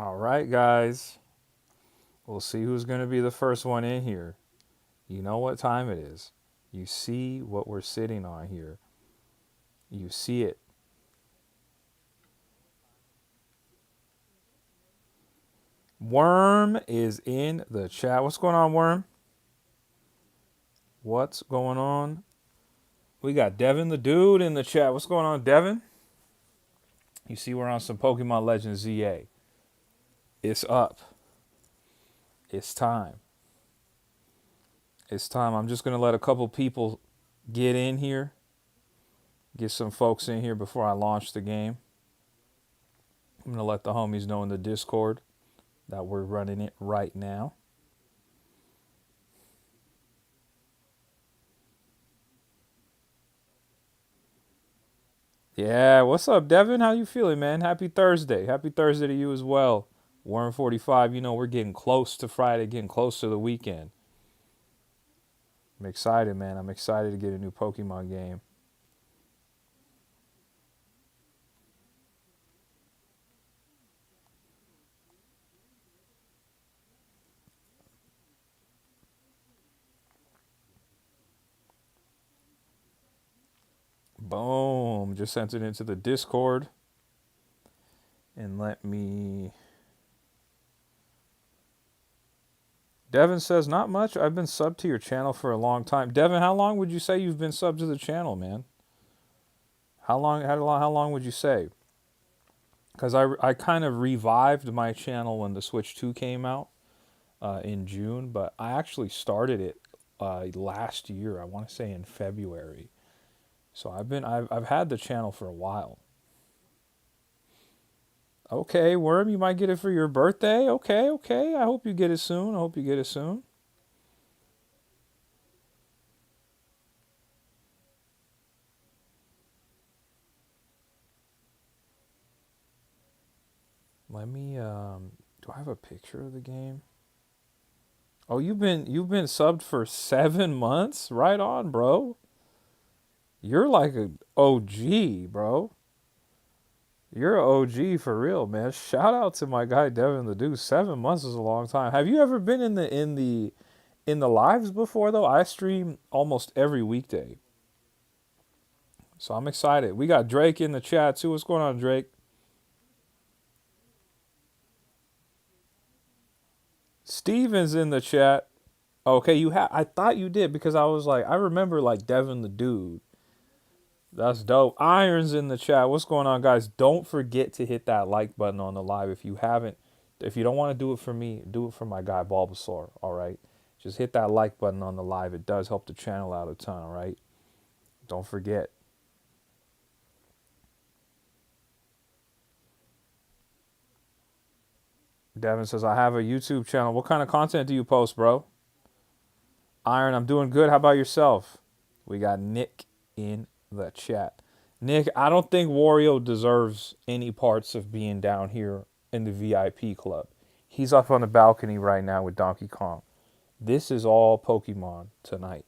All right, guys. We'll see who's going to be the first one in here. You know what time it is. You see what we're sitting on here. You see it. Worm is in the chat. What's going on, Worm? What's going on? We got Devin the dude in the chat. What's going on, Devin? You see we're on some Pokemon Legends ZA. It's up. It's time. It's time. I'm just going to let a couple people get in here. Get some folks in here before I launch the game. I'm going to let the homies know in the Discord that we're running it right now. Yeah, what's up, Devin? How you feeling, man? Happy Thursday. Happy Thursday to you as well. Warren 45, you know, we're getting close to Friday, getting close to the weekend. I'm excited, man. I'm excited to get a new Pokemon game. Boom. Just sent it into the Discord. And let me... Devin says, not much. I've been subbed to your channel for a long time. Devin, how long would you say you've been subbed to the channel, man? How long would you say? Because I kind of revived my channel when the Switch 2 came out in June, but I actually started it last year. I want to say in February. So I've had the channel for a while. Okay, Worm, you might get it for your birthday. Okay. I hope you get it soon. Let me do I have a picture of the game? Oh, you've been subbed for 7 months? Right on, bro. You're like a OG, bro. You're an OG for real, man. Shout out to my guy Devin the Dude. 7 months is a long time. Have you ever been in the lives before though? I stream almost every weekday. So I'm excited. We got Drake in the chat too. What's going on, Drake? Steven's in the chat. Okay, I thought you did because I was like, I remember like Devin the Dude. That's dope. Iron's in the chat. What's going on, guys? Don't forget to hit that like button on the live if you haven't. If you don't want to do it for me, do it for my guy Bulbasaur. All right, just hit that like button on the live. It does help the channel out a ton. All right, don't forget. Devin says I have a YouTube channel. What kind of content do you post, bro? Iron, I'm doing good. How about yourself? We got Nick in the chat. Nick, I don't think Wario deserves any parts of being down here in the VIP club. He's up on the balcony right now with Donkey Kong. This is all Pokemon tonight.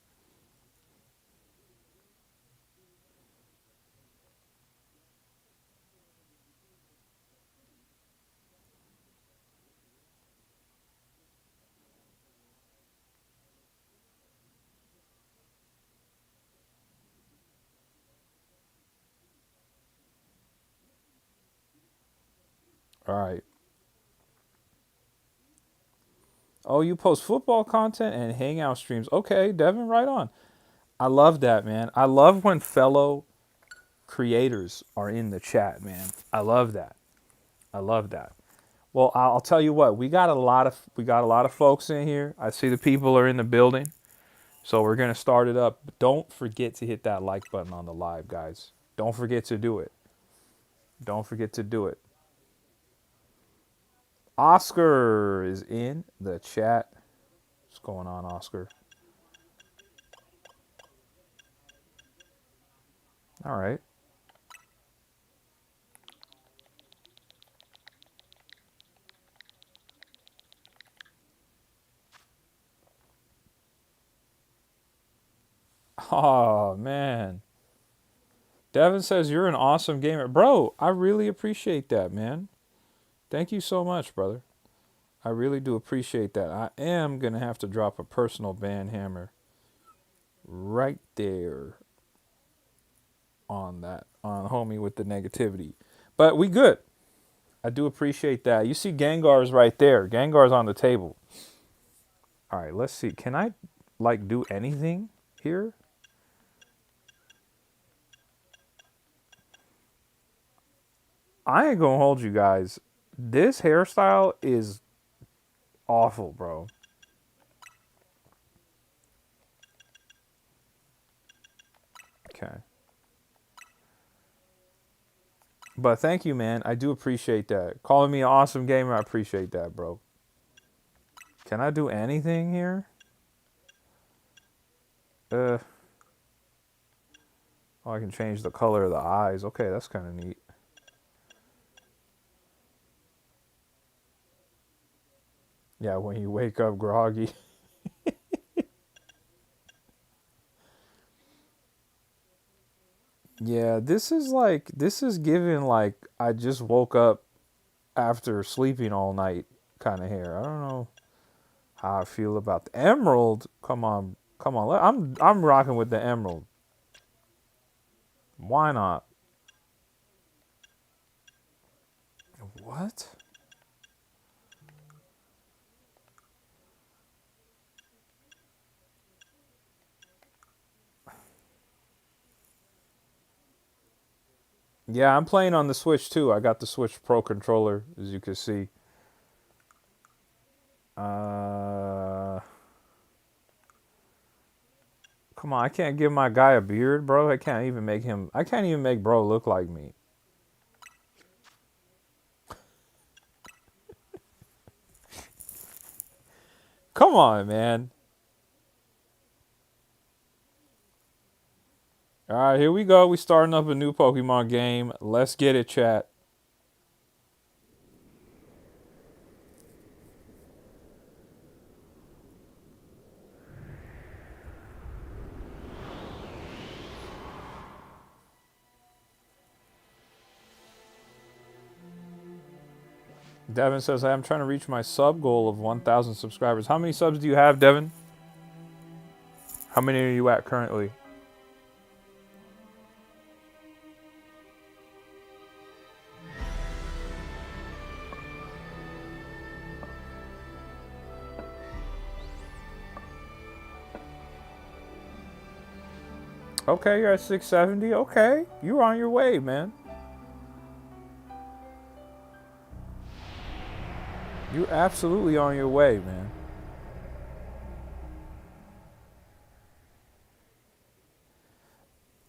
All right. Oh, you post football content and hangout streams. Okay, Devin, right on. I love that, man. I love when fellow creators are in the chat, man. I love that. I love that. Well, I'll tell you what. We got a lot of folks in here. I see the people are in the building. So we're gonna start it up. But don't forget to hit that like button on the live, guys. Don't forget to do it. Don't forget to do it. Oscar is in the chat. What's going on, Oscar? All right. Oh man. Devin says you're an awesome gamer. Bro, I really appreciate that, man. Thank you so much, brother. I really do appreciate that. I am going to have to drop a personal ban hammer right there on that, on homie with the negativity. But we good. I do appreciate that. You see Gengar's right there. Gengar's on the table. All right, let's see. Can I, like, do anything here? I ain't gonna hold you guys. This hairstyle is awful, bro. Okay. But thank you, man. I do appreciate that. Calling me an awesome gamer, I appreciate that, bro. Can I do anything here? Oh, I can change the color of the eyes. Okay, that's kind of neat. Yeah, when you wake up groggy. Yeah, this is giving like I just woke up after sleeping all night kind of hair. I don't know how I feel about the emerald. Come on, come on. I'm rocking with the emerald. Why not? What? Yeah, I'm playing on the Switch too. I got the Switch Pro controller, as you can see. Uh, Come on, I can't give my guy a beard, bro. I can't even make him. I can't even make bro look like me. Come on, man. All right, here we go. We starting up a new Pokemon game. Let's get it, chat. Devin says, I'm trying to reach my sub goal of 1,000 subscribers. How many subs do you have, Devin? How many are you at currently? Okay, you're at 670. Okay, you're on your way, man. You're absolutely on your way, man.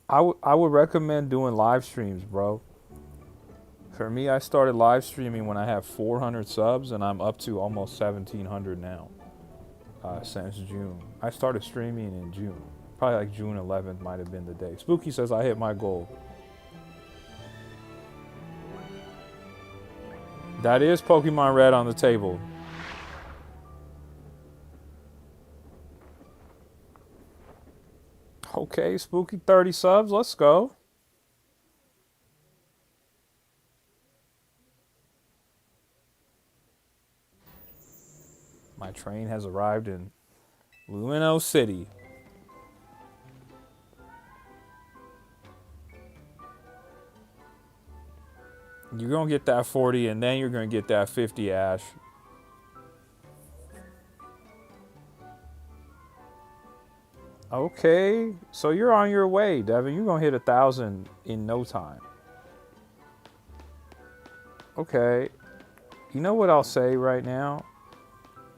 I would recommend doing live streams, bro. For me, I started live streaming when I have 400 subs, and I'm up to almost 1,700 now since June. I started streaming in June. Probably like June 11th might have been the day. Spooky says I hit my goal. That is Pokemon Red on the table. Okay, Spooky, 30 subs. Let's go. My train has arrived in Lumino City. You're going to get that 40, and then you're going to get that 50, Ash. Okay, so you're on your way, Devin. You're going to hit 1,000 in no time. Okay, you know what I'll say right now?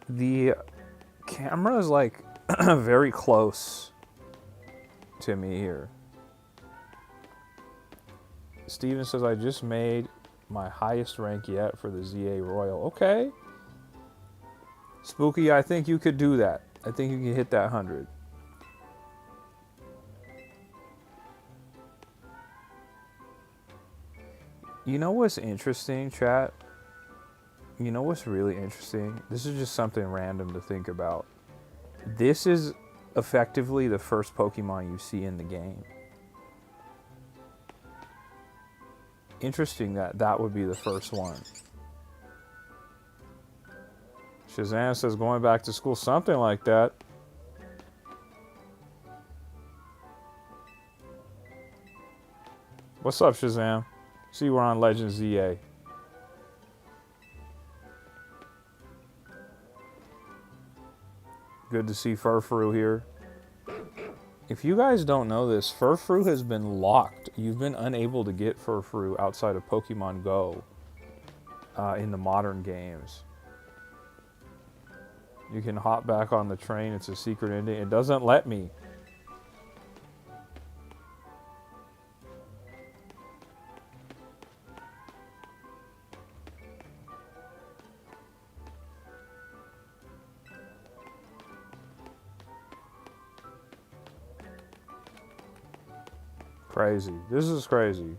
The camera is like very close to me here. Steven says I just made my highest rank yet for the ZA Royal. Okay. Spooky, I think you could do that. I think you can hit that 100. You know what's interesting, chat? You know what's really interesting? This is just something random to think about. This is effectively the first Pokemon you see in the game. Interesting that that would be the first one. Shazam says going back to school, something like that. What's up, Shazam? See, we're on Legends ZA. Good to see Furfrou here. If you guys don't know this, Furfrou has been locked. You've been unable to get Furfrou outside of Pokemon Go in the modern games. You can hop back on the train. It's a secret ending. It doesn't let me. Crazy. This is crazy.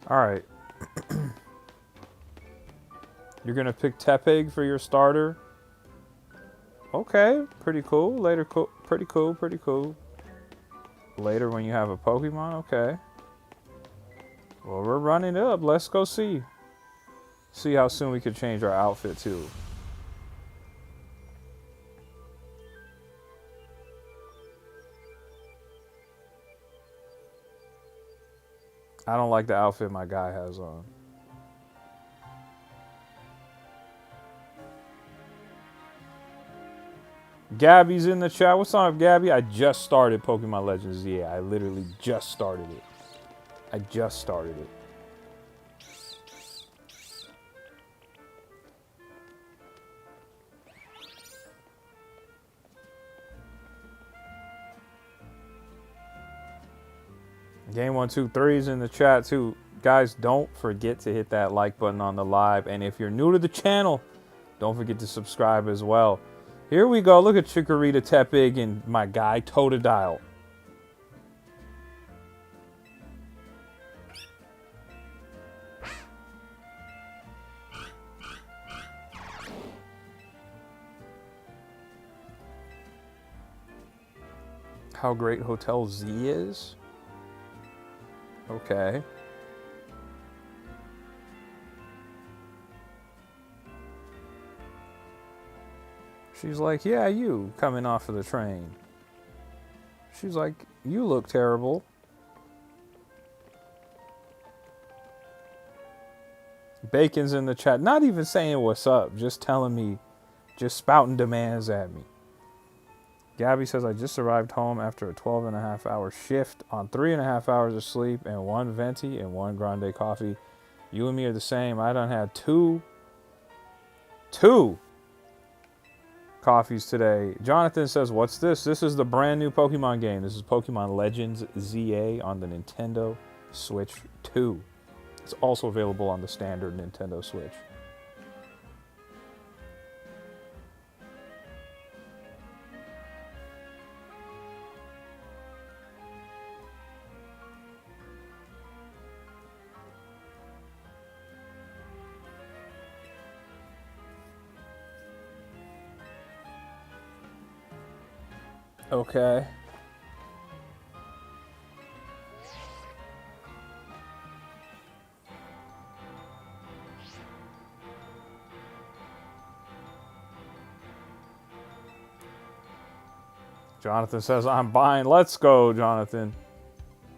All right. You're going to pick Tepig for your starter? Okay. Pretty cool. Later, pretty cool. Pretty cool. Later when you have a Pokemon? Okay. Well, we're running up. Let's go see. See how soon we could change our outfit, too. I don't like the outfit my guy has on. Gabby's in the chat. What's up, Gabby? I just started Pokemon Legends ZA. I literally just started it. I just started it. Game 123's in the chat too. Guys, don't forget to hit that like button on the live. And if you're new to the channel, don't forget to subscribe as well. Here we go. Look at Chikorita, Tepig, and my guy, Totodile. How great Hotel Z is? Okay. She's like, yeah, you coming off of the train. She's like, you look terrible. Bacon's in the chat. Not even saying what's up. Just telling me, just spouting demands at me. Gabby says, I just arrived home after a 12.5-hour shift on 3.5 hours of sleep and 1 venti and 1 grande coffee. You and me are the same. I done had two coffees today. Jonathan says, what's this? This is the brand new Pokemon game. This is Pokemon Legends ZA on the Nintendo Switch 2. It's also available on the standard Nintendo Switch. Okay. Jonathan says, I'm buying. Let's go, Jonathan.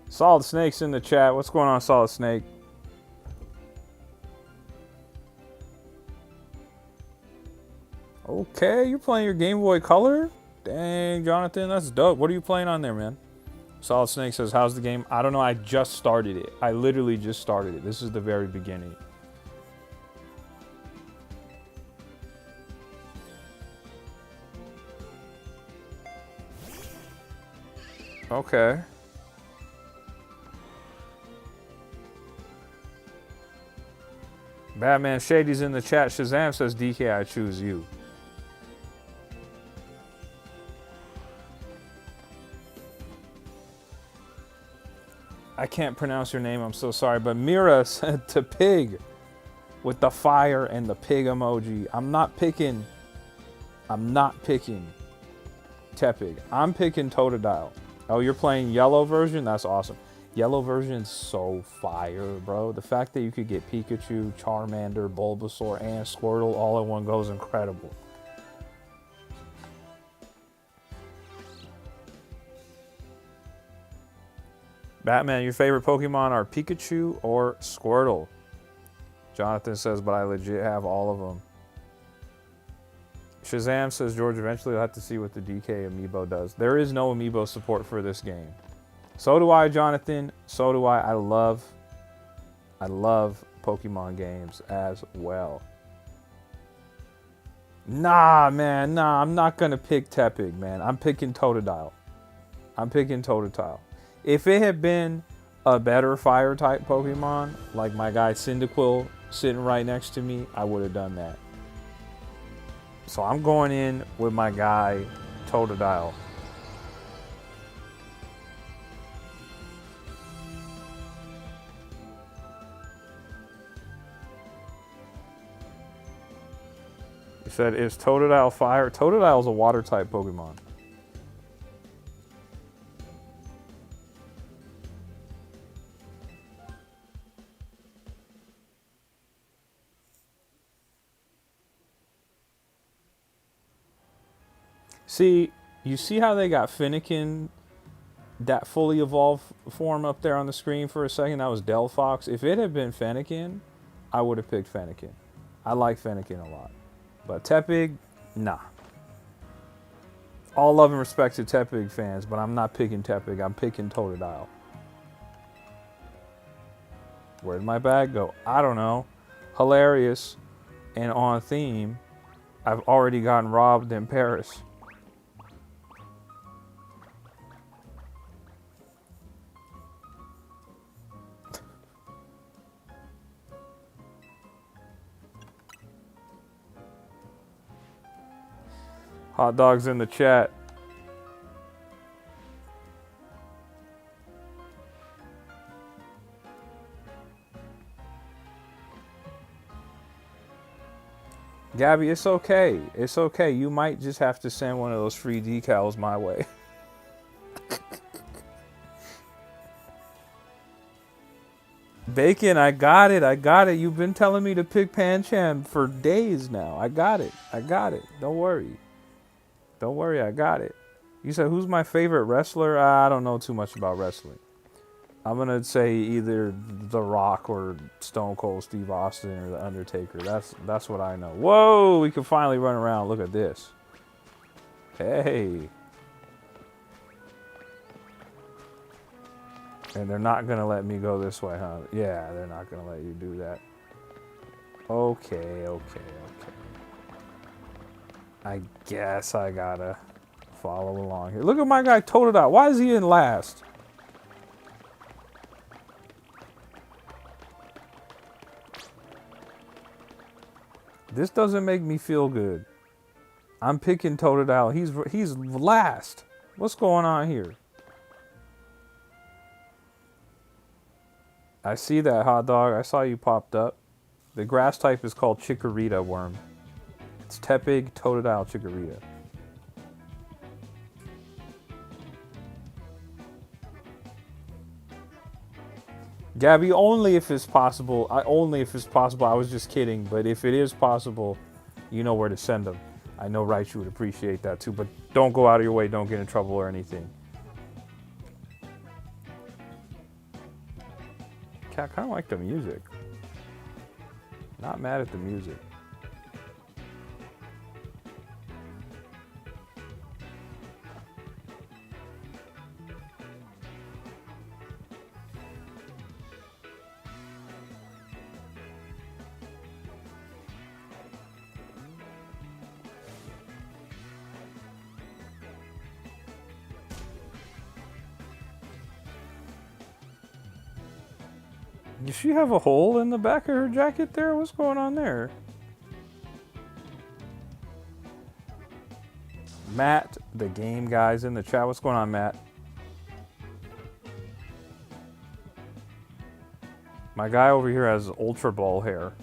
Solid Snake's in the chat. What's going on, Solid Snake? Okay, you're playing your Game Boy Color? Dang, Jonathan, that's dope. What are you playing on there, man? Solid Snake says, how's the game? I don't know. I just started it. I literally just started it. This is the very beginning. Okay. Batman Shady's in the chat. Shazam says, DK, I choose you. I can't pronounce your name, I'm so sorry, but Mira said to pig with the fire and the pig emoji. I'm not picking Tepig. I'm picking Totodile. Oh, you're playing yellow version? That's awesome. Yellow version's so fire, bro. The fact that you could get Pikachu, Charmander, Bulbasaur, and Squirtle all in one go is incredible. Batman, your favorite Pokemon are Pikachu or Squirtle? Jonathan says, but I legit have all of them. Shazam says, George, eventually you'll have to see what the DK amiibo does. There is no amiibo support for this game. So do I, Jonathan. So do I. I love Pokemon games as well. Nah, man. Nah, I'm not going to pick Tepig, man. I'm picking Totodile. If it had been a better fire type Pokemon, like my guy Cyndaquil sitting right next to me, I would have done that. So I'm going in with my guy Totodile. You said, is Totodile fire? Totodile is a water type Pokemon. See, you see how they got Fennekin, that fully evolved form up there on the screen for a second? That was Delphox. If it had been Fennekin, I would have picked Fennekin. I like Fennekin a lot. But Tepig, nah. All love and respect to Tepig fans, but I'm not picking Tepig. I'm picking Totodile. Where'd my bag go? I don't know. Hilarious and on theme. I've already gotten robbed in Paris. Hot dogs in the chat. Gabby, it's okay. It's okay. You might just have to send one of those free decals my way. Bacon, I got it. You've been telling me to pick Pancham for days now. I got it. Don't worry, I got it. You said, who's my favorite wrestler? I don't know too much about wrestling. I'm going to say either The Rock or Stone Cold Steve Austin or The Undertaker. That's what I know. Whoa, we can finally run around. Look at this. Hey. And they're not going to let me go this way, huh? Yeah, they're not going to let you do that. Okay. I guess I gotta follow along here. Look at my guy Totodile. Why is he in last? This doesn't make me feel good. I'm picking Totodile. He's last. What's going on here? I see that, hot dog. I saw you popped up. The grass type is called Chikorita worm. It's Tepig, Totodile, Chikorita. Gabby, only if it's possible. I was just kidding. But if it is possible, you know where to send them. I know Raichu would appreciate that too. But don't go out of your way. Don't get in trouble or anything. I kind of like the music. Not mad at the music. Does she have a hole in the back of her jacket there? What's going on there? Matt, the game guy's in the chat. What's going on, Matt? My guy over here has Ultra Ball hair.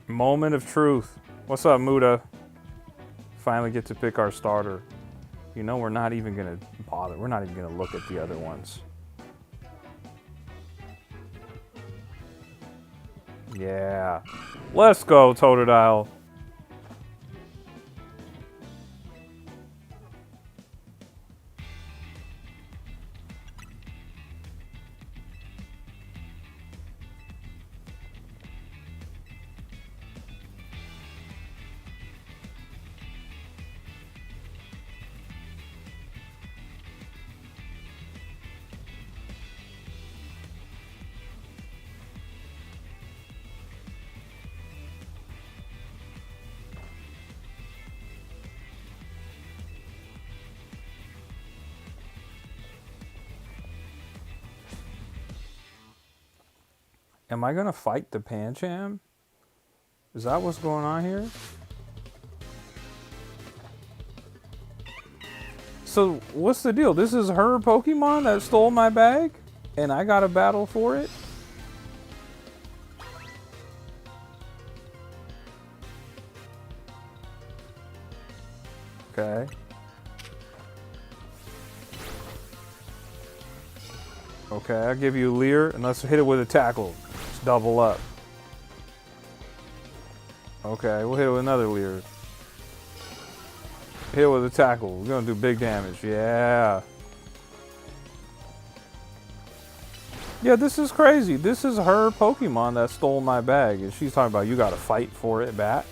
Moment of truth. What's up, Muda? Finally get to pick our starter. You know we're not even gonna bother. We're not even gonna look at the other ones. Yeah. Let's go, Totodile. Am I gonna fight the Pancham? Is that what's going on here? So what's the deal? This is her Pokemon that stole my bag? And I got a battle for it? Okay. Okay, I'll give you a Leer, and let's hit it with a tackle. Let's double up. Okay, we'll hit it with another Leer. Hit it with a tackle. We're gonna do big damage. Yeah. Yeah, this is crazy. This is her Pokemon that stole my bag, and she's talking about you gotta fight for it back.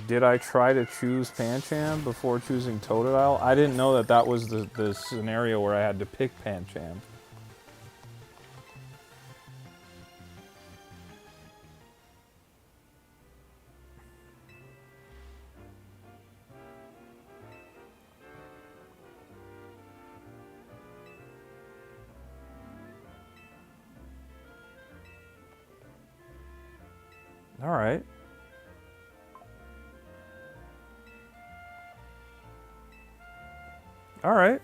Did I try to choose Pancham before choosing Totodile? I didn't know that that was the scenario where I had to pick Pancham. All right. All right.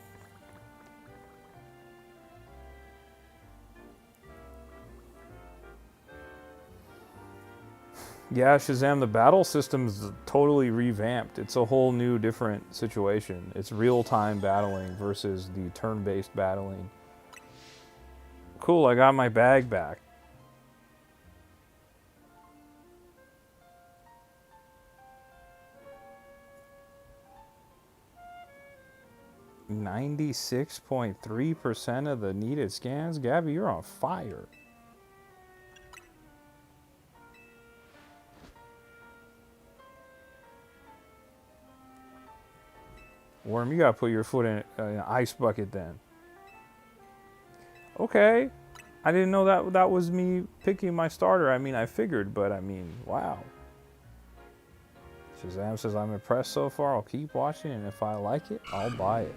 Yeah, Shazam, the battle system's totally revamped. It's a whole new different situation. It's real-time battling versus the turn-based battling. Cool, I got my bag back. "96.3% of the needed scans? Gabby, you're on fire." Worm, you gotta put your foot in an ice bucket then. Okay. I didn't know that was me picking my starter. I mean, I figured, but I mean, wow. Shazam says, I'm impressed so far. I'll keep watching, and if I like it, I'll buy it.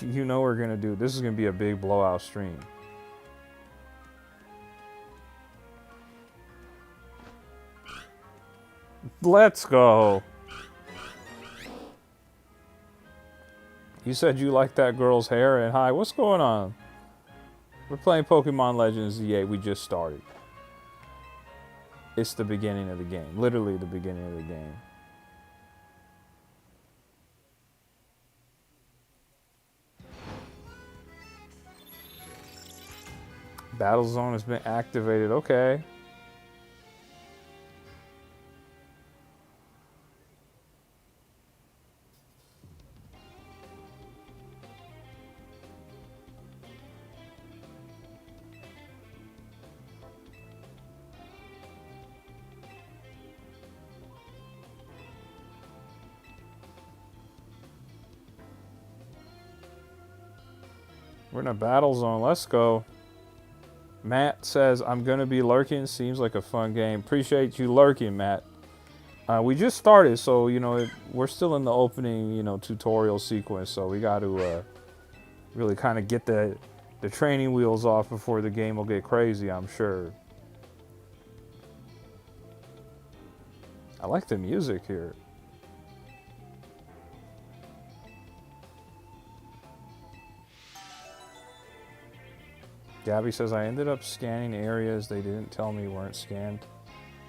You know we're gonna do. This is gonna be a big blowout stream. Let's go. You said you liked that girl's hair, and hi, what's going on? We're playing Pokemon Legends EA. We just started. It's the beginning of the game. Literally the beginning of the game. Battle Zone has been activated. Okay. We're in a battle zone. Let's go. Matt says, I'm going to be lurking. Seems like a fun game. Appreciate you lurking, Matt. We just started, so, you know, we're still in the opening, you know, tutorial sequence. So we got to really kind of get the training wheels off before the game will get crazy, I'm sure. I like the music here. Gabby says, I ended up scanning areas they didn't tell me weren't scanned.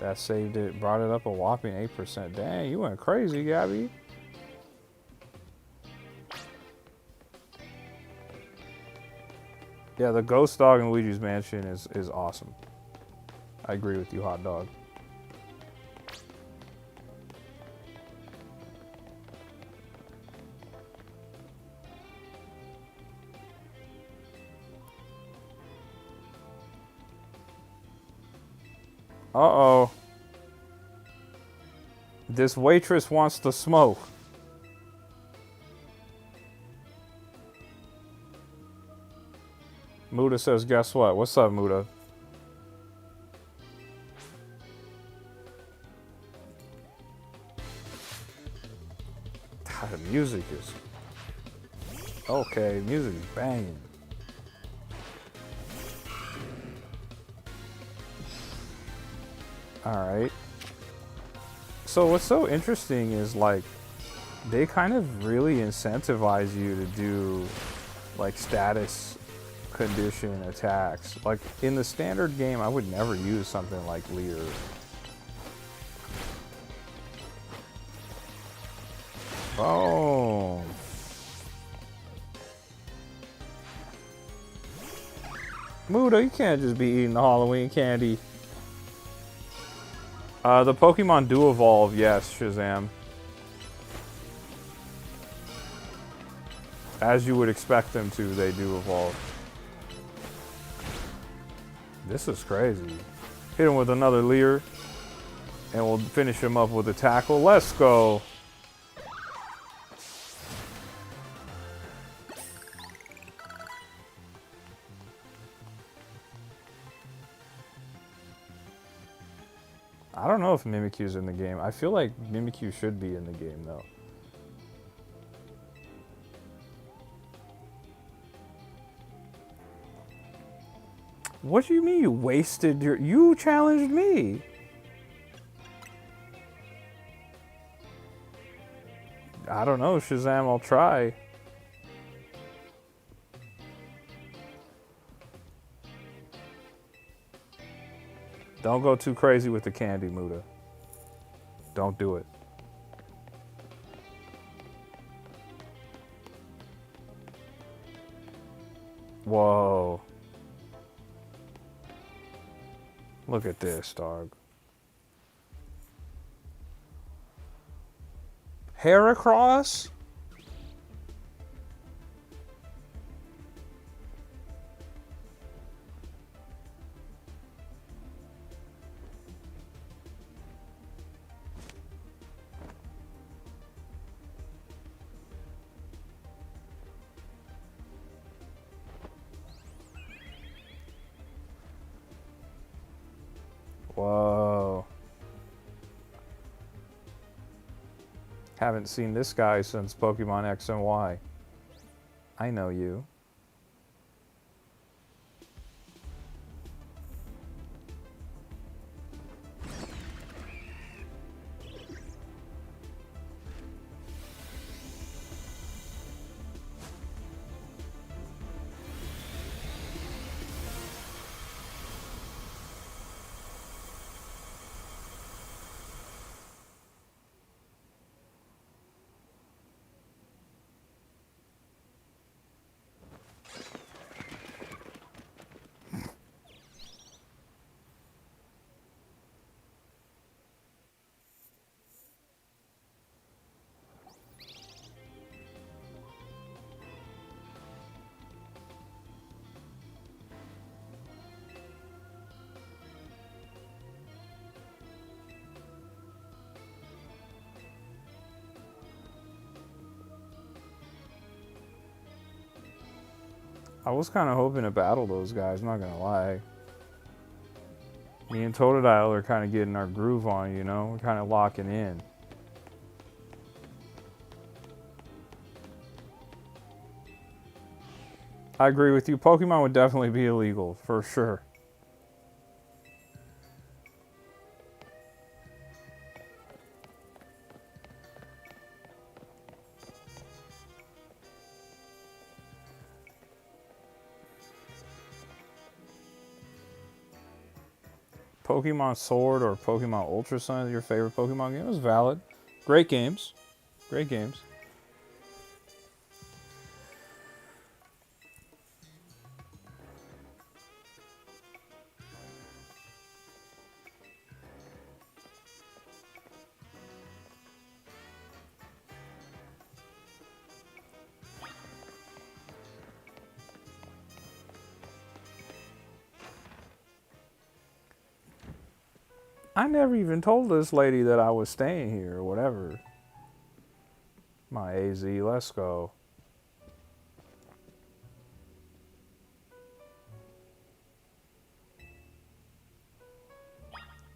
That saved it, brought it up a whopping 8%. Dang, you went crazy, Gabby. Yeah, the ghost dog in Luigi's Mansion is awesome. I agree with you, Hot Dog. Uh-oh. This waitress wants to smoke. Muda says, guess what? What's up, Muda? The music is... Okay, music is banging. Alright. So what's so interesting is, like, they kind of really incentivize you to do, like, status condition attacks. Like, in the standard game, I would never use something like Leer. Oh. Muda, you can't just be eating the Halloween candy. The Pokemon do evolve, yes, Shazam. As you would expect them to, they do evolve. This is crazy. Hit him with another Leer. And we'll finish him up with a tackle. Let's go. I don't know if Mimikyu's in the game. I feel like Mimikyu should be in the game, though. What do you mean you wasted your... You challenged me. I don't know, Shazam, I'll try. Don't go too crazy with the candy, Muda. Don't do it. Whoa. Look at this, dog. Heracross? Whoa. Haven't seen this guy since Pokemon X and Y. I know you. I was kind of hoping to battle those guys, not gonna lie. Me and Totodile are kind of getting our groove on, you know? We're kind of locking in. I agree with you. Pokemon would definitely be illegal, for sure. Pokemon Sword or Pokemon Ultra Sun is your favorite Pokemon game? It was valid. Great games. Great games. I never even told this lady that I was staying here or whatever. My AZ, let's go.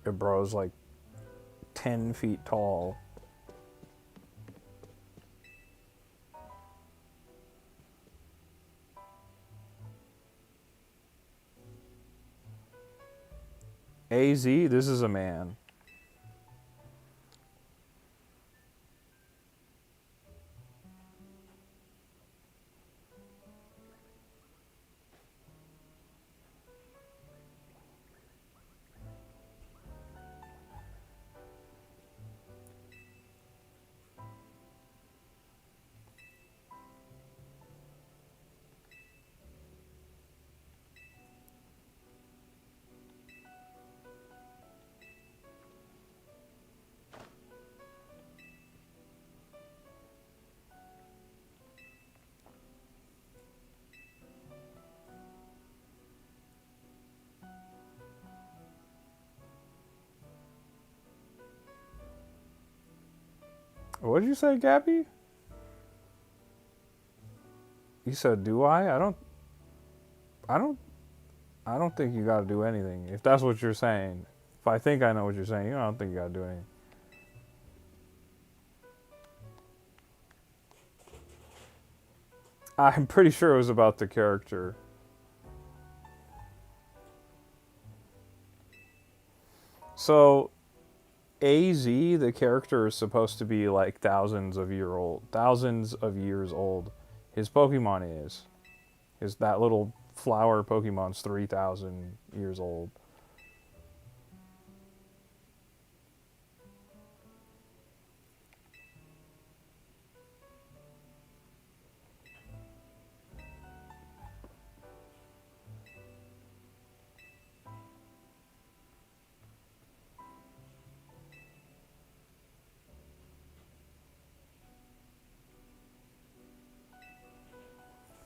Your bro's like 10 feet tall. AZ, this is a man. What did you say, Gabby? You said, do I? I don't, I don't think you gotta do anything. If that's what you're saying. If I think I know what you're saying, I don't think you gotta do anything. I'm pretty sure it was about the character. So, AZ, the character, is supposed to be like thousands of years old. His Pokemon is. That little flower Pokemon's 3,000 years old.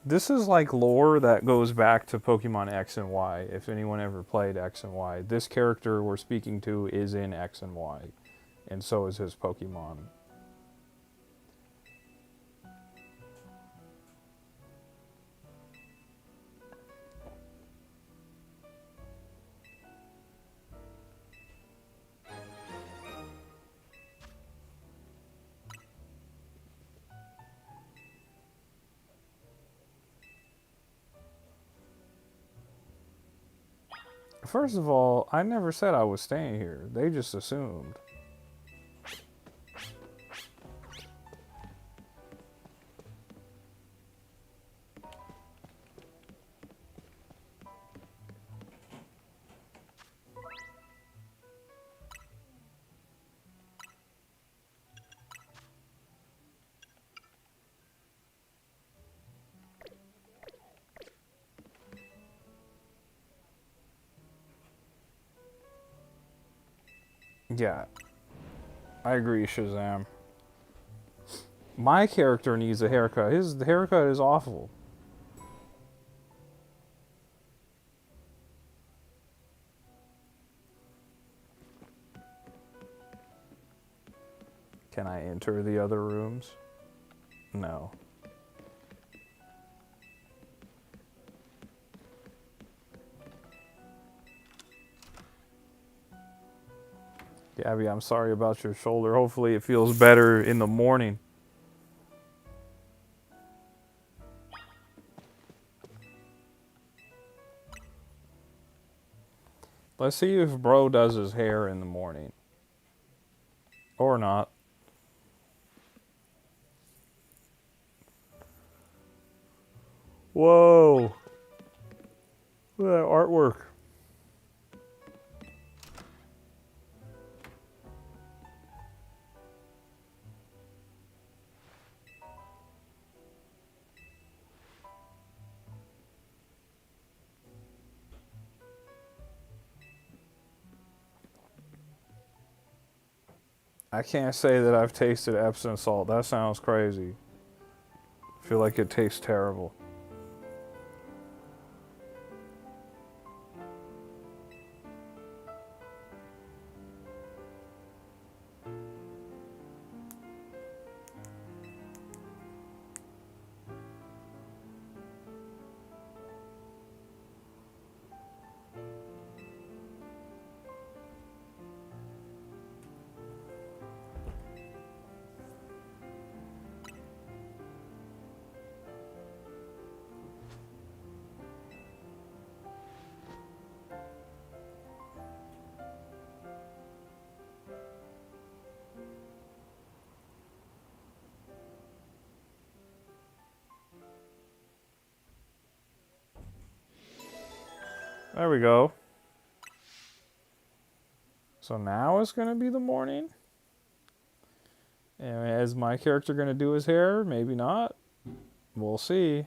This is like lore that goes back to Pokemon X and Y. If anyone ever played X and Y, this character we're speaking to is in X and Y, and so is his Pokemon. First of all, I never said I was staying here. They just assumed. Yeah, I agree, Shazam. My character needs a haircut. His haircut is awful. Can I enter the other rooms? No. Gabby, I'm sorry about your shoulder. Hopefully it feels better in the morning. Let's see if bro does his hair in the morning. Or not. Whoa. Look at that artwork. I can't say that I've tasted Epsom salt. That sounds crazy. I feel like it tastes terrible. There we go. So now it's going to be the morning. And is my character going to do his hair? Maybe not. We'll see.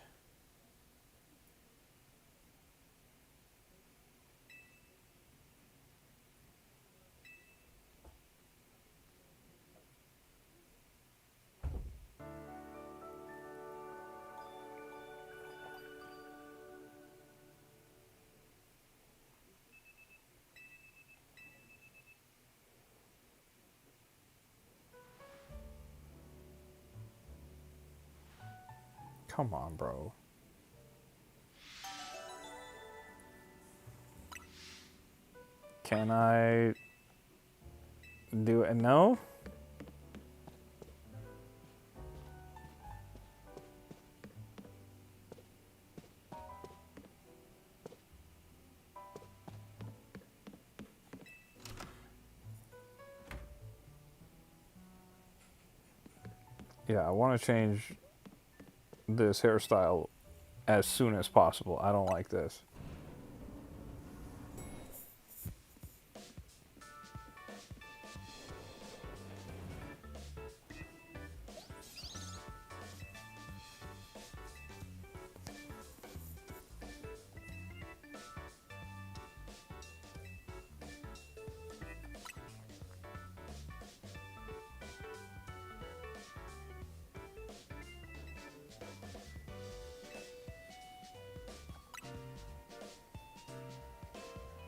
Come on, bro. Can I do it? No? Yeah, I want to change this hairstyle as soon as possible. I don't like this.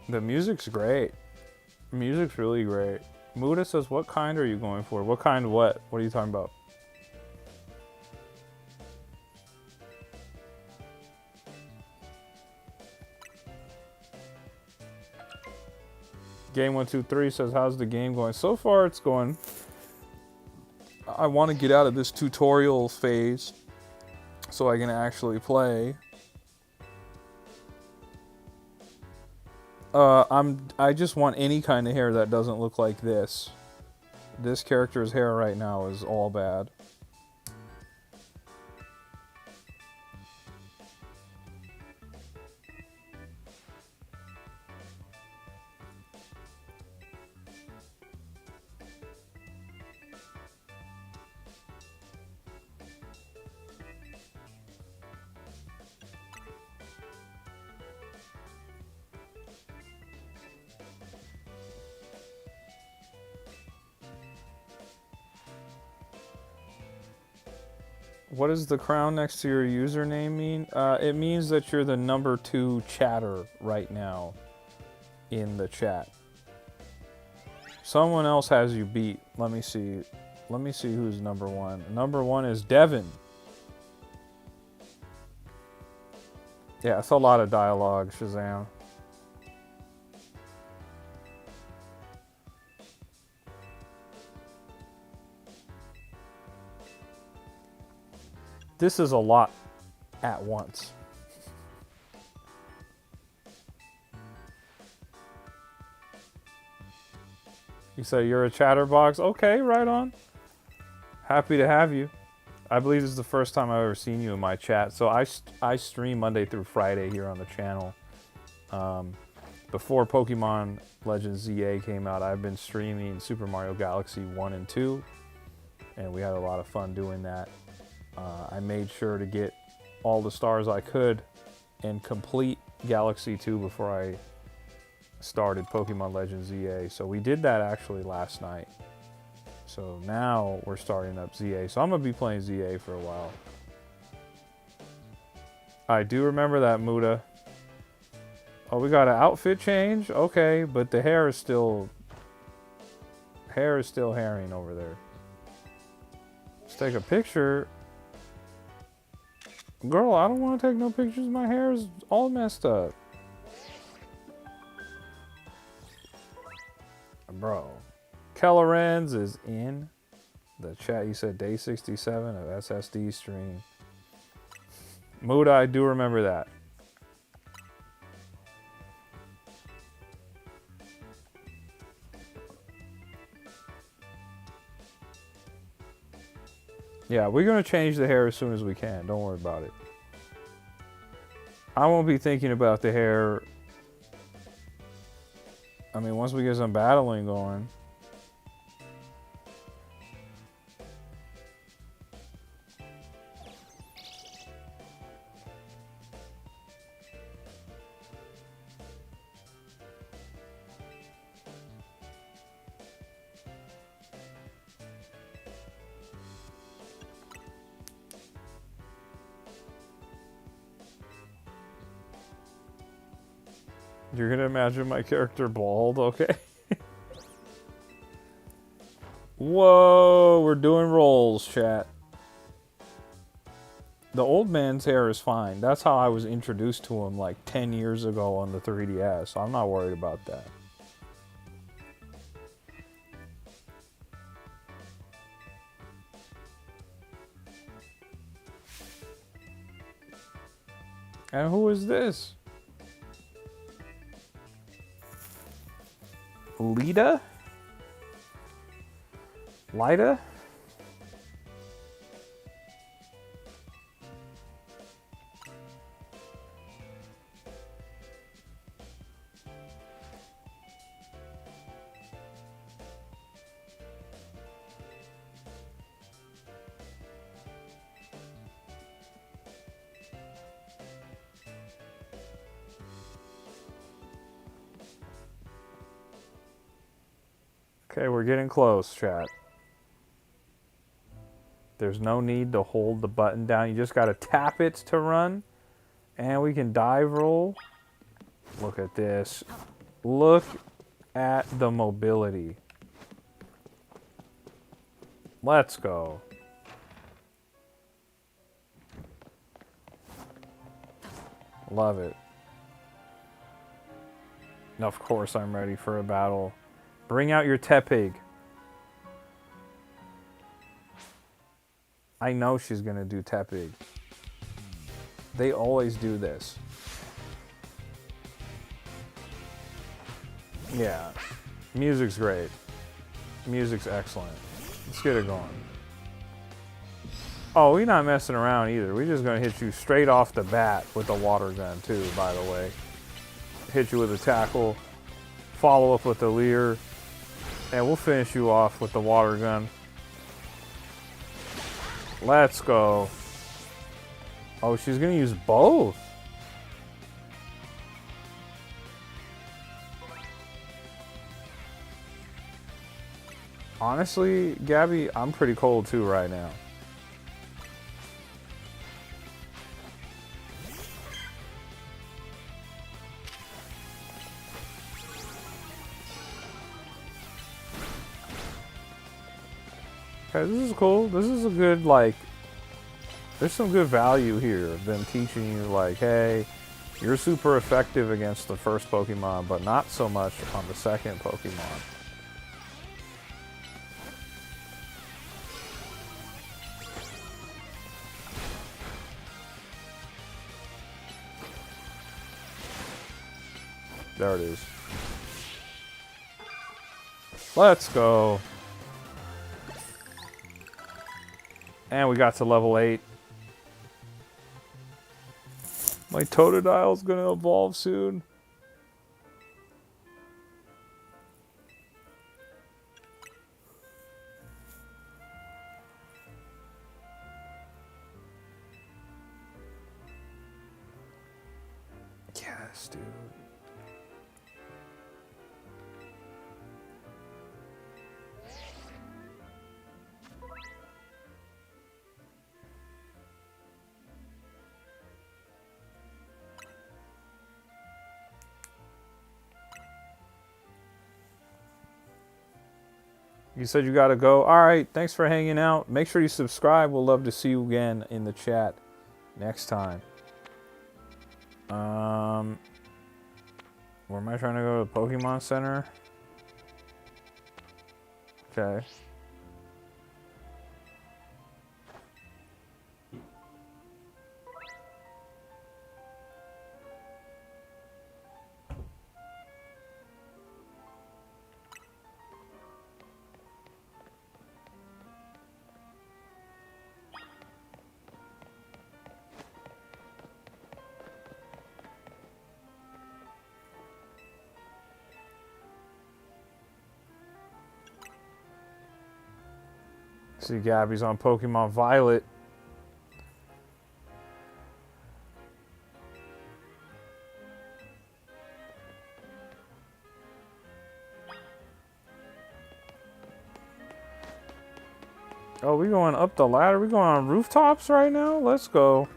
The music's great. Music's really great. Muda says, what kind are you going for? What kind what? What are you talking about? Game123 says, how's the game going? So far, it's going. I want to get out of this tutorial phase so I can actually play. I just want any kind of hair that doesn't look like this. This character's hair right now is all bad. What does the crown next to your username mean? It means that you're the number 2 chatter right now in the chat. Someone else has you beat. Let me see. Let me see who's number 1. Number 1 is Devin. Yeah, it's a lot of dialogue, Shazam. This is a lot at once. You say you're a chatterbox? Okay, right on. Happy to have you. I believe this is the first time I've ever seen you in my chat. So I stream Monday through Friday here on the channel. Before Pokemon Legends ZA came out, I've been streaming Super Mario Galaxy 1 and 2. And we had a lot of fun doing that. I made sure to get all the stars I could and complete Galaxy 2 before I started Pokemon Legends ZA. So we did that actually last night. So now we're starting up ZA. So I'm going to be playing ZA for a while. I do remember that, Muda. Oh, we got an outfit change? Okay, but the hair is still... Hair is still herring over there. Let's take a picture. Girl, I don't want to take no pictures. My hair is all messed up. Bro. Kellerens is in the chat. You said day 67 of SSD stream. Muda, I do remember that. Yeah, we're going to change the hair as soon as we can. Don't worry about it. I won't be thinking about the hair. I mean, once we get some battling going. You're gonna imagine my character bald, okay? Whoa, we're doing rolls, chat. The old man's hair is fine. That's how I was introduced to him like 10 years ago on the 3DS. So I'm not worried about that. And who is this? Lita? Lida? Okay, we're getting close, chat. There's no need to hold the button down. You just gotta tap it to run. And we can dive roll. Look at this. Look at the mobility. Let's go. Love it. And of course I'm ready for a battle. Bring out your Tepig. I know she's gonna do Tepig. They always do this. Yeah. Music's great. Music's excellent. Let's get it going. Oh, we're not messing around either. We're just gonna hit you straight off the bat with the water gun too, by the way. Hit you with a tackle, follow up with the leer, and we'll finish you off with the water gun. Let's go. Oh, she's gonna use both. Honestly, Gabby, I'm pretty cold too right now. Okay, this is cool. This is a good, like, there's some good value here of them teaching you, like, hey, you're super effective against the first Pokemon, but not so much on the second Pokemon. There it is. Let's go. And we got to level 8. My Totodile's gonna evolve soon. Yes, dude. You said you gotta go. All right. Thanks for hanging out. Make sure you subscribe. We'll love to see you again in the chat next time. Where am I trying to go? To the Pokemon Center? Okay. See, Gabby's on Pokemon Violet. Oh, we going up the ladder? We going on rooftops right now? Let's go.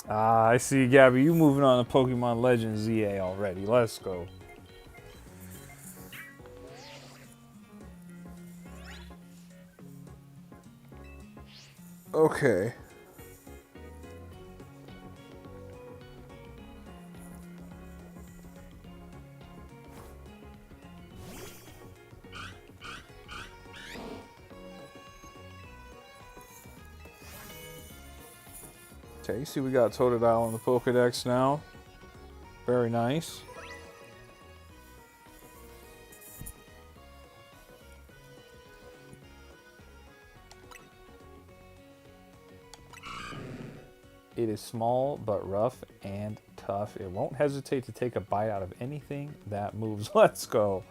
Ah, I see, Gabby. You moving on to Pokemon Legends ZA already. Let's go. Okay. Okay, you see we got Totodile on the Pokedex now. Very nice. It is small but rough and tough. It won't hesitate to take a bite out of anything that moves. Let's go.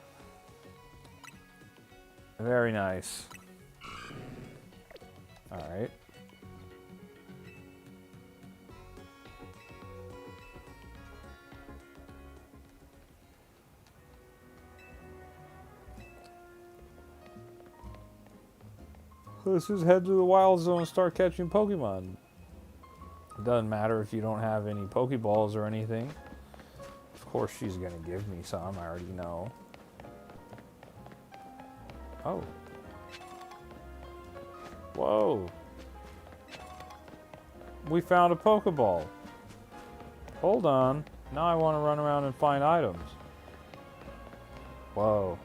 Very nice. Alright. Let's just head to the Wild Zone and start catching Pokemon. It doesn't matter if you don't have any Pokeballs or anything. Of course she's gonna give me some, I already know. Oh. Whoa. We found a Pokeball. Hold on. Now I want to run around and find items. Whoa.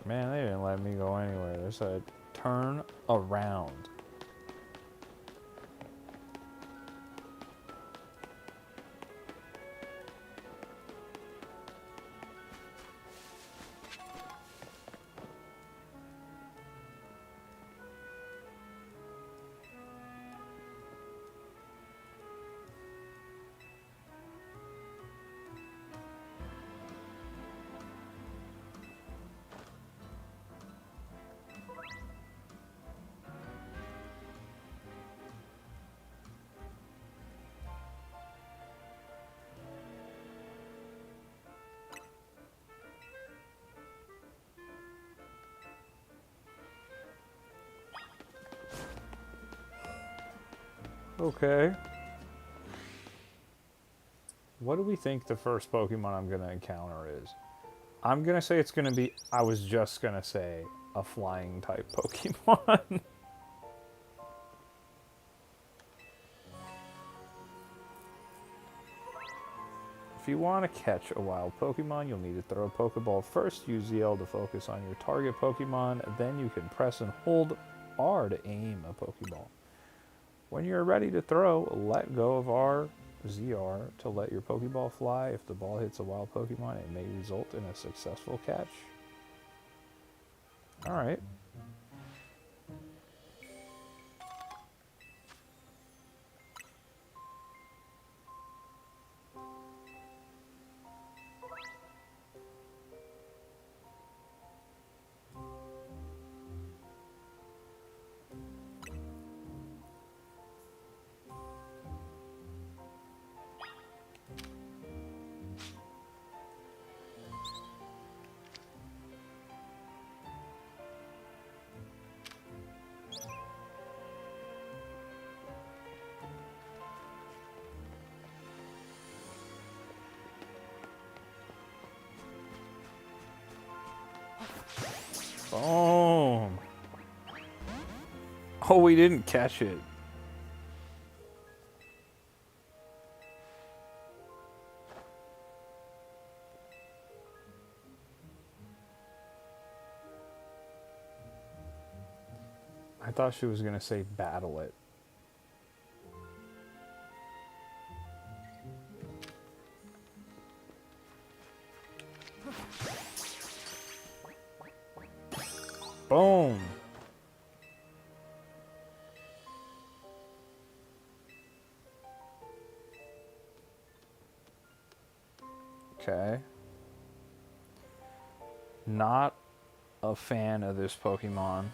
Man, they didn't let me go anywhere. They said, turn around. Okay. What do we think the first Pokemon I'm going to encounter is? I'm going to say it's going to be, I was just going to say, a flying type Pokemon. If you want to catch a wild Pokemon, you'll need to throw a Pokeball first. Use ZL to focus on your target Pokemon. Then you can press and hold R to aim a Pokeball. When you're ready to throw, let go of R, ZR to let your Pokeball fly. If the ball hits a wild Pokemon, it may result in a successful catch. Alright. Boom. Oh, we didn't catch it. I thought she was going to say battle it. Boom. Okay. Not a fan of this Pokemon.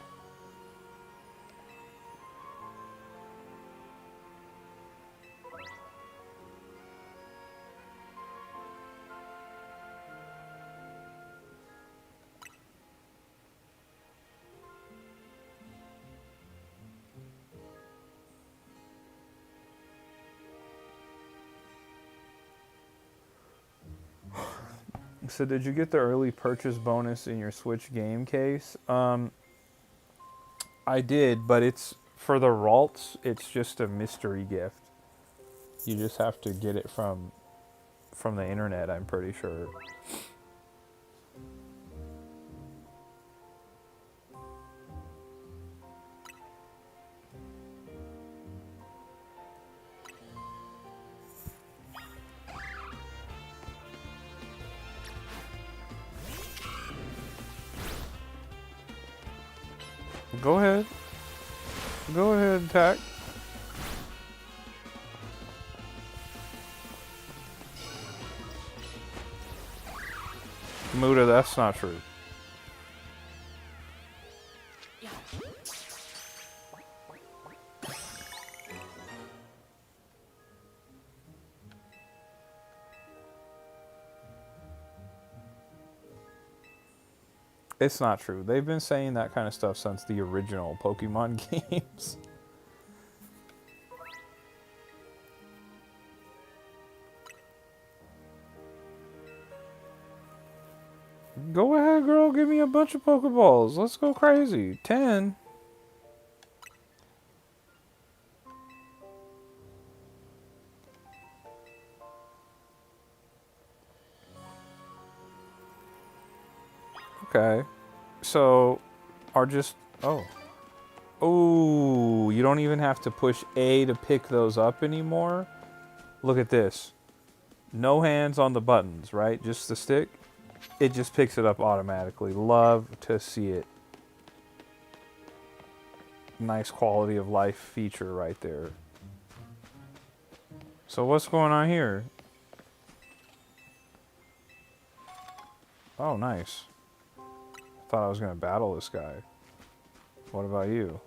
So did you get the early purchase bonus in your Switch game case? I did, but it's for the Ralts. It's just a mystery gift. You just have to get it from the internet, I'm pretty sure. Go ahead. Go ahead, attack. Muda, that's not true. It's not true. They've been saying that kind of stuff since the original Pokemon games. Go ahead, girl. Give me a bunch of Pokeballs. Let's go crazy. 10. Okay. So, are just... Oh. Oh, you don't even have to push A to pick those up anymore? Look at this. No hands on the buttons, right? Just the stick. It just picks it up automatically. Love to see it. Nice quality of life feature right there. So what's going on here? Oh, nice. Thought I was gonna battle this guy. What about you?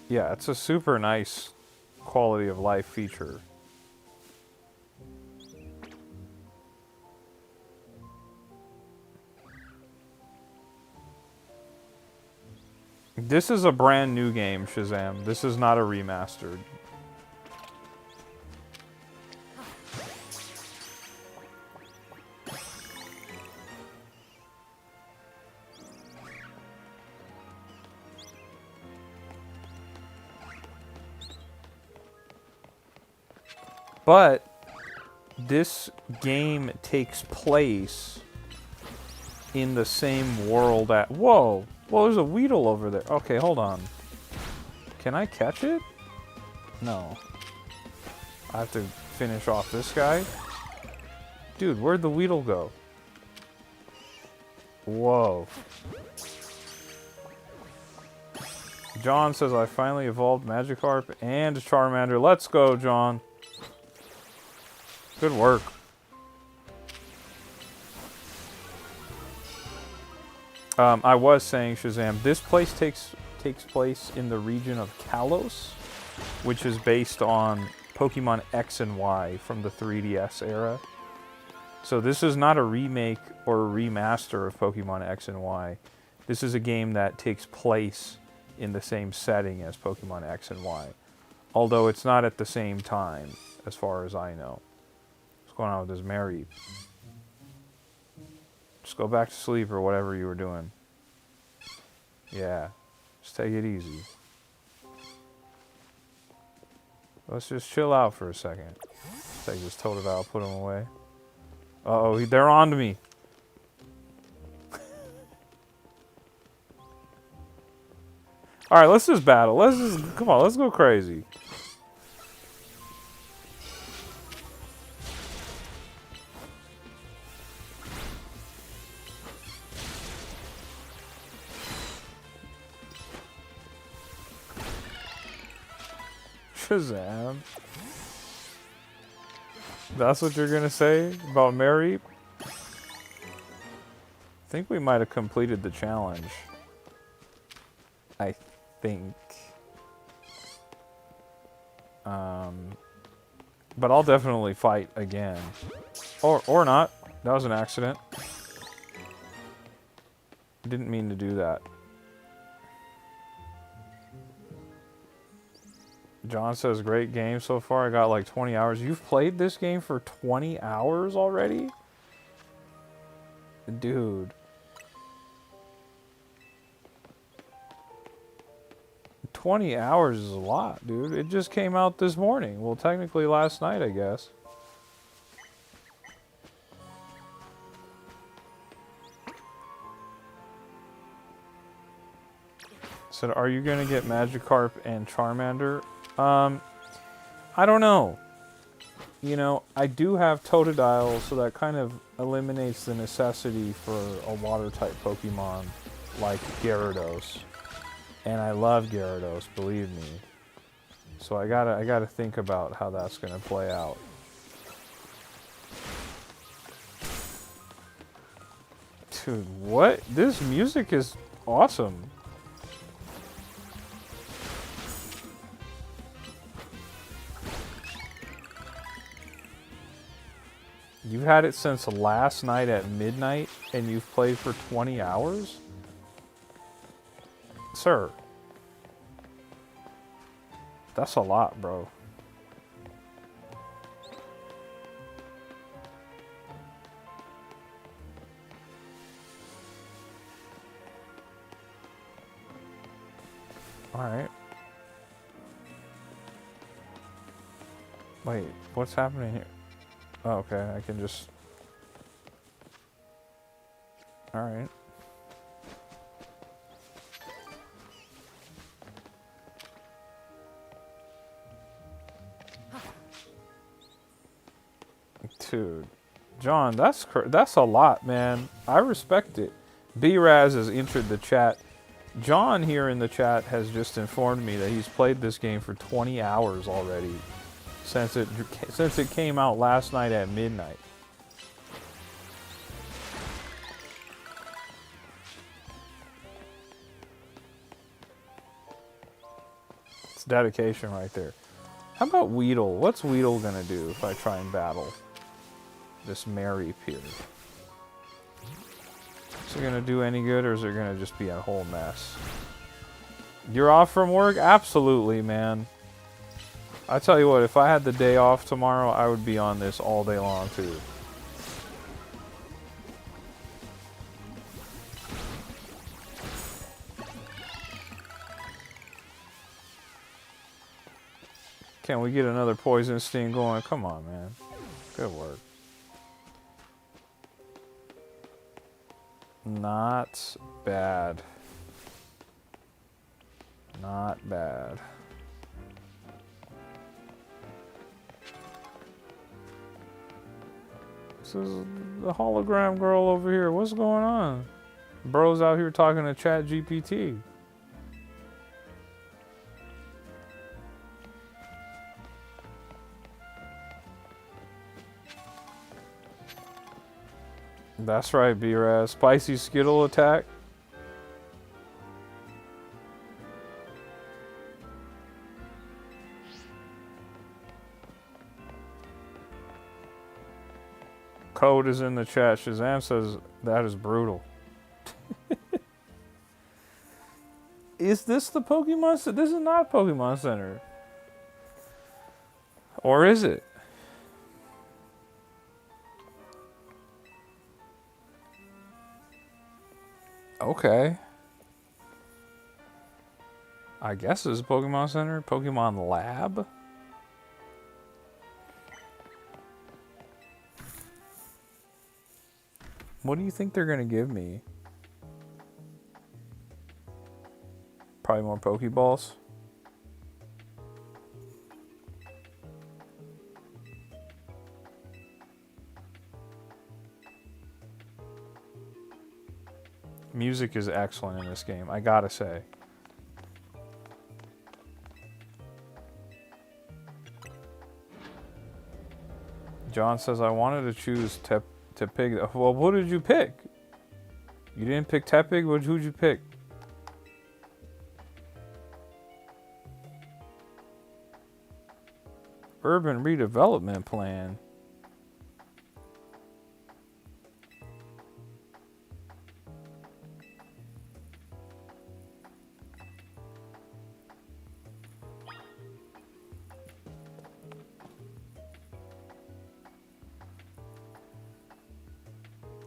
Yeah, it's a super nice quality of life feature. This is a brand new game, Shazam. This is not a remastered. But this game takes place in the same world at... Whoa! Well, there's a Weedle over there. Okay, hold on. Can I catch it? No. I have to finish off this guy. Dude, where'd the Weedle go? Whoa. John says, I finally evolved Magikarp and Charmander. Let's go, John. Good work. I was saying, Shazam, this place takes place in the region of Kalos, which is based on Pokemon X and Y from the 3DS era. So this is not a remake or a remaster of Pokemon X and Y. This is a game that takes place in the same setting as Pokemon X and Y. Although it's not at the same time, as far as I know. What's going on with this Mary? Just go back to sleep or whatever you were doing. Yeah. Just take it easy. Let's just chill out for a second. Take this Totodile, put him away. Uh-oh, they're on to me. Alright, let's just battle. Come on, let's go crazy. Shazam. That's what you're gonna say about Mary? I think we might have completed the challenge. I think. But I'll definitely fight again. Or not. That was an accident. Didn't mean to do that. John says, great game so far. I got like 20 hours. You've played this game for 20 hours already? Dude. 20 hours is a lot, dude. It just came out this morning. Well, technically last night, I guess. Said, are you going to get Magikarp and Charmander? I don't know. You know, I do have Totodile, so that kind of eliminates the necessity for a water-type Pokemon like Gyarados. And I love Gyarados, believe me. So I gotta think about how that's gonna play out. Dude, what? This music is awesome. You've had it since last night at midnight, and you've played for 20 hours? Sir. That's a lot, bro. Alright. Wait, what's happening here? Oh, okay, I can just... Alright. Dude. John, that's a lot, man. I respect it. B-Raz has entered the chat. John here in the chat has just informed me that he's played this game for 20 hours already. Since it came out last night at midnight. It's dedication right there. How about Weedle? What's Weedle gonna do if I try and battle this Mary Pier? Is it gonna do any good, or is it gonna just be a whole mess? You're off from work? Absolutely, man. I tell you what, if I had the day off tomorrow, I would be on this all day long, too. Can we get another poison sting going? Come on, man. Good work. Not bad. Not bad. This is the hologram girl over here. What's going on? Bro's out here talking to Chat GPT. That's right, B-Raz. Spicy Skittle attack. Code is in the chat. Shazam says that is brutal. Is this the Pokemon Center? This is not Pokemon Center. Or is it? Okay. I guess this is Pokemon Center. Pokemon Lab? What do you think they're going to give me? Probably more Pokeballs. Music is excellent in this game, I gotta say. John says, I wanted to choose Tepig. Well, what did you pick? You didn't pick Tepig? Who'd you pick? Urban redevelopment plan.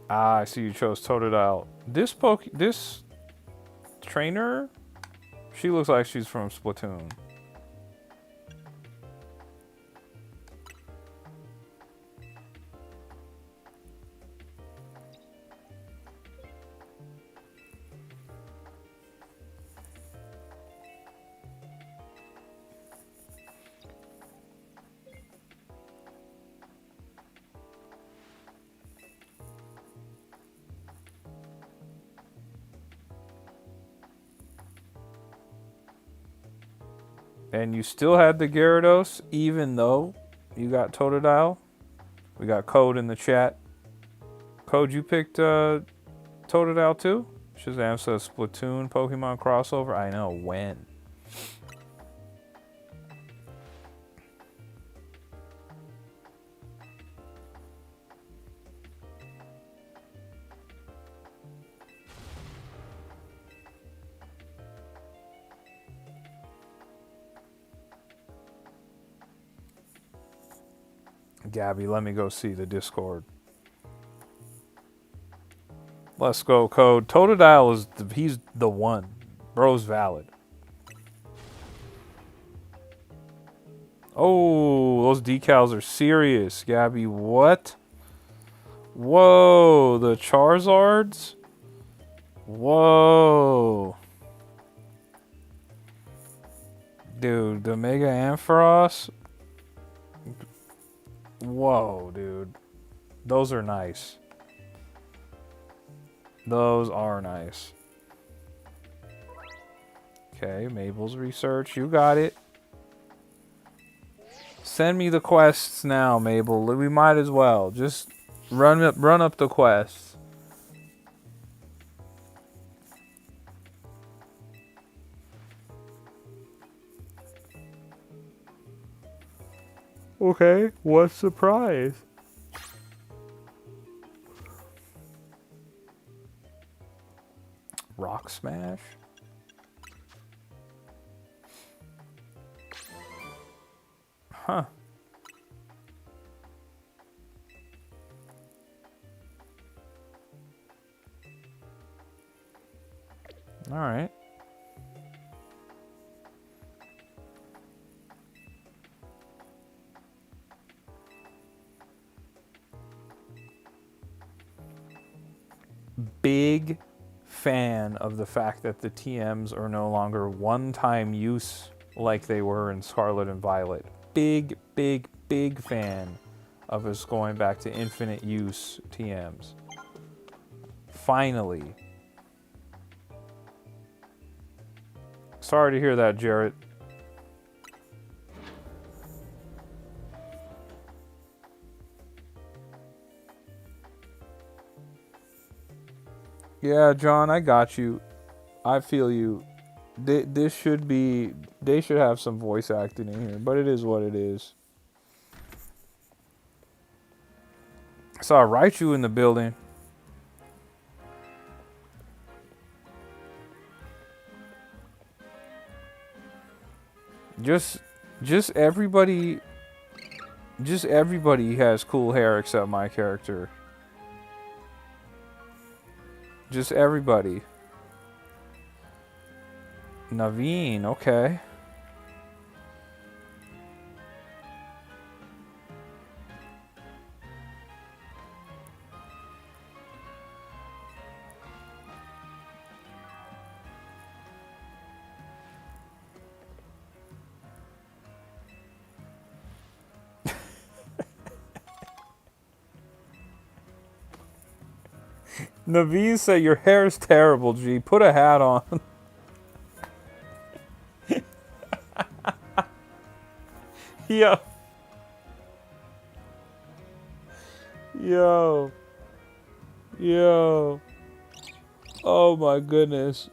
Ah, I see you chose Totodile. This trainer, she looks like she's from Splatoon. And you still had the Gyarados, even though you got Totodile. We got Code in the chat. Code, you picked Totodile too? Shazam says Splatoon Pokemon crossover. I know, when? Gabby, let me go see the Discord. Let's go, Code. Totodile he's the one. Bro's valid. Oh, those decals are serious, Gabby. What? Whoa, the Charizards? Whoa. Dude, the Mega Ampharos? Whoa, dude. Those are nice. Those are nice. Okay, Mabel's research. You got it. Send me the quests now, Mabel. We might as well. Just run up the quests. Okay, what's the prize? Rock Smash? Huh. All right. big fan of the fact that the TMs are no longer one-time use like they were in Scarlet and Violet. Big, big, big fan of us going back to infinite use TMs. Finally. Sorry to hear that, Jarrett. Yeah, John, I got you. I feel you. They should have some voice acting in here, but it is what it is. I saw Raichu in the building. Just everybody has cool hair except my character. Just everybody. Naveen, okay. Naveen said your hair is terrible, G. Put a hat on. Yo. Yo. Yo. Oh my goodness.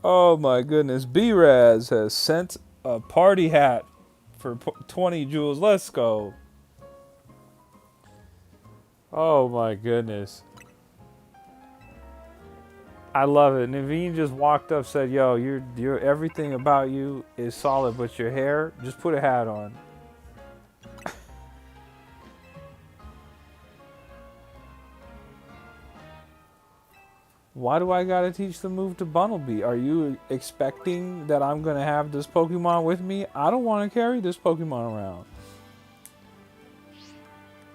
Oh my goodness. B-Raz has sent a party hat for 20 jewels. Let's go. Oh my goodness. I love it. Naveen just walked up, said, "Yo, you're everything about you is solid, but your hair, just put a hat on." Why do I gotta teach the move to Bunnelby? Are you expecting that I'm gonna have this Pokemon with me? I don't want to carry this Pokemon around.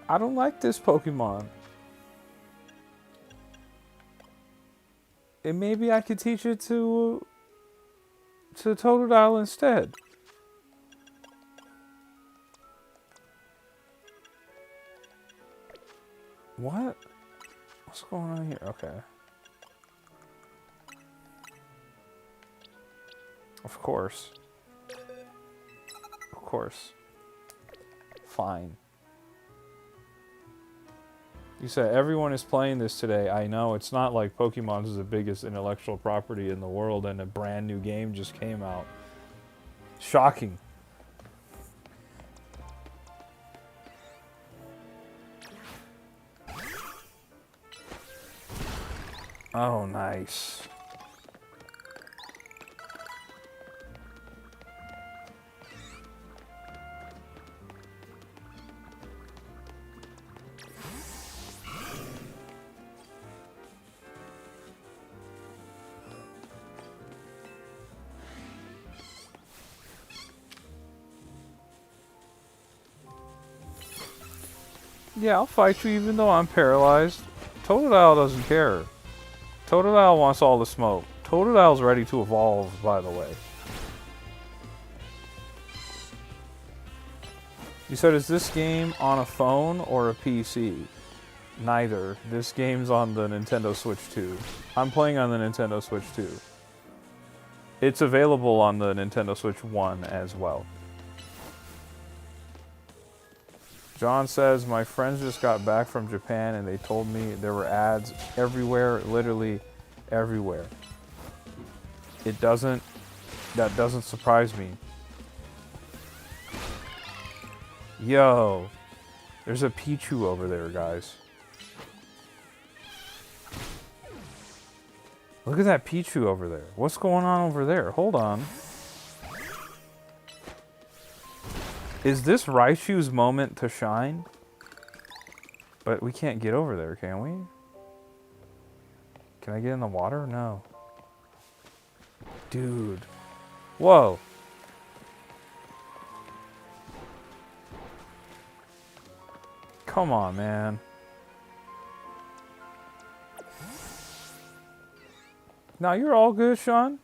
I don't like this Pokemon. And maybe I could teach it to Totodile instead. What? What's going on here? Okay. Of course. Of course. Fine. You said everyone is playing this today. I know, it's not like Pokemon is the biggest intellectual property in the world and a brand new game just came out. Shocking. Oh, nice. Yeah, I'll fight you even though I'm paralyzed. Totodile doesn't care. Totodile wants all the smoke. Totodile's ready to evolve, by the way. You said, is this game on a phone or a PC? Neither. This game's on the Nintendo Switch 2. I'm playing on the Nintendo Switch 2. It's available on the Nintendo Switch 1 as well. John says, my friends just got back from Japan and they told me there were ads everywhere, literally everywhere. That doesn't surprise me. Yo, there's a Pichu over there, guys. Look at that Pichu over there. What's going on over there? Hold on. Is this Raichu's moment to shine? But we can't get over there, can we? Can I get in the water? No. Dude. Whoa. Come on, man. Now you're all good, Sean.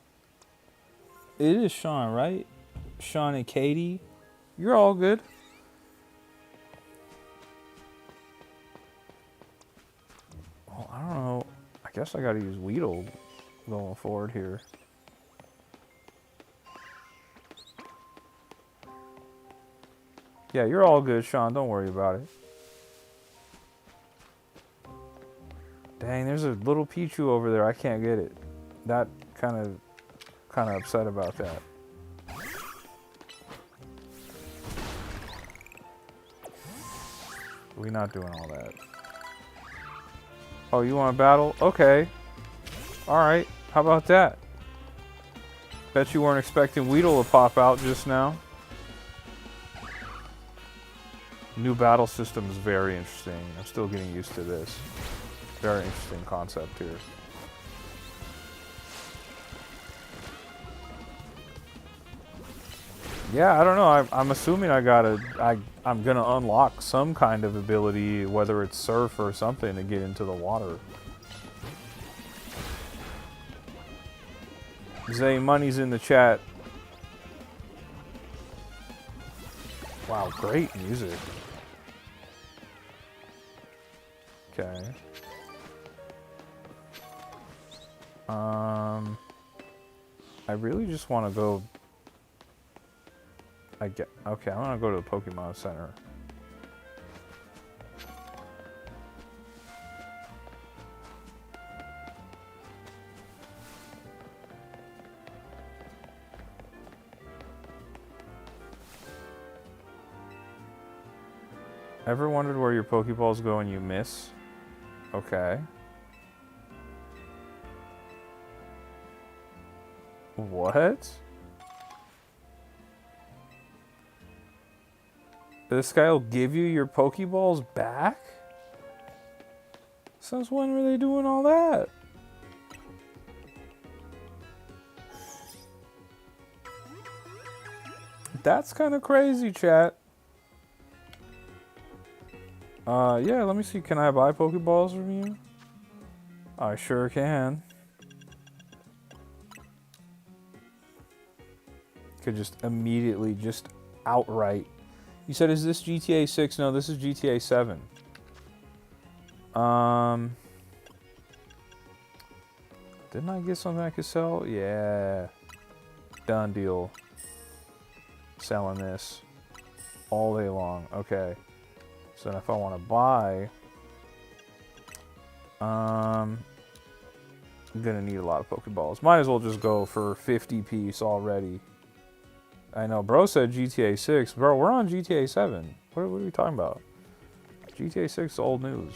It is Sean, right? Sean and Katie. You're all good. Well, I don't know. I guess I gotta use Weedle going forward here. Yeah, you're all good, Sean. Don't worry about it. Dang, there's a little Pichu over there. I can't get it. That kind of upset about that. We're not doing all that. Oh, you want to battle? Okay. Alright. How about that? Bet you weren't expecting Weedle to pop out just now. New battle system is very interesting. I'm still getting used to this. Very interesting concept here. Yeah, I don't know. I'm assuming I'm gonna unlock some kind of ability, whether it's surf or something, to get into the water. Zay Money's in the chat. Wow, great music. Okay. I really just want to go. Okay, I'm gonna go to the Pokemon Center. Ever wondered where your Pokeballs go and you miss? Okay. What? This guy will give you your Pokeballs back? Since when were they doing all that? That's kind of crazy, chat. Yeah, let me see. Can I buy Pokeballs from you? I sure can. Could just immediately, just outright. You said, is this GTA 6? No, this is GTA 7. Didn't I get something I could sell? Yeah. Done deal. Selling this all day long. Okay. So if I want to buy, I'm gonna need a lot of Pokeballs. Might as well just go for 50 piece already. I know, bro said GTA 6. Bro, we're on GTA 7. What are we talking about? GTA 6 is old news.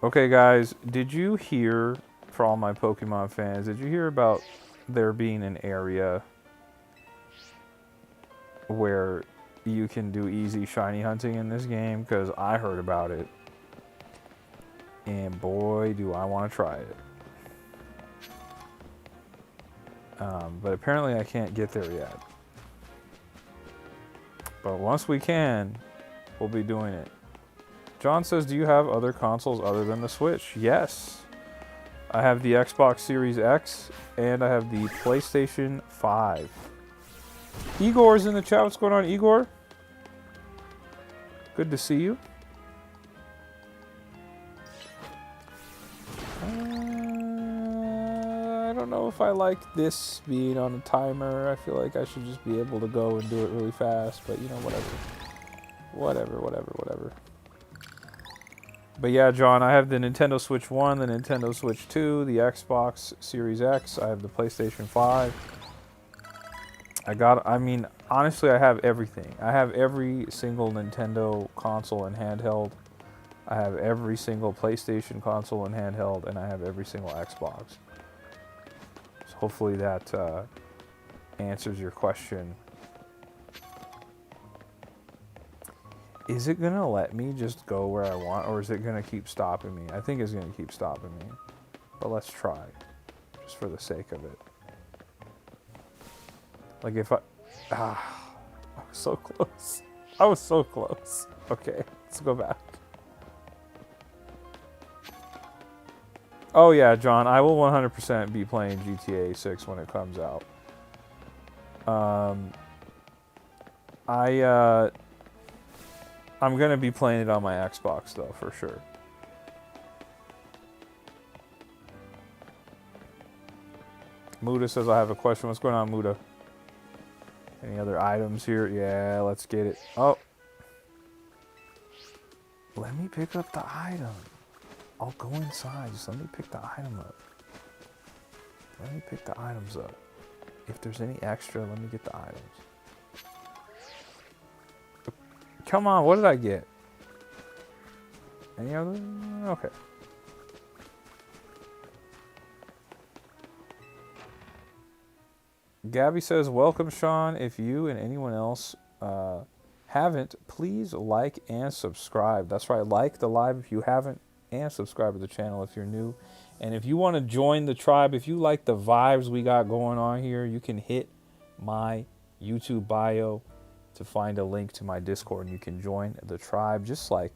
Okay, guys, did you hear, for all my Pokemon fans, did you hear about there being an area where you can do easy shiny hunting in this game? Because I heard about it. And boy, do I want to try it. But apparently I can't get there yet. But once we can, we'll be doing it. John says, do you have other consoles other than the Switch? Yes. I have the Xbox Series X, and I have the PlayStation 5. Igor's in the chat. What's going on, Igor? Good to see you. I don't know if I like this being on a timer. I feel like I should just be able to go and do it really fast, but you know, whatever. Whatever. But yeah, John, I have the Nintendo Switch 1, the Nintendo Switch 2, the Xbox Series X, I have the PlayStation 5. I mean, honestly, I have everything. I have every single Nintendo console and handheld. I have every single PlayStation console and handheld, and I have every single Xbox. So hopefully that answers your question. Is it gonna let me just go where I want, or is it gonna keep stopping me? I think it's gonna keep stopping me. But let's try, just for the sake of it. Like if I... Ah, I was so close. I was so close. Okay, let's go back. Oh yeah, John, I will 100% be playing GTA 6 when it comes out. I'm gonna be playing it on my Xbox though, for sure. Muda says I have a question. What's going on, Muda? Any other items here? Yeah, let's get it. Oh. Let me pick up the item. I'll go inside. Just let me pick the item up. Let me pick the items up. If there's any extra, let me get the items. Come on, what did I get? Any other? Okay. Gabby says, welcome, Sean. If you and anyone else haven't, please like and subscribe. That's right, like the live if you haven't, and subscribe to the channel if you're new. And if you want to join the tribe, if you like the vibes we got going on here, you can hit my YouTube bio to find a link to my Discord, and you can join the tribe just like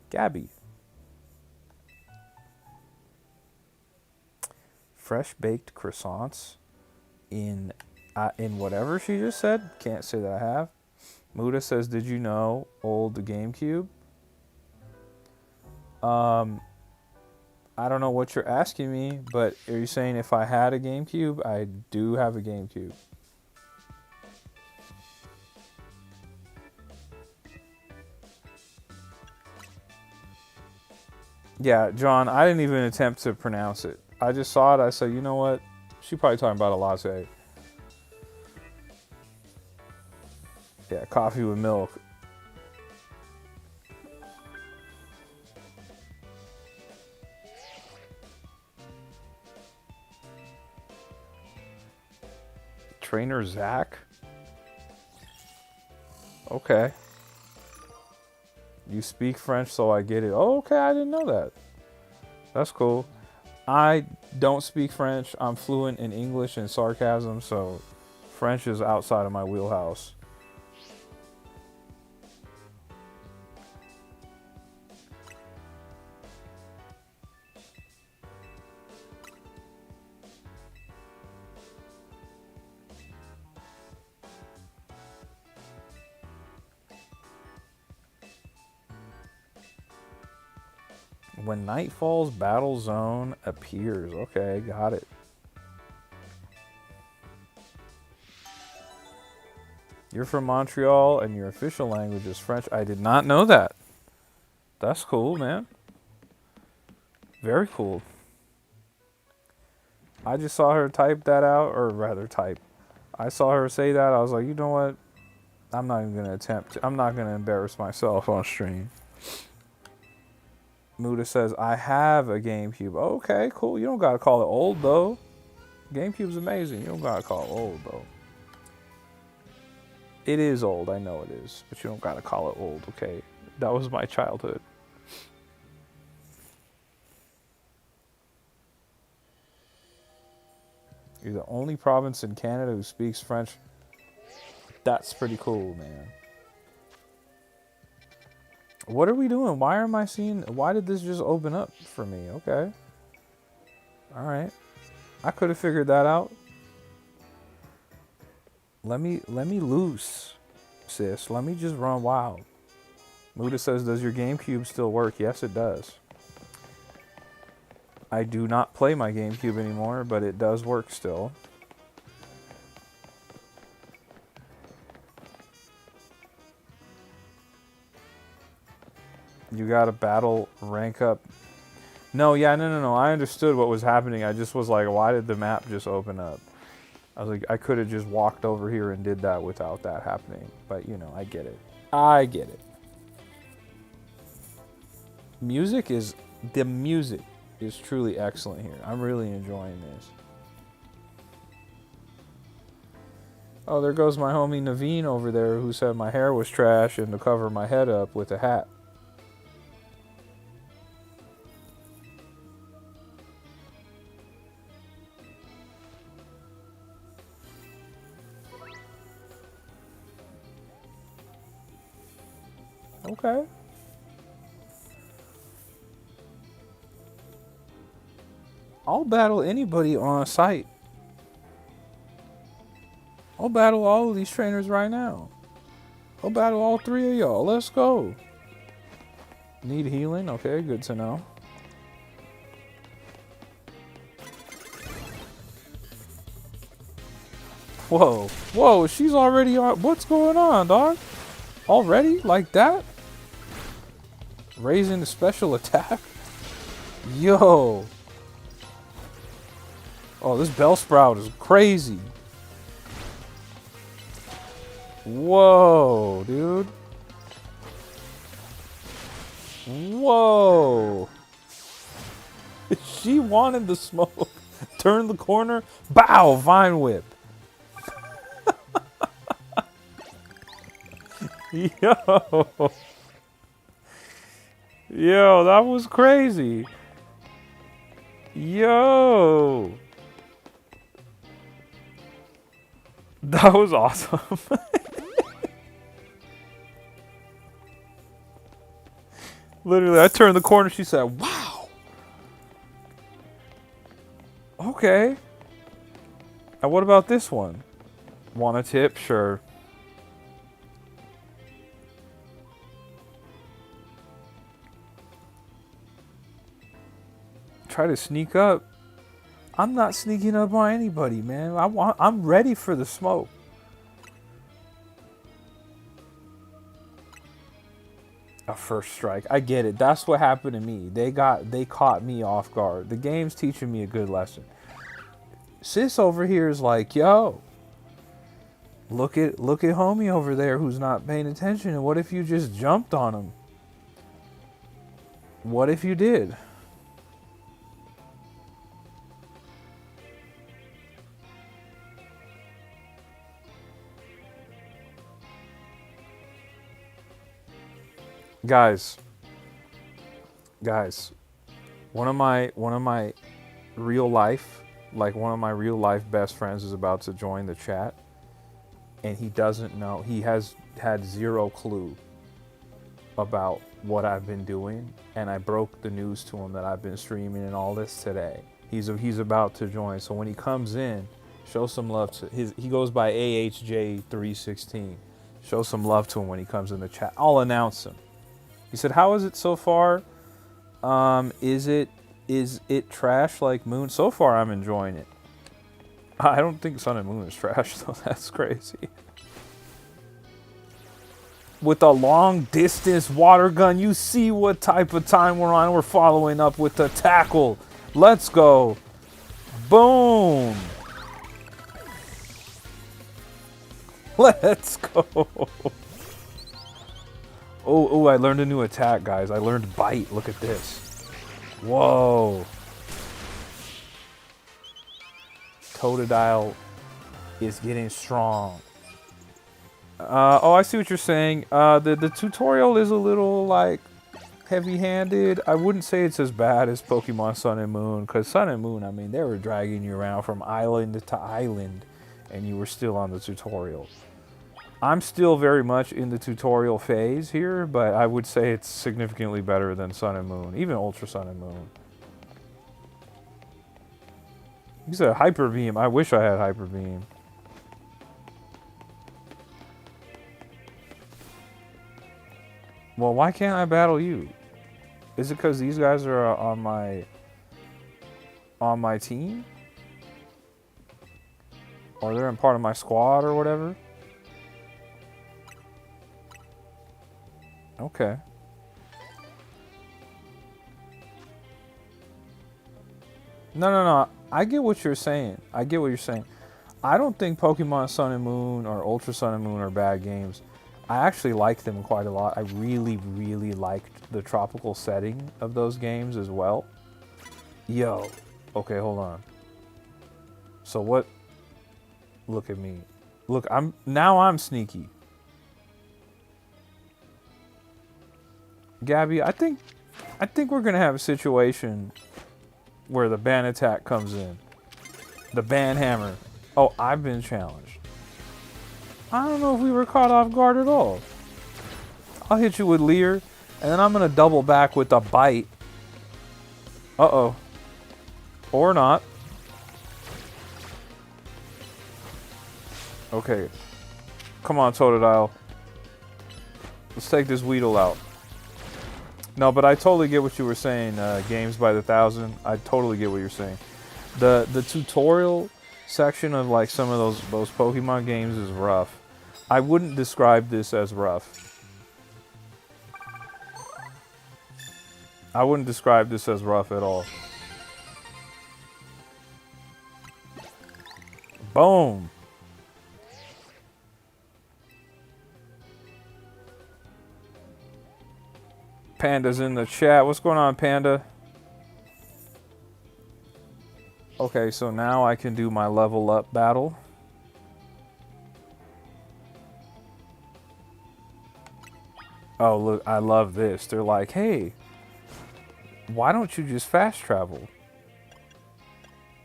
Gabby. Fresh baked croissants in whatever she just said. Can't say that I have. Muda says, did you know old GameCube? I don't know what you're asking me, but are you saying if I had a GameCube? I do have a GameCube. Yeah, John, I didn't even attempt to pronounce it. I just saw it. I said, you know what? She's probably talking about a latte. Yeah, coffee with milk. Trainer Zach? Okay. You speak French, so I get it. Oh, okay, I didn't know that. That's cool. I don't speak French. I'm fluent in English and sarcasm, so French is outside of my wheelhouse. When night falls, battle zone appears. Okay, got it. You're from Montreal and your official language is French. I did not know that. That's cool, man. Very cool. I just saw her type that out, or rather type. I saw her say that. I was like, you know what? I'm not even going to attempt to. I'm not going to embarrass myself on stream. Muda says, I have a GameCube. Okay, cool. You don't got to call it old, though. GameCube's amazing. You don't got to call it old, though. It is old. I know it is. But you don't got to call it old, okay? That was my childhood. You're the only province in Canada who speaks French. That's pretty cool, man. What are we doing? Why am I seeing... Why did this just open up for me? Okay. Alright. I could have figured that out. Let me loose, sis. Let me just run wild. Muda says, does your GameCube still work? Yes, it does. I do not play my GameCube anymore, but it does work still. You gotta battle rank up. No, yeah, no. I understood what was happening. I just was like, why did the map just open up? I was like, I could have just walked over here and did that without that happening. But, you know, I get it. I get it. The music is truly excellent here. I'm really enjoying this. Oh, there goes my homie Naveen over there who said my hair was trash and to cover my head up with a hat. Okay. I'll battle anybody on a site. I'll battle all of these trainers right now. I'll battle all three of y'all. Let's go. Need healing? Okay, good to know. Whoa. Whoa, she's already on. What's going on, dog? Already? Like that? Raising the special attack? Yo. Oh, this Bellsprout is crazy. Whoa, dude. Whoa. She wanted the smoke. Turn the corner. Bow, Vine Whip. Yo. Yo, that was crazy. Yo. That was awesome. Literally, I turned the corner. She said, wow. Okay. And what about this one? Want a tip? Sure. Try to sneak up. I'm not sneaking up on anybody, man. I'm ready for the smoke. A first strike. I get it. That's what happened to me. They caught me off guard. The game's teaching me a good lesson. Sis over here is like, yo, look at homie over there who's not paying attention. And what if you just jumped on him? What if you did? Guys, one of my real life, one of my real life best friends is about to join the chat, and he doesn't know. He has had zero clue about what I've been doing, and I broke the news to him that I've been streaming and all this today. He's about to join, so when he comes in, show some love to he goes by AHJ316. Show some love to him when he comes in the chat. I'll announce him. He said, how is it so far? Is it trash like Moon? So far, I'm enjoying it. I don't think Sun and Moon is trash, though. That's crazy. With a long distance water gun, you see what type of time we're on. We're following up with the tackle. Let's go. Boom. Let's go. Oh, I learned a new attack, guys. I learned Bite. Look at this. Whoa. Totodile is getting strong. Oh, I see what you're saying. The tutorial is a little, heavy-handed. I wouldn't say it's as bad as Pokemon Sun and Moon, because Sun and Moon, I mean, they were dragging you around from island to island, and you were still on the tutorial. I'm still very much in the tutorial phase here, but I would say it's significantly better than Sun and Moon, even Ultra Sun and Moon. He said Hyper Beam. I wish I had Hyper Beam. Well, why can't I battle you? Is it because these guys are on my team? Or they're in part of my squad or whatever? Okay. No. I get what you're saying. I don't think Pokemon Sun and Moon or Ultra Sun and Moon are bad games. I actually like them quite a lot. I really, really liked the tropical setting of those games as well. Yo. Okay, hold on. So what? Look at me. Look, I'm sneaky. Gabby, I think we're gonna have a situation where the ban attack comes in. The ban hammer. Oh, I've been challenged. I don't know if we were caught off guard at all. I'll hit you with Leer, and then I'm going to double back with a bite. Uh-oh. Or not. Okay. Come on, Totodile. Let's take this Weedle out. No, but I totally get what you were saying, Games by the Thousand. I totally get what you're saying. The tutorial section of like some of those Pokemon games is rough. I wouldn't describe this as rough. I wouldn't describe this as rough at all. Boom. Panda's in the chat. What's going on, Panda? Okay, so now I can do my level up battle. Oh, look, I love this. They're like, hey, why don't you just fast travel?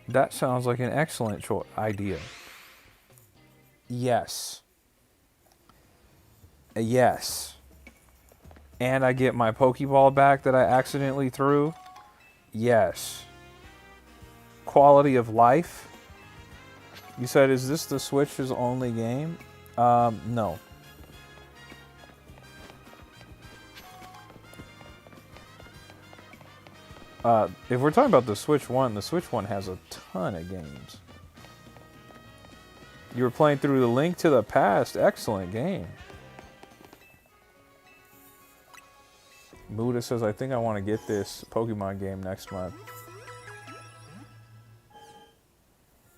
That sounds like an excellent idea. Yes. Yes. And I get my Pokeball back that I accidentally threw. Yes. Quality of life. You said, is this the Switch's only game? No. If we're talking about the Switch One has a ton of games. You were playing through the Link to the Past. Excellent game. Buddha says, I think I want to get this Pokemon game next month.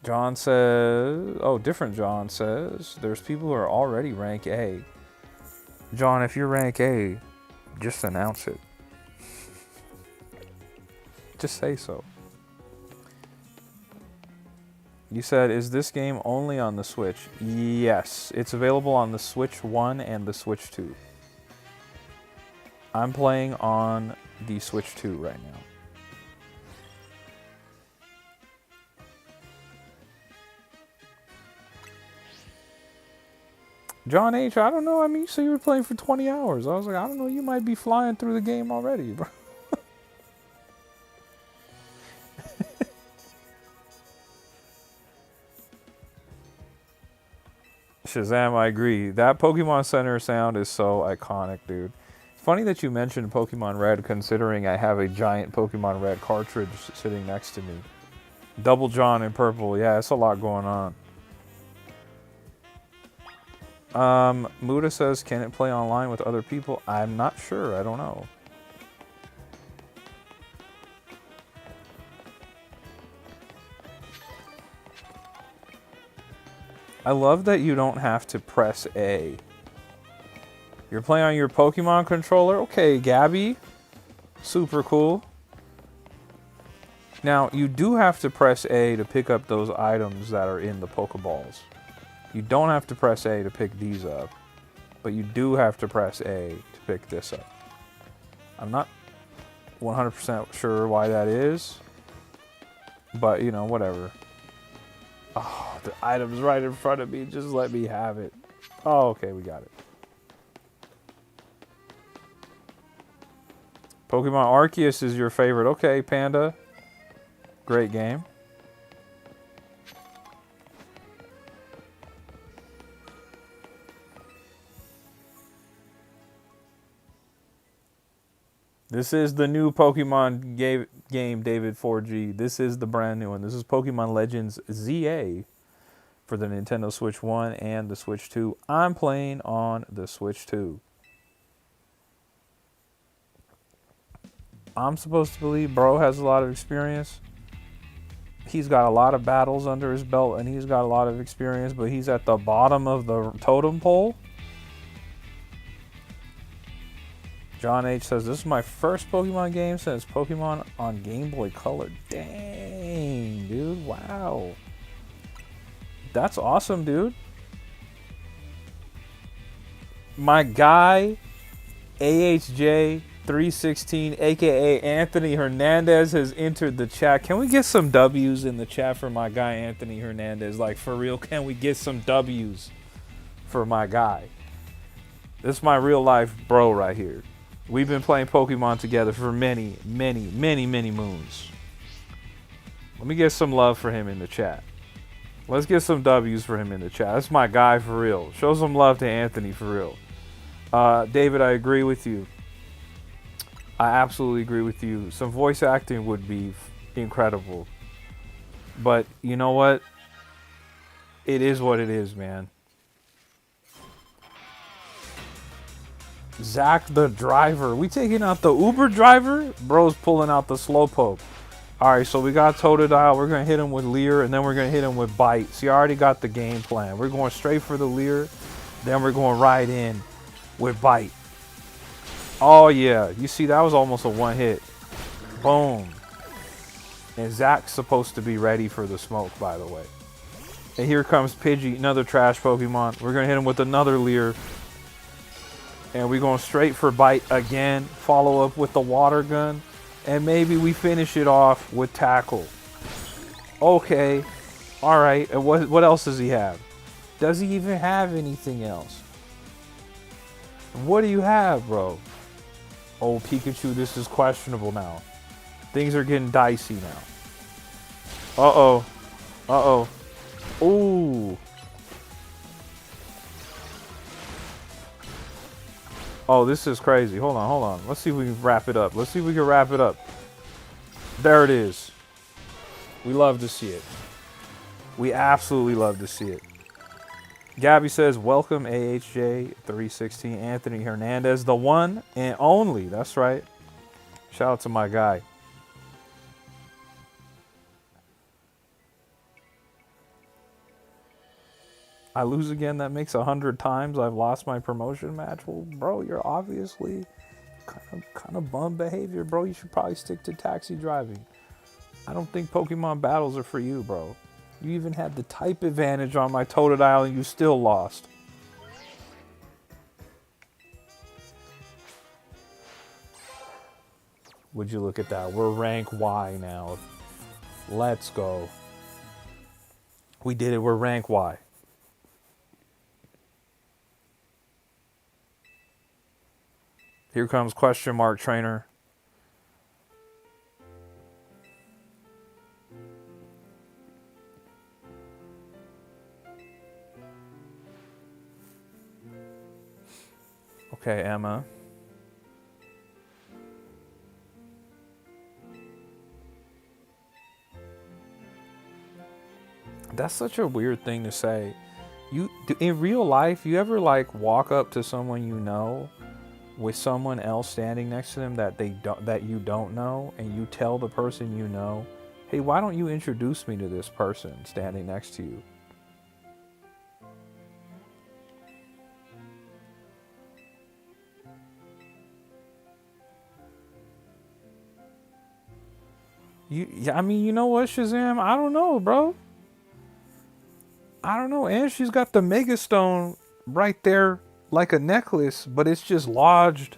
John says, oh, different John says, there's people who are already rank A. John, if you're rank A, just announce it. Just say so. You said, is this game only on the Switch? Yes, it's available on the Switch 1 and the Switch 2. I'm playing on the Switch 2 right now. John H., I don't know. I mean, you said you were playing for 20 hours. I was like, I don't know. You might be flying through the game already, bro. Shazam, I agree. That Pokemon Center sound is so iconic, dude. Funny that you mentioned Pokemon Red, considering I have a giant Pokemon Red cartridge sitting next to me. Double John in purple. Yeah, it's a lot going on. Muda says, can it play online with other people? I'm not sure. I don't know. I love that you don't have to press A. You're playing on your Pokemon controller? Okay, Gabby. Super cool. Now, you do have to press A to pick up those items that are in the Pokeballs. You don't have to press A to pick these up. But you do have to press A to pick this up. I'm not 100% sure why that is. But, you know, whatever. Oh, the item's right in front of me. Just let me have it. Oh, okay, we got it. Pokemon Arceus is your favorite. Okay, Panda. Great game. This is the new Pokemon game, David 4G. This is the brand new one. This is Pokemon Legends ZA for the Nintendo Switch 1 and the Switch 2. I'm playing on the Switch 2. I'm supposed to believe bro has a lot of experience. He's got a lot of battles under his belt and he's got a lot of experience, but he's at the bottom of the totem pole. John H. says, this is my first Pokemon game since Pokemon on Game Boy Color. Dang, dude. Wow. That's awesome, dude. My guy, AHJ316, a.k.a. Anthony Hernandez, has entered the chat. Can we get some W's in the chat for my guy, Anthony Hernandez? Like, for real, can we get some W's for my guy? This is my real life bro right here. We've been playing Pokemon together for many, many, many, many moons. Let me get some love for him in the chat. Let's get some W's for him in the chat. That's my guy for real. Show some love to Anthony for real. David, I agree with you. I absolutely agree with you. Some voice acting would be incredible. But you know what? It is what it is, man. Zach the driver. We taking out the Uber driver? Bro's pulling out the Slowpoke. Alright, so we got Totodile. We're going to hit him with Leer, and then we're going to hit him with Bite. So you already got the game plan. We're going straight for the Leer. Then we're going right in with Bite. Oh, yeah. You see, that was almost a one hit. Boom. And Zach's supposed to be ready for the smoke, by the way. And here comes Pidgey, another trash Pokemon. We're going to hit him with another Leer. And we're going straight for Bite again. Follow up with the Water Gun. And maybe we finish it off with Tackle. Okay. Alright. And what else does he have? Does he even have anything else? What do you have, bro? Oh, Pikachu, this is questionable now. Things are getting dicey now. Uh-oh. Uh-oh. Ooh. Oh, this is crazy. Hold on, hold on. Let's see if we can wrap it up. Let's see if we can wrap it up. There it is. We love to see it. We absolutely love to see it. Gabby says, welcome AHJ316 Anthony Hernandez, the one and only. That's right. Shout out to my guy. I lose again. That makes 100 times I've lost my promotion match. Well, bro, you're obviously kind of bum behavior, bro. You should probably stick to taxi driving. I don't think Pokemon battles are for you, bro. You even had the type advantage on my Totodile and you still lost. Would you look at that? We're rank Y now. Let's go. We did it. We're rank Y. Here comes question mark trainer. Okay, Emma. That's such a weird thing to say. You in real life, you ever like walk up to someone you know with someone else standing next to them that you don't know, and you tell the person you know, "Hey, why don't you introduce me to this person standing next to you?" I mean, you know what, Shazam? I don't know, bro. I don't know. And she's got the Mega Stone right there like a necklace, but it's just lodged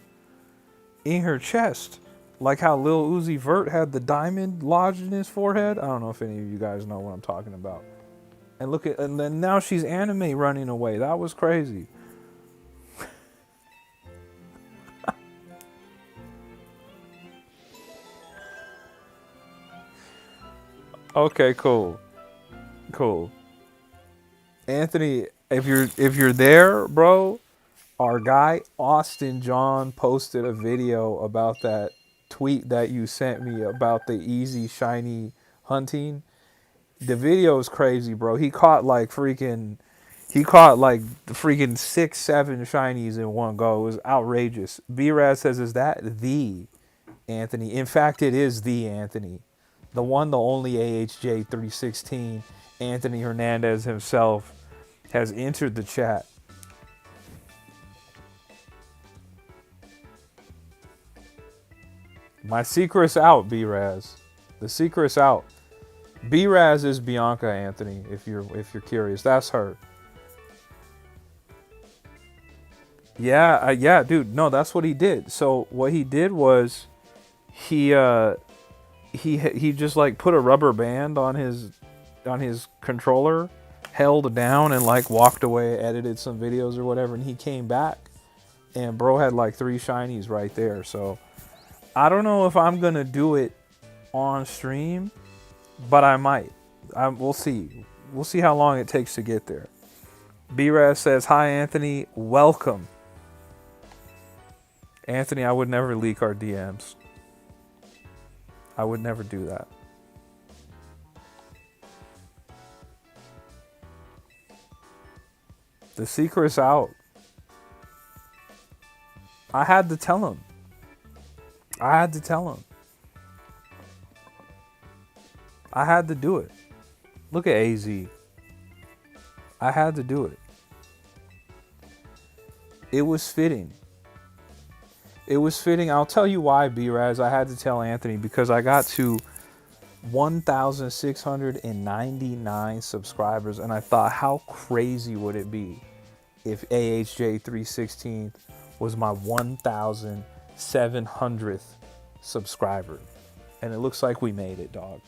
in her chest. Like how Lil Uzi Vert had the diamond lodged in his forehead. I don't know if any of you guys know what I'm talking about. And look at, and then now she's anime running away. That was crazy. Okay, cool. Cool. Anthony, if you're there, bro, our guy Austin John posted a video about that tweet that you sent me about the easy shiny hunting. The video is crazy, bro. He caught like freaking 6, 7 shinies in one go. It was outrageous. B-Raz says, is that the Anthony? In fact, it is the Anthony. The one, the only AHJ 316, Anthony Hernandez himself, has entered the chat. My secret's out, B-Raz. The secret's out. B-Raz is Bianca, Anthony, if you're curious. That's her. Yeah, yeah, dude. No, that's what he did. So what he did was he just like put a rubber band on his controller, held down, and like walked away, edited some videos or whatever, and he came back and bro had like 3 shinies right there. So I don't know if I'm gonna do it on stream, but I might. We'll see. We'll see how long it takes to get there. B-Raz says, hi, Anthony. Welcome. Anthony, I would never leak our DMs. I would never do that. The secret's out. I had to tell him. I had to tell him. I had to do it. Look at AZ. I had to do it. It was fitting. It was fitting. I'll tell you why, B-Raz. I had to tell Anthony because I got to 1,699 subscribers, and I thought, how crazy would it be if AHJ316 was my 1,700th subscriber? And it looks like we made it, dog.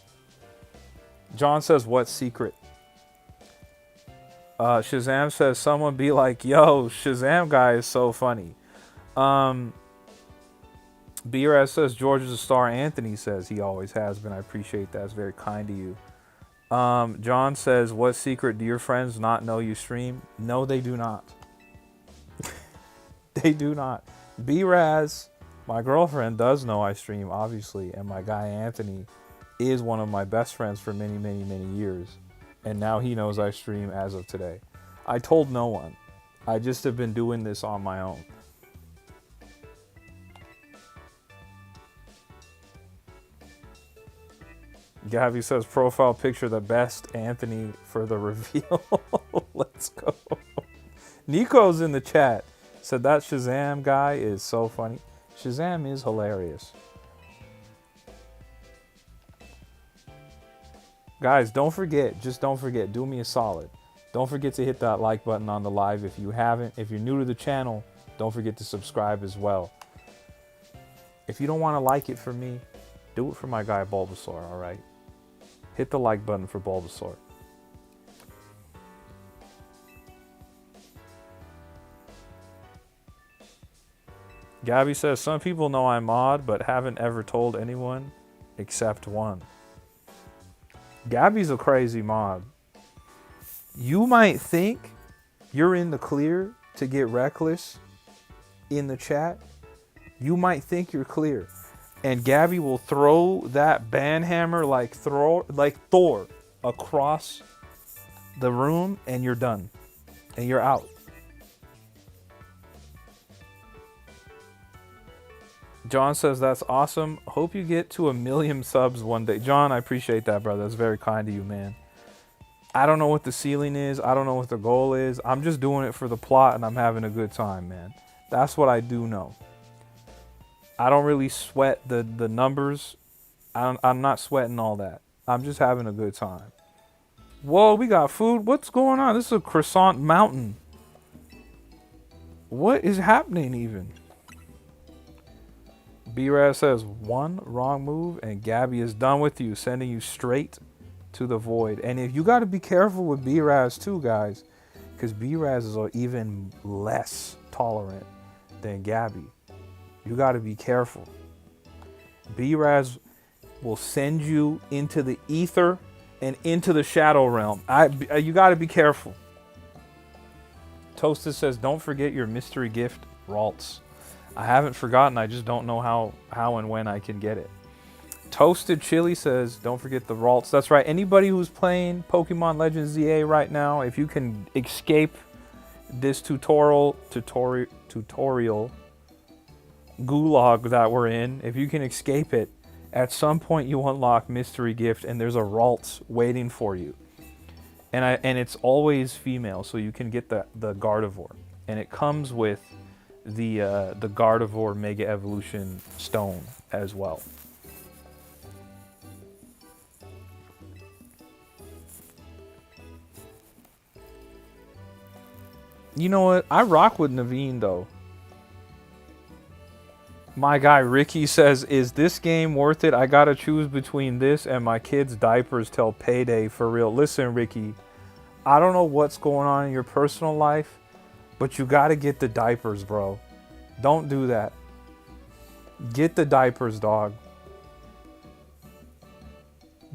John says, what secret? Shazam says, someone be like, yo, Shazam guy is so funny. B-Raz says, George is a star. Anthony says he always has been. I appreciate that. It's very kind to you. John says, what secret do your friends not know you stream? No, they do not. They do not. B-Raz, my girlfriend, does know I stream, obviously. And my guy, Anthony, is one of my best friends for many, many, many years. And now he knows I stream as of today. I told no one. I just have been doing this on my own. Gabby says, profile picture the best Anthony for the reveal. Let's go. Nico's in the chat. Said that Shazam guy is so funny. Shazam is hilarious. Guys, don't forget. Just don't forget. Do me a solid. Don't forget to hit that like button on the live if you haven't. If you're new to the channel, don't forget to subscribe as well. If you don't want to like it for me, do it for my guy Bulbasaur, all right? Hit the like button for Bulbasaur. Gabby says, some people know I'm odd, but haven't ever told anyone except one. Gabby's a crazy mod. You might think you're in the clear to get reckless in the chat. You might think you're clear. And Gabby will throw that banhammer like Thor across the room, and you're done. And you're out. John says, that's awesome. Hope you get to 1 million subs one day. John, I appreciate that, brother. That's very kind of you, man. I don't know what the ceiling is. I don't know what the goal is. I'm just doing it for the plot, and I'm having a good time, man. That's what I do know. I don't really sweat the numbers. I'm not sweating all that. I'm just having a good time. Whoa, we got food. What's going on? This is a croissant mountain. What is happening even? B-Raz says, one wrong move and Gabby is done with you, sending you straight to the void. And if you got to be careful with B-Raz too, guys, because B-Raz is even less tolerant than Gabby. You got to be careful. B-Raz will send you into the ether and into the shadow realm. You got to be careful. Toasted says, don't forget your mystery gift, Ralts. I haven't forgotten. I just don't know how and when I can get it. Toasted Chili says, don't forget the Ralts. That's right. Anybody who's playing Pokemon Legends ZA right now, if you can escape this tutorial gulag that we're in, if you can escape it, at some point you unlock mystery gift and there's a Ralts waiting for you. And it's always female, so you can get the Gardevoir. And it comes with the Gardevoir Mega Evolution Stone as well. You know what? I rock with Naveen though. My guy Ricky says, is this game worth it? I gotta choose between this and my kids' diapers till payday for real. Listen, Ricky, I don't know what's going on in your personal life, but you gotta get the diapers, bro. Don't do that. Get the diapers, dog.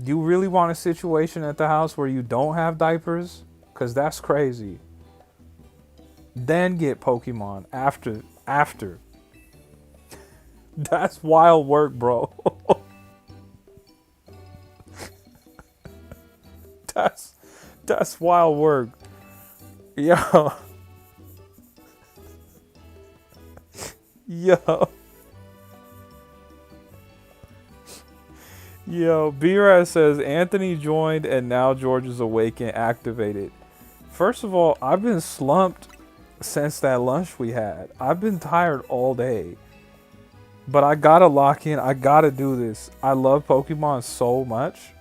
You really want a situation at the house where you don't have diapers? Because that's crazy. Then get Pokemon after. After. That's wild work, bro. That's wild work. Yo. Yo. Yo, B-Raz says Anthony joined and now George is awake and activated. First of all, I've been slumped since that lunch we had. I've been tired all day. But I gotta lock in. I gotta do this. I love Pokemon so much.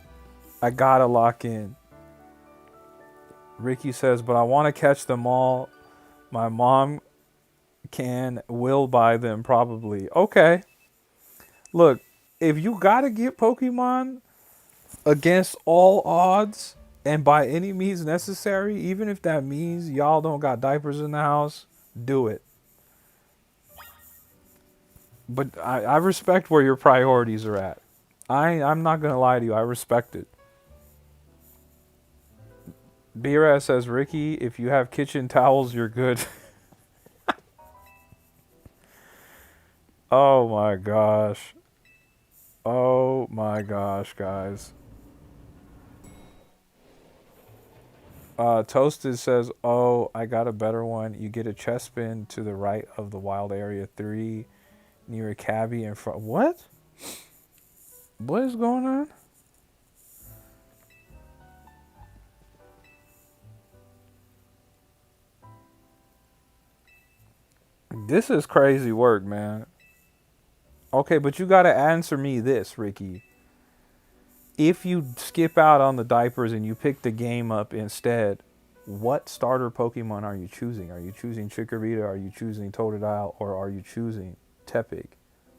I gotta lock in. Ricky says, but I want to catch them all. My mom will buy them probably. Okay. Look, if you gotta get Pokemon against all odds and by any means necessary, even if that means y'all don't got diapers in the house, do it. But I respect where your priorities are at. I'm not gonna lie to you. I respect it. B-Raz says, Ricky, if you have kitchen towels, you're good. Oh my gosh. Oh my gosh, guys. Toasted says, oh, I got a better one. You get a chest spin to the right of the wild area 3 near a cabbie in front. What? What is going on? This is crazy work, man. Okay, but you gotta answer me this, Ricky. If you skip out on the diapers and you pick the game up instead, what starter Pokemon are you choosing? Are you choosing Chikorita? Are you choosing Totodile? Or are you choosing Tepig?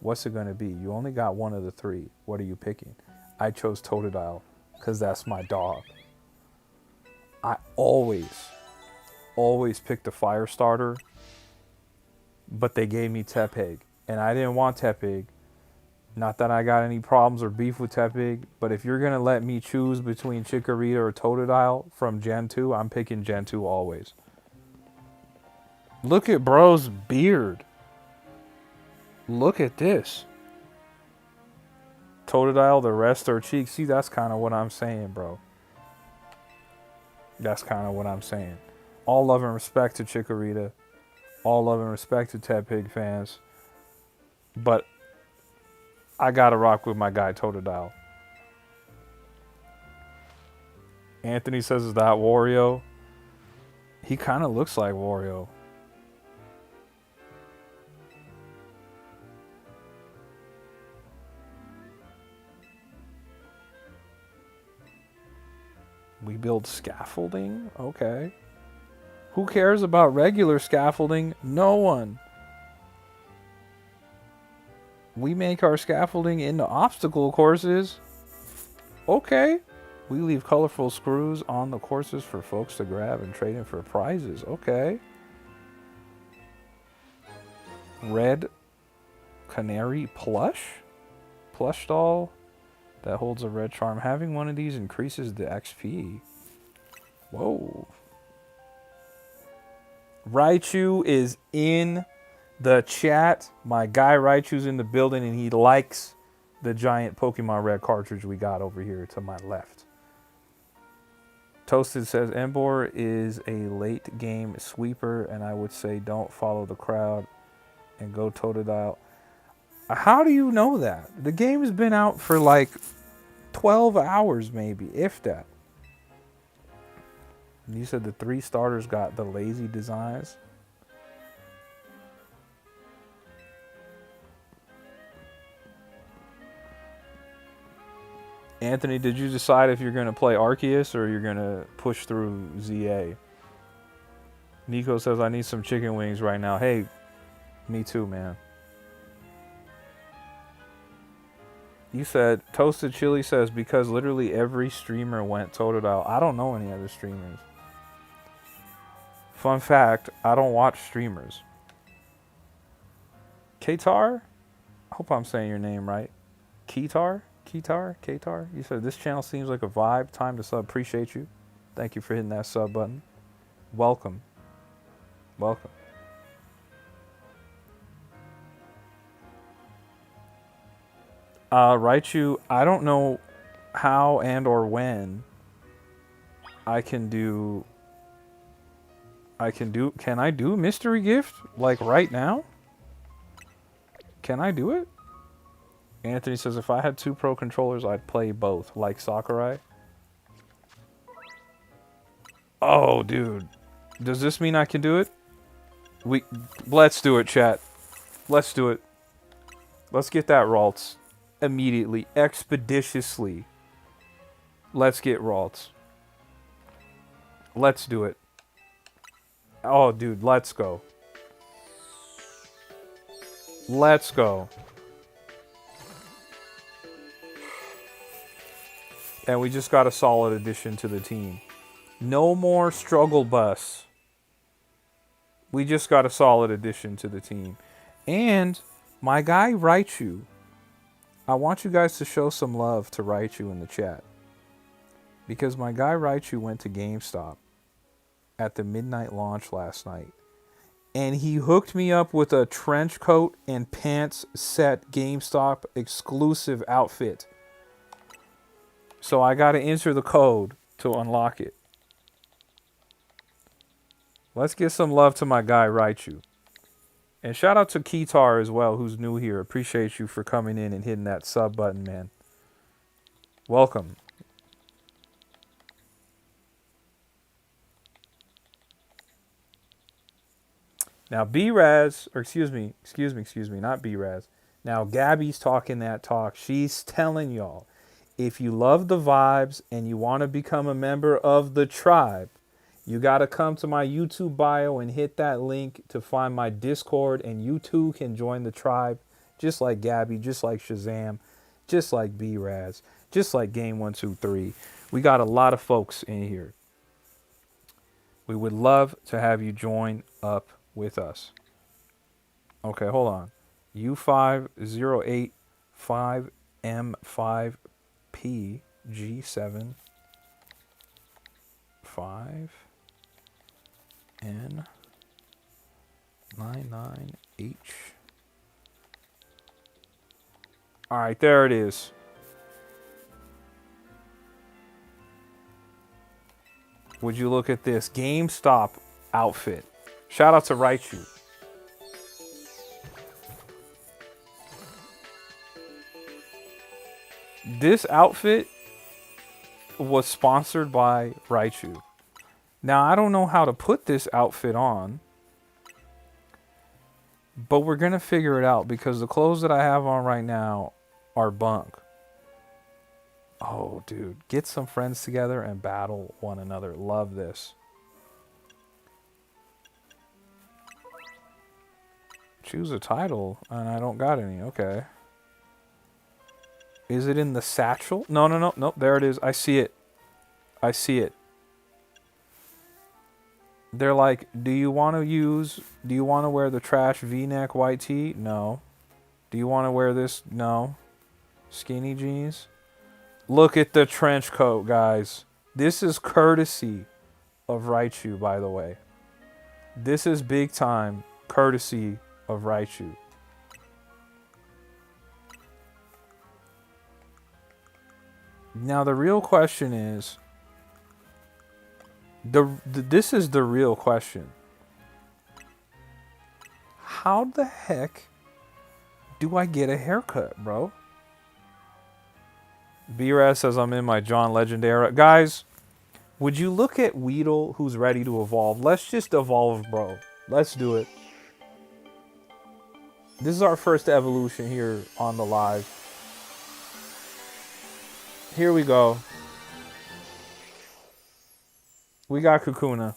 What's it gonna be? You only got one of the three. What are you picking? I chose Totodile because that's my dog. I always pick the fire starter, but they gave me Tepig, and I didn't want Tepig. Not that I got any problems or beef with Tepig, but if you're going to let me choose between Chikorita or Totodile from Gen 2, I'm picking Gen 2 always. Look at bro's beard. Look at this. Totodile, the rest are cheeks. See, that's kind of what I'm saying, bro. That's kind of what I'm saying. All love and respect to Chikorita. All love and respect to Tepig fans. But I gotta rock with my guy Totodile. Anthony says, is that Wario? He kind of looks like Wario. We build scaffolding? Okay. Who cares about regular scaffolding? No one. We make our scaffolding into obstacle courses. Okay. We leave colorful screws on the courses for folks to grab and trade in for prizes. Okay. Red canary plush? Plush doll that holds a red charm. Having one of these increases the XP. Whoa. Raichu is in the chat. My guy Raichu's in the building and he likes the giant Pokemon Red cartridge we got over here to my left. Toasted says Emboar is a late game sweeper and I would say don't follow the crowd and go Totodile. How do you know that? The game has been out for like 12 hours maybe, if that. And you said the 3 starters got the lazy designs. Anthony, did you decide if you're going to play Arceus or you're going to push through ZA? Nico says, I need some chicken wings right now. Hey, me too, man. You said, Toasted Chili says, because literally every streamer went Totodile. I don't know any other streamers. Fun fact, I don't watch streamers. Katar? I hope I'm saying your name right. Ketar? Ketar? Katar? You said this channel seems like a vibe. Time to sub. Appreciate you. Thank you for hitting that sub button. Welcome. Welcome. Raichu, I don't know how and or when I can do can I do mystery gift like right now? Can I do it? Anthony says if I had 2 pro controllers I'd play both like Sakurai. Oh dude. Does this mean I can do it? Let's do it, chat. Let's do it. Let's get that Ralts immediately, expeditiously. Let's get Ralts. Let's do it. Oh, dude, let's go. Let's go. And we just got a solid addition to the team. No more struggle bus. We just got a solid addition to the team. And my guy Raichu. I want you guys to show some love to Raichu in the chat. Because my guy Raichu went to GameStop at the midnight launch last night. And he hooked me up with a trench coat and pants set GameStop exclusive outfit. So I got to enter the code to unlock it. Let's give some love to my guy Raichu. And shout out to Ketar as well, who's new here. Appreciate you for coming in and hitting that sub button, man. Welcome. Now B-Raz, or excuse me, not B-Raz. Now Gabby's talking that talk. She's telling y'all, if you love the vibes and you want to become a member of the tribe, you got to come to my YouTube bio and hit that link to find my Discord, and you too can join the tribe, just like Gabby, just like Shazam, just like B-Raz, just like Game123. We got a lot of folks in here. We would love to have you join up with us. Okay, hold on. U5085M5PG7 5N99H. All right, there it is. Would you look at this GameStop outfit? Shout out to Raichu. This outfit was sponsored by Raichu. Now, I don't know how to put this outfit on, but we're going to figure it out because the clothes that I have on right now are bunk. Oh, dude. Get some friends together and battle one another. Love this. Choose a title, and I don't got any. Okay. Is it in the satchel? No. There it is. I see it. I see it. They're like, do you want to wear the trash V-neck white tee? No. Do you want to wear this? No. Skinny jeans? Look at the trench coat, guys. This is courtesy of Raichu, by the way. This is big time courtesy of Raichu. Now the real question is, this is the real question. How the heck do I get a haircut, bro? B-Raz says I'm in my John Legend era. Guys, would you look at Weedle, who's ready to evolve? Let's just evolve, bro. Let's do it. This is our first evolution here on the live. Here we go. We got Kakuna.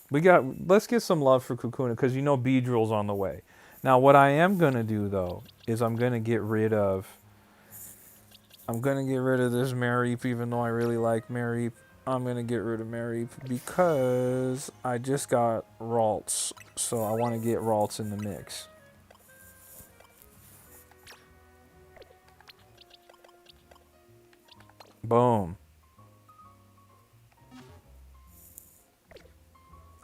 Let's get some love for Kakuna because you know Beedrill's on the way. Now what I am going to do though is I'm going to get rid of this Mareep, even though I really like Mareep. I'm going to get rid of Mareep because I just got Ralts. So I want to get Ralts in the mix. Boom.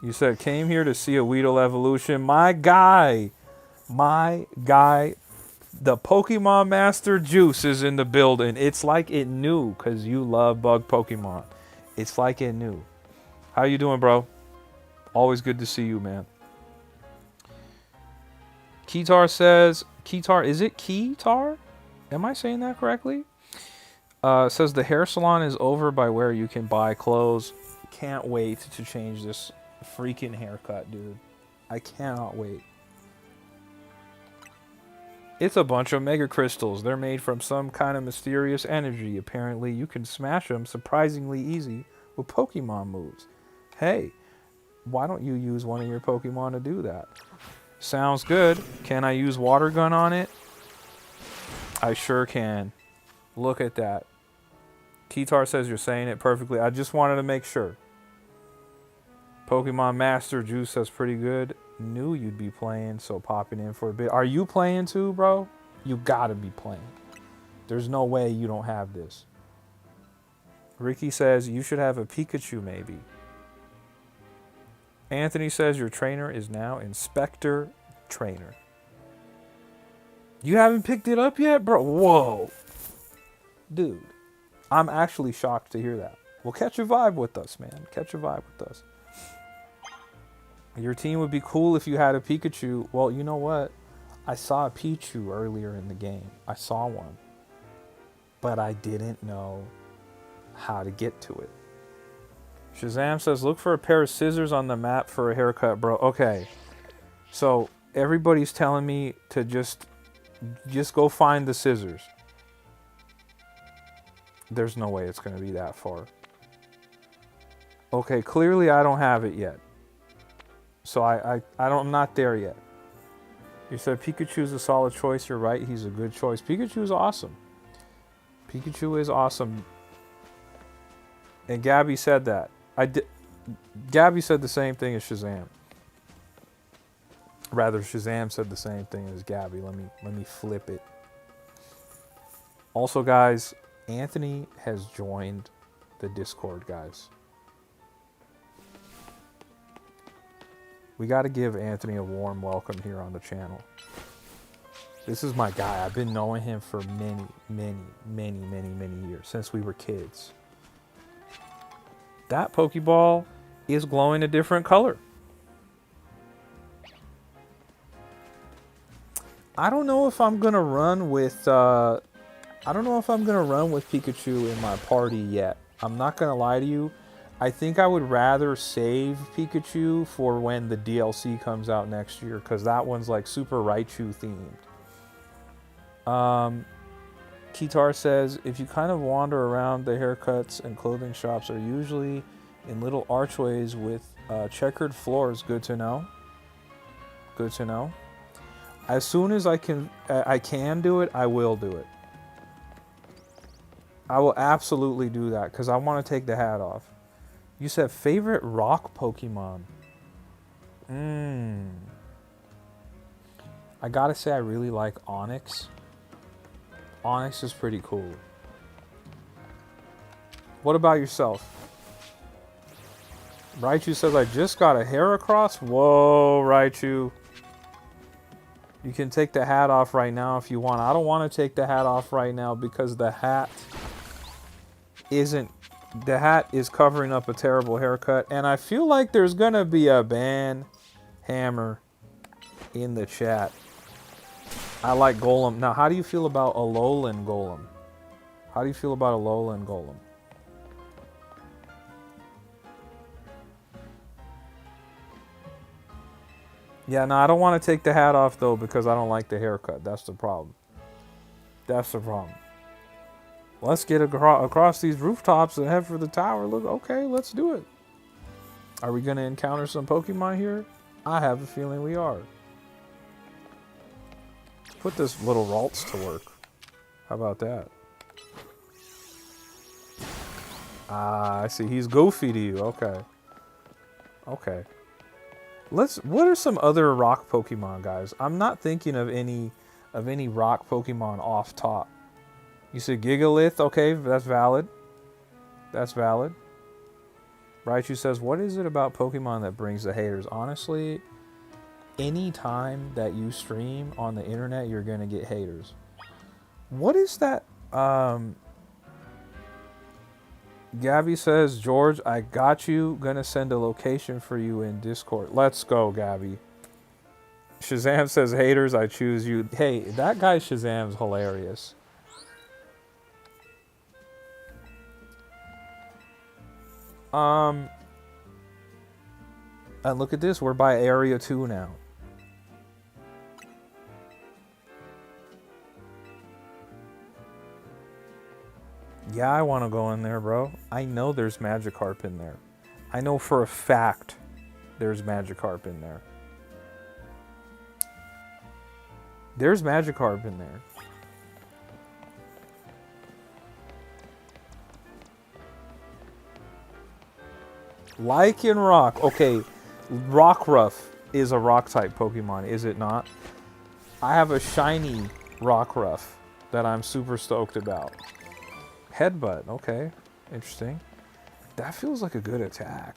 You said came here to see a Weedle evolution. My guy. My guy. The Pokemon Master Juice is in the building. It's like it knew because you love bug Pokemon. It's like it knew. How you doing, bro? Always good to see you, man. Keytar says, Keytar, is it Keytar? Am I saying that correctly? Says the hair salon is over by where you can buy clothes. Can't wait to change this freaking haircut, dude. I cannot wait. It's a bunch of mega crystals. They're made from some kind of mysterious energy. Apparently, you can smash them surprisingly easy with Pokemon moves. Hey, why don't you use one of your Pokemon to do that? Sounds good. Can I use water gun on it? I sure can. Look at that. Keytar says you're saying it perfectly. I just wanted to make sure. Pokemon Master Juice says pretty good. Knew you'd be playing, so popping in for a bit. Are you playing too, bro? You gotta be playing. There's no way you don't have this. Ricky says you should have a Pikachu maybe. Anthony says your trainer is now Inspector Trainer. You haven't picked it up yet, bro? Whoa. Dude, I'm actually shocked to hear that. Well, catch a vibe with us, man. Catch a vibe with us. Your team would be cool if you had a Pikachu. Well, you know what? I saw a Pichu earlier in the game. I saw one. But I didn't know how to get to it. Shazam says, look for a pair of scissors on the map for a haircut, bro. Okay. So, everybody's telling me to just go find the scissors. There's no way it's going to be that far. Okay, clearly I don't have it yet. So I'm not there yet. You said Pikachu's a solid choice. You're right. He's a good choice. Pikachu's awesome. Pikachu is awesome. And Gabby said that. Gabby said the same thing as Shazam. Rather, Shazam said the same thing as Gabby. Let me flip it. Also, guys, Anthony has joined the Discord, guys. We got to give Anthony a warm welcome here on the channel. This is my guy. I've been knowing him for many years, since we were kids. That Pokeball is glowing a different color. I don't know if I'm gonna run with Pikachu in my party yet. I'm not gonna lie to you. I think I would rather save Pikachu for when the DLC comes out next year, because that one's like Super Raichu themed. Kitar says, if you kind of wander around, the haircuts and clothing shops are usually in little archways with checkered floors. Good to know. Good to know. As soon as I can do it, I will do it. I will absolutely do that, because I want to take the hat off. You said favorite rock Pokemon. I gotta say I really like Onix. Onix is pretty cool. What about yourself? Raichu says I just got a Heracross. Whoa, Raichu. You can take the hat off right now if you want. I don't want to take the hat off right now because the hat is covering up a terrible haircut, and I feel like there's gonna be a ban hammer in the chat. I like Golem. Now, how do you feel about Alolan Golem? How do you feel about Alolan Golem? Yeah, no, I don't want to take the hat off though because I don't like the haircut. That's the problem. That's the problem. Let's get across these rooftops and head for the tower. Look, okay, let's do it. Are we going to encounter some Pokemon here? I have a feeling we are. Put this little Ralts to work. How about that? Ah, I see. He's goofy to you. Okay. Okay. What are some other rock Pokemon, guys? I'm not thinking of any rock Pokemon off top. You said Gigalith, okay, that's valid. That's valid. Raichu says, what is it about Pokemon that brings the haters? Honestly, any time that you stream on the internet, you're going to get haters. What is that? Gabby says, George, I got you. Gonna send a location for you in Discord. Let's go, Gabby. Shazam says, haters, I choose you. Hey, that guy Shazam's hilarious. And look at this. We're by Area 2 now. Yeah, I want to go in there, bro. I know there's Magikarp in there. I know for a fact there's Magikarp in there. There's Magikarp in there. Lycanroc. Okay, Rockruff is a rock-type Pokemon, is it not? I have a shiny Rockruff that I'm super stoked about. Headbutt, okay. Interesting. That feels like a good attack.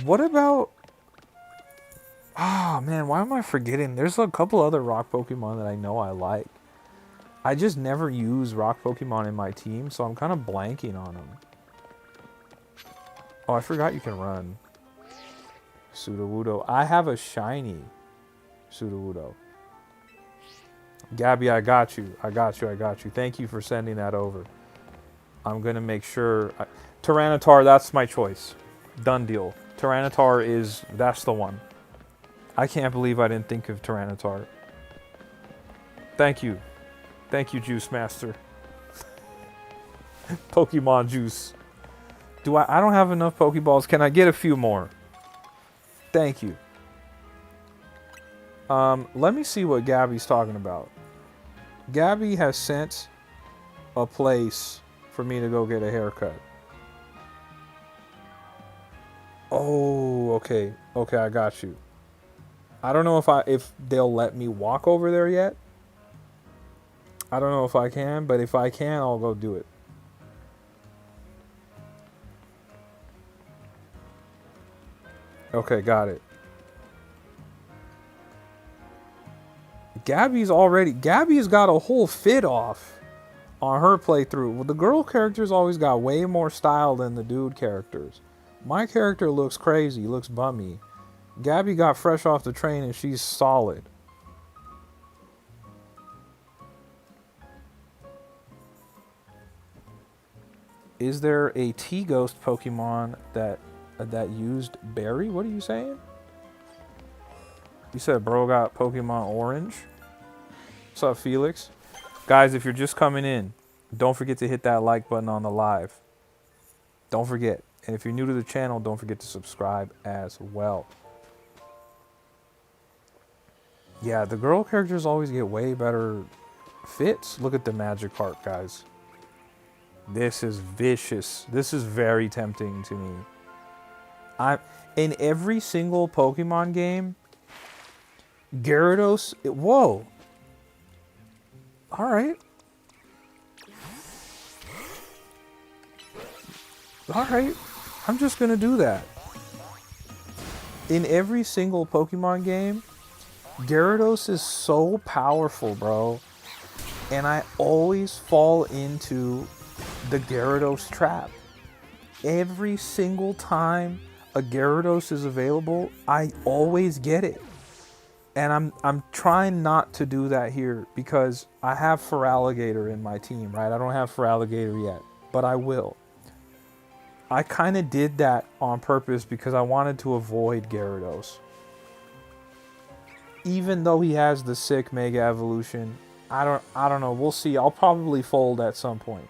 What about... Ah, man, why am I forgetting? There's a couple other rock Pokemon that I know I like. I just never use rock Pokemon in my team, so I'm kind of blanking on them. Oh, I forgot you can run. Sudowoodo. I have a shiny Sudowoodo. Gabby, I got you. I got you. I got you. Thank you for sending that over. I'm going to make sure... Tyranitar, that's my choice. Done deal. Tyranitar is... That's the one. I can't believe I didn't think of Tyranitar. Thank you. Thank you, Juice Master. Pokemon Juice. I don't have enough Pokeballs. Can I get a few more? Thank you. Let me see what Gabby's talking about. Gabby has sent a place for me to go get a haircut. Oh, okay. Okay, I got you. I don't know if they'll let me walk over there yet. I don't know if I can, but if I can, I'll go do it. Okay, got it. Gabby's got a whole fit off on her playthrough. Well, the girl characters always got way more style than the dude characters. My character looks crazy, looks bummy. Gabby got fresh off the train and she's solid. Is there a T-Ghost Pokemon that used Berry? What are you saying? You said bro got Pokemon Orange? What's up, Felix? Guys, if you're just coming in, don't forget to hit that like button on the live. Don't forget. And if you're new to the channel, don't forget to subscribe as well. Yeah, the girl characters always get way better fits. Look at the Magikarp, guys. This is vicious. This is very tempting to me. In every single Pokemon game, Gyarados... Whoa. Alright. Alright. I'm just gonna do that. In every single Pokemon game, Gyarados is so powerful, bro. And I always fall into the Gyarados trap. Every single time a Gyarados is available, I always get it. And I'm trying not to do that here because I have Feraligatr in my team, right? I don't have Feraligatr yet, but I will. I kind of did that on purpose because I wanted to avoid Gyarados. Even though he has the sick Mega Evolution, I don't know. We'll see. I'll probably fold at some point.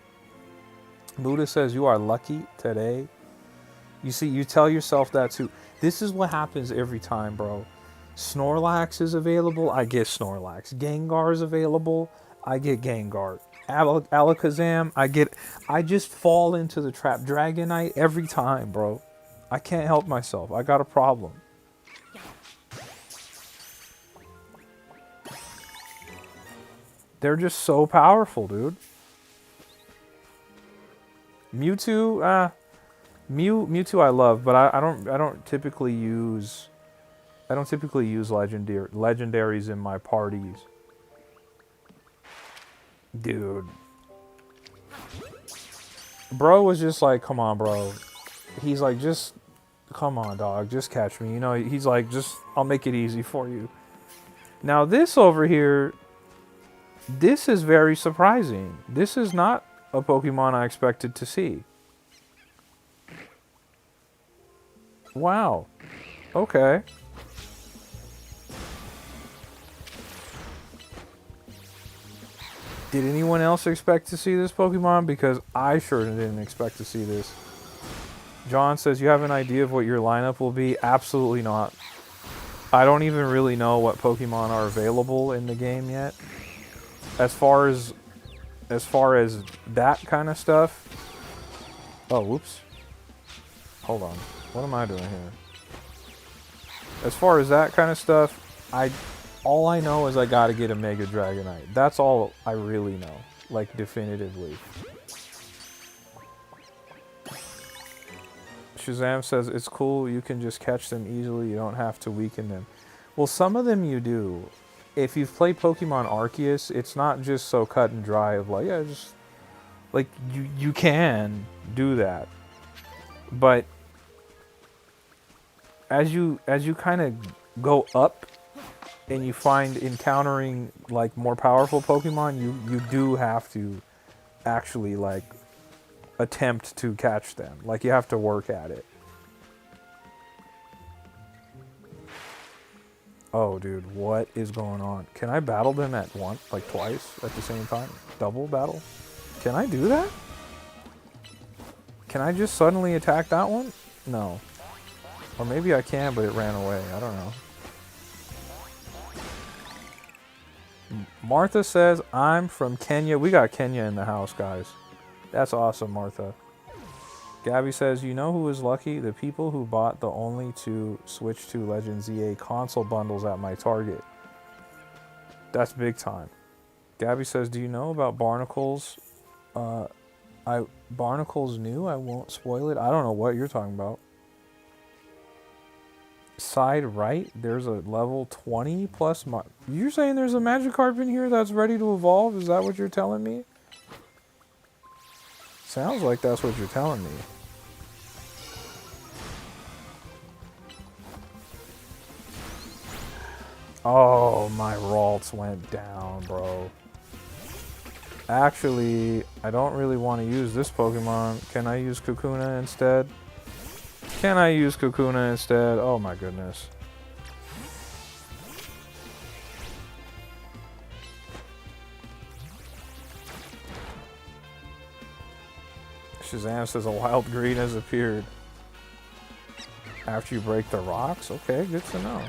Buddha says you are lucky today. You see, you tell yourself that too. This is what happens every time, bro. Snorlax is available, I get Snorlax. Gengar is available, I get Gengar. Alakazam, I just fall into the trap. Dragonite every time, bro. I can't help myself. I got a problem. They're just so powerful, dude. Mewtwo, Mewtwo I love, but I don't typically use legendaries in my parties. Dude. Bro was just like, come on, bro. He's like, just come on, dog, just catch me. You know, he's like, just I'll make it easy for you. Now this over here, this is very surprising. This is not a Pokemon I expected to see. Wow. Okay. Did anyone else expect to see this Pokemon? Because I sure didn't expect to see this. John says, you have an idea of what your lineup will be? Absolutely not. I don't even really know what Pokemon are available in the game yet. As far as that kind of stuff. Oh, whoops. Hold on. What am I doing here? As far as that kind of stuff, all I know is I gotta get a Mega Dragonite. That's all I really know. Like, definitively. Shazam says, it's cool, you can just catch them easily, you don't have to weaken them. Well, some of them you do. If you've played Pokemon Arceus, it's not just so cut and dry of like, yeah, just... Like, you can do that. But... As you kind of go up, and you find encountering, like, more powerful Pokemon, you do have to actually, like... attempt to catch them. Like, you have to work at it. Oh, dude, what is going on? Can I battle them at once, like twice at the same time? Double battle? Can I do that? Can I just suddenly attack that one? No. Or maybe I can, but it ran away. I don't know. Martha says, I'm from Kenya. We got Kenya in the house, guys. That's awesome, Martha. Gabby says, you know who is lucky? The people who bought the only two Switch 2 Legends EA console bundles at my Target. That's big time. Gabby says, do you know about Barnacles? Barnacles new? I won't spoil it. I don't know what you're talking about. Side right, there's a level 20 plus... You're saying there's a Magikarp in here that's ready to evolve? Is that what you're telling me? Sounds like that's what you're telling me. Oh, my Ralts went down, bro. Actually, I don't really want to use this Pokemon. Can I use Kakuna instead? Can I use Kakuna instead? Oh my goodness. Shazam says a wild green has appeared. After you break the rocks? Okay, good to know.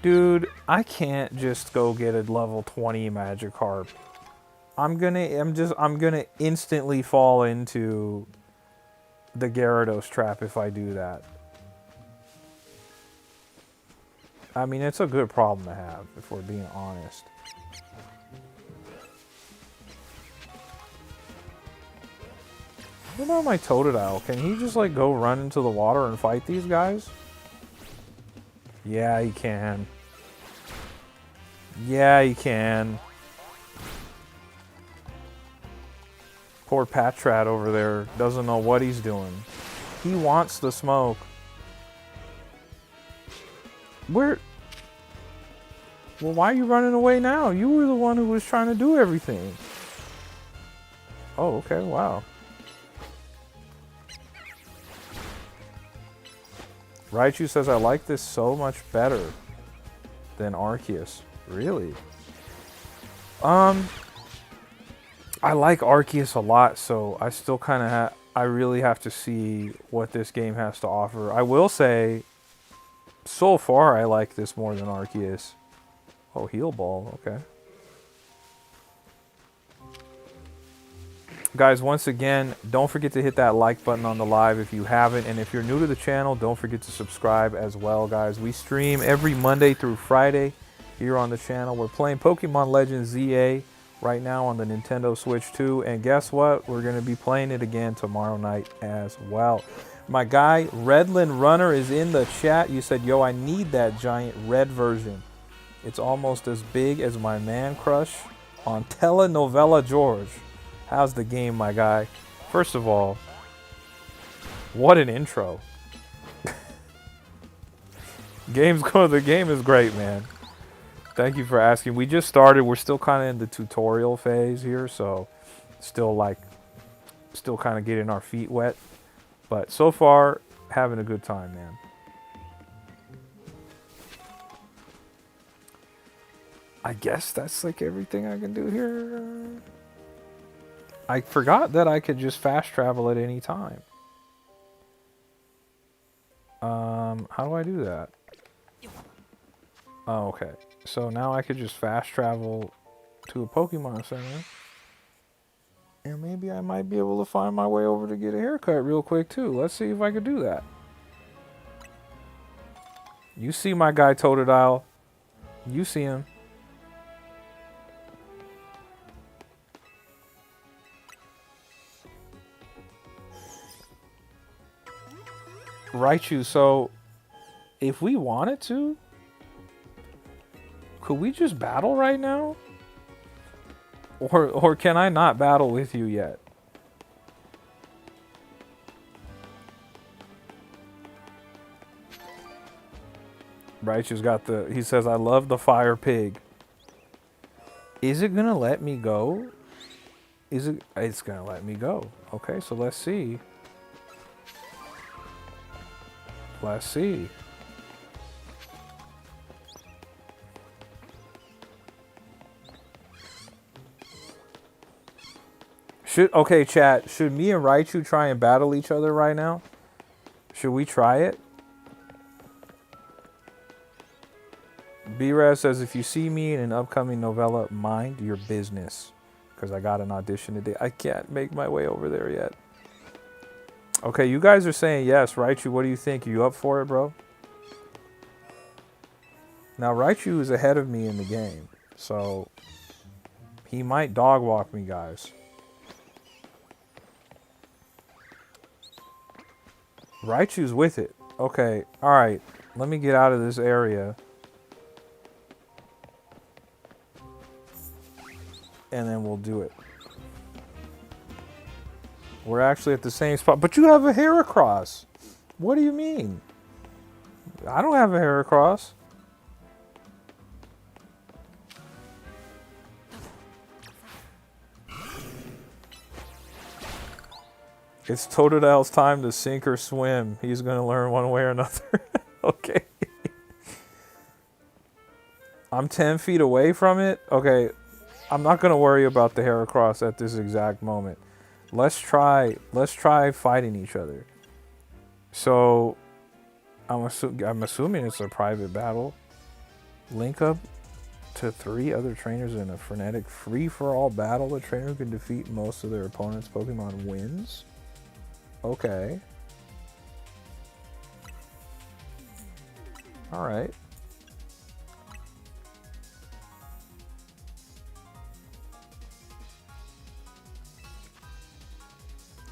Dude, I can't just go get a level 20 Magikarp. I'm gonna instantly fall into the Gyarados trap if I do that. I mean, it's a good problem to have, if we're being honest. What about my Totodile? Can he just, like, go run into the water and fight these guys? Yeah, he can. Yeah, he can. Poor Patrat over there doesn't know what he's doing. He wants the smoke. Where? Well, why are you running away now? You were the one who was trying to do everything. Oh, okay, wow. Raichu says, I like this so much better than Arceus. Really? I like Arceus a lot, so I still kind of I really have to see what this game has to offer. I will say, so far I like this more than Arceus. Oh, Heal Ball, okay. Guys, once again, don't forget to hit that like button on the live if you haven't. And if you're new to the channel, don't forget to subscribe as well, guys. We stream every Monday through Friday here on the channel. We're playing Pokemon Legends ZA right now on the Nintendo Switch 2. And guess what? We're going to be playing it again tomorrow night as well. My guy, Redland Runner, is in the chat. You said, yo, I need that giant red version. It's almost as big as my man crush on Telenovela George. How's the game, my guy? First of all, what an intro. The game is great, man. Thank you for asking. We just started. We're still kind of in the tutorial phase here, so still kind of getting our feet wet. But so far, having a good time, man. I guess that's like everything I can do here. I forgot that I could just fast travel at any time. How do I do that? Oh, okay. So now I could just fast travel to a Pokemon Center. And maybe I might be able to find my way over to get a haircut real quick too. Let's see if I could do that. You see my guy Totodile. You see him. Raichu, so if we wanted to, could we just battle right now? Or can I not battle with you yet? Raichu's got he says, I love the fire pig. Is it gonna let me go? It's gonna let me go. Okay, so let's see. Let's see. Okay, chat. Should me and Raichu try and battle each other right now? Should we try it? B-Raz says, if you see me in an upcoming novella, mind your business. Because I got an audition today. I can't make my way over there yet. Okay, you guys are saying yes. Raichu, what do you think? Are you up for it, bro? Now, Raichu is ahead of me in the game. So, he might dog walk me, guys. Raichu's with it. Okay, alright. Let me get out of this area. And then we'll do it. We're actually at the same spot. But you have a Heracross. What do you mean? I don't have a Heracross. It's Totodile's time to sink or swim. He's going to learn one way or another. Okay. I'm 10 feet away from it. Okay. I'm not going to worry about the Heracross at this exact moment. Let's try fighting each other. So, I'm assuming it's a private battle. Link up to 3 other trainers in a frenetic free-for-all battle. The trainer who can defeat most of their opponent's Pokemon wins. Okay. Alright.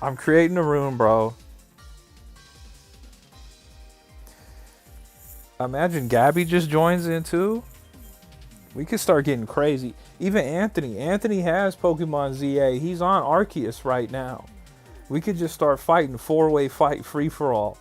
I'm creating a room, bro. Imagine Gabby just joins in too. We could start getting crazy. Even Anthony. Anthony has Pokemon ZA. He's on Arceus right now. We could just start fighting. 4-way fight, free for all.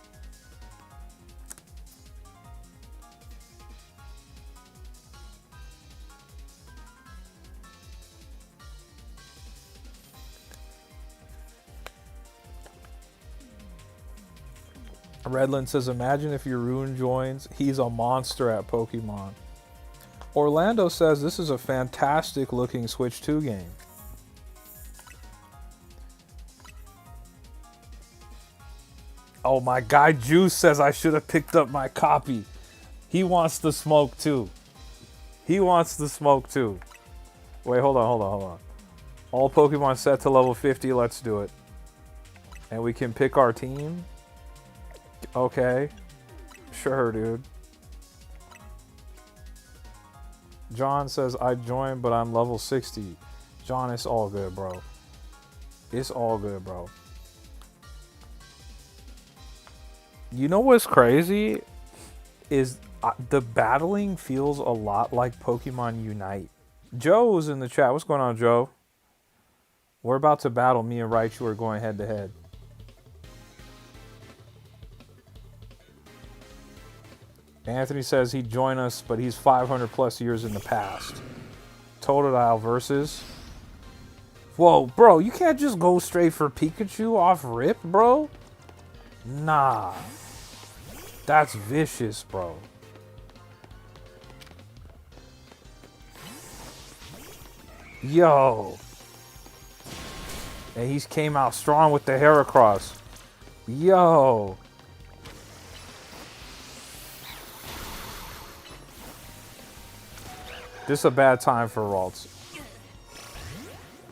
Redland says, imagine if your Rune joins. He's a monster at Pokemon. Orlando says, this is a fantastic looking Switch 2 game. Oh, my guy Juice says I should have picked up my copy. He wants the smoke too. He wants the smoke too. Wait, hold on. All Pokemon set to level 50. Let's do it. And we can pick our team. Okay. Sure, dude. John says, I joined, but I'm level 60. John, it's all good, bro. It's all good, bro. You know what's crazy? Is the battling feels a lot like Pokemon Unite. Joe's in the chat. What's going on, Joe? We're about to battle. Me and Raichu are going head to head. Anthony says he'd join us, but he's 500 plus years in the past. Totodile versus... Whoa, bro, you can't just go straight for Pikachu off rip, bro. Nah. That's vicious, bro. Yo. And he's came out strong with the Heracross. Yo. This is a bad time for Ralts.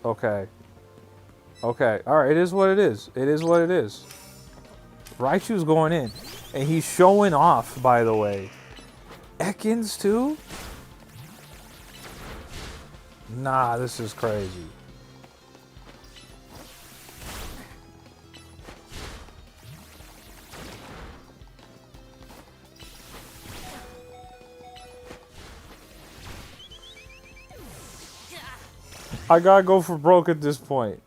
Okay. Okay. Alright, it is what it is. It is what it is. Raichu's going in. And he's showing off, by the way. Ekans, too? Nah, this is crazy. I gotta go for broke at this point.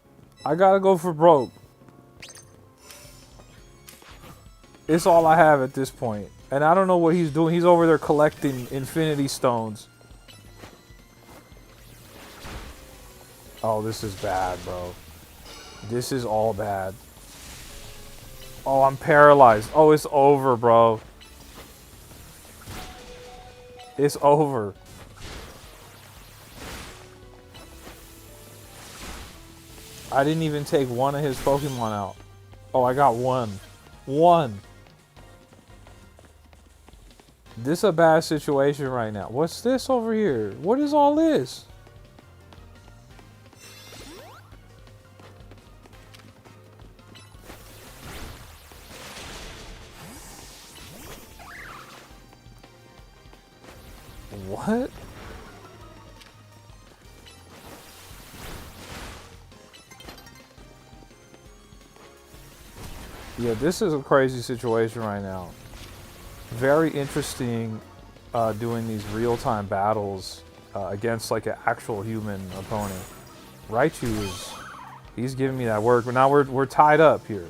I gotta go for broke. It's all I have at this point. And I don't know what he's doing. He's over there collecting Infinity Stones. Oh, this is bad, bro. This is all bad. Oh, I'm paralyzed. Oh, it's over, bro. It's over. I didn't even take one of his Pokemon out. Oh, I got one. One. This is a bad situation right now. What's this over here? What is all this? What? Yeah, this is a crazy situation right now. Very interesting doing these real-time battles against like an actual human opponent. Raichu is... He's giving me that work, but now we're tied up here.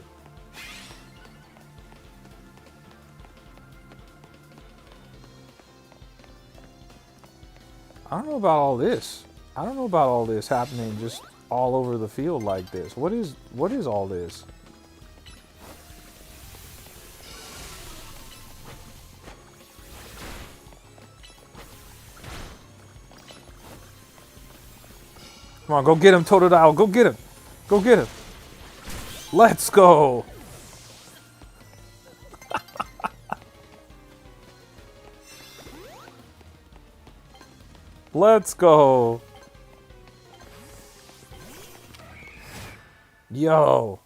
I don't know about all this. I don't know about all this happening just all over the field like this. What is all this? Come on, go get him, Totodile. Go get him. Go get him. Let's go. Let's go. Yo.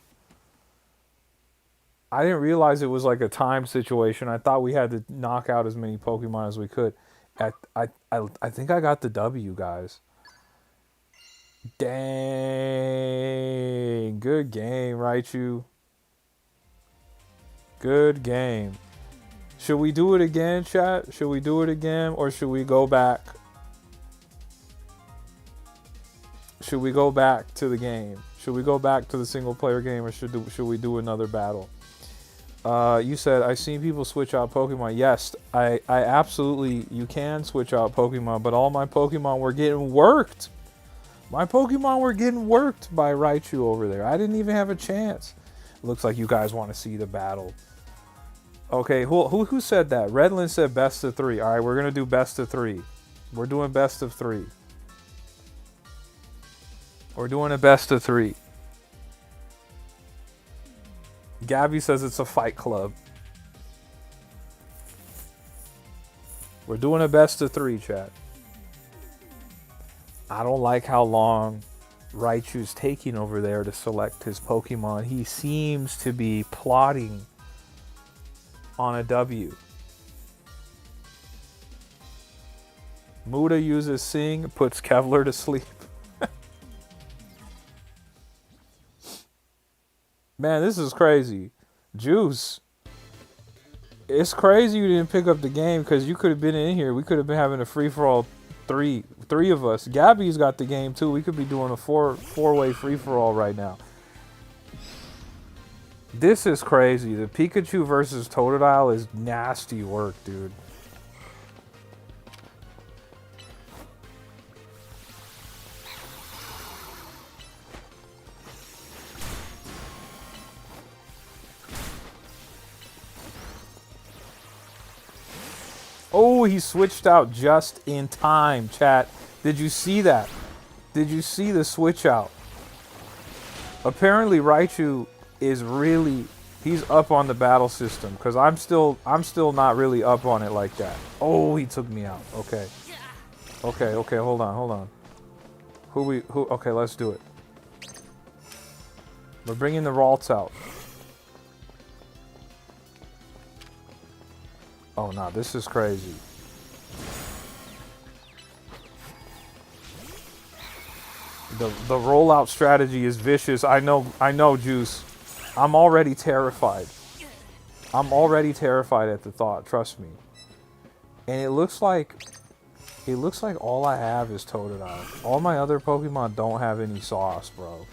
I didn't realize it was like a time situation. I thought we had to knock out as many Pokemon as we could. I think I got the W, guys. Dang. Good game, Raichu. Good game. Should we do it again, chat? Should we do it again, or should we go back? Should we go back to the game? Should we go back to the single player game, or should we do another battle? You said, I've seen people switch out Pokemon. Yes, I absolutely, you can switch out Pokemon, but all my Pokemon were getting worked. My Pokemon were getting worked by Raichu over there. I didn't even have a chance. Looks like you guys want to see the battle. Okay, who said that? Redland said best of 3. All right, we're going to do best of 3. We're doing best of 3. We're doing a best of 3. Gabby says it's a fight club. We're doing a best of 3, chat. I don't like how long Raichu's taking over there to select his Pokemon. He seems to be plotting on a W. Muda uses Sing, puts Kevlar to sleep. Man, this is crazy. Juice. It's crazy you didn't pick up the game because you could have been in here. We could have been having a free-for-all three of us. Gabby's got the game too. We could be doing a four-way free-for-all right now. This is crazy. The Pikachu versus Totodile is nasty work, dude. Oh, he switched out just in time, chat. Did you see that? Did you see the switch out? Apparently Raichu is really, he's up on the battle system because I'm still not really up on it like that. Oh, he took me out. Okay. Okay, hold on. Okay, let's do it. We're bringing the Ralts out. Oh, no, this is crazy. The rollout strategy is vicious. I know, Juice. I'm already terrified. I'm already terrified at the thought, trust me. And it looks like all I have is Totodile. All my other Pokemon don't have any sauce, bro.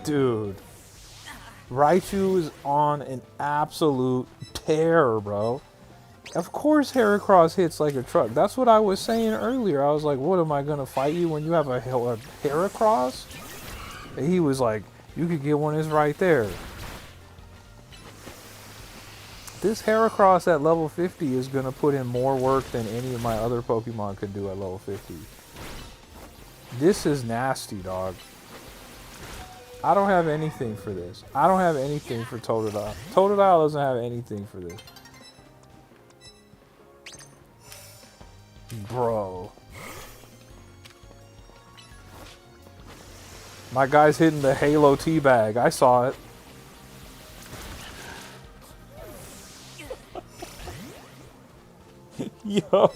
Dude, Raichu is on an absolute tear, bro. Of course Heracross hits like a truck. That's what I was saying earlier. I was like, what, am I going to fight you when you have a Heracross? And he was like, you could get one, is right there. This Heracross at level 50 is going to put in more work than any of my other Pokemon could do at level 50. This is nasty, dog. I don't have anything for this. I don't have anything for Totodile. Totodile doesn't have anything for this. Bro. My guy's hitting the Halo teabag. I saw it. Yo.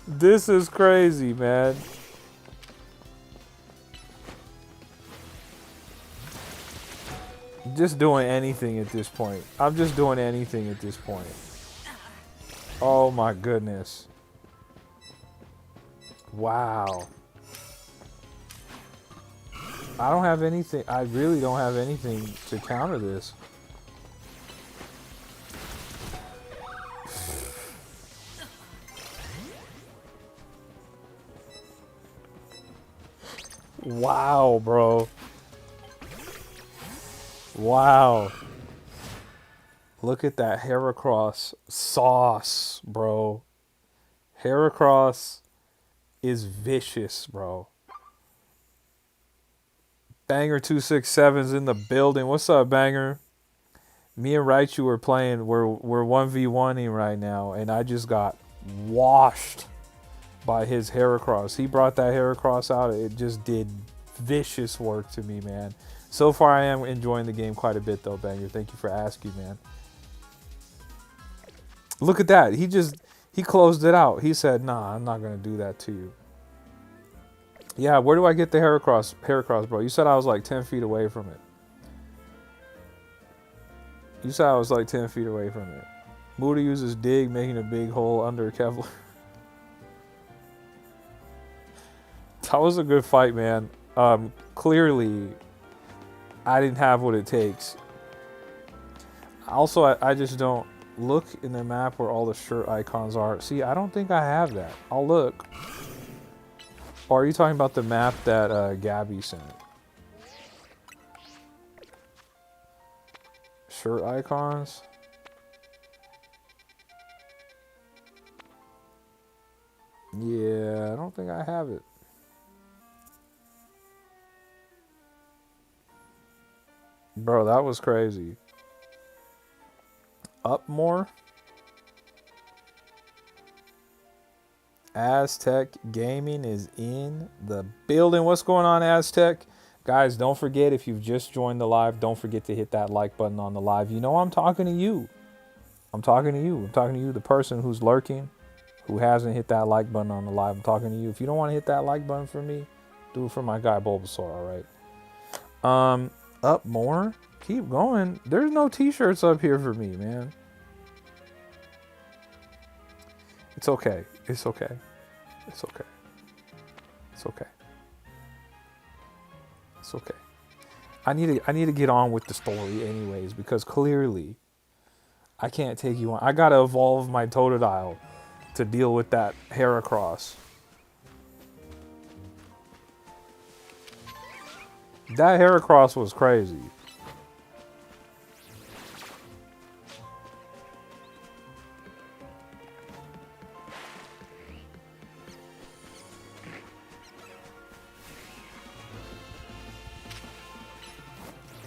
This is crazy, man. Just doing anything at this point. I'm just doing anything at this point. Oh my goodness. Wow. I don't have anything. I really don't have anything to counter this. Wow, bro. Wow. Look at that Heracross sauce, bro. Heracross is vicious, bro. Banger 267's in the building. What's up, Banger? Me and Raichu are playing. We're 1v1ing right now, and I just got washed by his Heracross. He brought that Heracross out. It just did vicious work to me, man. So far, I am enjoying the game quite a bit, though, Banger. Thank you for asking, man. Look at that. He closed it out. He said, nah, I'm not going to do that to you. Yeah, where do I get the Heracross, bro? You said I was like 10 feet away from it. You said I was like 10 feet away from it. Muda uses Dig, making a big hole under Kevlar. That was a good fight, man. Clearly, I didn't have what it takes. Also, I just don't look in the map where all the shirt icons are. See, I don't think I have that. I'll look. Or are you talking about the map that Gabby sent? Shirt icons? Yeah, I don't think I have it. Bro, that was crazy. Up more. Aztec Gaming is in the building. What's going on, Aztec? Guys, don't forget, if you've just joined the live, don't forget to hit that like button on the live. You know I'm talking to you. I'm talking to you. I'm talking to you, the person who's lurking, who hasn't hit that like button on the live. I'm talking to you. If you don't want to hit that like button for me, do it for my guy Bulbasaur, all right? Up more? Keep going. There's no t-shirts up here for me, man. It's okay. It's okay. It's okay. It's okay. It's okay. I need to get on with the story anyways, because clearly I can't take you on. I gotta evolve my Totodile to deal with that Heracross. That Heracross was crazy.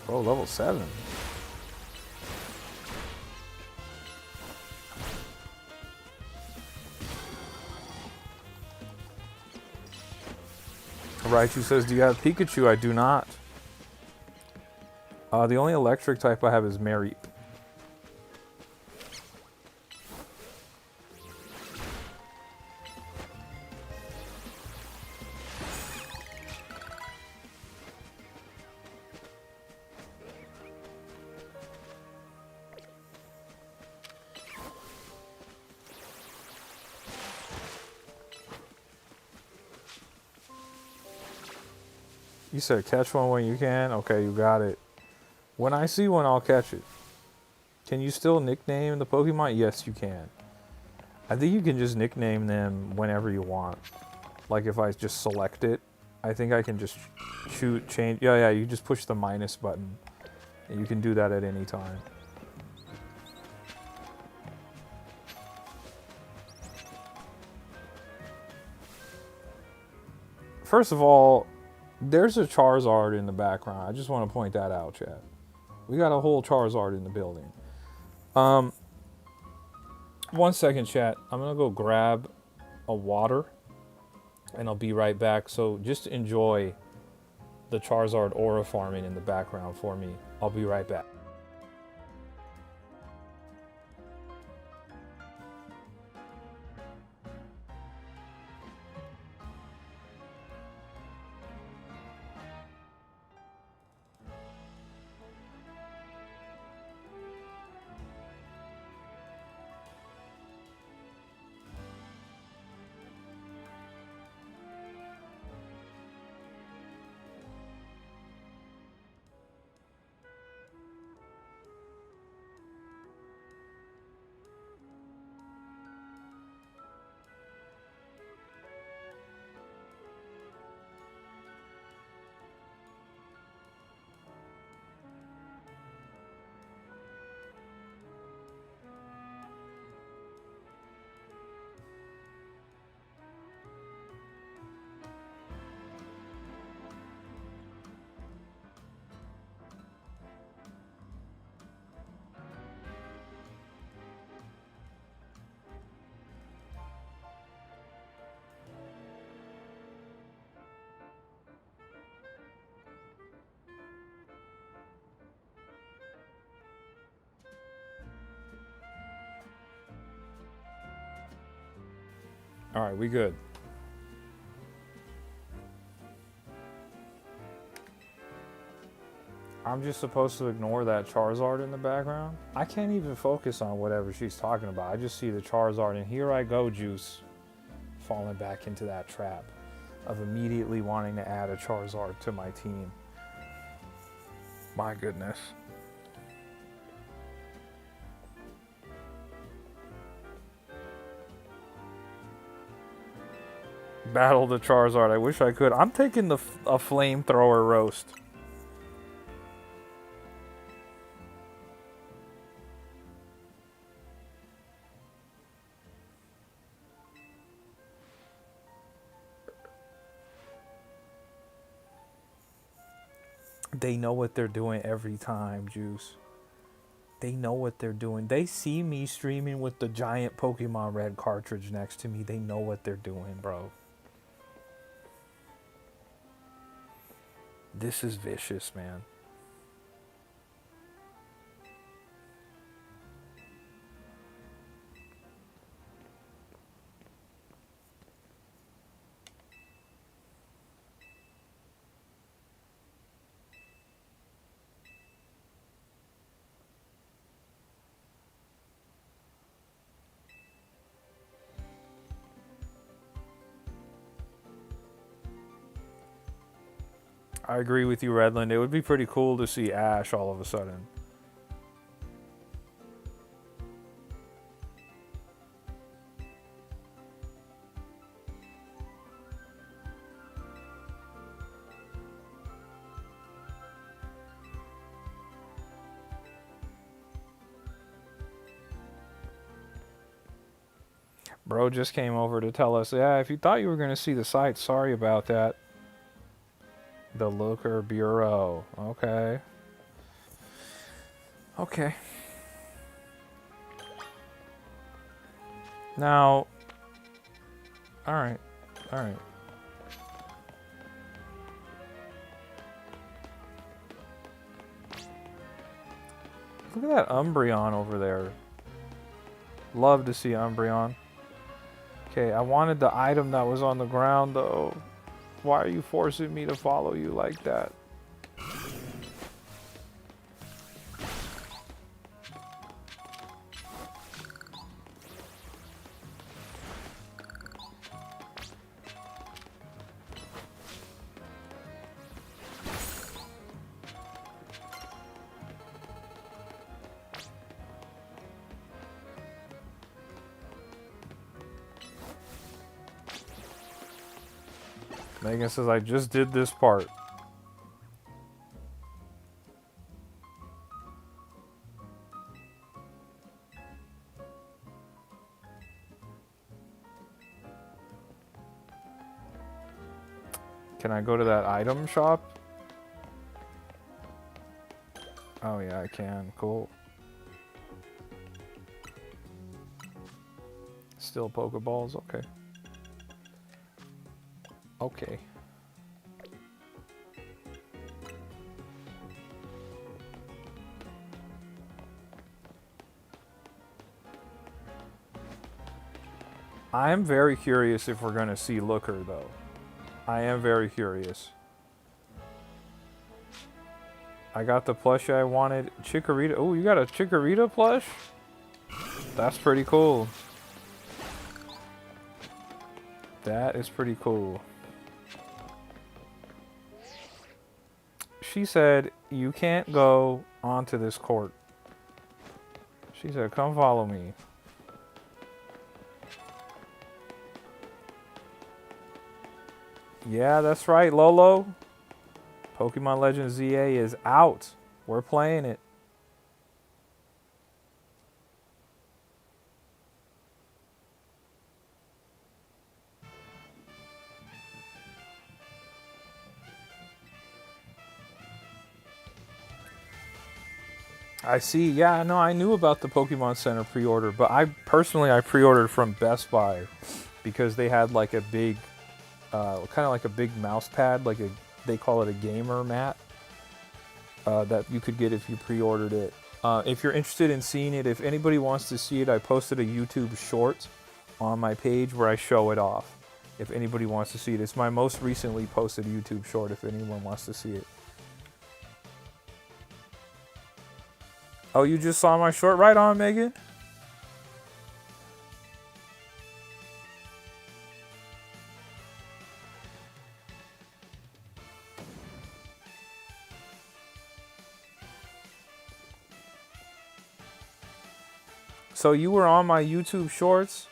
Oh, level 7. Raichu says, do you have Pikachu? I do not. The only electric type I have is Mareep. You said catch one when you can? Okay, you got it. When I see one, I'll catch it. Can you still nickname the Pokemon? Yes, you can. I think you can just nickname them whenever you want. Like if I just select it, I think I can just change. Yeah, you just push the minus button. And you can do that at any time. First of all, there's a Charizard in the background. I just want to point that out, chat. We got a whole Charizard in the building. 1 second, chat. I'm going to go grab a water, and I'll be right back. So just enjoy the Charizard aura farming in the background for me. I'll be right back. All right, we good. I'm just supposed to ignore that Charizard in the background? I can't even focus on whatever she's talking about. I just see the Charizard, and here I go, Juice, falling back into that trap of immediately wanting to add a Charizard to my team. My goodness. Battle the Charizard. I wish I could. I'm taking a flamethrower roast. They know what they're doing every time, Juice. They know what they're doing. They see me streaming with the giant Pokemon Red cartridge next to me. They know what they're doing, bro. This is vicious, man. I agree with you, Redland. It would be pretty cool to see Ash all of a sudden. Bro just came over to tell us, yeah, if you thought you were going to see the site, sorry about that. The Looker Bureau. Okay. Okay. Now, alright. Alright. Look at that Umbreon over there. Love to see Umbreon. Okay, I wanted the item that was on the ground, though. Why are you forcing me to follow you like that? Megan says, I just did this part. Can I go to that item shop? Oh yeah, I can. Cool. Still Pokeballs? Okay. Okay. I am very curious if we're going to see Looker, though. I am very curious. I got the plushie I wanted. Chikorita. Oh, you got a Chikorita plush? That's pretty cool. That is pretty cool. She said, you can't go onto this court. She said, come follow me. Yeah, that's right, Lolo. Pokemon Legends ZA is out. We're playing it. I see. Yeah, no, I knew about the Pokemon Center pre-order, but I pre-ordered from Best Buy because they had like a big, kind of like a big mouse pad, like they call it a gamer mat, that you could get if you pre-ordered it. If you're interested in seeing it, if anybody wants to see it, I posted a YouTube short on my page where I show it off. If anybody wants to see it, it's my most recently posted YouTube short. If anyone wants to see it. Oh, you just saw my short? Right on, Megan. So you were on my YouTube shorts,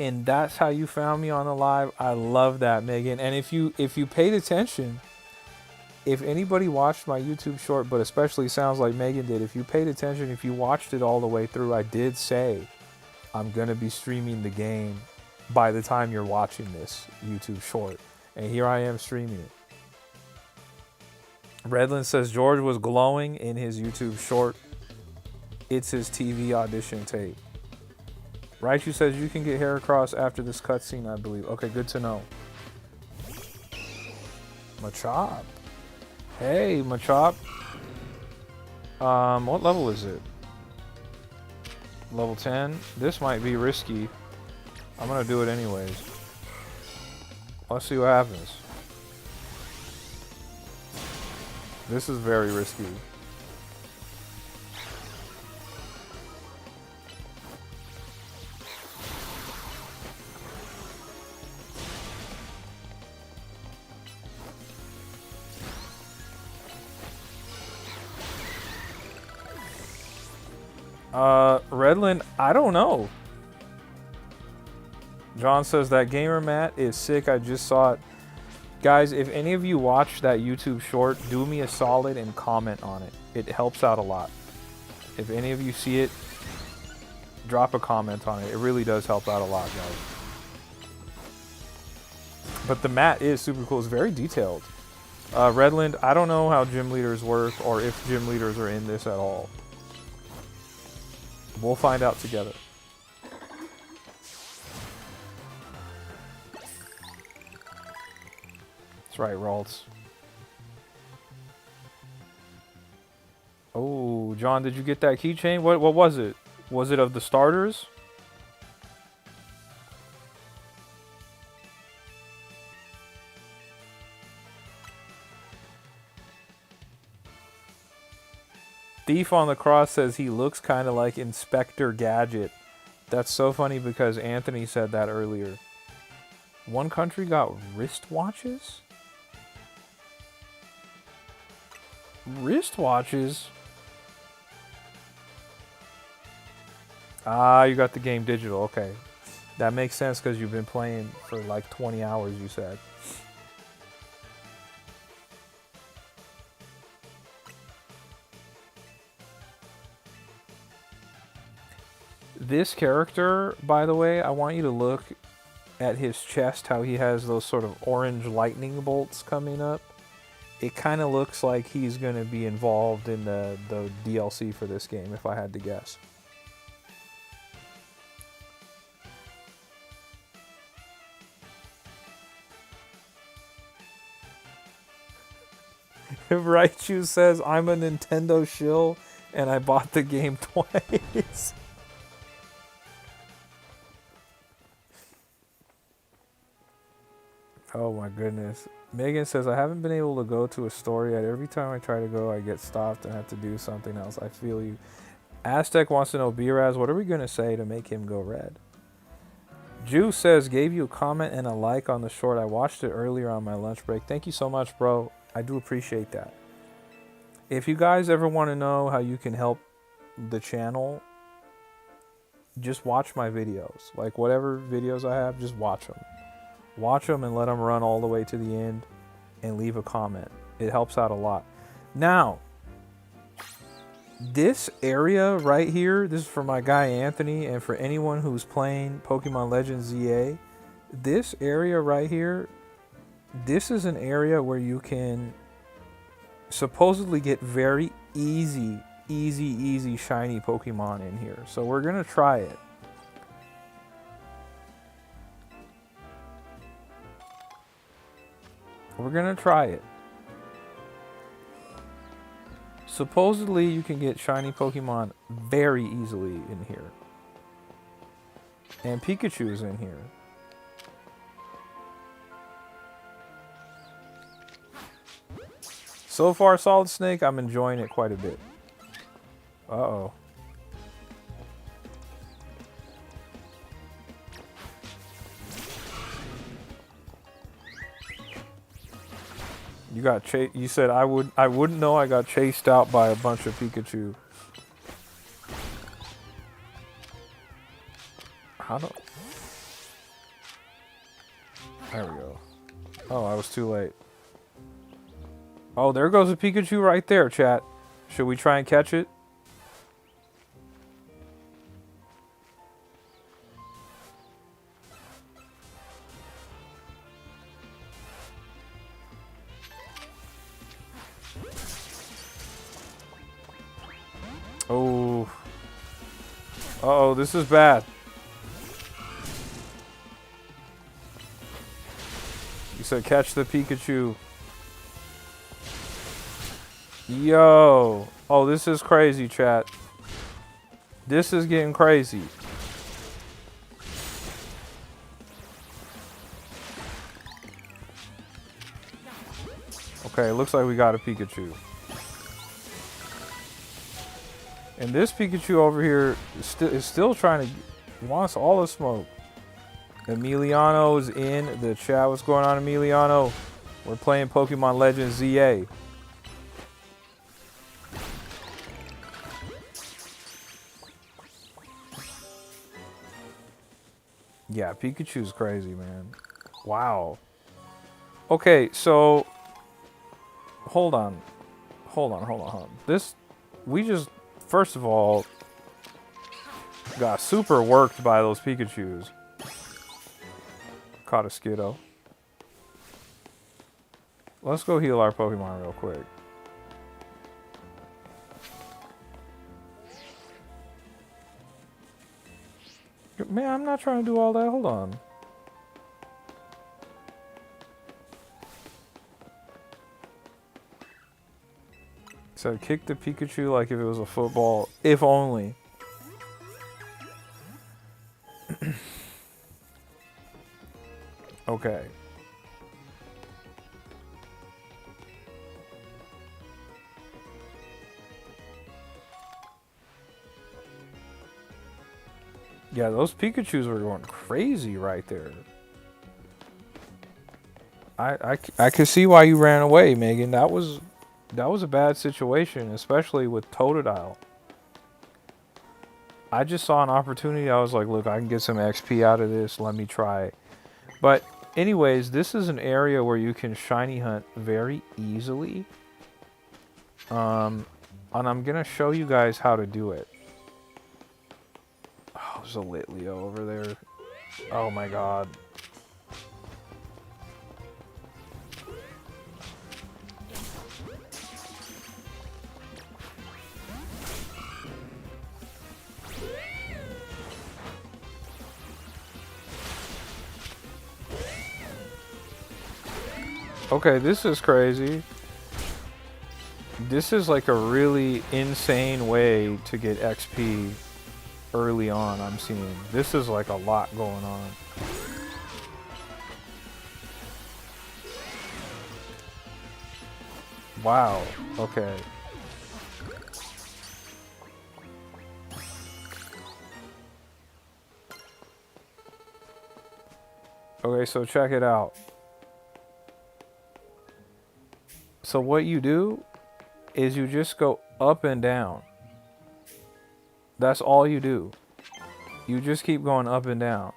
and that's how you found me on the live. I love that, Megan. And if you paid attention, if anybody watched my YouTube short, but especially sounds like Megan did, if you paid attention, if you watched it all the way through, I did say I'm going to be streaming the game by the time you're watching this YouTube short. And here I am streaming it. Redland says George was glowing in his YouTube short. It's his TV audition tape. Raichu says you can get Heracross after this cutscene, I believe. Okay, good to know. Machop. Hey, Machop. What level is it? Level 10. This might be risky. I'm gonna do it anyways. Let's see what happens. This is very risky. Redland, I don't know. John says that gamer mat is sick. I just saw it. Guys, if any of you watch that YouTube short, do me a solid and comment on it. It helps out a lot. If any of you see it, drop a comment on it. It really does help out a lot, guys. But the mat is super cool. It's very detailed. Redland, I don't know how gym leaders work or if gym leaders are in this at all. We'll find out together. That's right, Ralts. Oh, John, did you get that keychain? What was it? Was it of the starters? Thief on the Cross says he looks kind of like Inspector Gadget. That's so funny because Anthony said that earlier. One country got wristwatches? Wristwatches? Ah, you got the game digital. Okay. That makes sense because you've been playing for like 20 hours, you said. This character, by the way, I want you to look at his chest, how he has those sort of orange lightning bolts coming up. It kind of looks like he's going to be involved in the DLC for this game, if I had to guess. Raichu says, I'm a Nintendo shill and I bought the game twice. Oh my goodness. Megan says, I haven't been able to go to a store yet. Every time I try to go, I get stopped and have to do something else. I feel you. Aztec wants to know, B-Raz, what are we going to say to make him go red? Juice says, gave you a comment and a like on the short. I watched it earlier on my lunch break. Thank you so much, bro. I do appreciate that. If you guys ever want to know how you can help the channel, just watch my videos. Like whatever videos I have, just watch them. Watch them and let them run all the way to the end and leave a comment. It helps out a lot. Now, this area right here, this is for my guy Anthony and for anyone who's playing Pokemon Legends ZA. This area right here, this is an area where you can supposedly get very easy shiny Pokemon in here. So we're going to try it. We're going to try it. Supposedly you can get shiny Pokemon very easily in here. And Pikachu's in here. So far, Solid Snake, I'm enjoying it quite a bit. Uh-oh. You got chased. You said I wouldn't know I got chased out by a bunch of Pikachu. How do? There we go. Oh, I was too late. Oh, there goes a Pikachu right there, chat. Should we try and catch it? Uh-oh, this is bad. You said catch the Pikachu. Yo. Oh, this is crazy, chat. This is getting crazy. Okay, looks like we got a Pikachu. And this Pikachu over here is still trying to... wants all the smoke. Emiliano's in the chat. What's going on, Emiliano? We're playing Pokemon Legends ZA. Yeah, Pikachu's crazy, man. Wow. Okay, so... Hold on. Hold on. This... We just... First of all... Got super worked by those Pikachus. Caught a Skiddo. Let's go heal our Pokemon real quick. Man, I'm not trying to do all that. Hold on. So kick the Pikachu like if it was a football. If only. Okay. Yeah, those Pikachus were going crazy right there. I can see why you ran away, Megan. That was a bad situation, especially with Totodile. I just saw an opportunity. I was like, look, I can get some XP out of this. Let me try. But anyways, this is an area where you can shiny hunt very easily. And I'm going to show you guys how to do it. Oh, there's a Litleo over there. Oh my god. Okay, this is crazy. This is like a really insane way to get XP early on, I'm seeing. This is like a lot going on. Wow, okay. Okay, so check it out. So what you do is you just go up and down. That's all you do. You just keep going up and down.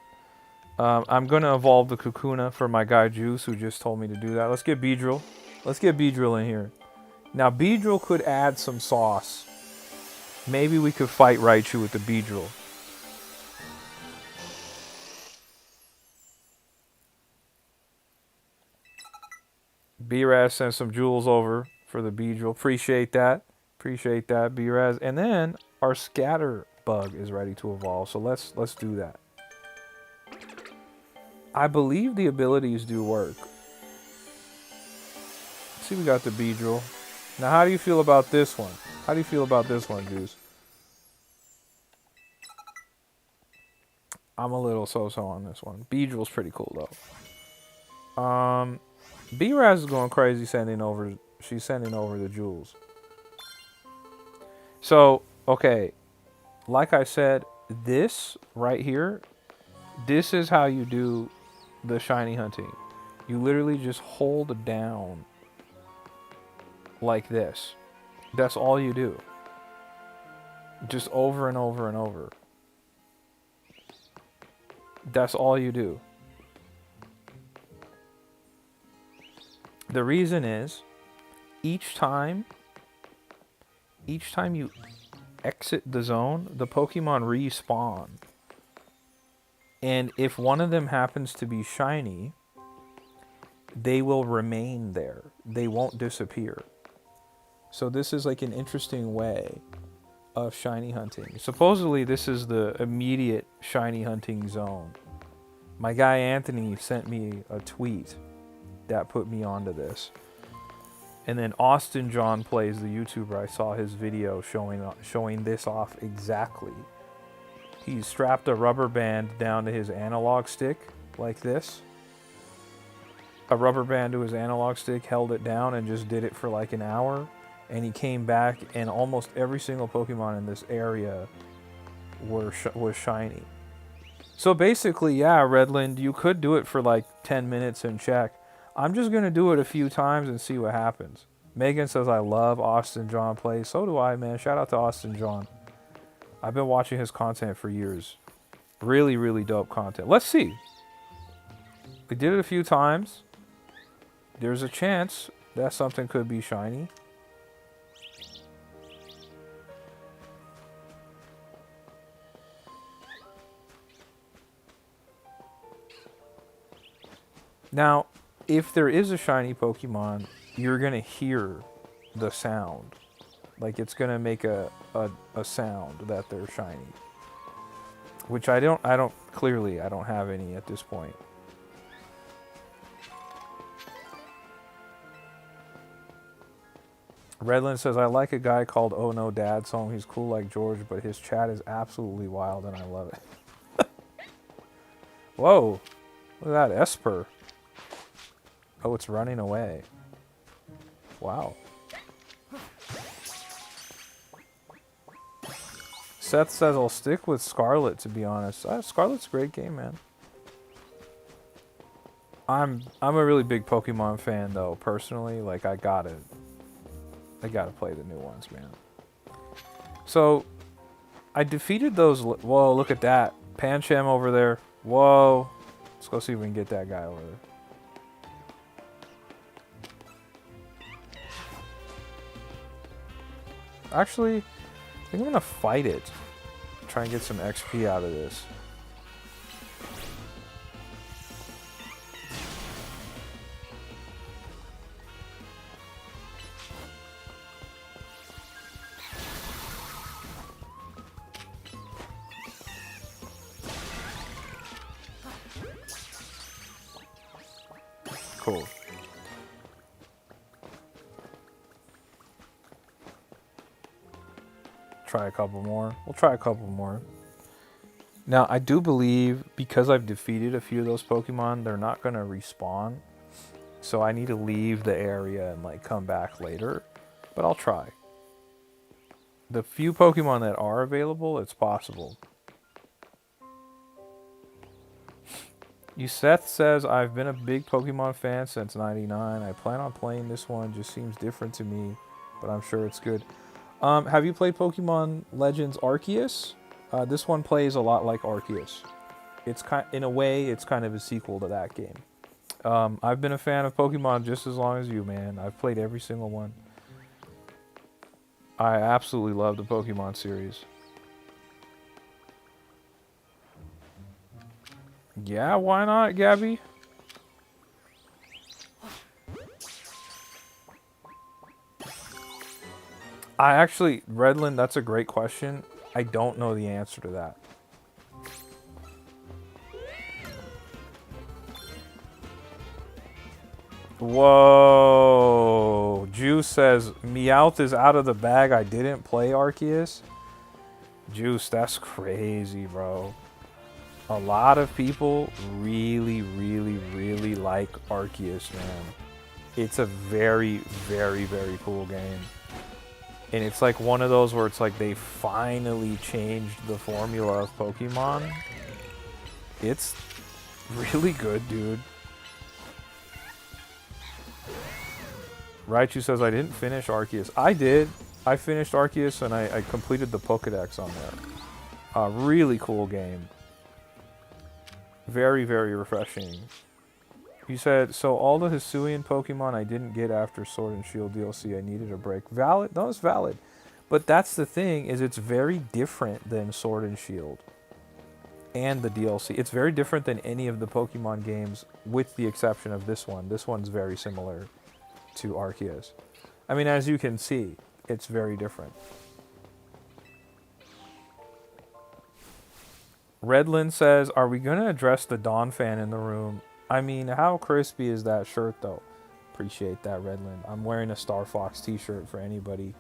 I'm going to evolve the Kakuna for my guy Juice, who just told me to do that. Let's get Beedrill. Let's get Beedrill in here. Now, Beedrill could add some sauce. Maybe we could fight Raichu with the Beedrill. B-Raz sent some jewels over for the Beedrill. Appreciate that. Appreciate that, B-Raz. And then our Scatter Bug is ready to evolve, so let's do that. I believe the abilities do work. See, we got the Beedrill. Now, how do you feel about this one? How do you feel about this one, Juice? I'm a little so-so on this one. Beedrill's pretty cool, though. B-Raz is going crazy sending over... She's sending over the jewels. So, okay. Like I said, this right here, this is how you do the shiny hunting. You literally just hold down like this. That's all you do. Just over and over and over. That's all you do. The reason is, each time you exit the zone, the Pokemon respawn. And if one of them happens to be shiny, they will remain there. They won't disappear. So this is like an interesting way of shiny hunting. Supposedly, this is the immediate shiny hunting zone. My guy Anthony sent me a tweet that put me onto this. And then Austin John Plays, the YouTuber, I saw his video showing this off exactly. He strapped a rubber band down to his analog stick like this. A rubber band to his analog stick, held it down, and just did it for like an hour. And he came back, and almost every single Pokemon in this area was shiny. So basically, yeah, Redland, you could do it for like 10 minutes and check. I'm just going to do it a few times and see what happens. Megan says, I love Austin John Plays. So do I, man. Shout out to Austin John. I've been watching his content for years. Really, really dope content. Let's see. We did it a few times. There's a chance that something could be shiny. Now, if there is a shiny Pokemon, you're going to hear the sound. Like, it's going to make a sound that they're shiny. Which I don't have any at this point. Redland says, I like a guy called Oh No Dad song. He's cool like George, but his chat is absolutely wild and I love it. Whoa. Look at that, Esper. Oh, it's running away. Wow. Seth says, I'll stick with Scarlet, to be honest. Scarlet's a great game, man. I'm a really big Pokemon fan, though, personally. Like, I gotta play the new ones, man. So, I defeated those... Whoa, look at that. Pancham over there. Whoa. Let's go see if we can get that guy over there. Actually, I think I'm gonna fight it. Try and get some XP out of this. Cool. Try a couple more. We'll try a couple more. Now, I do believe, because I've defeated a few of those Pokemon, they're not going to respawn. So I need to leave the area and, like, come back later. But I'll try. The few Pokemon that are available, it's possible. Seth says, I've been a big Pokemon fan since '99. I plan on playing this one. Just seems different to me, but I'm sure it's good. Have you played Pokemon Legends Arceus? This one plays a lot like Arceus. In a way, it's kind of a sequel to that game. I've been a fan of Pokemon just as long as you, man. I've played every single one. I absolutely love the Pokemon series. Yeah, why not, Gabby? Redland, that's a great question. I don't know the answer to that. Whoa. Juice says, Meowth is out of the bag. I didn't play Arceus. Juice, that's crazy, bro. A lot of people really, really, really like Arceus, man. It's a very, very, very cool game. And it's like one of those where it's like they finally changed the formula of Pokemon. It's really good, dude. Raichu says, I didn't finish Arceus. I did. I finished Arceus and I completed the Pokedex on there. Really cool game. Very, very refreshing. You said, so all the Hisuian Pokemon I didn't get after Sword and Shield DLC, I needed a break. Valid? No, it's valid. But that's the thing, is it's very different than Sword and Shield. And the DLC. It's very different than any of the Pokemon games, with the exception of this one. This one's very similar to Arceus. I mean, as you can see, it's very different. Redland says, "Are we gonna address the Dawn fan in the room?" I mean, how crispy is that shirt though? Appreciate that, Redland. I'm wearing a Star Fox T-shirt for anybody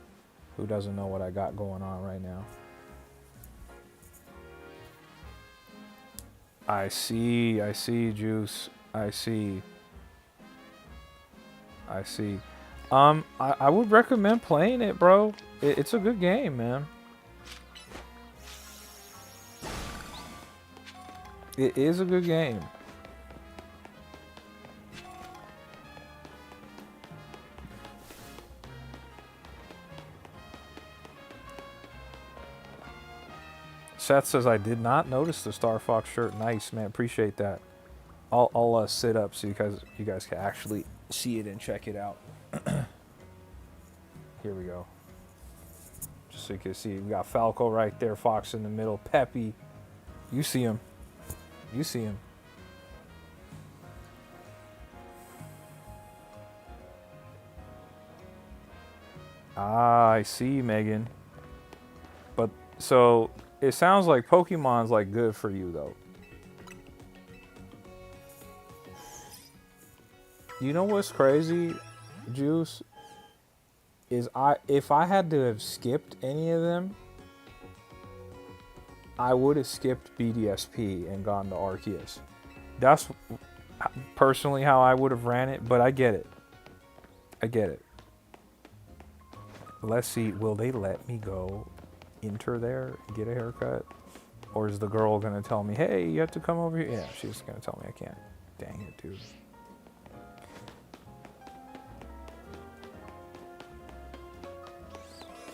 who doesn't know what I got going on right now. I see, Juice. I see. I would recommend playing it, bro. It's a good game, man. It is a good game. Seth says, I did not notice the Star Fox shirt. Nice, man. Appreciate that. I'll sit up so you guys can actually see it and check it out. Here we go. Just so you can see. We got Falco right there. Fox in the middle. Peppy. You see him. You see him. Ah, I see, Megan. But, so, it sounds like Pokemon's, like, good for you, though. You know what's crazy, Juice? Is if I had to have skipped any of them, I would have skipped BDSP and gone to Arceus. That's personally how I would have ran it, but I get it. I get it. Let's see, will they let me go enter there and get a haircut? Or is the girl going to tell me, hey, you have to come over here? Yeah, she's going to tell me I can't. Dang it, dude.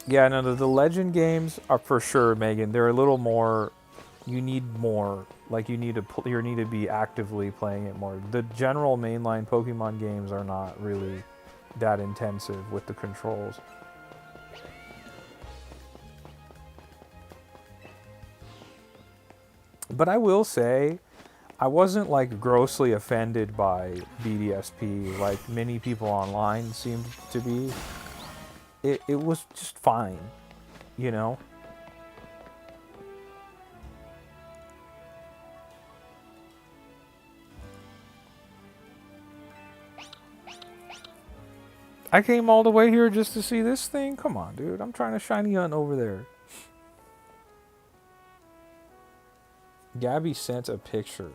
Yeah, no, the legend games are for sure, Megan. They're a little more. You need more. Like you need to be actively playing it more. The general mainline Pokemon games are not really that intensive with the controls. But I will say, I wasn't like grossly offended by BDSP like many people online seemed to be. It was just fine, you know? I came all the way here just to see this thing? Come on, dude. I'm trying to shiny hunt over there. Gabby sent a picture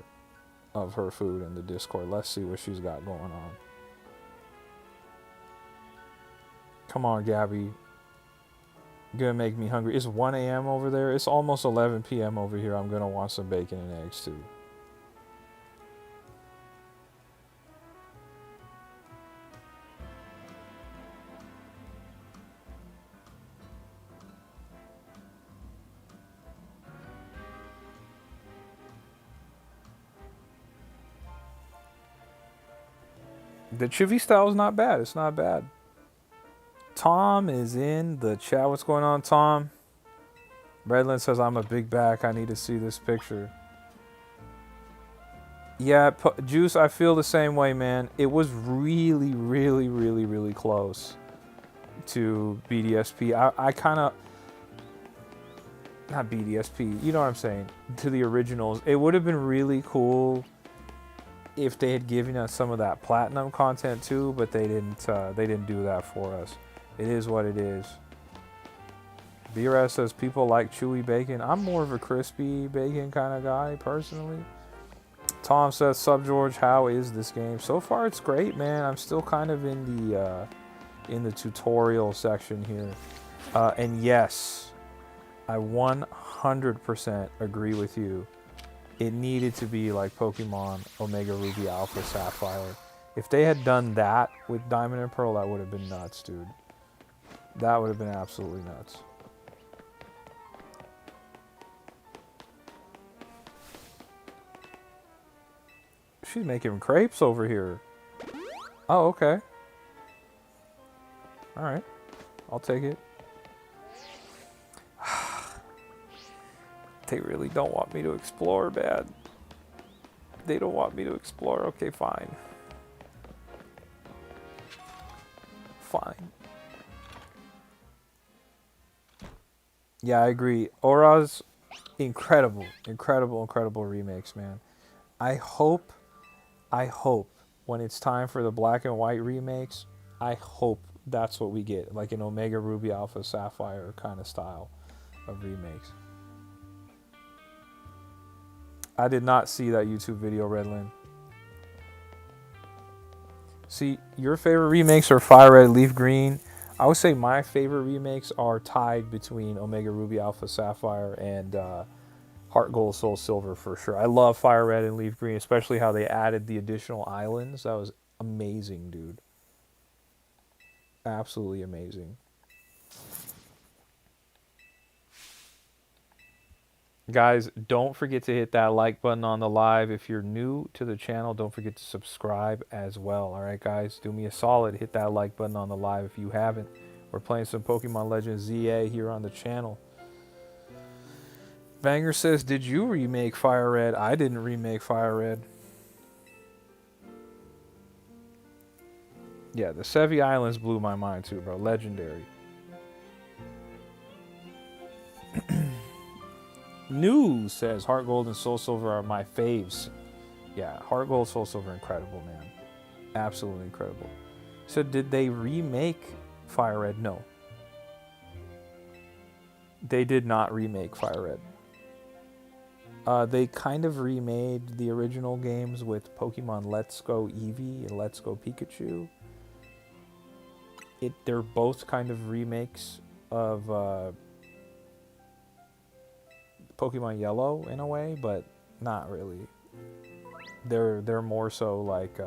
of her food in the Discord. Let's see what she's got going on. Come on, Gabby. Gonna make me hungry. It's 1 a.m. over there. It's almost 11 p.m. over here. I'm gonna want some bacon and eggs too. The Chivy style is not bad. It's not bad. Tom is in the chat. What's going on, Tom? Redland says, I'm a big back. I need to see this picture. Yeah, Juice, I feel the same way, man. It was really, really, really, really close to BDSP. I kind of... Not BDSP. You know what I'm saying. To the originals. It would have been really cool if they had given us some of that platinum content too, but they didn't do that for us. It is what it is. BRS says people like chewy bacon. I'm more of a crispy bacon kind of guy, personally. Tom says, Sub George, how is this game? So far, it's great, man. I'm still kind of in the tutorial section here. And yes, I 100% agree with you. It needed to be like Pokemon Omega Ruby Alpha Sapphire. If they had done that with Diamond and Pearl, that would have been nuts, dude. That would have been absolutely nuts. She's making crepes over here. Oh, okay. Alright. I'll take it. They really don't want me to explore, man. They don't want me to explore. Okay, fine. Fine. Yeah, I agree. Auras Incredible, incredible, incredible remakes, man. I hope, I hope when it's time for the black and white remakes, I hope that's what we get, like an Omega Ruby Alpha Sapphire kind of style of remakes. I did not see that YouTube video, Redland. See, your favorite remakes are Fire Red, Leaf Green. I would say my favorite remakes are tied between Omega Ruby Alpha Sapphire and Heart Gold Soul Silver for sure. I love Fire Red and Leaf Green, especially how they added the additional islands. That was amazing, dude. Absolutely amazing. Guys, don't forget to hit that like button on the live. If you're new to the channel, don't forget to subscribe as well. All right, guys, do me a solid. Hit that like button on the live if you haven't. We're playing some Pokemon Legends ZA here on the channel. Banger says, did you remake Fire Red? I didn't remake Fire Red. Yeah, the Sevi Islands blew my mind too, bro. Legendary. New says Heart Gold and Soul Silver are my faves. Yeah, Heart Gold, Soul Silver, incredible, man. Absolutely incredible. So did they remake Fire Red? No. They did not remake Fire Red. They kind of remade the original games with Pokemon Let's Go Eevee and Let's Go Pikachu. They're both kind of remakes of Pokemon Yellow in a way, but not really. They're more so like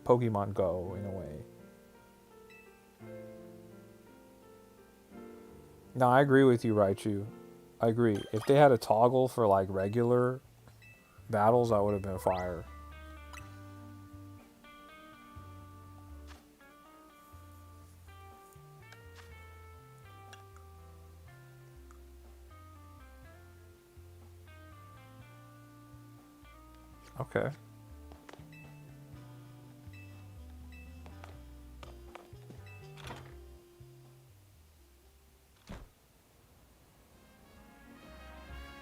Pokemon Go in a way. No, I agree with you, Raichu. I agree. If they had a toggle for like regular battles, that would have been fire. Okay.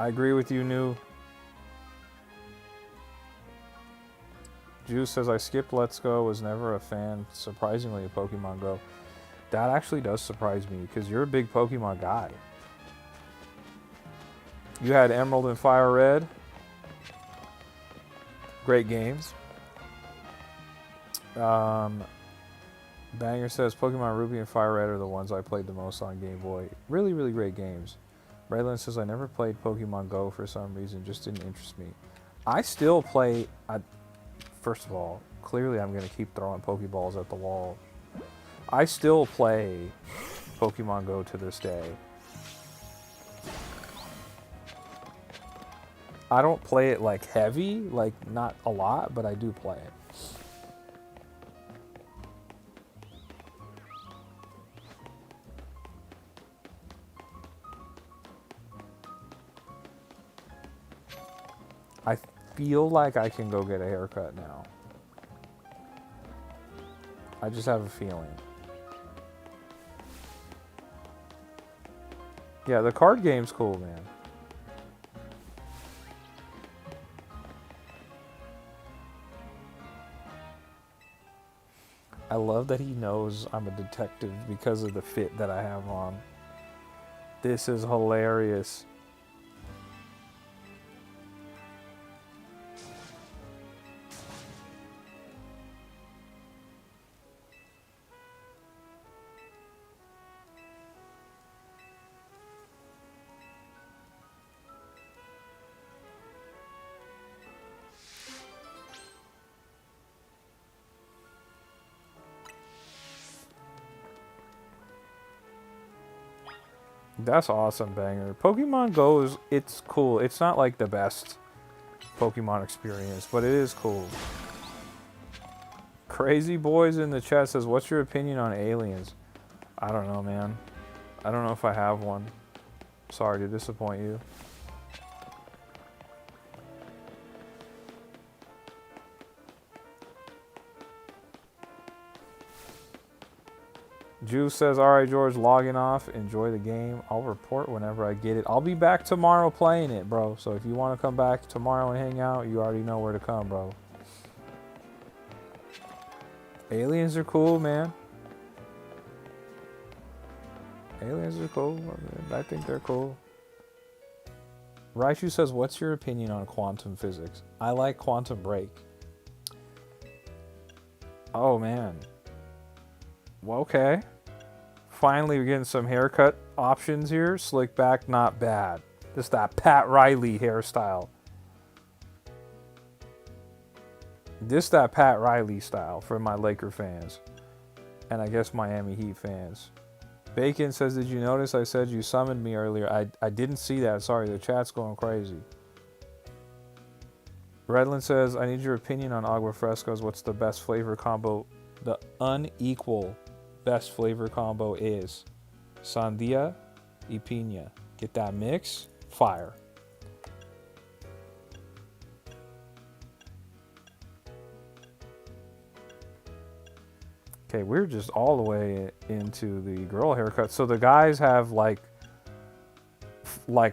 I agree with you, New. Juice says, I skipped Let's Go, was never a fan, surprisingly, of Pokemon Go. That actually does surprise me, because you're a big Pokemon guy. You had Emerald and Fire Red. Great games. Banger says, Pokemon Ruby and Fire Red are the ones I played the most on Game Boy. Really, really great games. Raylan says, I never played Pokemon Go for some reason, just didn't interest me. I still play, first of all, clearly I'm going to keep throwing Pokeballs at the wall. I still play Pokemon Go to this day. I don't play it like heavy, like not a lot, but I do play it. I feel like I can go get a haircut now. I just have a feeling. Yeah, the card game's cool, man. I love that he knows I'm a detective because of the fit that I have on. This is hilarious. That's awesome, Banger. Pokemon Go is, it's cool. It's not like the best Pokemon experience, but it is cool. Crazy Boys in the chat says, what's your opinion on aliens? I don't know, man. I don't know if I have one. Sorry to disappoint you. Juice says, all right, George, logging off. Enjoy the game. I'll report whenever I get it. I'll be back tomorrow playing it, bro. So if you want to come back tomorrow and hang out, you already know where to come, bro. Aliens are cool, man. Aliens are cool. I think they're cool. Raichu says, what's your opinion on quantum physics? I like Quantum Break. Oh, man. Well, okay. Finally, we're getting some haircut options here. Slick back, not bad. Just that Pat Riley hairstyle. This that Pat Riley style for my Laker fans. And I guess Miami Heat fans. Bacon says, did you notice I said you summoned me earlier? I didn't see that. Sorry, the chat's going crazy. Redland says, I need your opinion on Agua Frescos. What's the best flavor combo? The unequal best flavor combo is Sandia y Piña. Get that mix? Fire. Okay, we're just all the way into the girl haircut. So the guys have like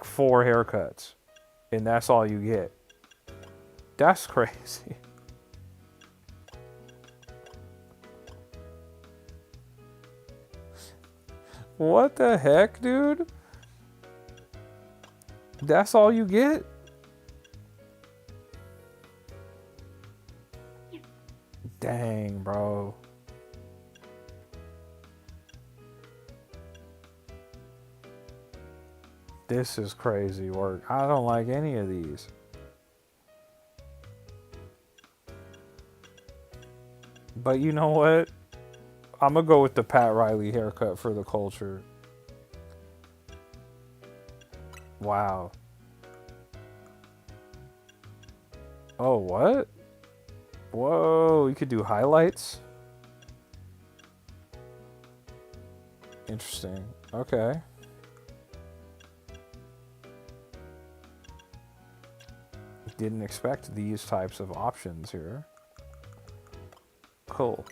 4 haircuts, and that's all you get. That's crazy. What the heck, dude? That's all you get? Dang, bro. This is crazy work. I don't like any of these. But you know what? I'm going to go with the Pat Riley haircut for the culture. Wow. Oh, what? Whoa, you could do highlights? Interesting. Okay. Didn't expect these types of options here. Cool.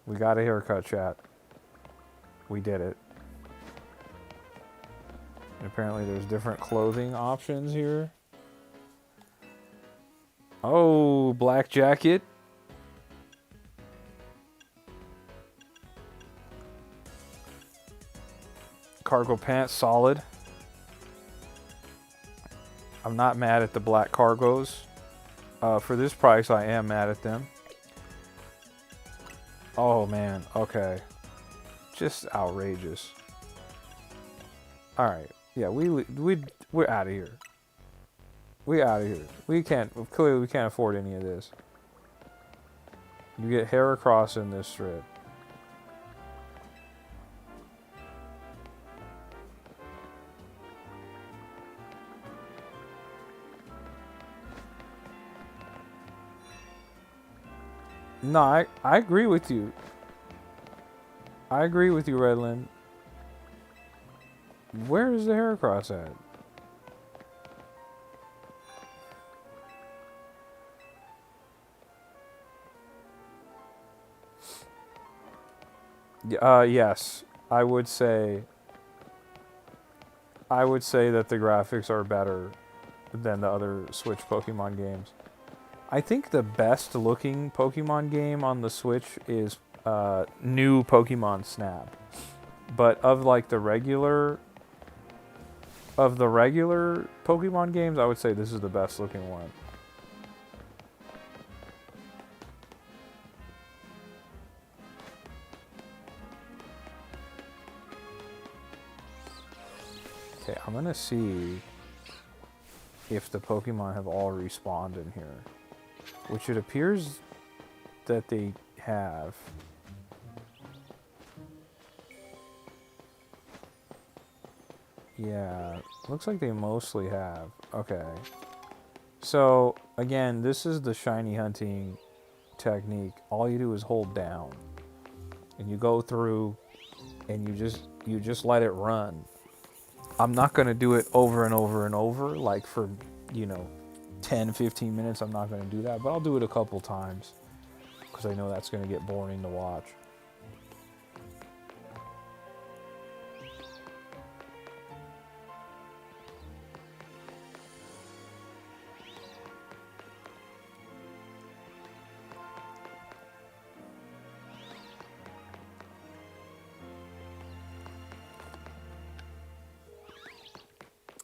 We got a haircut, chat. We did it. And apparently there's different clothing options here. Oh, black jacket. Cargo pants, solid. I'm not mad at the black cargos. For this price, I am mad at them. Oh, man. Okay. Just outrageous. Alright. Yeah, we're out of here. We're out of here. Clearly we can't afford any of this. You get hair across in this strip. No, I agree with you. I agree with you, Redland. Where is the hair cross at? Yes. I would say that the graphics are better than the other Switch Pokemon games. I think the best looking Pokemon game on the Switch is new Pokemon Snap. But of like the regular Pokemon games, I would say this is the best looking one. Okay, I'm gonna see if the Pokemon have all respawned in here. Which it appears that they have. Yeah, looks like they mostly have. Okay. So, again, this is the shiny hunting technique. All you do is hold down. And you go through and you just let it run. I'm not going to do it over and over and over, like for, 10, 15 minutes. I'm not going to do that, but I'll do it a couple times. because I know that's going to get boring to watch.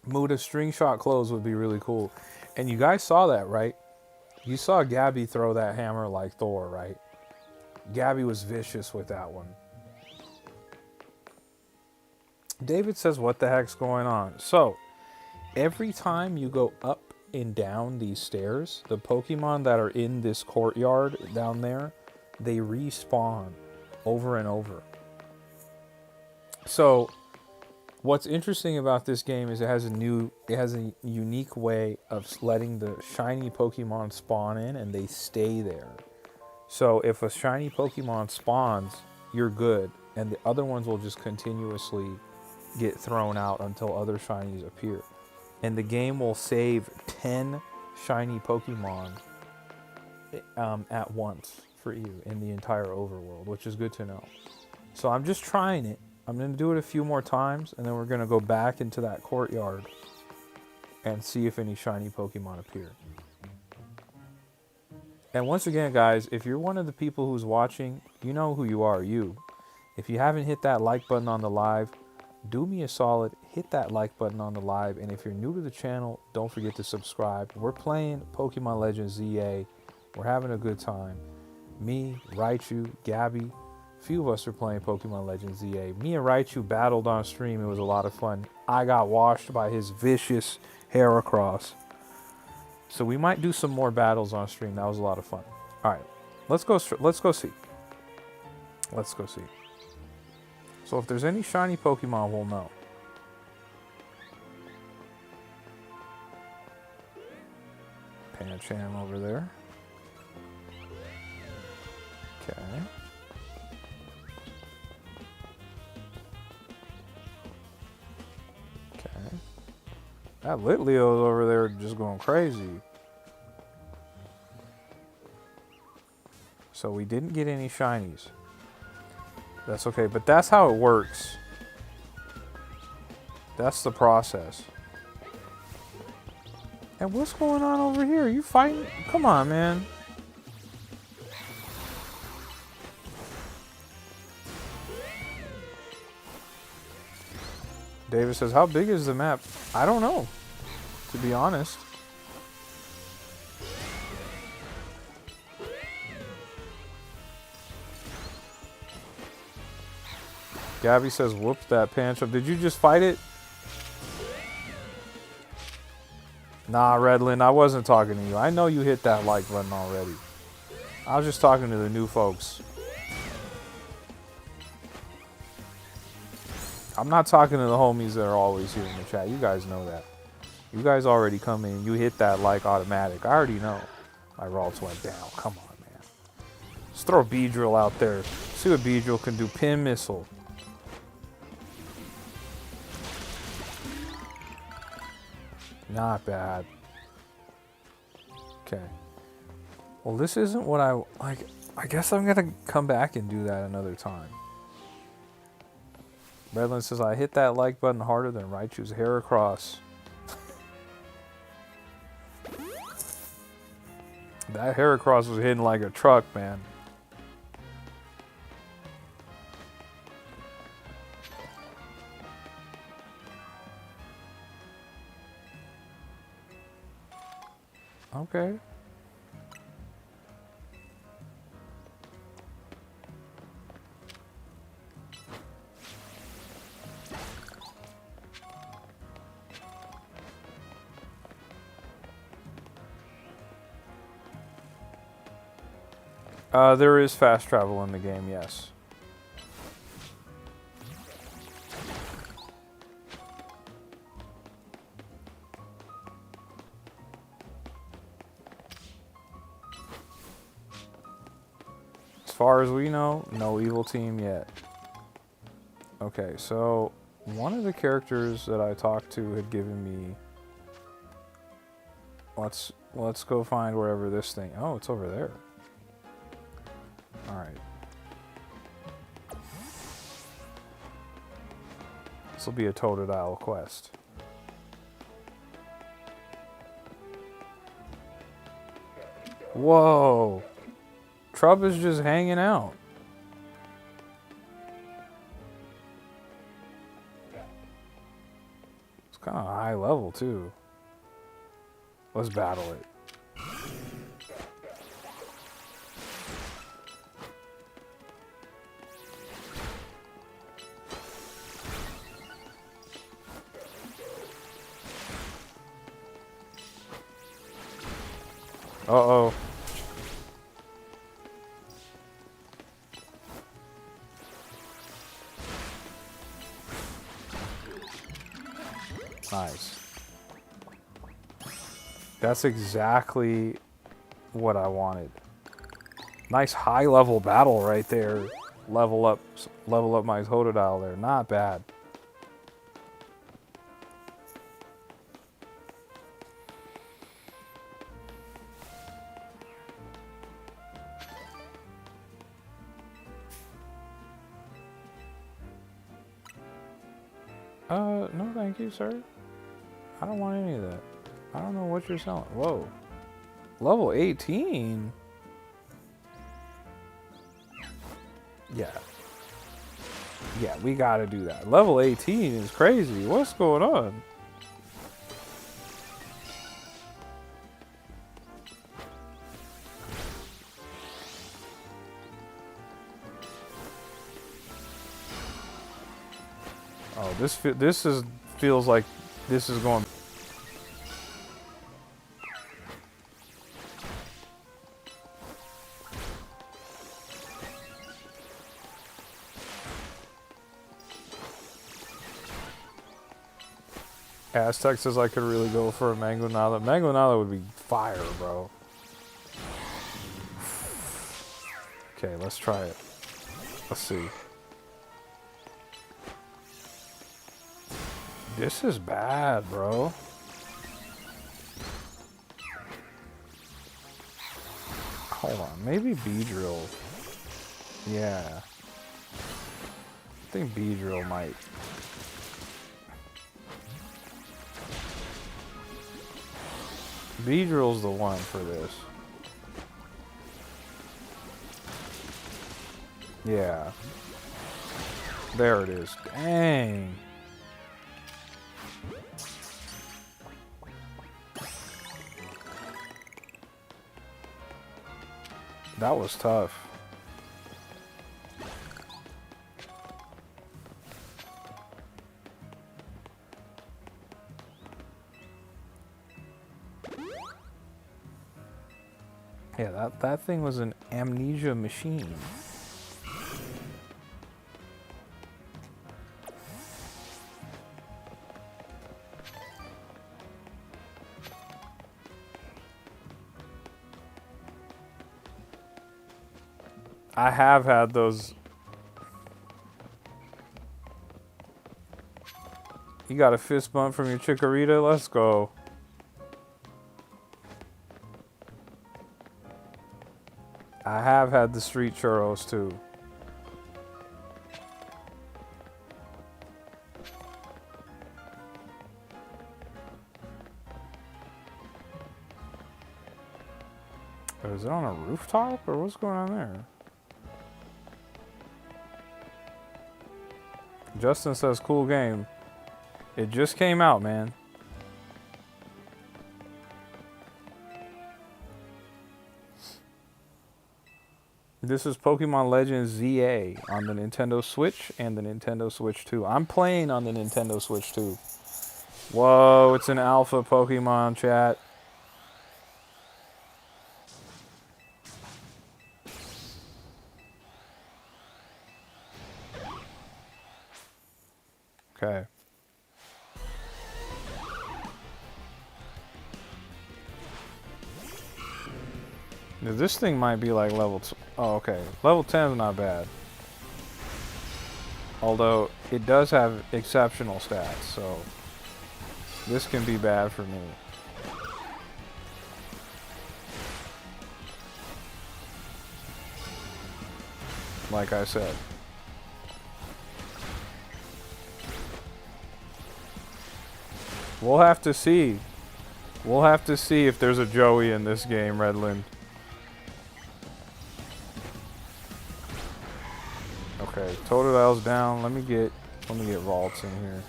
Muda string shot close would be really cool. And you guys saw that, right? You saw Gabby throw that hammer like Thor, right? Gabby was vicious with that one. David says, what the heck's going on? So, every time you go up and down these stairs, the Pokemon that are in this courtyard down there, they respawn over and over. So, what's interesting about this game is it has a unique way of letting the shiny Pokemon spawn in and they stay there. So if a shiny Pokemon spawns, you're good, and the other ones will just continuously get thrown out until other shinies appear. And the game will save 10 shiny Pokemon at once for you in the entire overworld, which is good to know. So I'm just trying it. I'm going to do it a few more times, and then we're going to go back into that courtyard and see if any shiny Pokemon appear. And once again, guys, if you're one of the people who's watching, you know who you are, you. If you haven't hit that like button on the live, do me a solid, hit that like button on the live. And if you're new to the channel, don't forget to subscribe. We're playing Pokemon Legends ZA. We're having a good time. Me, Raichu, Gabby, a few of us are playing Pokemon Legends ZA. Me and Raichu battled on stream. It was a lot of fun. I got washed by his vicious Heracross. So we might do some more battles on stream. That was a lot of fun. All right, let's go see. Let's go see. So if there's any shiny Pokemon, we'll know. Pancham over there. Okay. That Litleo's over there just going crazy. So we didn't get any shinies. That's okay, but that's how it works. That's the process. And what's going on over here? You fighting? Come on, man. David says, how big is the map? I don't know, to be honest. Gabby says, whoops, that Pancham. Did you just fight it? Nah, Redland, I wasn't talking to you. I know you hit that like button already. I was just talking to the new folks. I'm not talking to the homies that are always here in the chat. You guys know that. You guys already come in. You hit that like automatic. I already know. My Ralts went down. Come on, man. Let's throw Beedrill out there. See what Beedrill can do. Pin Missile. Not bad. Okay. Well, this isn't what I like. I guess I'm going to come back and do that another time. Redland says, I hit that like button harder than Raichu's Heracross. That Heracross was hitting like a truck, man. Okay. There is fast travel in the game, yes. As far as we know, no evil team yet. Okay, so one of the characters that I talked to had given me... Let's go find wherever this thing... Oh, it's over there. will be a Totodile quest. Whoa. Trub is just hanging out. It's kind of high level, too. Let's battle it. Uh-oh. Nice. That's exactly what I wanted. Nice high level battle right there. Level up my Totodile there. Not bad. No thank you, sir. I don't want any of that. I don't know what you're selling. Whoa. Level 18? Yeah. Yeah, we gotta do that. Level 18 is crazy. What's going on? Oh, this feels like this is going. Aztec says I could really go for a Mangonada. Mangonada would be fire, bro. Okay, let's try it. Let's see. This is bad, bro. Hold on, maybe Beedrill. Yeah. I think Beedrill might. Beedrill's the one for this. Yeah. There it is. Dang. That was tough. Yeah, that thing was an amnesia machine. I have had those. You got a fist bump from your Chikorita? Let's go. I have had the street churros too. Is it on a rooftop or what's going on there? Justin says, cool game. It just came out, man. This is Pokemon Legends ZA on the Nintendo Switch and the Nintendo Switch 2. I'm playing on the Nintendo Switch 2. Whoa, it's an alpha Pokemon, chat. Okay. Now, this thing might be like level... Oh, okay. Level 10 is not bad. Although, it does have exceptional stats, so... This can be bad for me. Like I said. We'll have to see. We'll have to see if there's a Joey in this game, Redland. Okay, Totodile's down. Let me get vaults in here.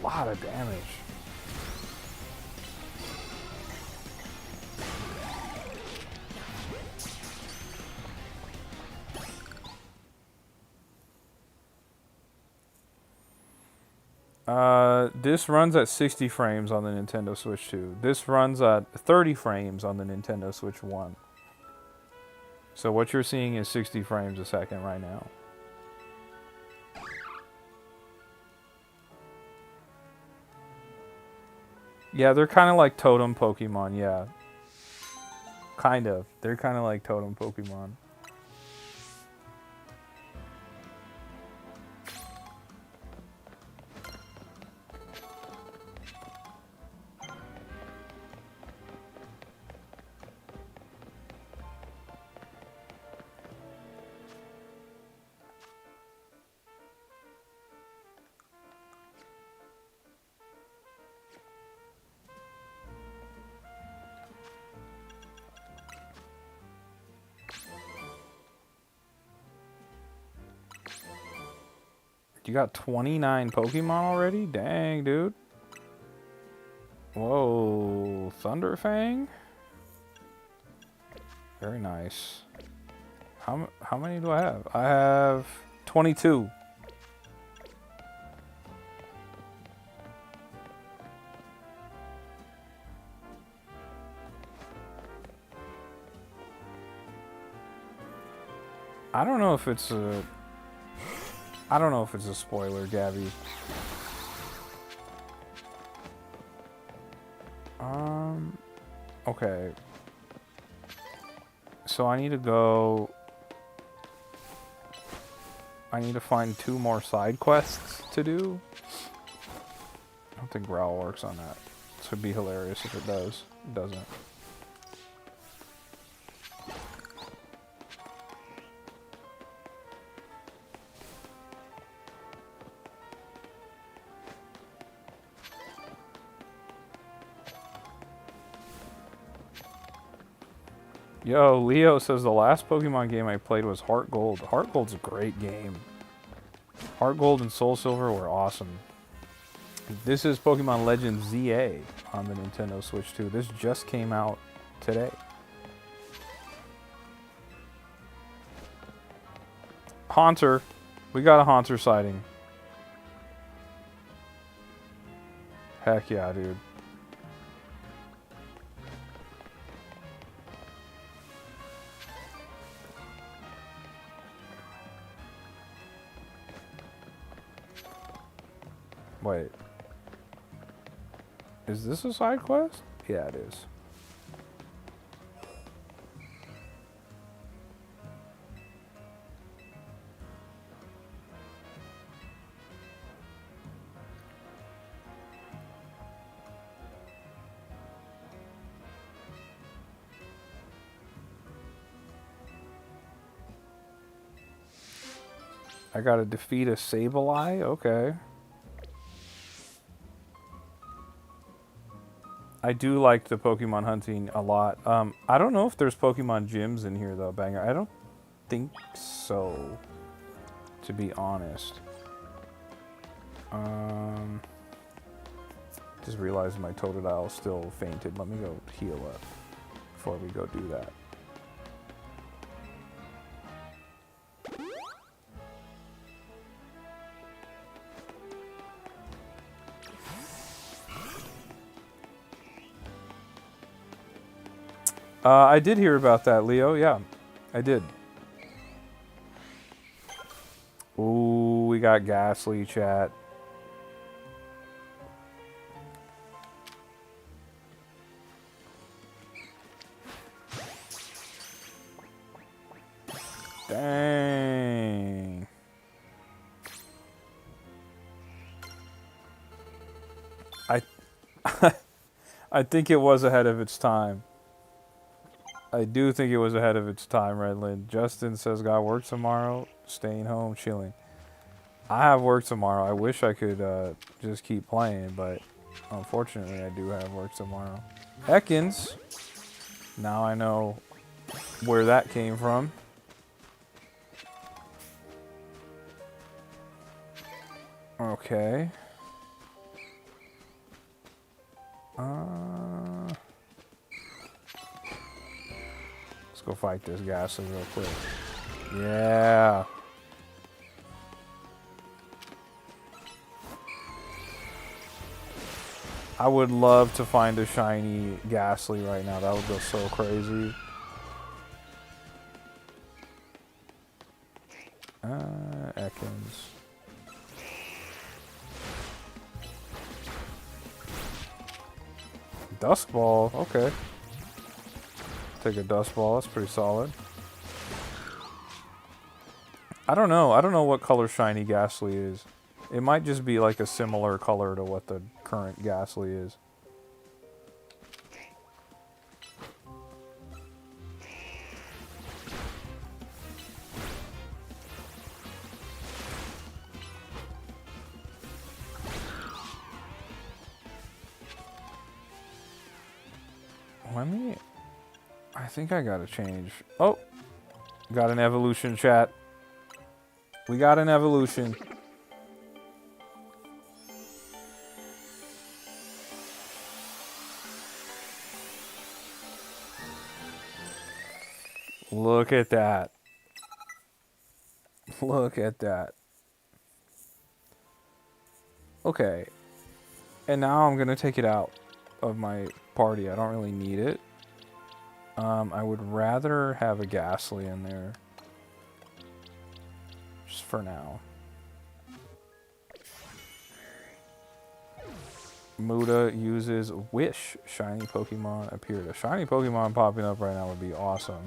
A lot of damage. This runs at 60 frames on the Nintendo Switch 2. This runs at 30 frames on the Nintendo Switch 1. So what you're seeing is 60 frames a second right now. Yeah, they're kind of like totem Pokemon, yeah. Kind of. They're kind of like totem Pokemon. You got 29 Pokemon already? Dang, dude. Whoa, Thunderfang? Very nice. How many do I have? I have 22. I don't know if it's a spoiler, Gabby. Okay. So I need to go... I need to find 2 more side quests to do. I don't think Growl works on that. This would be hilarious if it does. It doesn't. Yo, Leo says the last Pokemon game I played was Heart Gold. Heart Gold's a great game. Heart Gold and Soul Silver were awesome. This is Pokemon Legends ZA on the Nintendo Switch 2. This just came out today. Haunter. We got a Haunter sighting. Heck yeah, dude. Wait. Is this a side quest? Yeah, it is. I gotta defeat a Sableye? Okay. I do like the Pokemon hunting a lot. I don't know if there's Pokemon gyms in here, though, Banger. I don't think so, to be honest. Just realized my Totodile still fainted. Let me go heal up before we go do that. I did hear about that, Leo. Yeah, I did. Ooh, we got Ghastly, chat. Dang. I I think it was ahead of its time. I do think it was ahead of its time, Redland. Justin says, got work tomorrow, staying home, chilling. I have work tomorrow. I wish I could just keep playing, but unfortunately I do have work tomorrow. Ekans. Now I know where that came from. Okay. Let's go fight this Ghastly real quick. Yeah. I would love to find a shiny Ghastly right now. That would go so crazy. Ekans. Dusk Ball, okay. Take a Dusk Ball, that's pretty solid. I don't know what color shiny Ghastly is. It might just be like a similar color to what the current Ghastly is. I think I gotta change. Oh, got an evolution, chat. We got an evolution. Look at that. Look at that. Okay. And now I'm gonna take it out of my party. I don't really need it. I would rather have a Ghastly in there. Just for now. Muda uses Wish. Shiny Pokemon appeared. A shiny Pokemon popping up right now would be awesome.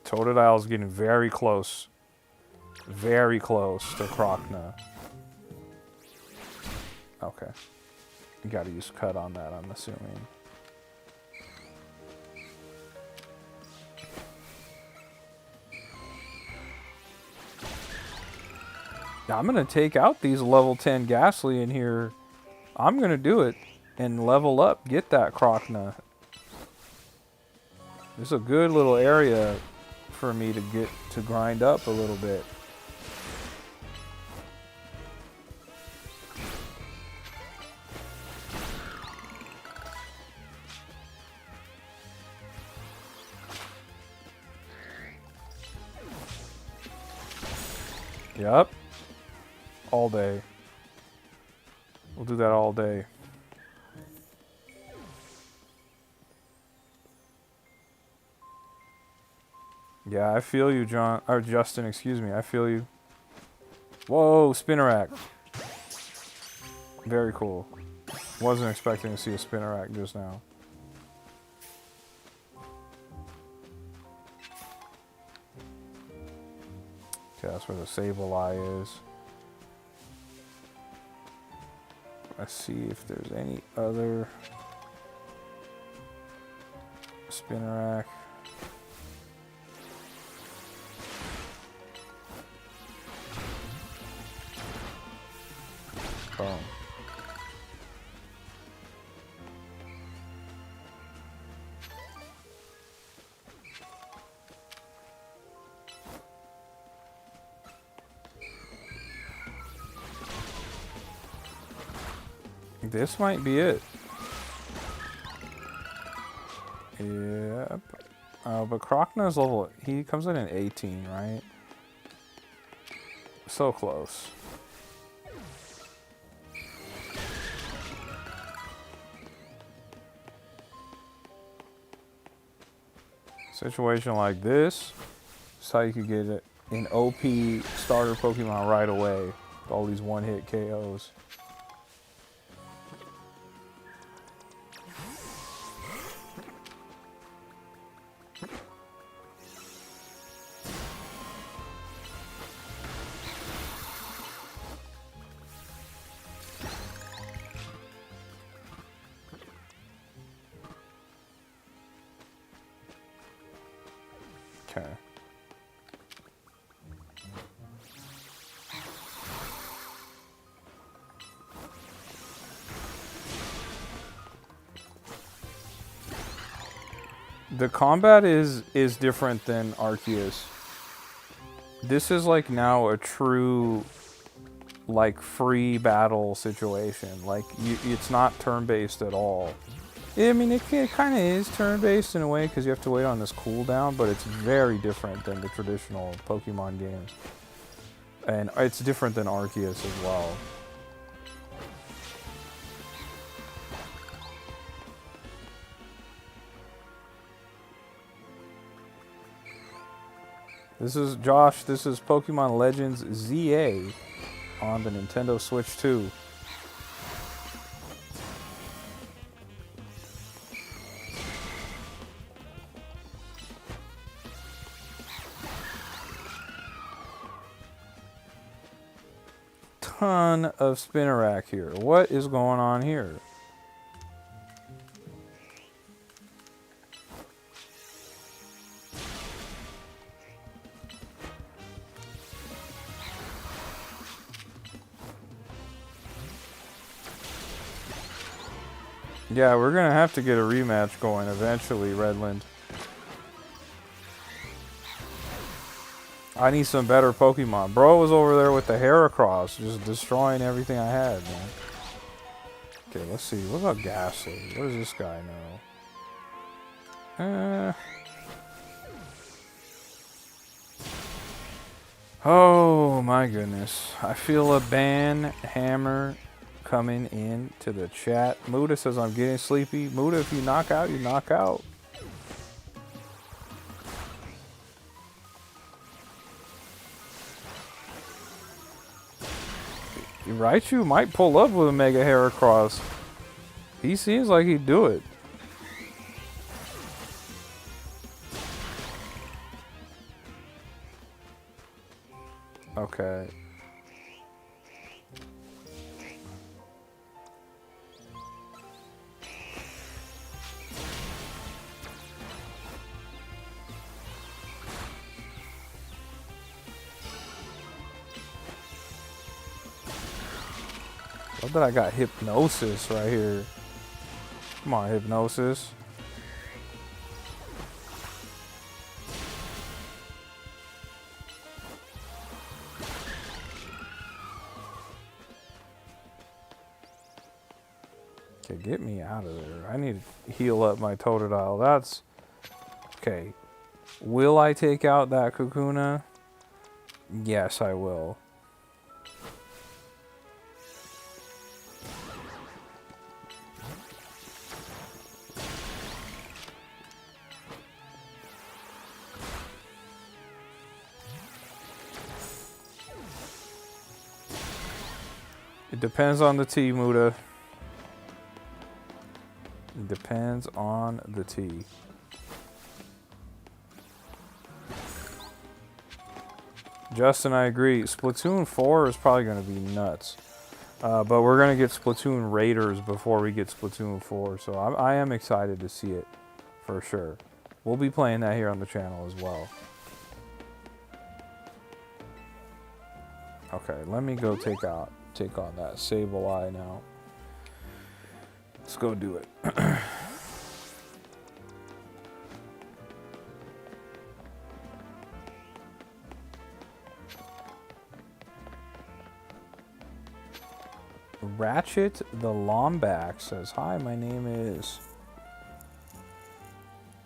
Totodile's getting very close. Very close to Krokna. Okay. You gotta use Cut on that, I'm assuming. Now I'm gonna take out these level 10 Ghastly in here. I'm gonna do it and level up, get that Krokna. This is a good little area for me to get to grind up a little bit. Yep. All day. We'll do that all day. Yeah, I feel you, John. Or Justin, excuse me. I feel you. Whoa, Spinarak. Very cool. Wasn't expecting to see a Spinarak just now. Okay, that's where the Sableye is. Let's see if there's any other Spinarak. Boom. This might be it. Yep. But Krokna's level, he comes in at 18, right? So close. Situation like this is how you could get an OP starter Pokemon right away. With all these one-hit KOs. Okay. The combat is different than Arceus. This is like now a true like free battle situation. Like it's not turn-based at all. I mean, it kind of is turn-based in a way because you have to wait on this cooldown, but it's very different than the traditional Pokemon games. And it's different than Arceus as well. This is Josh. This is Pokemon Legends ZA on the Nintendo Switch 2. Ton of Spinarak here. What is going on here? Yeah, we're gonna have to get a rematch going eventually, Redland. I need some better Pokemon. Bro was over there with the Heracross, just destroying everything I had, man. Okay, let's see. What about Ghastly? What does this guy know? Oh my goodness. I feel a ban hammer coming into the chat. Muda says I'm getting sleepy. Muda, if you knock out, you knock out. Raichu might pull up with a Mega Heracross. He seems like he'd do it. Okay. Love that I got Hypnosis right here. Come on, Hypnosis. Okay, get me out of there. I need to heal up my Totodile. That's... Okay. Will I take out that Kakuna? Yes, I will. It depends on the tea, Muda. It depends on the tea. Justin, I agree. Splatoon 4 is probably going to be nuts. But we're going to get Splatoon Raiders before we get Splatoon 4. So I am excited to see it, for sure. We'll be playing that here on the channel as well. Okay, let me go take on that Sableye now. Let's go do it. Ratchet the Lombax says, hi, my name is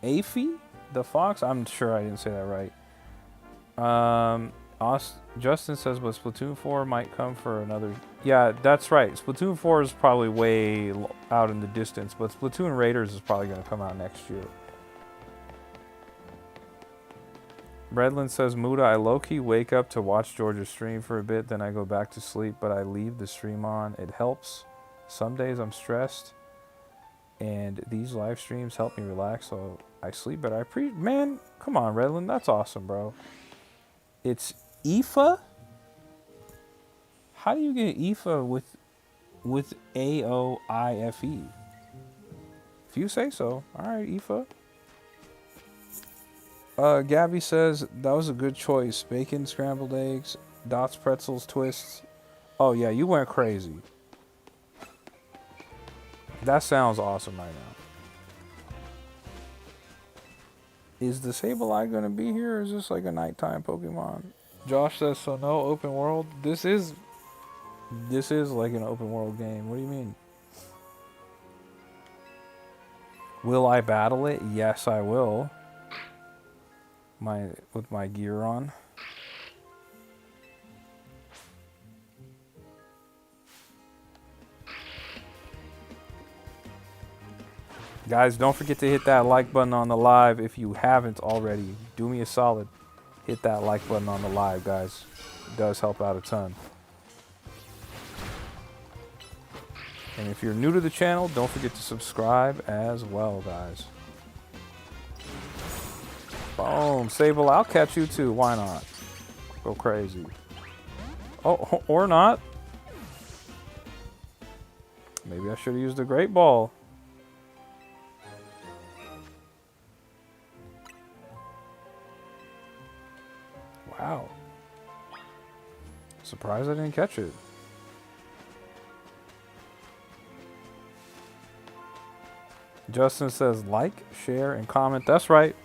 Afy the Fox. I'm sure I didn't say that right. Justin says, but Splatoon 4 might come for another... Yeah, that's right. Splatoon 4 is probably way out in the distance, but Splatoon Raiders is probably going to come out next year. Redland says, Muda, I low-key wake up to watch George's stream for a bit, then I go back to sleep, but I leave the stream on. It helps. Some days I'm stressed, and these live streams help me relax, so I sleep better. Man, come on, Redland. That's awesome, bro. It's Aoife? How do you get Aoife with A-O-I-F-E? If you say so. All right, Aoife. Gabby says that was a good choice. Bacon, scrambled eggs, dots, pretzels, twists. Oh yeah, you went crazy. That sounds awesome right now. Is the Sableye gonna be here, or is this like a nighttime Pokemon? Josh says so. No open world. This is like an open world game. What do you mean? Will I battle it? Yes, I will. With my gear on. Guys, don't forget to hit that like button on the live if you haven't already. Do me a solid. Hit that like button on the live, guys. It does help out a ton. And if you're new to the channel, don't forget to subscribe as well, guys. Boom. Sable, I'll catch you too. Why not? Go crazy. Oh, or not. Maybe I should have used the Great Ball. Wow. Surprised I didn't catch it. Justin says like, share, and comment. That's right.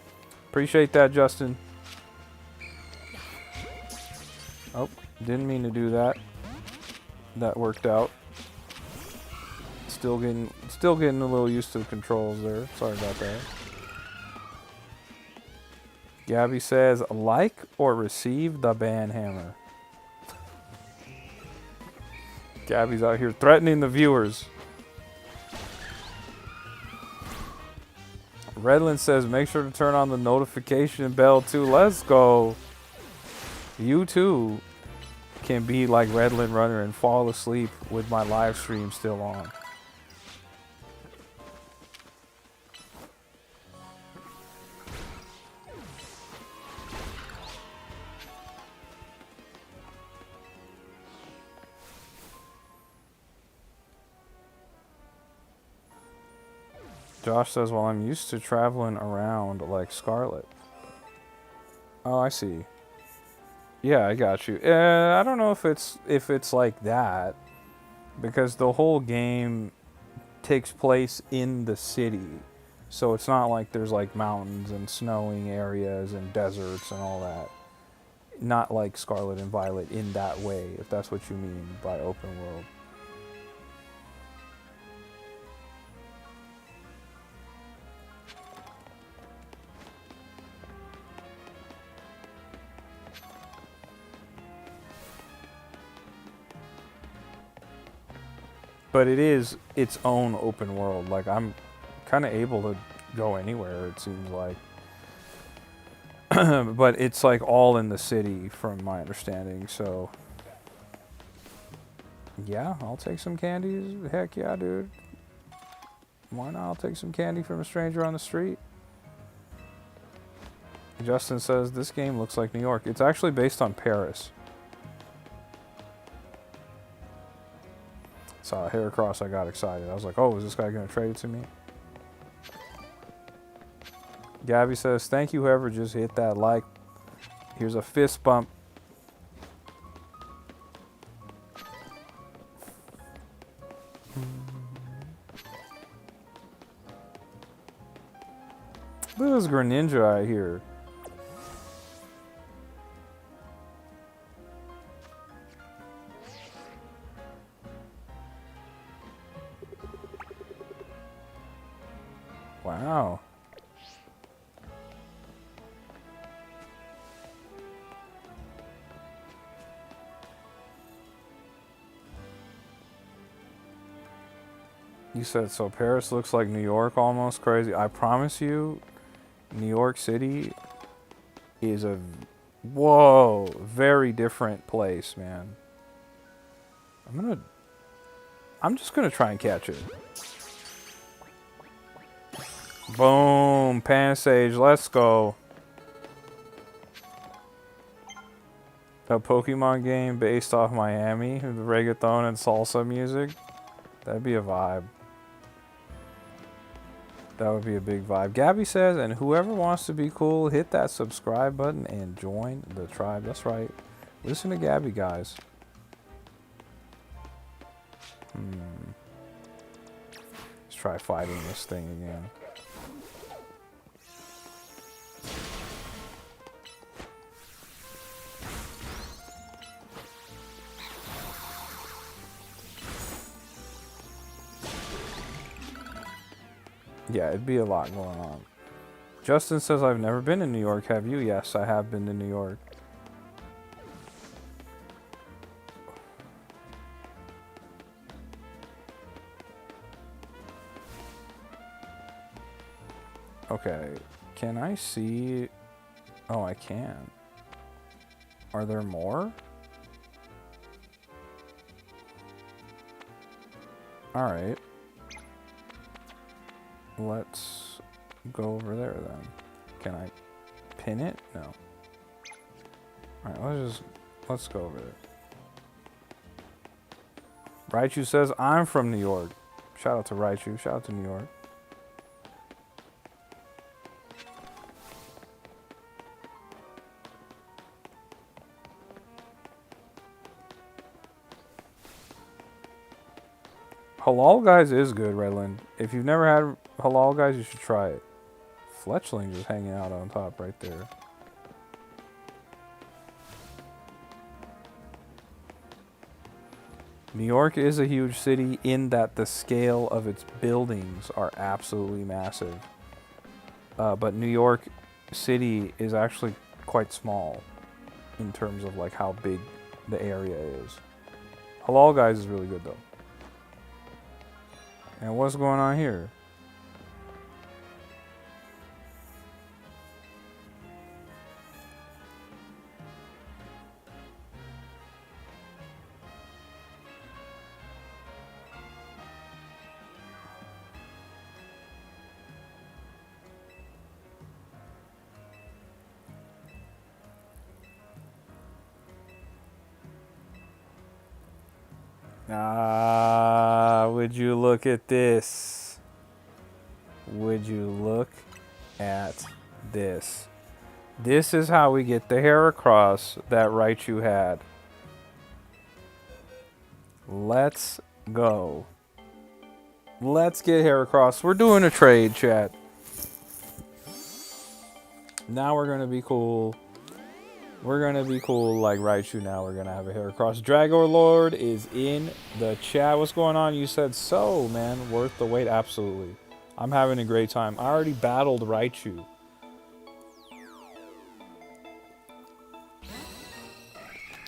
Appreciate that, Justin. Oh, didn't mean to do that. That worked out. Still getting a little used to the controls there. Sorry about that. Gabby says like or receive the banhammer. Gabby's out here threatening the viewers. Redland says make sure to turn on the notification bell too. Let's go. You too can be like Redland Runner and fall asleep with my live stream still on. Josh says, well, I'm used to traveling around like Scarlet. Oh, I see. Yeah, I got you. I don't know if it's like that, because the whole game takes place in the city. So it's not like there's like mountains and snowing areas and deserts and all that. Not like Scarlet and Violet in that way, if that's what you mean by open world. But it is its own open world. Like, I'm kind of able to go anywhere, it seems like. But it's like all in the city from my understanding, so. Yeah, I'll take some candies. Heck yeah, dude. Why not? I'll take some candy from a stranger on the street. Justin says, this game looks like New York. It's actually based on Paris. Saw Heracross, I got excited. I was like, oh, is this guy going to trade it to me? Gabby says, thank you whoever just hit that like. Here's a fist bump. Look at this Greninja out here. Wow. You said, so Paris looks like New York almost. Crazy. I promise you, New York City is a, whoa, very different place, man. I'm just gonna try and catch it. Boom, Pansage, let's go. A Pokemon game based off Miami, the reggaeton and salsa music. That'd be a vibe. That would be a big vibe. Gabby says, and whoever wants to be cool, hit that subscribe button and join the tribe. That's right. Listen to Gabby, guys. Let's try fighting this thing again. Yeah, it'd be a lot going on. Justin says, I've never been to New York. Have you? Yes, I have been to New York. Okay, can I see? Oh, I can. Are there more? Alright. Let's go over there then. Can I pin it? No. Alright, let's go over there. Raichu says, I'm from New York. Shout out to Raichu. Shout out to New York. Halal Guys is good, Redland. If you've never had Halal Guys, you should try it. Fletchling just hanging out on top right there. New York is a huge city in that the scale of its buildings are absolutely massive. But New York City is actually quite small in terms of like how big the area is. Halal Guys is really good though. And what's going on here? Would you look at this? Would you look at this? This is how we get the Heracross that Raichu had. Let's go. Let's get Heracross. We're doing a trade, chat. Now we're going to be cool. We're going to be cool like Raichu now. We're going to have a Heracross. Dragor Lord is in the chat. What's going on? You said so, man. Worth the wait? Absolutely. I'm having a great time. I already battled Raichu.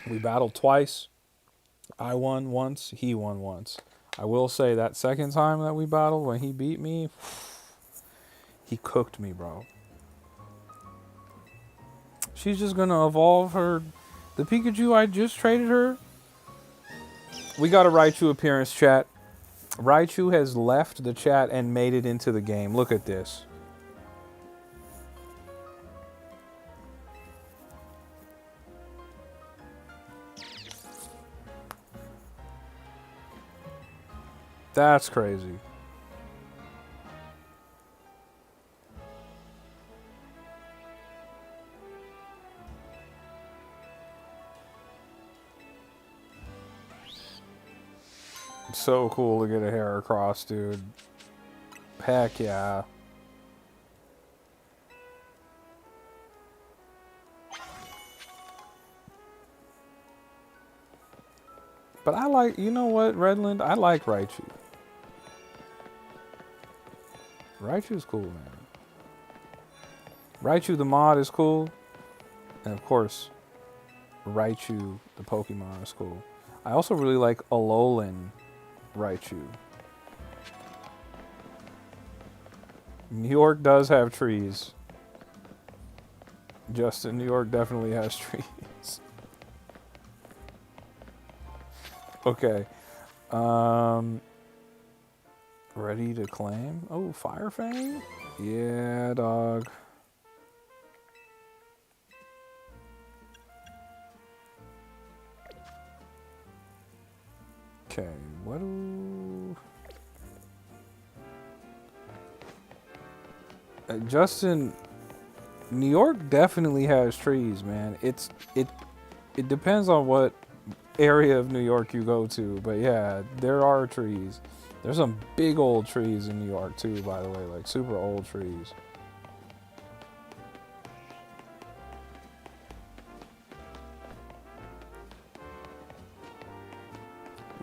We battled twice. I won once. He won once. I will say that second time that we battled, when he beat me, he cooked me, bro. She's just going to evolve her... The Pikachu I just traded her. We got a Raichu appearance, chat. Raichu has left the chat and made it into the game. Look at this. That's crazy. So cool to get a Heracross, dude. Heck yeah. But I like, you know what, Redland? I like Raichu. Raichu's cool, man. Raichu the mod is cool. And of course, Raichu the Pokemon is cool. I also really like Alolan Raichu. New York does have trees. Justin, New York definitely has trees. Okay. Ready to claim? Oh, Fire Fang? Yeah, dog. Okay, what do... Justin, New York definitely has trees, man. It depends on what area of New York you go to, but yeah, there are trees. There's some big old trees in New York too, by the way, like super old trees.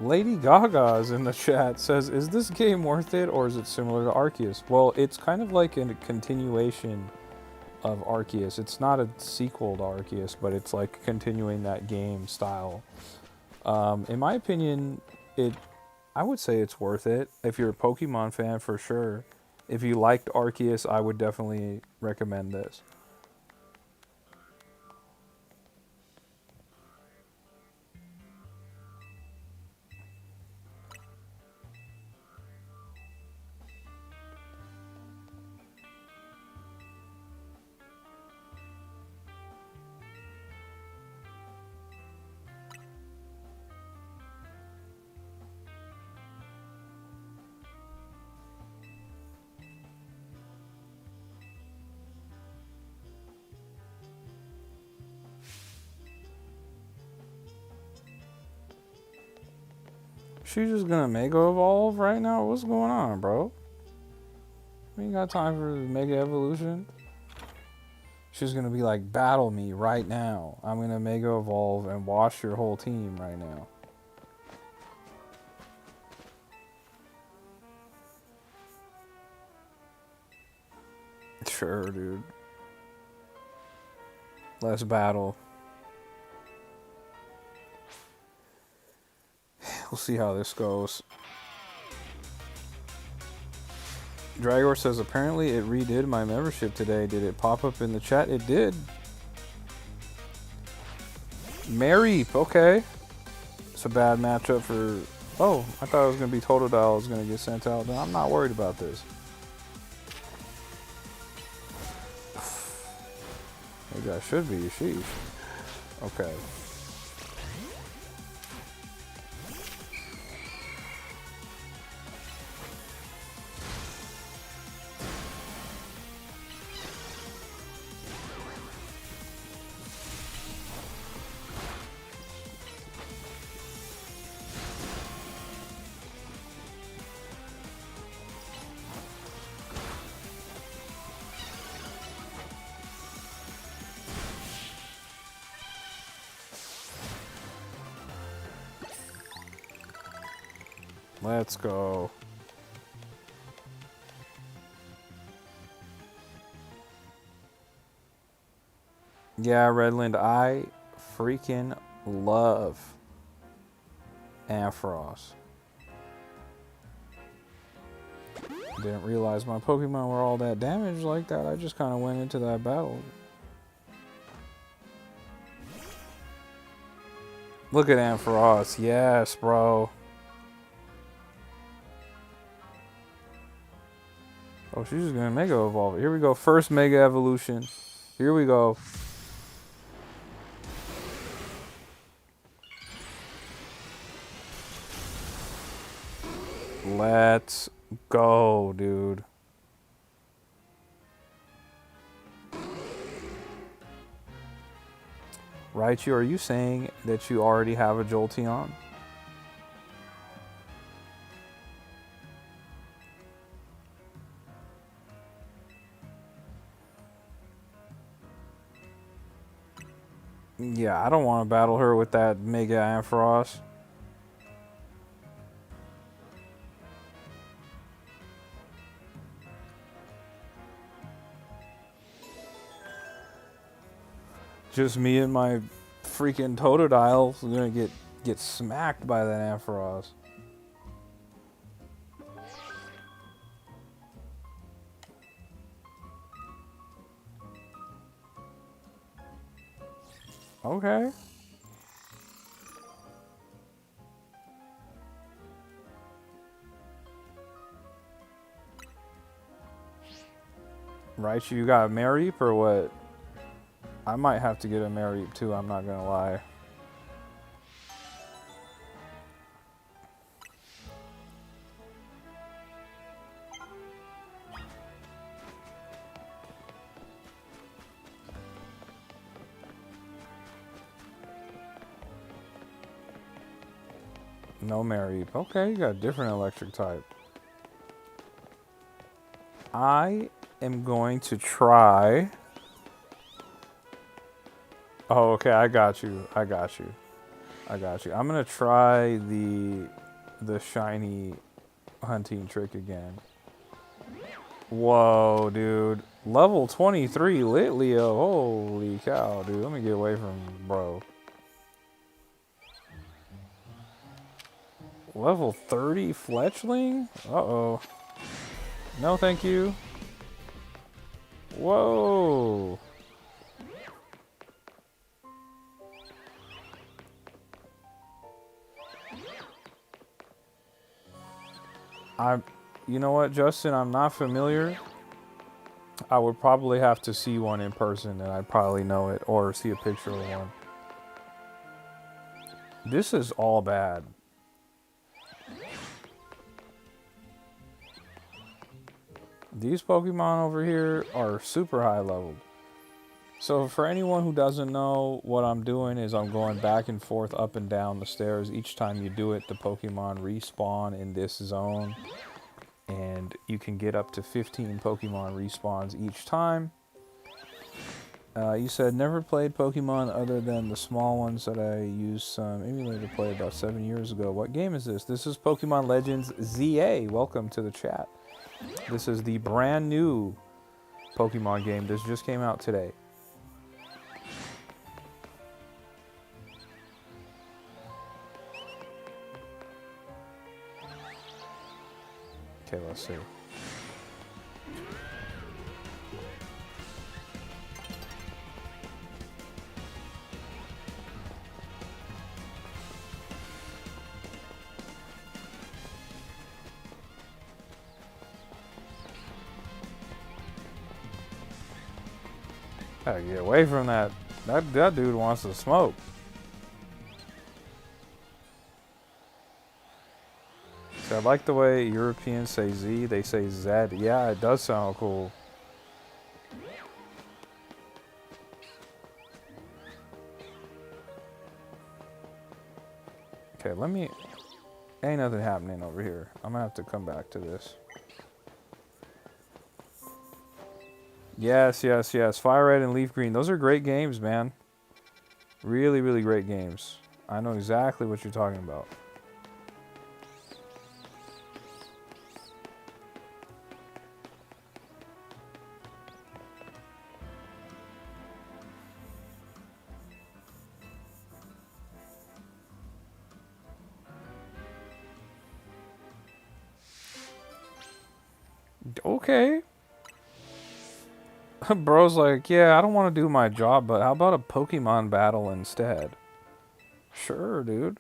Lady Gaga's in the chat says, "Is this game worth it, or is it similar to Arceus?" Well, it's kind of like a continuation of Arceus. It's not a sequel to Arceus, but it's like continuing that game style. In my opinion, I would say it's worth it. If you're a Pokemon fan, for sure. If you liked Arceus, I would definitely recommend this. She's just gonna Mega Evolve right now? What's going on, bro? We ain't got time for Mega Evolution. She's gonna be like, battle me right now. I'm gonna Mega Evolve and wash your whole team right now. Sure, dude. Let's battle. We'll see how this goes. Dragor says, apparently it redid my membership today. Did it pop up in the chat? It did. Mareep, okay. It's a bad matchup for... Oh, I thought it was going to be Totodile was going to get sent out. I'm not worried about this. Maybe I should be. Sheesh. Okay. Let's go. Yeah, Redland, I freaking love Ampharos. Didn't realize my Pokemon were all that damaged like that. I just kind of went into that battle. Look at Ampharos. Yes, bro. Oh, she's just gonna Mega Evolve. Here we go. First Mega Evolution. Here we go. Let's go, dude. Raichu, are you saying that you already have a Jolteon? Yeah, I don't want to battle her with that Mega Ampharos. Just me and my freaking Totodile is gonna get smacked by that Ampharos. Okay. Raichu, you got a Mareep or what? I might have to get a Mareep too, I'm not gonna lie. No Mareep. Okay, you got a different electric type. I am going to try. Oh, okay, I got you. I got you. I got you. I'm gonna try the shiny hunting trick again. Whoa, dude. Level 23 Litleo. Holy cow, dude. Let me get away from bro. Level 30 Fletchling? Uh-oh. No, thank you. Whoa. You know what, Justin? I'm not familiar. I would probably have to see one in person and I'd probably know it or see a picture of one. This is all bad. These Pokemon over here are super high leveled. So for anyone who doesn't know, what I'm doing is I'm going back and forth up and down the stairs. Each time you do it, the Pokemon respawn in this zone. And you can get up to 15 Pokemon respawns each time. You said never played Pokemon other than the small ones that I used some emulator to play about 7 years ago. What game is this? This is Pokemon Legends ZA. Welcome to the chat. This is the brand new Pokemon game. This just came out today. Okay, let's see. Gotta get away from that. That dude wants to smoke. So I like the way Europeans say Z, they say Z. Yeah, it does sound cool. Okay, let me... Ain't nothing happening over here. I'm gonna have to come back to this. Yes, yes, yes. Fire Red and Leaf Green. Those are great games, man. Really, really great games. I know exactly what you're talking about. Okay. Bro's like, yeah, I don't want to do my job, but how about a Pokemon battle instead? Sure, dude.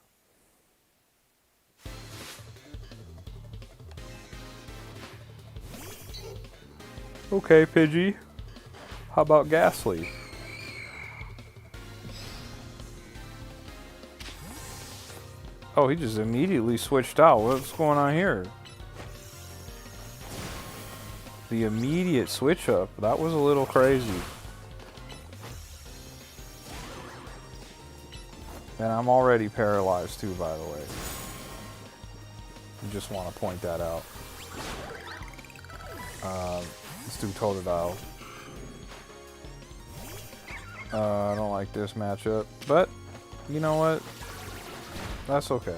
Okay, Pidgey. How about Ghastly? Oh, he just immediately switched out. What's going on here? The immediate switch up. That was a little crazy. And I'm already paralyzed too, by the way. I just want to point that out. Let's do Totodile. I don't like this matchup, but you know what? That's okay.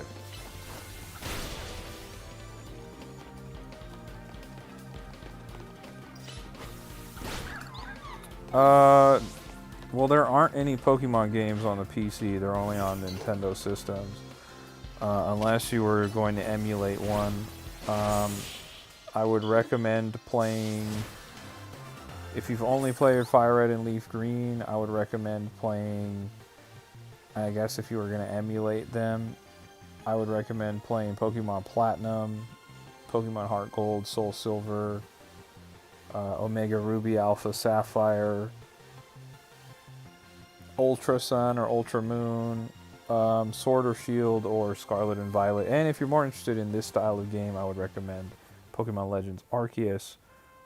Well, there aren't any Pokemon games on the PC. They're only on Nintendo systems. Unless you were going to emulate one. I would recommend playing... If you've only played Fire Red and Leaf Green, I would recommend playing... I guess if you were going to emulate them, I would recommend playing Pokemon Platinum, Pokemon Heart Gold, Soul Silver, Omega Ruby, Alpha Sapphire, Ultra Sun or Ultra Moon, Sword or Shield, or Scarlet and Violet. And if you're more interested in this style of game, I would recommend Pokemon Legends Arceus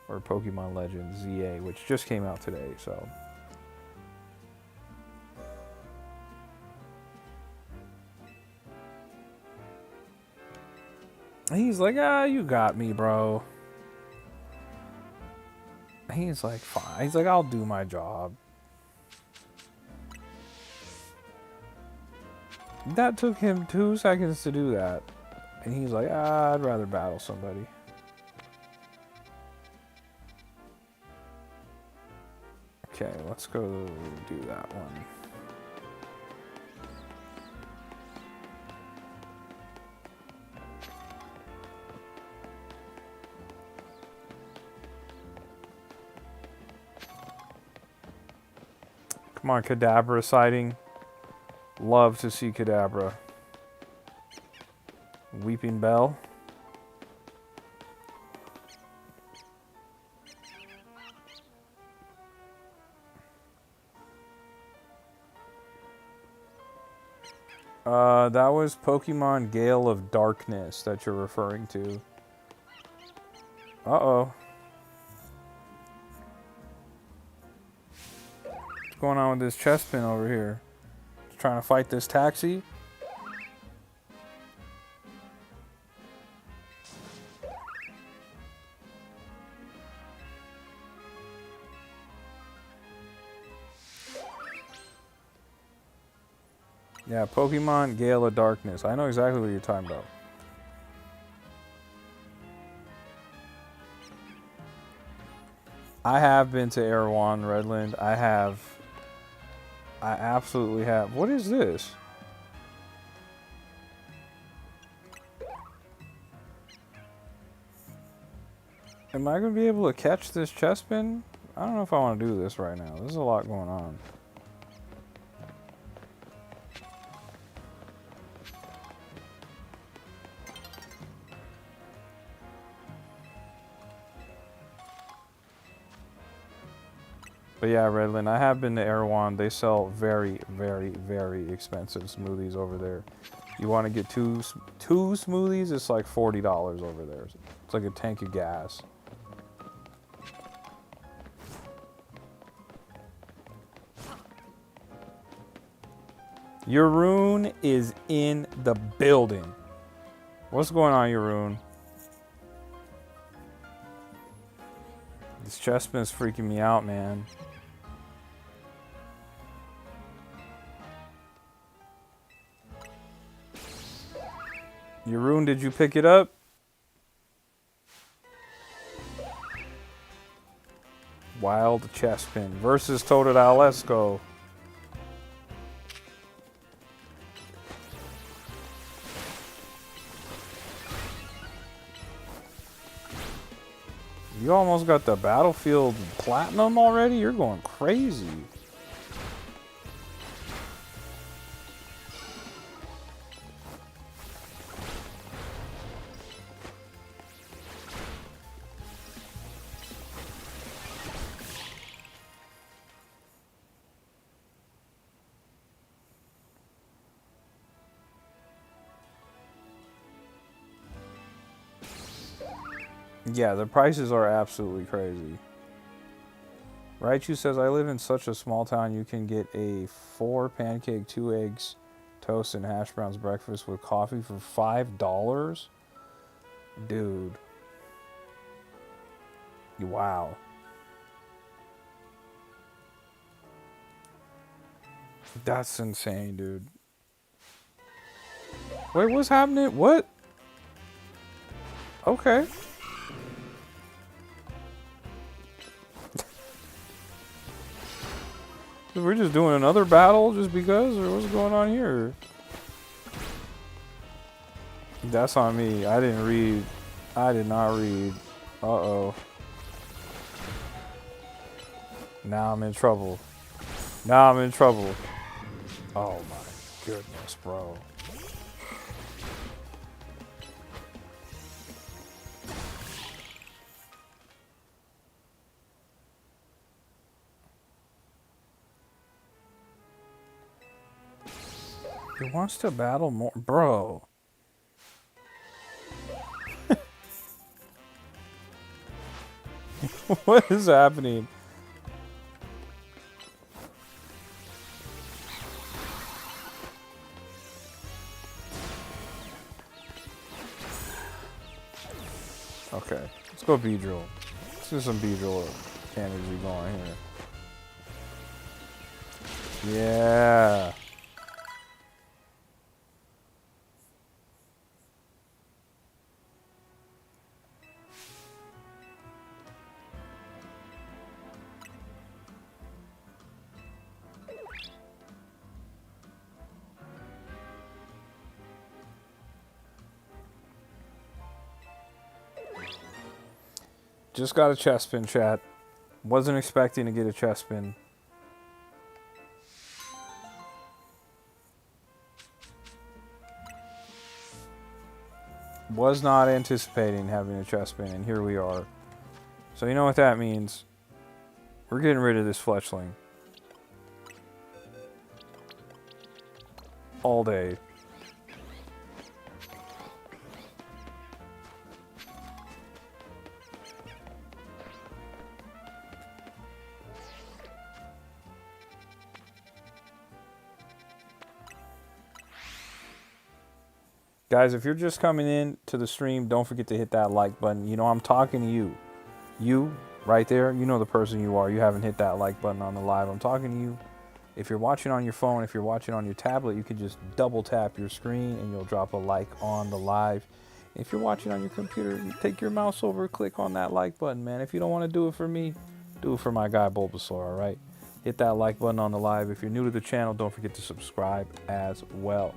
or Pokemon Legends ZA, which just came out today. So. He's like, ah, you got me, bro. He's like, fine. He's like, I'll do my job. That took him 2 seconds to do that. And he's like, ah, I'd rather battle somebody. Okay, let's go do that one. Come on, Kadabra sighting. Love to see Kadabra. Weeping Bell. That was Pokemon Gale of Darkness that you're referring to. Uh-oh. What's going on with this Chespin over here? Just trying to fight this taxi? Yeah, Pokemon Gale of Darkness. I know exactly what you're talking about. I have been to Erewhon, Redland. I have. I absolutely have. What is this? Am I going to be able to catch this Chespin? I don't know if I want to do this right now. There's a lot going on. But yeah, Redland, I have been to Erewhon. They sell very, very, very expensive smoothies over there. You want to get two smoothies, it's like $40 over there. It's like a tank of gas. Yaroon is in the building. What's going on, Yaroon? This Chespin's freaking me out, man. Yaroon, did you pick it up? Wild Chespin versus Totodile. Let's go. You almost got the Battlefield Platinum already? You're going crazy. Yeah, the prices are absolutely crazy. Raichu says, I live in such a small town you can get a 4 pancake, 2 eggs, toast, and hash browns breakfast with coffee for $5? Dude. Wow. That's insane, dude. Wait, what's happening? What? Okay. We're just doing another battle just because? Or what's going on here? That's on me. I didn't read. I did not read. Uh-oh. Now I'm in trouble. Now I'm in trouble. Oh my goodness, bro. He wants to battle more. Bro. What is happening? go Beedrill. Let's get some Beedrill energy going here. Yeah. Just got a Chespin, chat. Wasn't expecting to get a Chespin. Was not anticipating having a Chespin, and here we are. So you know what that means. We're getting rid of this Fletchling. All day. Guys, if you're just coming in to the stream, don't forget to hit that like button. You know, I'm talking to you. You, right there, you know the person you are. You haven't hit that like button on the live. I'm talking to you. If you're watching on your phone, if you're watching on your tablet, you can just double tap your screen and you'll drop a like on the live. If you're watching on your computer, you take your mouse over, click on that like button, man. If you don't want to do it for me, do it for my guy Bulbasaur, all right? Hit that like button on the live. If you're new to the channel, don't forget to subscribe as well.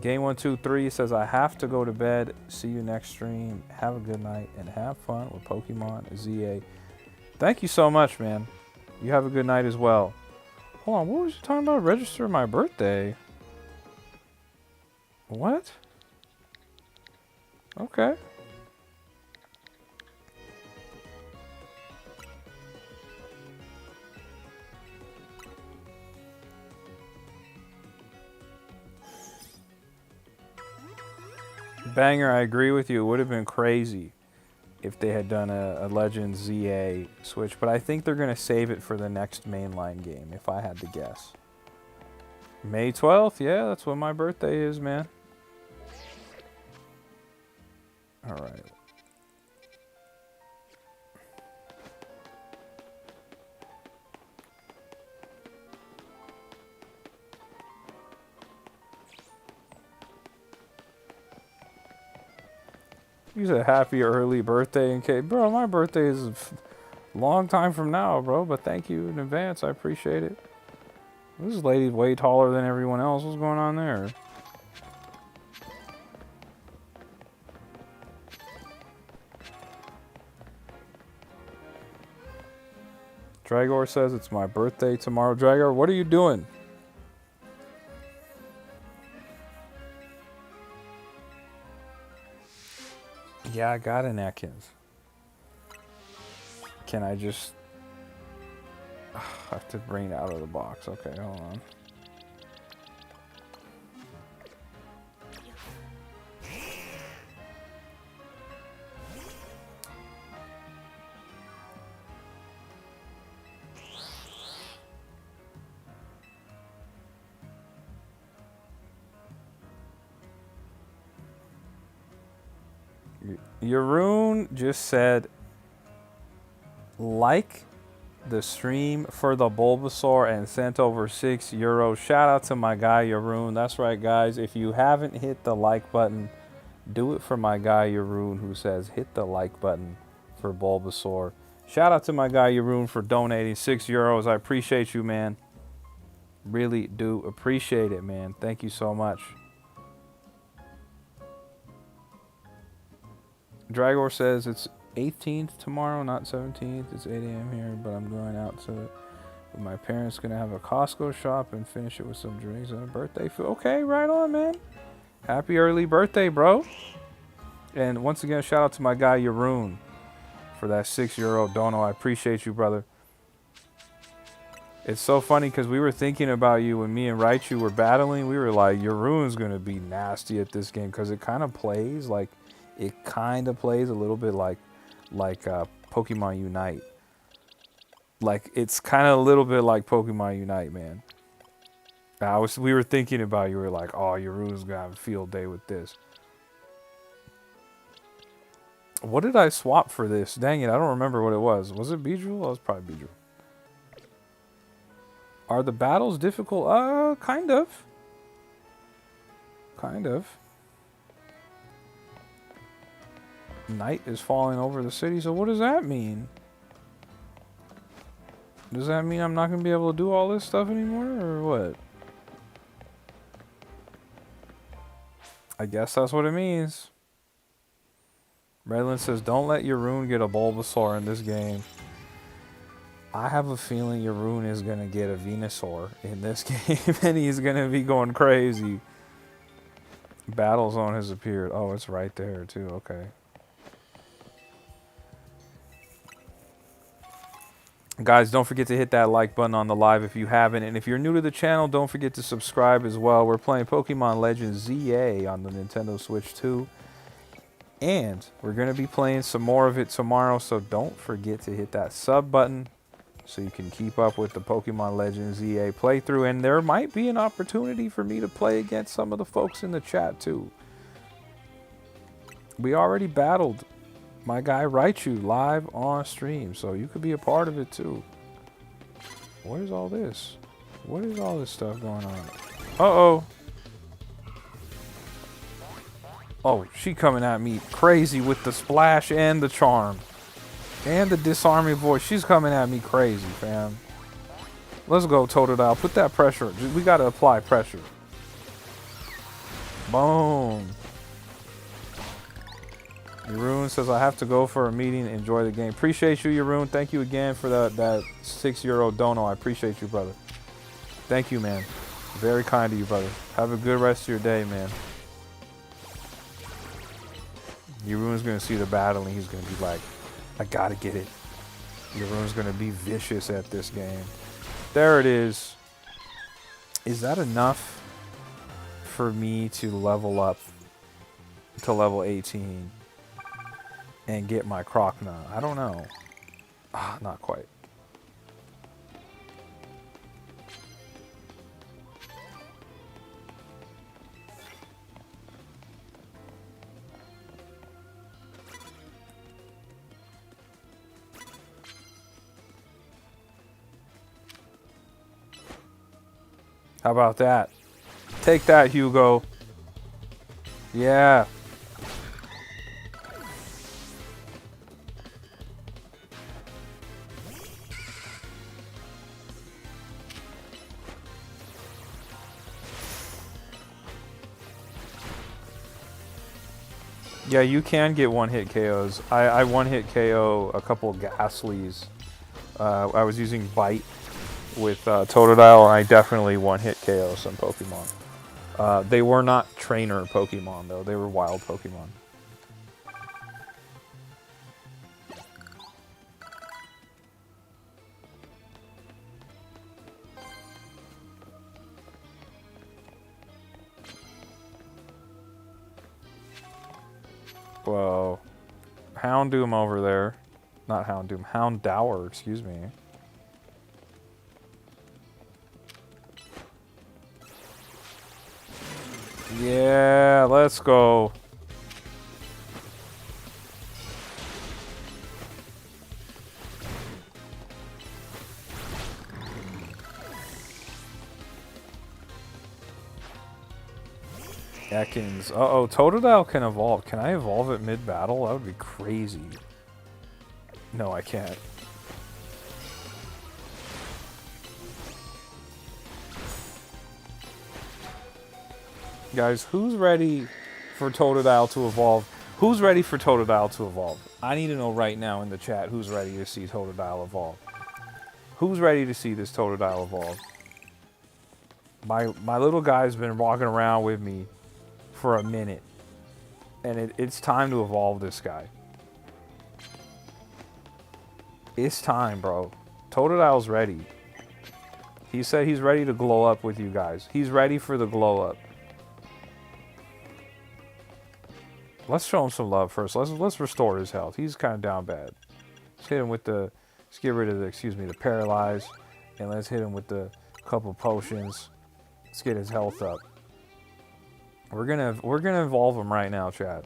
Game123 says, I have to go to bed. See you next stream. Have a good night and have fun with Pokemon ZA. Thank you so much, man. You have a good night as well. Hold on, what was you talking about? Register my birthday? What? Okay. Banger, I agree with you. It would have been crazy if they had done a Legends ZA switch, but I think they're going to save it for the next mainline game, if I had to guess. May 12th? Yeah, that's when my birthday is, man. All right. You said happy early birthday, and Kate. Bro, my birthday is a long time from now, bro, but thank you in advance. I appreciate it. This lady's way taller than everyone else. What's going on there? Dragor says it's my birthday tomorrow. Dragor, what are you doing? Yeah, I got an Atkins. Can I just... I have to bring it out of the box. Okay, hold on. Yaroon just said, like the stream for the Bulbasaur and sent over €6. Shout out to my guy Yaroon. That's right, guys. If you haven't hit the like button, do it for my guy Yaroon, who says hit the like button for Bulbasaur. Shout out to my guy Yaroon for donating €6. I appreciate you, man. Really do appreciate it, man. Thank you so much. Dragor says it's 18th tomorrow, not 17th. It's 8 a.m. here, but I'm going out to with my parents. Gonna have a Costco shop and finish it with some drinks and a birthday food. Okay, right on, man. Happy early birthday, bro. And once again, shout out to my guy Yaroon for that €6 dono. I appreciate you, brother. It's so funny because we were thinking about you when me and Raichu were battling. We were like, Yaroon's gonna be nasty at this game because it kind of plays like. It kind of plays a little bit like Pokemon Unite. Like, it's kind of a little bit like Pokemon Unite, man. We were thinking about you. We were like, oh, Yaroon's going to have a field day with this. What did I swap for this? Dang it, I don't remember what it was. Was it Beedrill? Oh, it was probably Beedrill. Are the battles difficult? Kind of. Kind of. Night is falling over the city, so what does that mean? Does that mean I'm not going to be able to do all this stuff anymore, or what? I guess that's what it means. Redland says, don't let your rune get a Bulbasaur in this game. I have a feeling your rune is going to get a Venusaur in this game, and he's going to be going crazy. Battle Zone has appeared. Oh, it's right there, too. Okay. Guys, don't forget to hit that like button on the live if you haven't. And if you're new to the channel, don't forget to subscribe as well. We're playing Pokemon Legends ZA on the Nintendo Switch 2. And we're going to be playing some more of it tomorrow. So don't forget to hit that sub button so you can keep up with the Pokemon Legends ZA playthrough. And there might be an opportunity for me to play against some of the folks in the chat too. We already battled my guy Raichu live on stream, so you could be a part of it too. What is all this? What is all this stuff going on? Uh-oh. Oh, she coming at me crazy with the splash and the charm. And the disarming voice. She's coming at me crazy, fam. Let's go, Totodile. Put that pressure. We got to apply pressure. Boom. Yaroon says, I have to go for a meeting. Enjoy the game. Appreciate you, Yaroon. Thank you again for that €6 dono. I appreciate you, brother. Thank you, man. Very kind of you, brother. Have a good rest of your day, man. Yaroon's going to see the battle, and he's going to be like, I got to get it. Yaroon's going to be vicious at this game. There it is. Is that enough for me to level up to level 18? And get my Croconaw? I don't know. Not quite. How about that? Take that, Hugo. Yeah. Yeah, you can get one-hit KOs. I one-hit KO a couple of Ghastlies. I was using Bite with Totodile, and I definitely one-hit KO some Pokemon. They were not trainer Pokemon, though. They were wild Pokemon. Whoa. Houndoom over there. Not Houndoom. Houndour, excuse me. Yeah, let's go. Ekans. Uh-oh, Totodile can evolve. Can I evolve it mid-battle? That would be crazy. No, I can't. Guys, who's ready for Totodile to evolve? Who's ready for Totodile to evolve? I need to know right now in the chat who's ready to see Totodile evolve. Who's ready to see this Totodile evolve? My little guy's been walking around with me for a minute. And it's time to evolve this guy. It's time, bro. Totodile's ready. He said he's ready to glow up with you guys. He's ready for the glow up. Let's show him some love first. Let's restore his health. He's kind of down bad. Let's hit him with the... Let's get rid of the paralyze. And let's hit him with the couple potions. Let's get his health up. We're gonna evolve him right now, chat.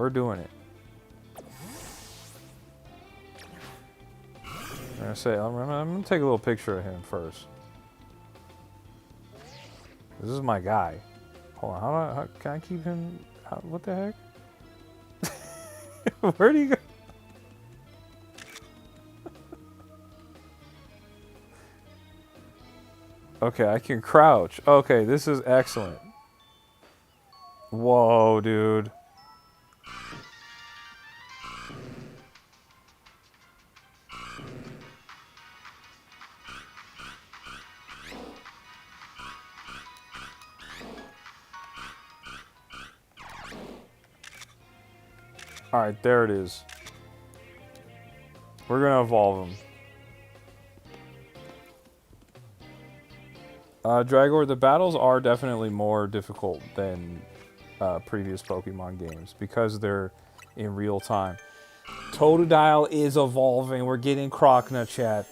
We're doing it. I'm gonna take a little picture of him first. This is my guy. Hold on, how can I keep him? What the heck? Where'd he go? Okay, I can crouch. Okay, this is excellent. Whoa, dude. Alright, there it is. We're gonna evolve him. Dragor, the battles are definitely more difficult than previous Pokemon games because they're in real time. Totodile is evolving. We're getting Croconaw, chat.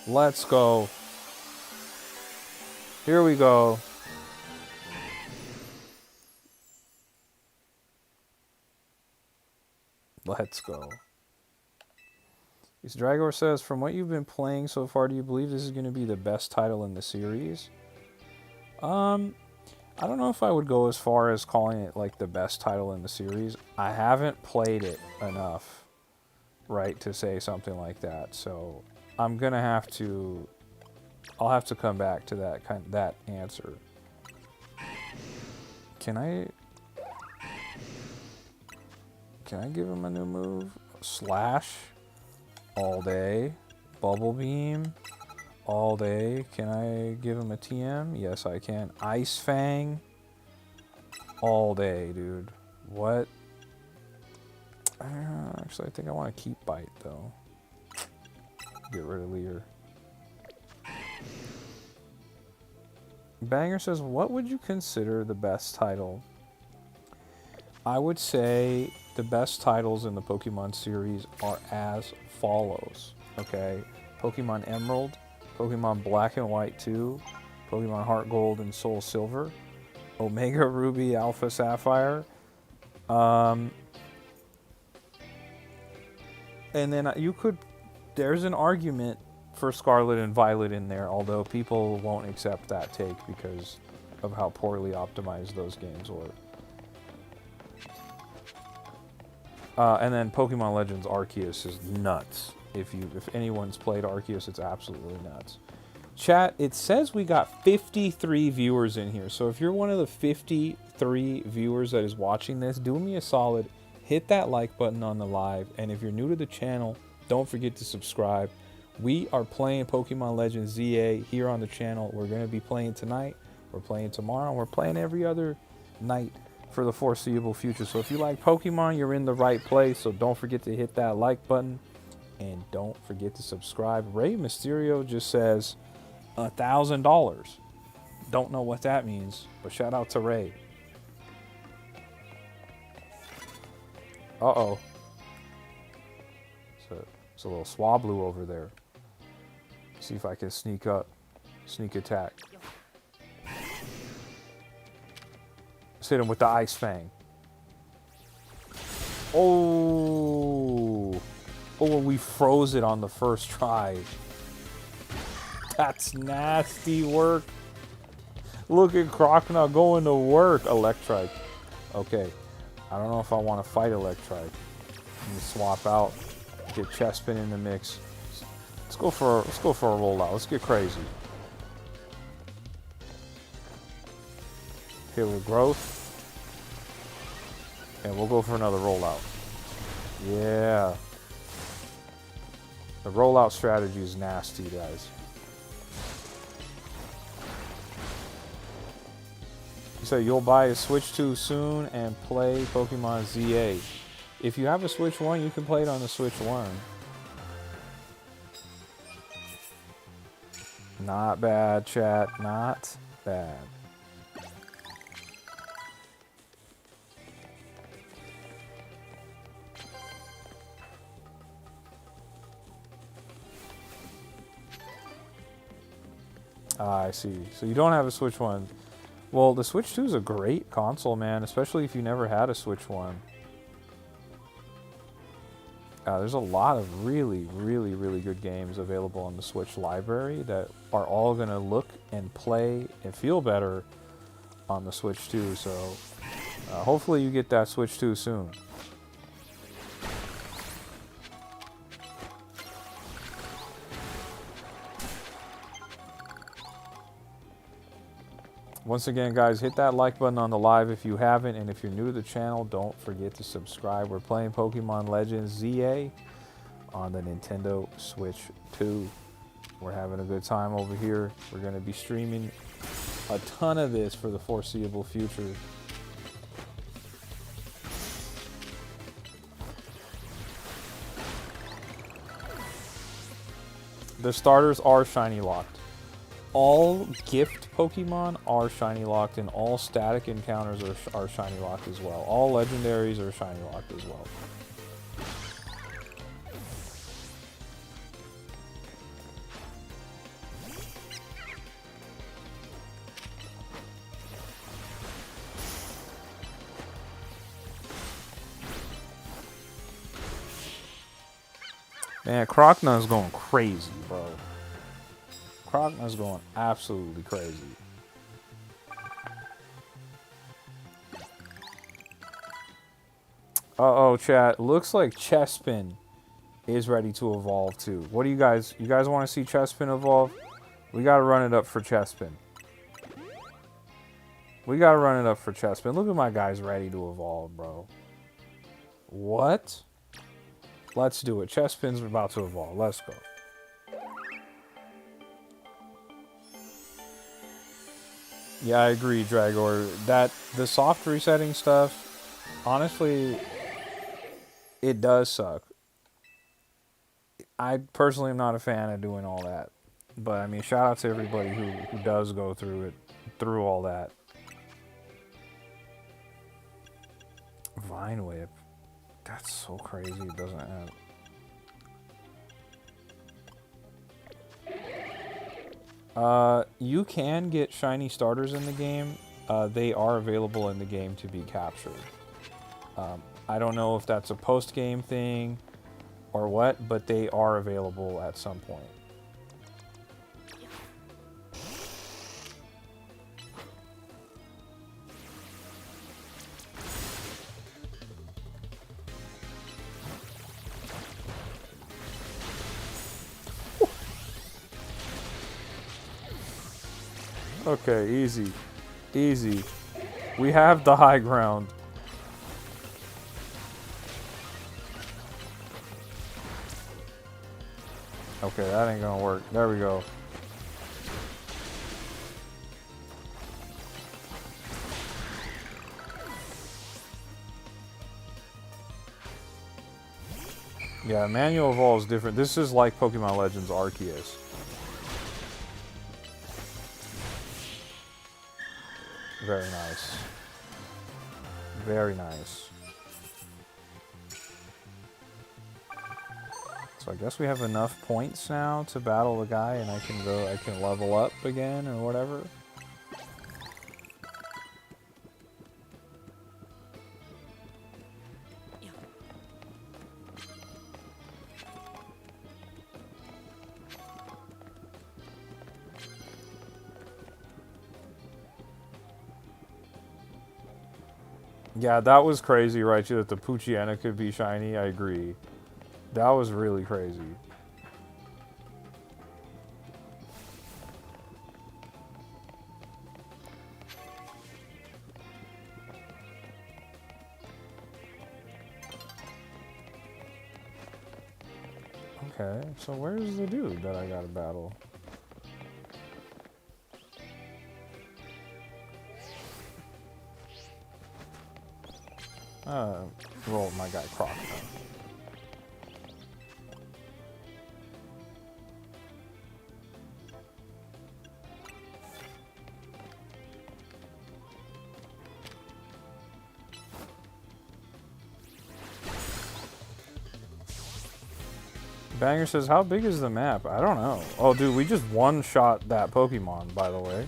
Let's go. Here we go. Let's go. Dragor says, from what you've been playing so far, do you believe this is going to be the best title in the series? I don't know if I would go as far as calling it like the best title in the series. I haven't played it enough, right, to say something like that. So I'm gonna have to. I'll have to come back to that answer. Can I give him a new move? Slash all day. Bubble Beam all day. Can I give him a TM? Yes, I can. Ice Fang all day, dude. What? Actually, I think I want to keep Bite, though. Get rid of Leer. Banger says, what would you consider the best title? I would say the best titles in the Pokemon series are as follows, okay? Pokemon Emerald, Pokemon Black and White 2, Pokemon Heart Gold and Soul Silver, Omega Ruby, Alpha Sapphire, and then there's an argument for Scarlet and Violet in there, although people won't accept that take because of how poorly optimized those games were. And then Pokemon Legends Arceus is nuts. If anyone's played Arceus, it's absolutely nuts. Chat, it says we got 53 viewers in here. So if you're one of the 53 viewers that is watching this, do me a solid. Hit that like button on the live. And if you're new to the channel, don't forget to subscribe. We are playing Pokemon Legends ZA here on the channel. We're going to be playing tonight. We're playing tomorrow. We're playing every other night for the foreseeable future. So if you like Pokemon, you're in the right place. So don't forget to hit that like button. And don't forget to subscribe. Rey Mysterio just says $1,000. Don't know what that means, but shout out to Rey. Uh-oh. It's a little Swablu over there. See if I can sneak up. Sneak attack. Let's hit him with the Ice Fang. Oh. Oh, we froze it on the first try. That's nasty work. Look at Croconaw going to work. Electrike. Okay. I don't know if I want to fight Electrike. Let me swap out. Get Chespin in the mix. Let's go for a rollout. Let's get crazy. Hit with growth. And we'll go for another rollout. Yeah. The rollout strategy is nasty, guys. You say you'll buy a Switch 2 soon and play Pokemon ZA. If you have a Switch 1, you can play it on the Switch 1. Not bad, chat. Not bad. I see. So you don't have a Switch 1. Well, the Switch 2 is a great console, man, especially if you never had a Switch 1. There's a lot of really, really, really good games available on the Switch library that are all going to look and play and feel better on the Switch 2. So hopefully you get that Switch 2 soon. Once again, guys, hit that like button on the live if you haven't, and if you're new to the channel, don't forget to subscribe. We're playing Pokemon Legends ZA on the Nintendo Switch 2. We're having a good time over here. We're going to be streaming a ton of this for the foreseeable future. The starters are shiny locked. All gift Pokemon are shiny locked, and all static encounters are shiny locked as well. All legendaries are shiny locked as well. Man, Crocona's going crazy, bro. Crocona's going absolutely crazy. Uh-oh, chat. Looks like Chespin is ready to evolve too. What do you guys want to see Chespin evolve? We got to run it up for Chespin. We got to run it up for Chespin. Look at my guys ready to evolve, bro. What? Let's do it. Chespin's about to evolve. Let's go. Yeah, I agree, Dragor. The soft resetting stuff, honestly, it does suck. I personally am not a fan of doing all that. But, I mean, shout out to everybody who does go through all that. Vine Whip. That's so crazy it doesn't have... you can get shiny starters in the game. They are available in the game to be captured. I don't know if that's a post-game thing or what, but they are available at some point. Okay, easy. Easy. We have the high ground. Okay, that ain't gonna work. There we go. Yeah, Manual Evolve is different. This is like Pokemon Legends Arceus. Very nice. Very nice. So I guess we have enough points now to battle the guy, and I can level up again or whatever. Yeah, that was crazy, right? That the Poochyena could be shiny. I agree. That was really crazy. Okay, so where's the dude that I gotta battle? Roll my guy Croc. Banger says, how big is the map? I don't know. Oh, dude, we just one-shot that Pokemon, by the way.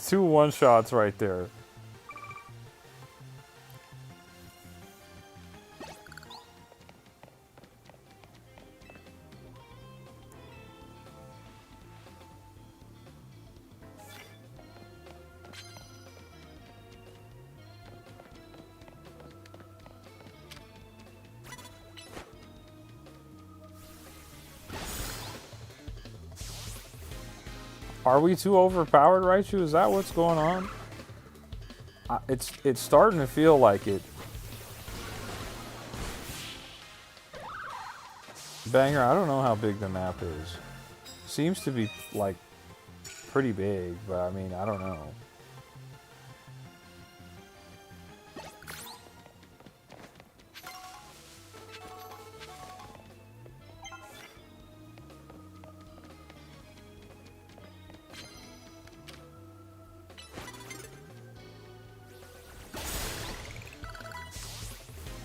Two one-shots right there. Are we too overpowered, Raichu? Is that what's going on? It's starting to feel like it. Banger, I don't know how big the map is. Seems to be, like, pretty big, but I mean, I don't know.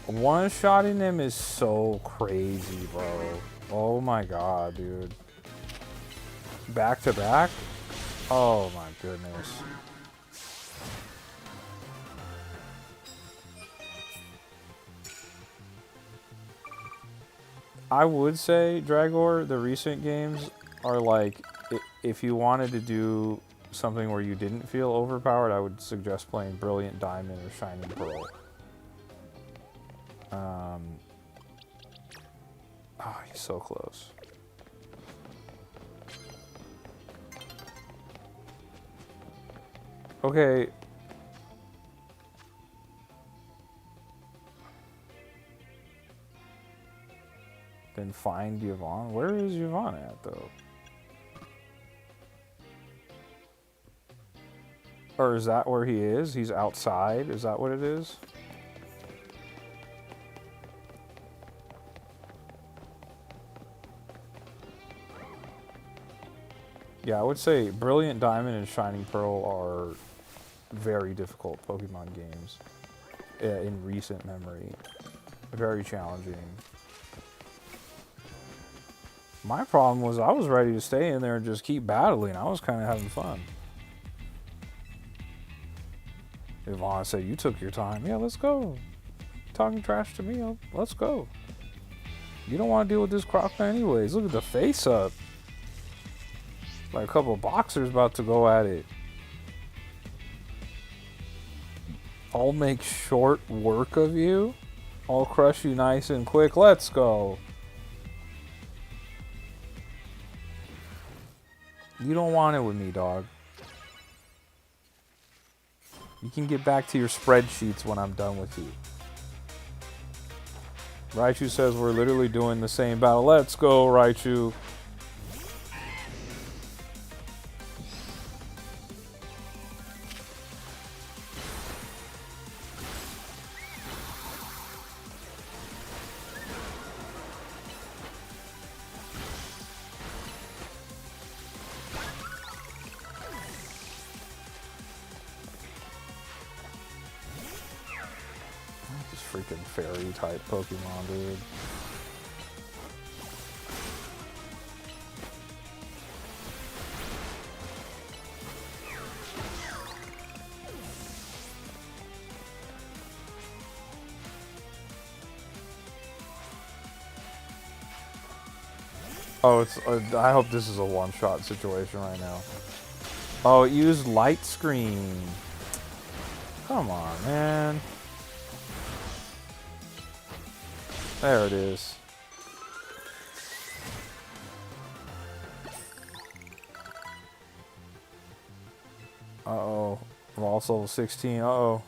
One-shotting them is so crazy, bro. Oh my god, dude. Back to back? Oh my goodness. I would say, Dragor, the recent games are like, if you wanted to do something where you didn't feel overpowered, I would suggest playing Brilliant Diamond or Shining Pearl. Oh, he's so close. Okay. Then find Yvonne. Where is Yvonne at, though? Or is that where he is? He's outside? Is that what it is? Yeah, I would say Brilliant Diamond and Shining Pearl are very difficult Pokemon games in recent memory. Very challenging. My problem was I was ready to stay in there and just keep battling. I was kind of having fun. Yvonne said, you took your time. Yeah, let's go. Talking trash to me, let's go. You don't want to deal with this Crocker anyways. Look at the face up. Like a couple of boxers about to go at it. I'll make short work of you. I'll crush you nice and quick. Let's go. You don't want it with me, dog. You can get back to your spreadsheets when I'm done with you. Raichu says we're literally doing the same battle. Let's go, Raichu. Freaking fairy type Pokemon, dude. Oh, it's. I hope this is a one-shot situation right now. Oh, it used light screen. Come on, man. There it is. Uh-oh. I'm also level 16. Uh-oh.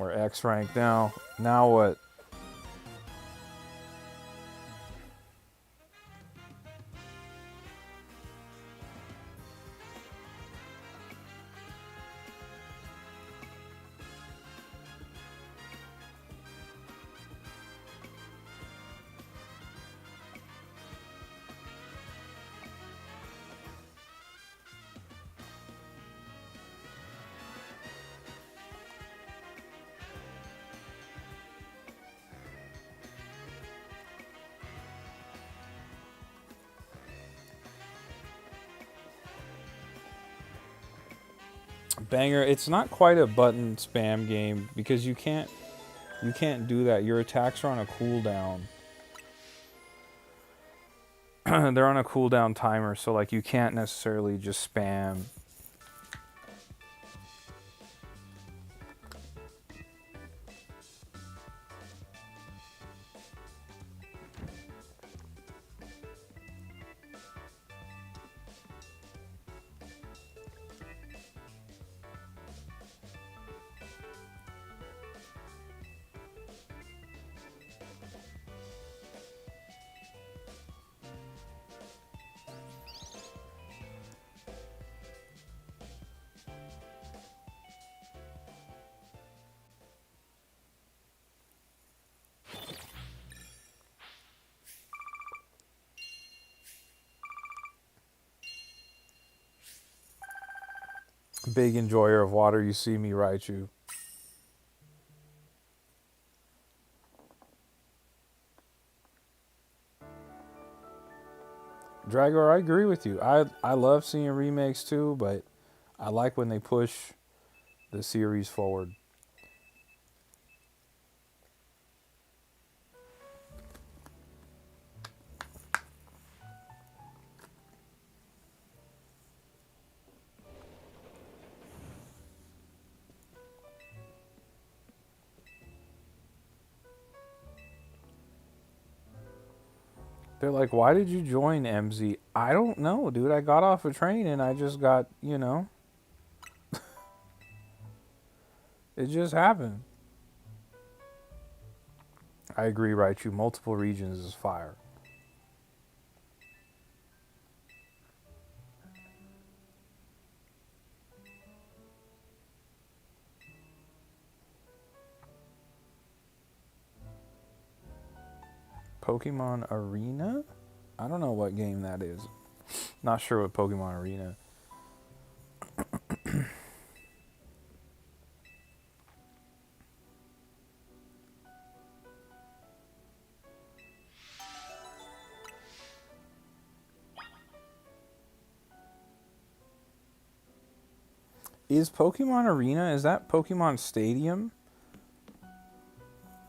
We're X rank now. Now what? Banger, it's not quite a button spam game because you can't do that. Your attacks are on a cooldown. They're on a cooldown timer, so like you can't necessarily just spam. Big enjoyer of water, you see me, right? You. Dragor, I agree with you. I love seeing remakes too, but I like when they push the series forward. They're like, why did you join MZ? I don't know, dude. I got off a train and I just got, it just happened. I agree, right? You multiple regions is fire. Pokemon Arena? I don't know what game that is. Not sure what Pokemon Arena. Is Pokemon Arena, is that Pokemon Stadium?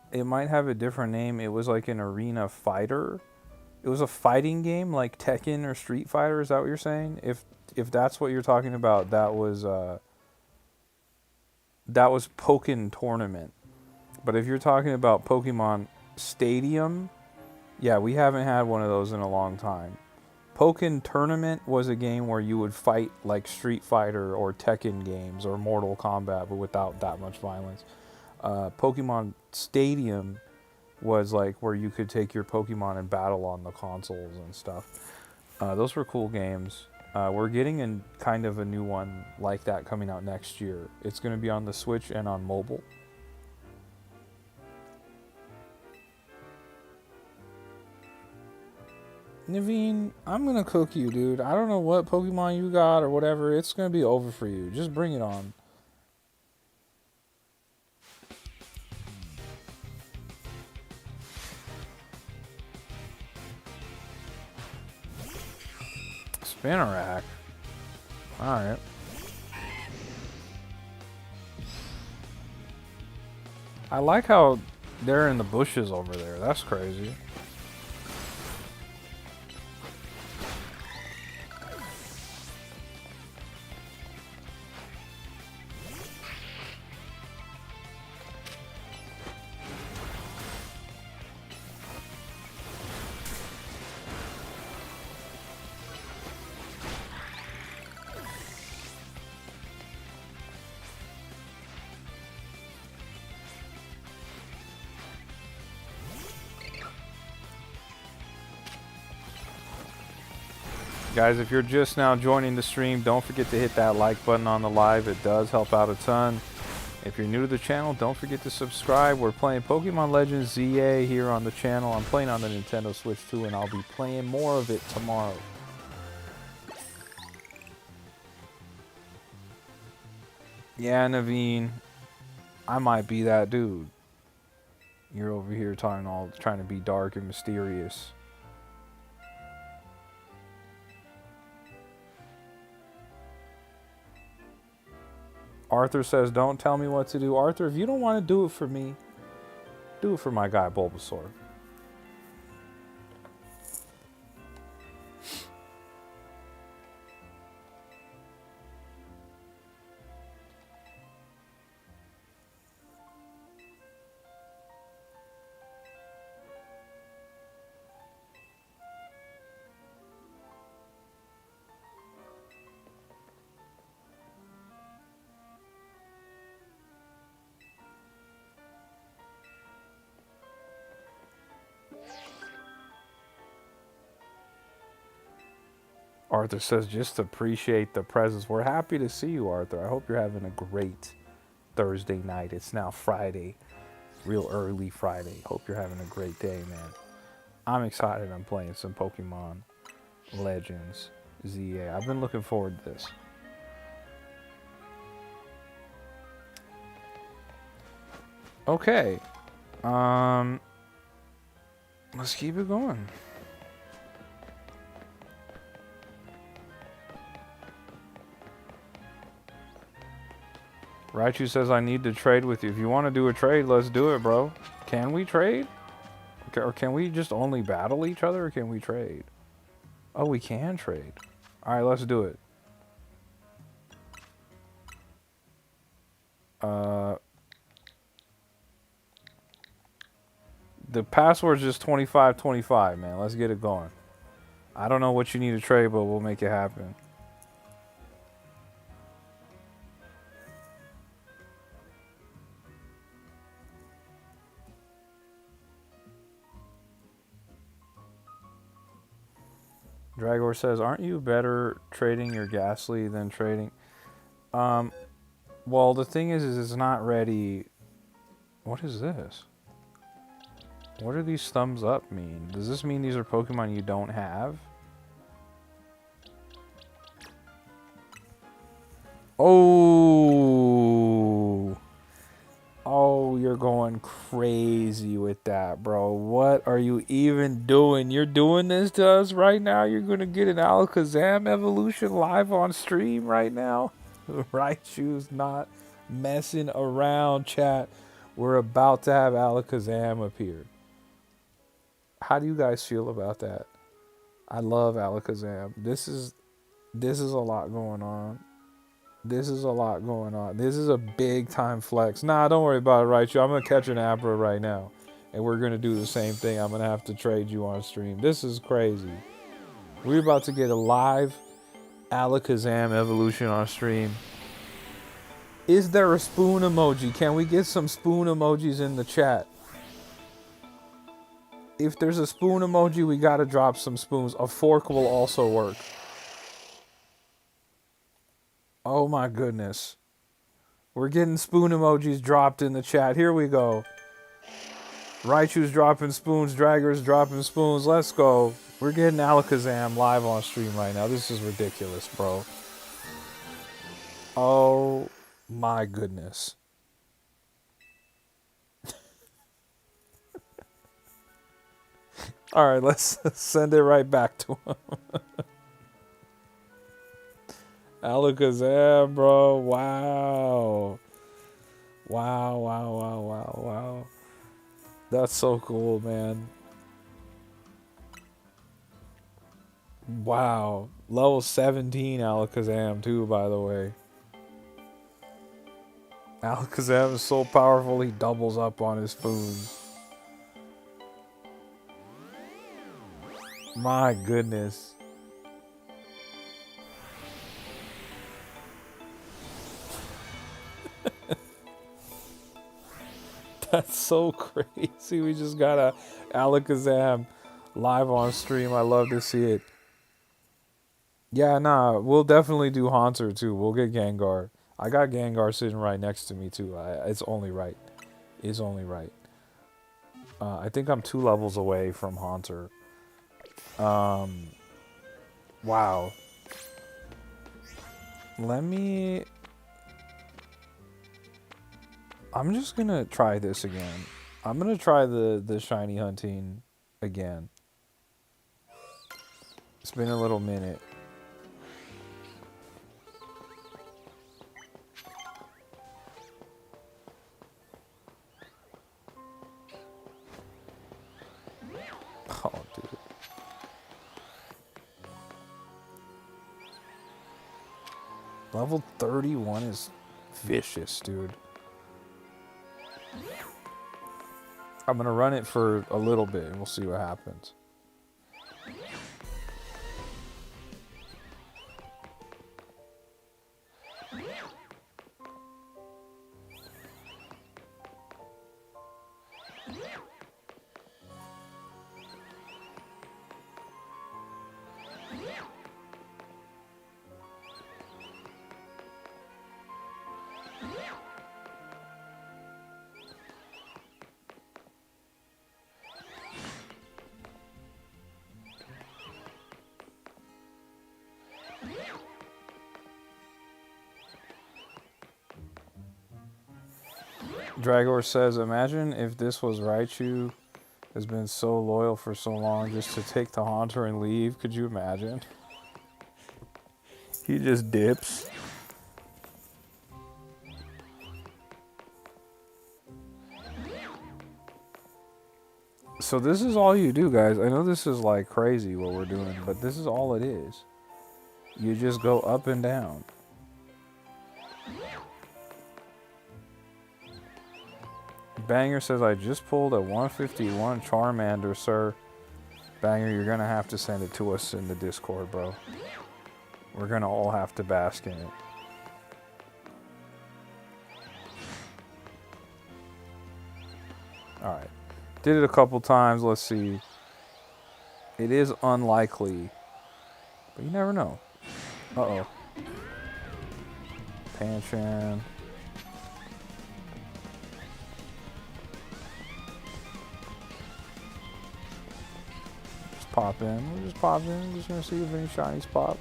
It might have a different name. It was like an arena fighter. It was a fighting game like Tekken or Street Fighter. Is that what you're saying? If that's what you're talking about, that was Pokken Tournament. But if you're talking about Pokemon Stadium, yeah, we haven't had one of those in a long time. Pokken Tournament was a game where you would fight like Street Fighter or Tekken games or Mortal Kombat, but without that much violence. Pokemon Stadium was like where you could take your Pokemon and battle on the consoles and stuff. Those were cool games. We're getting in kind of a new one like that coming out next year. It's going to be on the Switch and on mobile. Naveen, I'm going to cook you, dude. I don't know what Pokemon you got or whatever. It's going to be over for you. Just bring it on. Spinarak. Alright. I like how they're in the bushes over there. That's crazy. Guys, if you're just now joining the stream, don't forget to hit that like button on the live. It does help out a ton. If you're new to the channel, don't forget to subscribe. We're playing Pokemon Legends ZA here on the channel. I'm playing on the Nintendo Switch too, and I'll be playing more of it tomorrow. Yeah, Naveen, I might be that dude. You're over here trying to be dark and mysterious. Arthur says, don't tell me what to do. Arthur, if you don't want to do it for me, do it for my guy Bulbasaur. Arthur says, just appreciate the presence. We're happy to see you, Arthur. I hope you're having a great Thursday night. It's now Friday, real early Friday. Hope you're having a great day, man. I'm excited. I'm playing some Pokemon Legends ZA. I've been looking forward to this. Okay. Let's keep it going. Raichu says, I need to trade with you. If you want to do a trade, let's do it, bro. Can we trade? Or can we just only battle each other, or can we trade? Oh, we can trade. Alright, let's do it. The password's just 2525, man. Let's get it going. I don't know what you need to trade, but we'll make it happen. Dragor says, aren't you better trading your Ghastly than trading... Well, the thing is it's not ready... What is this? What do these thumbs up mean? Does this mean these are Pokemon you don't have? Oh! Oh, you're going crazy with that, bro. What are you even doing? You're doing this to us right now? You're going to get an Alakazam evolution live on stream right now? Raichu's not messing around, chat. We're about to have Alakazam appear. How do you guys feel about that? I love Alakazam. This is a lot going on. This is a lot going on. This is a big time flex. Nah, don't worry about it, Raichu. I'm going to catch an Abra right now. And we're going to do the same thing. I'm going to have to trade you on stream. This is crazy. We're about to get a live Alakazam evolution on stream. Is there a spoon emoji? Can we get some spoon emojis in the chat? If there's a spoon emoji, we got to drop some spoons. A fork will also work. Oh my goodness. We're getting spoon emojis dropped in the chat. Here we go. Raichu's dropping spoons. Dragger's dropping spoons. Let's go. We're getting Alakazam live on stream right now. This is ridiculous, bro. Oh my goodness. Alright, let's send it right back to him. Alakazam, bro. Wow. Wow. That's so cool, man. Wow. Level 17 Alakazam, too, by the way. Alakazam is so powerful, he doubles up on his spoons. My goodness. That's so crazy. We just got a Alakazam live on stream. I love to see it. Yeah, nah, we'll definitely do Haunter too. We'll get Gengar. I got Gengar sitting right next to me too. It's only right. It's only right. I think I'm 2 levels away from Haunter. Wow. I'm just gonna try this again. I'm gonna try the shiny hunting again. It's been a little minute. Level 31 is vicious, dude. I'm gonna run it for a little bit and we'll see what happens. Dragor says, imagine if this was Raichu has been so loyal for so long just to take the Haunter and leave. Could you imagine? He just dips. So this is all you do, guys. I know this is like crazy what we're doing, but this is all it is. You just go up and down. Banger says, I just pulled a 151 Charmander, sir. Banger, you're going to have to send it to us in the Discord, bro. We're going to all have to bask in it. Alright. Did it a couple times. Let's see. It is unlikely. But you never know. Uh-oh. Pancham. Pop in. We'll just pop in. Just gonna see if any shinies pop.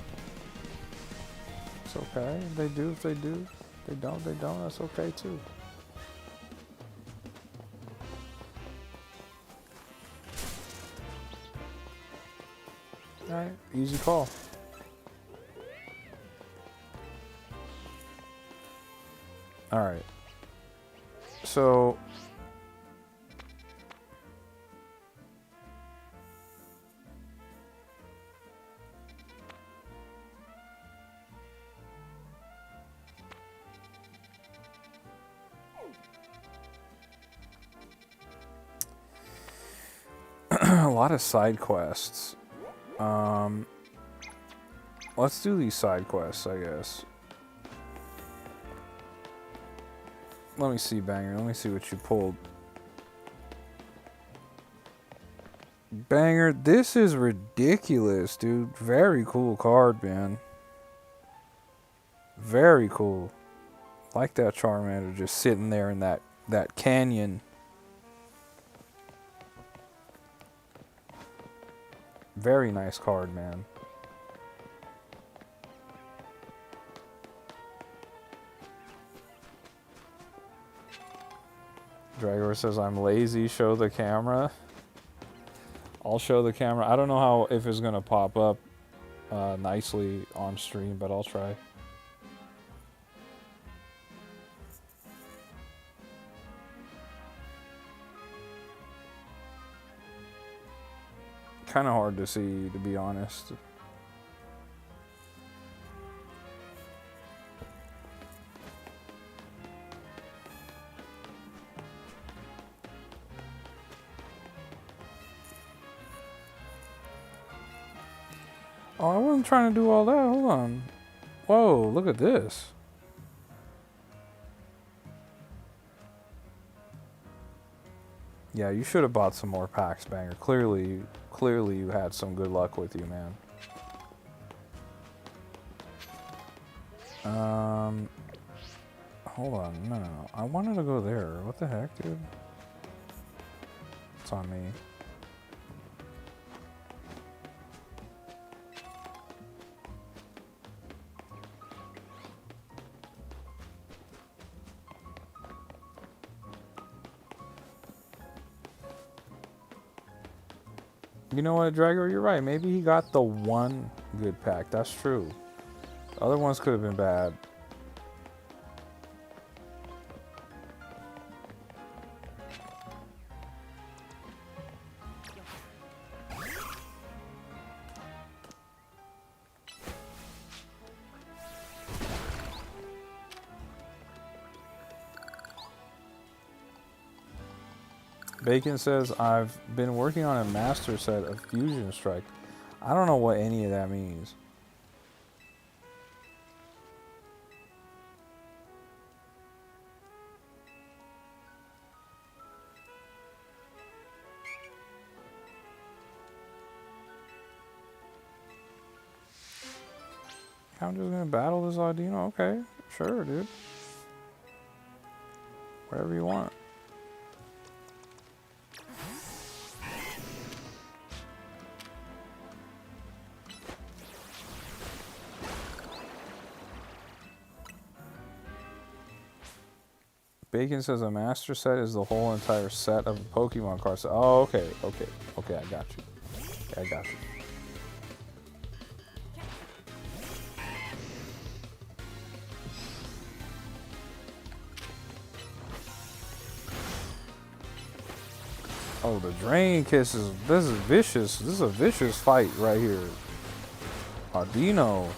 It's okay. If they do, if they do. If they don't, they don't. That's okay too. Alright, easy call. Alright. So a lot of side quests. Let's do these side quests, I guess. Let me see, Banger. Let me see what you pulled. Banger, this is ridiculous, dude. Very cool card, man. Very cool. Like that Charmander just sitting there in that canyon. Very nice card, man. Dragor says, I'm lazy, show the camera. I'll show the camera. I don't know how, if it's going to pop up nicely on stream, but I'll try. Kind of hard to see, to be honest. Oh, I wasn't trying to do all that. Hold on. Whoa, look at this. Yeah, you should have bought some more packs, Banger. Clearly you had some good luck with you, man. Hold on. No. I wanted to go there. What the heck, dude? It's on me. You know what, Dragor? You're right. Maybe he got the one good pack. That's true. The other ones could have been bad. Bacon says, I've been working on a master set of Fusion Strike. I don't know what any of that means. I'm just gonna battle this Audino? Okay, sure, dude. Whatever you want. Bacon says a master set is the whole entire set of Pokemon cards. Oh, okay, okay, okay, I got you. Okay, I got you. Oh, the Drain Kiss is, this is vicious. This is a vicious fight right here. Audino.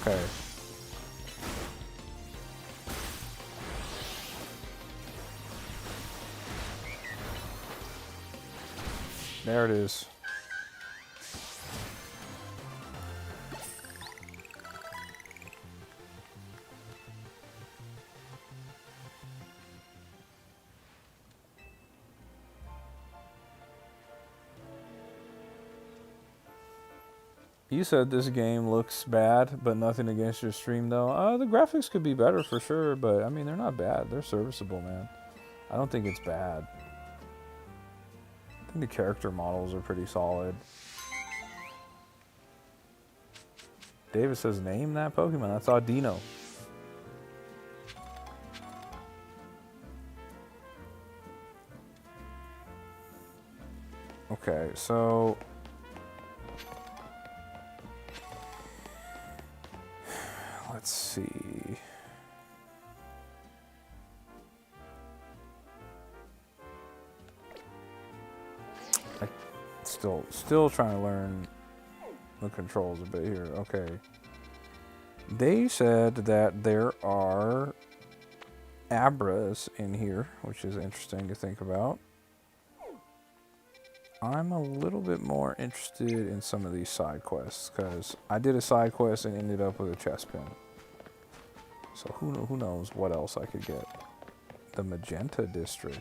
Okay. There it is. You said this game looks bad, but nothing against your stream though. The graphics could be better for sure, but I mean they're not bad. They're serviceable, man. I don't think it's bad. I think the character models are pretty solid. David says, name that Pokemon. That's Audino. Okay, so let's see. I still trying to learn the controls a bit here. Okay. They said that there are Abras in here, which is interesting to think about. I'm a little bit more interested in some of these side quests, because I did a side quest and ended up with a chest pin. So who knows what else I could get. The Magenta District.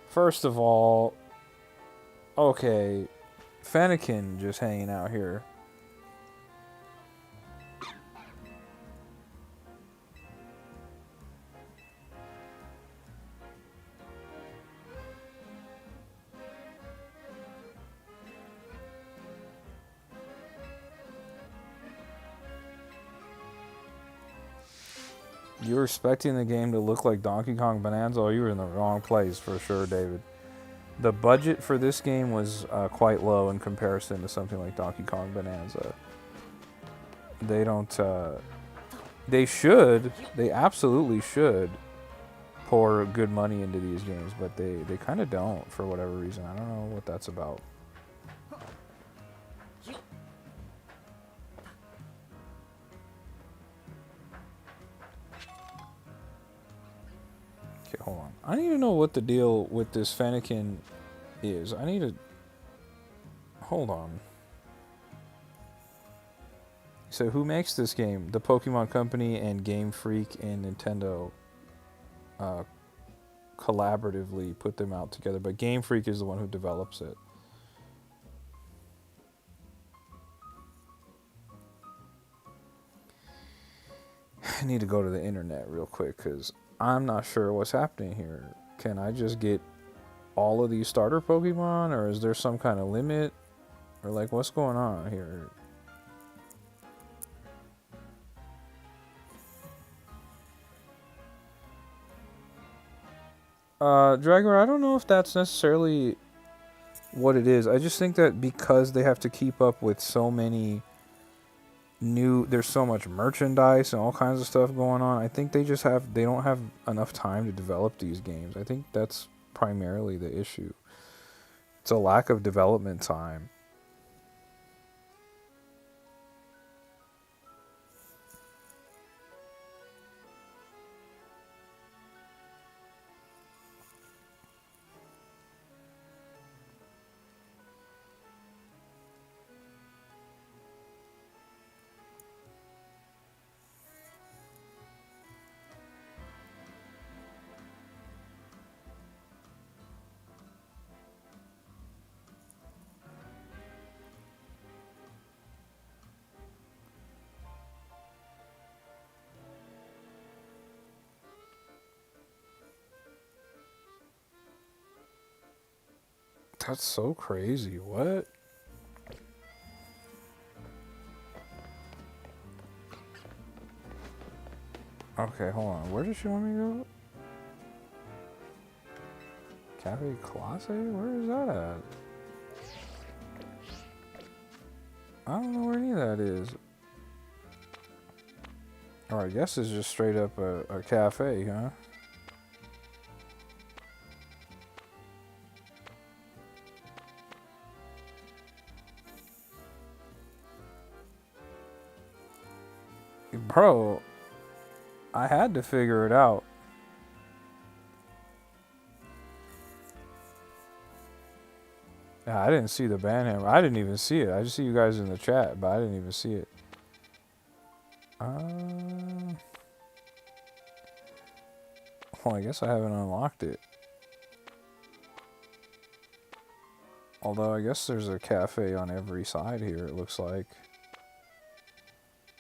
First of all, okay, Fennekin just hanging out here. You were expecting the game to look like Donkey Kong Bonanza? Oh, you were in the wrong place for sure, David. The budget for this game was quite low in comparison to something like Donkey Kong Bonanza. They don't, they absolutely should pour good money into these games, but they kind of don't for whatever reason. I don't know what that's about. Okay, hold on. I need to know what the deal with this Fennekin is. I need to... Hold on. So who makes this game? The Pokemon Company and Game Freak and Nintendo collaboratively put them out together, but Game Freak is the one who develops it. I need to go to the internet real quick because I'm not sure what's happening here. Can I just get all of these starter Pokemon, or is there some kind of limit? Or like, what's going on here? Dragor, I don't know if that's necessarily what it is. I just think that because they have to keep up with so many there's so much merchandise and all kinds of stuff going on, I think they don't have enough time to develop these games. I think that's primarily the issue. It's a lack of development time. That's so crazy. What? Okay, hold on. Where does she want me to go? Cafe Classe? Where is that at? I don't know where any of that is. Or I guess it's just straight up a cafe, huh? Bro, I had to figure it out. Yeah, I didn't see the banhammer. I didn't even see it. I just see you guys in the chat, but I didn't even see it. Well, I guess I haven't unlocked it. Although I guess there's a cafe on every side here, it looks like.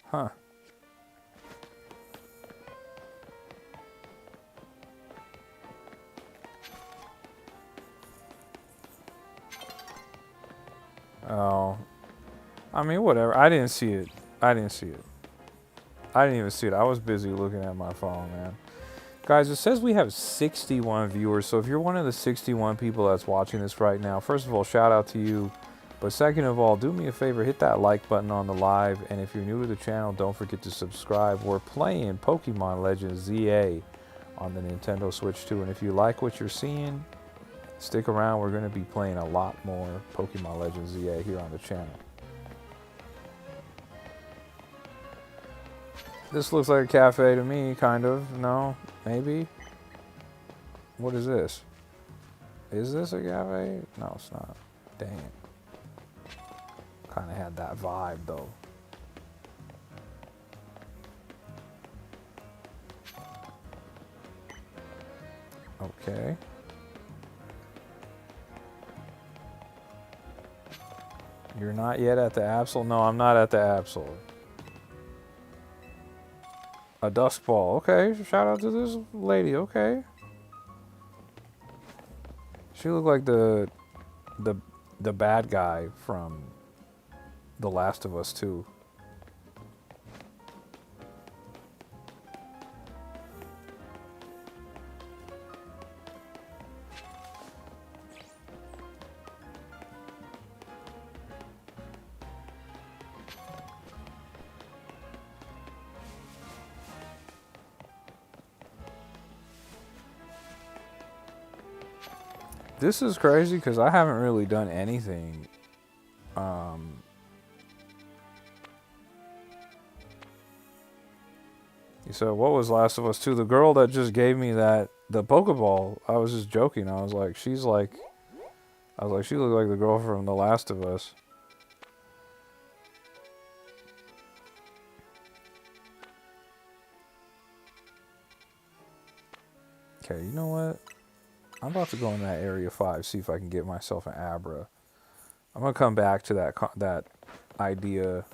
Huh. Oh. I mean, whatever. I didn't see it. I didn't see it. I didn't even see it. I was busy looking at my phone, man. Guys, it says we have 61 viewers, so if you're one of the 61 people that's watching this right now, first of all, shout out to you. But second of all, do me a favor, hit that like button on the live, and if you're new to the channel, don't forget to subscribe. We're playing Pokemon Legends ZA on the Nintendo Switch 2, and if you like what you're seeing, stick around. We're going to be playing a lot more Pokemon Legends ZA here on the channel. This looks like a cafe to me, kind of. No? Maybe? What is this? Is this a cafe? No, it's not. Dang it. Kind of had that vibe, though. Okay. You're not yet at the Absol? No, I'm not at the Absol. A Dusk Ball. Okay, shout out to this lady. Okay. She looked like the bad guy from The Last of Us 2. This is crazy because I haven't really done anything. So what was Last of Us 2? The girl that just gave me the Pokeball, I was just joking. I was like, she looked like the girl from The Last of Us. Okay, you know what? I'm about to go in that Area 5, see if I can get myself an Abra. I'm going to come back to that idea.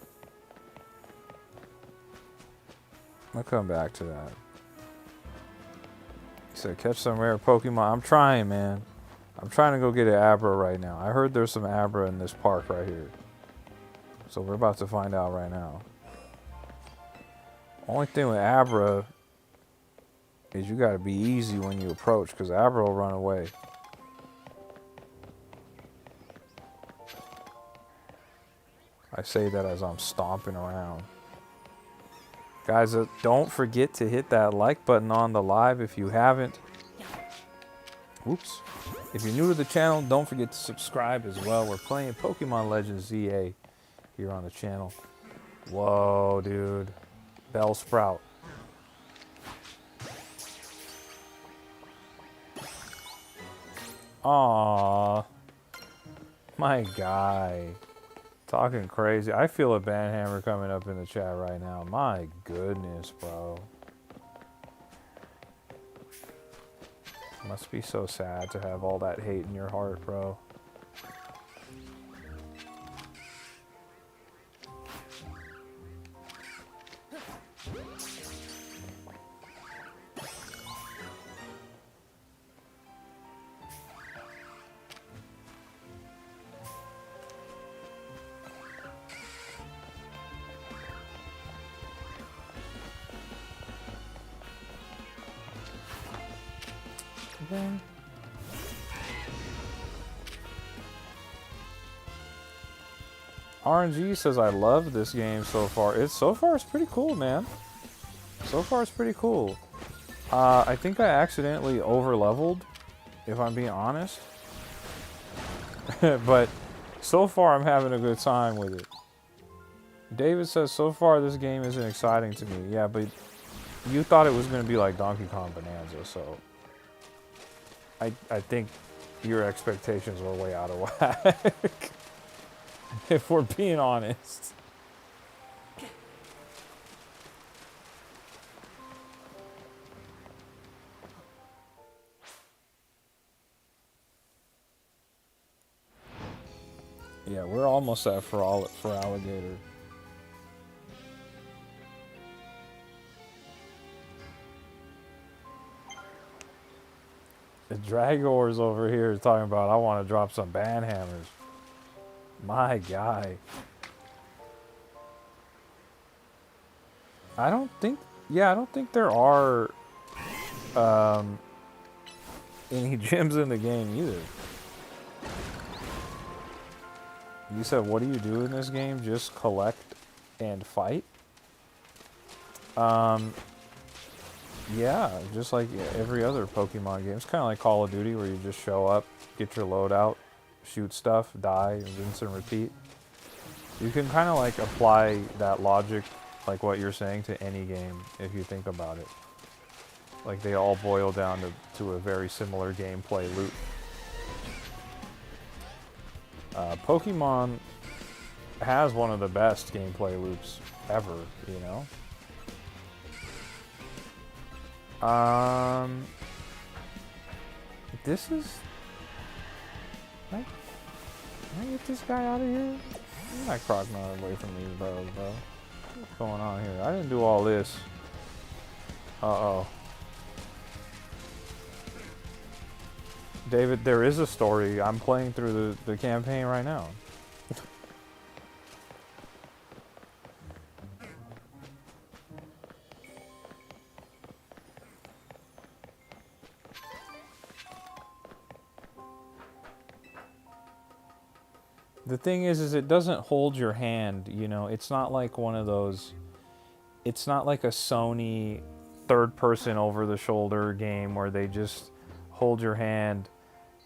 I'm going to come back to that. He said, catch some rare Pokemon. I'm trying, man. I'm trying to go get an Abra right now. I heard there's some Abra in this park right here. So we're about to find out right now. Only thing with Abra is you got to be easy when you approach, because Abra will run away. I say that as I'm stomping around. Guys, don't forget to hit that like button on the live if you haven't. Oops. If you're new to the channel, don't forget to subscribe as well. We're playing Pokemon Legends ZA here on the channel. Whoa, dude. Bellsprout. Aww. My guy. Talking crazy. I feel a banhammer coming up in the chat right now. My goodness, bro. Must be so sad to have all that hate in your heart, bro. Then RNG says I love this game so far. It's pretty cool, man. So far it's pretty cool. I think I accidentally over leveled, if I'm being honest. But so far I'm having a good time with it. David says so far this game isn't exciting to me. Yeah, but you thought it was going to be like Donkey Kong Bonanza, so I think your expectations were way out of whack. If we're being honest. Yeah, we're almost at for alligator. The Dragor's over here talking about I want to drop some banhammers. My guy. I don't think there are any gyms in the game either. You said, what do you do in this game? Just collect and fight? Yeah, just like every other Pokemon game. It's kind of like Call of Duty where you just show up, get your loadout, shoot stuff, die, rinse and repeat. You can kind of like apply that logic, like what you're saying, to any game if you think about it. Like they all boil down to a very similar gameplay loop. Pokemon has one of the best gameplay loops ever, you know? This is... Can I get this guy out of here? I'm not Croconaw away from these bros, bro. What's going on here? I didn't do all this. Uh-oh. David, there is a story. I'm playing through the campaign right now. The thing is it doesn't hold your hand, you know? It's not like one of those... It's not like a Sony third-person over-the-shoulder game where they just hold your hand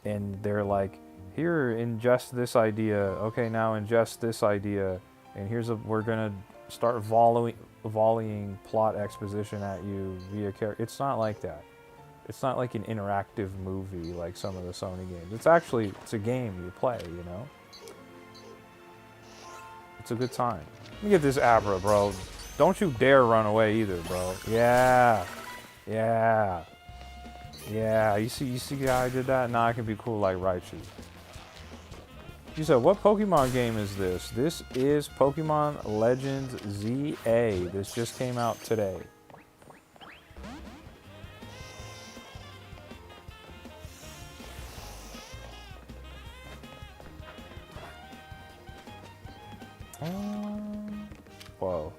and they're like, here, ingest this idea. Okay, now ingest this idea. And we're gonna start volleying plot exposition at you via character. It's not like that. It's not like an interactive movie like some of the Sony games. It's a game you play, you know? It's a good time. Let me get this Abra, bro. Don't you dare run away either, bro. Yeah. Yeah. Yeah. You see how I did that? Now I can be cool like Raichu. You said, what Pokemon game is this? This is Pokemon Legends ZA. This just came out today. Whoa.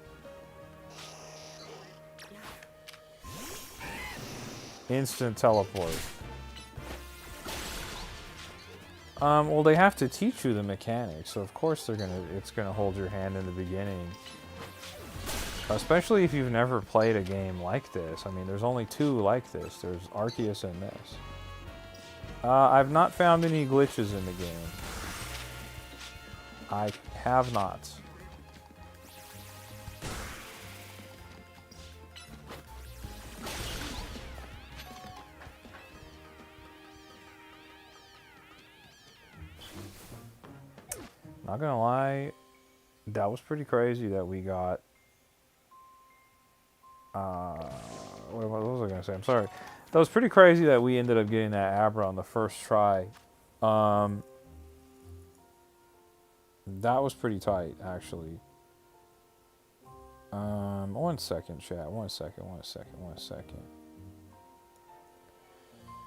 Instant teleport. Well, they have to teach you the mechanics, so of course it's gonna hold your hand in the beginning. Especially if you've never played a game like this. I mean, there's only two like this. There's Arceus and this. I've not found any glitches in the game. I have not. Not gonna lie, that was pretty crazy that we got... what was I gonna say? I'm sorry. That was pretty crazy that we ended up getting that Abra on the first try. That was pretty tight, actually. 1 second, chat. 1 second.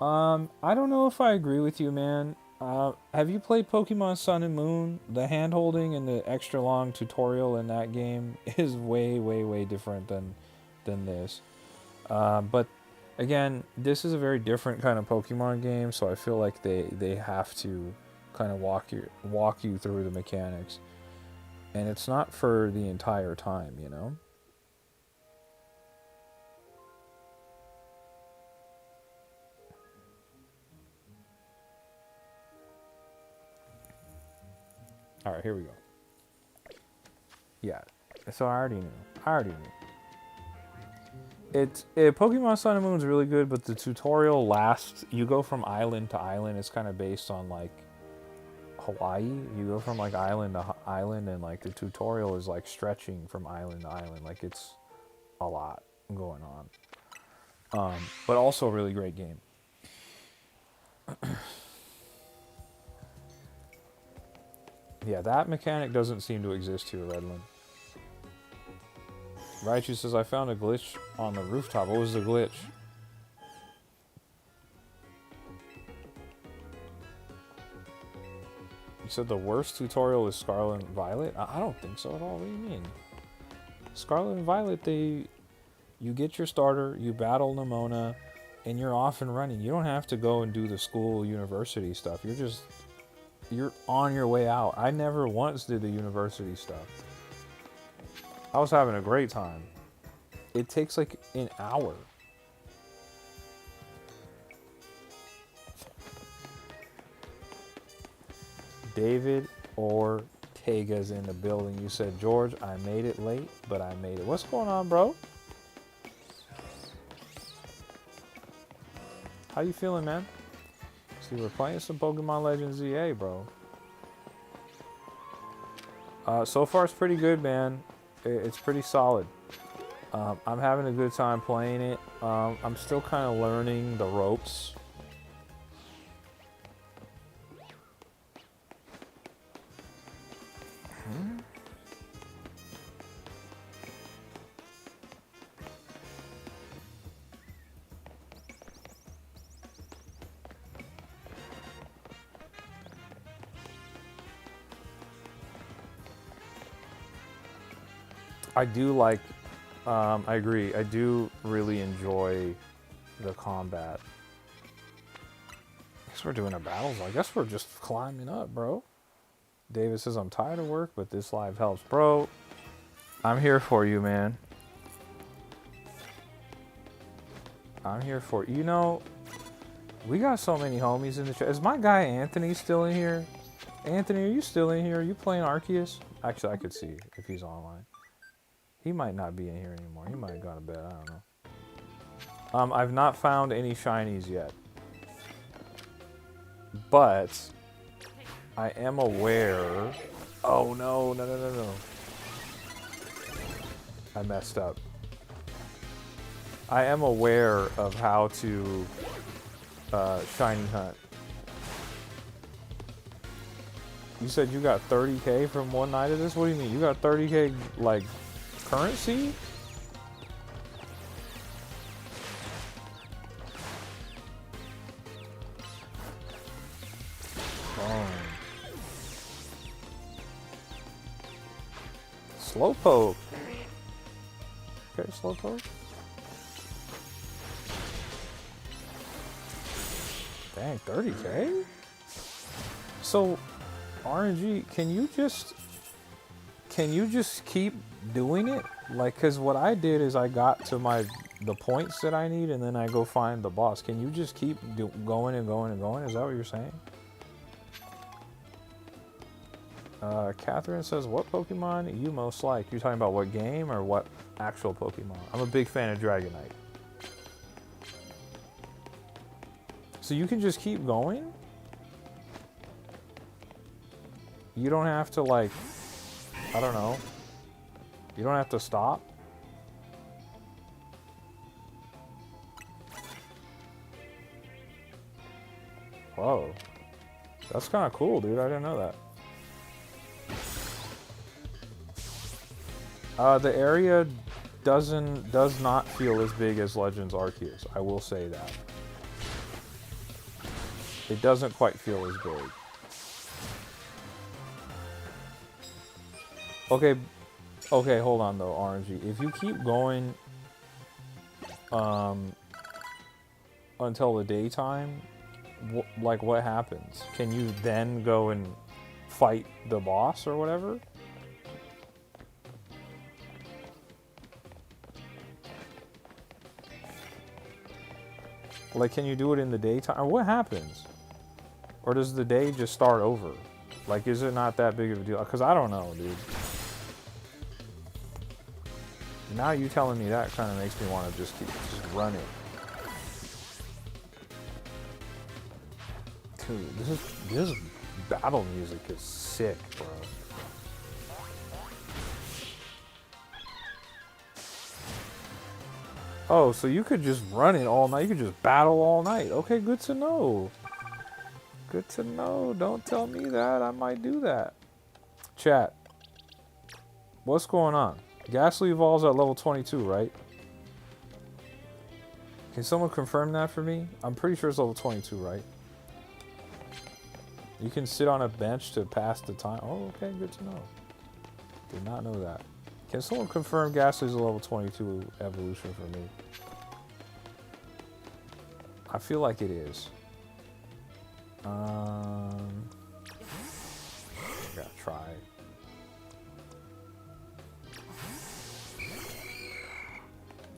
I don't know if I agree with you, man. Have you played Pokemon Sun and Moon? The hand-holding and the extra long tutorial in that game is way, way, way different than this. But Again, this is a very different kind of Pokemon game, so I feel like they have to kind of walk you through the mechanics, and it's not for the entire time, you know. All right, here we go. Yeah, so I already knew. I already knew. Pokemon Sun and Moon is really good, but the tutorial lasts. You go from island to island. It's kind of based on like Hawaii. You go from like island to island, and like the tutorial is like stretching from island to island. Like it's a lot going on. But also a really great game. Yeah, that mechanic doesn't seem to exist here, Redland. Raichu says, I found a glitch on the rooftop. What was the glitch? You said the worst tutorial is Scarlet and Violet? I don't think so at all. What do you mean? Scarlet and Violet, you get your starter, you battle Nemona, and you're off and running. You don't have to go and do the school university stuff. You're on your way out. I never once did the university stuff. I was having a great time. It takes like an hour. David Ortega's in the building. You said, George, I made it late, but I made it. What's going on, bro? How you feeling, man? See, we're playing some Pokemon Legends EA, bro. So far, it's pretty good, man. It's pretty solid. I'm having a good time playing it. I'm still kind of learning the ropes. I do like, I agree. I do really enjoy the combat. I guess we're doing our battles. I guess we're just climbing up, bro. David says, I'm tired of work, but this live helps. Bro, I'm here for you, man. I'm here for you. You know, we got so many homies in the chat. Is my guy Anthony still in here? Anthony, are you still in here? Are you playing Arceus? Actually, I could see if he's online. He might not be in here anymore. He might have gone to bed. I don't know. I've not found any shinies yet. But I am aware. Oh, no, no, no, no, no. I messed up. I am aware of how to shiny hunt. You said you got 30K from one night of this? What do you mean? You got 30K, like, currency? Oh. Slowpoke. Okay, Slowpoke. Dang, 30K? So, RNG, can you just keep doing it? Like, cause what I did is I got to the points that I need, and then I go find the boss. Can you just keep going and going and going? Is that what you're saying? Catherine says, what Pokemon you most like? You talking about what game or what actual Pokemon? I'm a big fan of Dragonite. So you can just keep going? You don't have to, like, I don't know. You don't have to stop? Whoa. That's kind of cool, dude. I didn't know that. The area does not feel as big as Legends Arceus. I will say that. It doesn't quite feel as big. Okay, hold on though, RNG. If you keep going, until the daytime, like what happens? Can you then go and fight the boss or whatever? Like, can you do it in the daytime? Or what happens? Or does the day just start over? Like, is it not that big of a deal? Because I don't know, dude. Now you telling me that kind of makes me want to just run it. Dude, this battle music is sick, bro. Oh, so you could just run it all night. You could just battle all night. Okay, good to know. Good to know. Don't tell me that. I might do that. Chat. What's going on? Ghastly evolves at level 22, right? Can someone confirm that for me? I'm pretty sure it's level 22, right? You can sit on a bench to pass the time. Oh, okay, good to know. Did not know that. Can someone confirm Ghastly's a level 22 evolution for me? I feel like it is. I gotta try.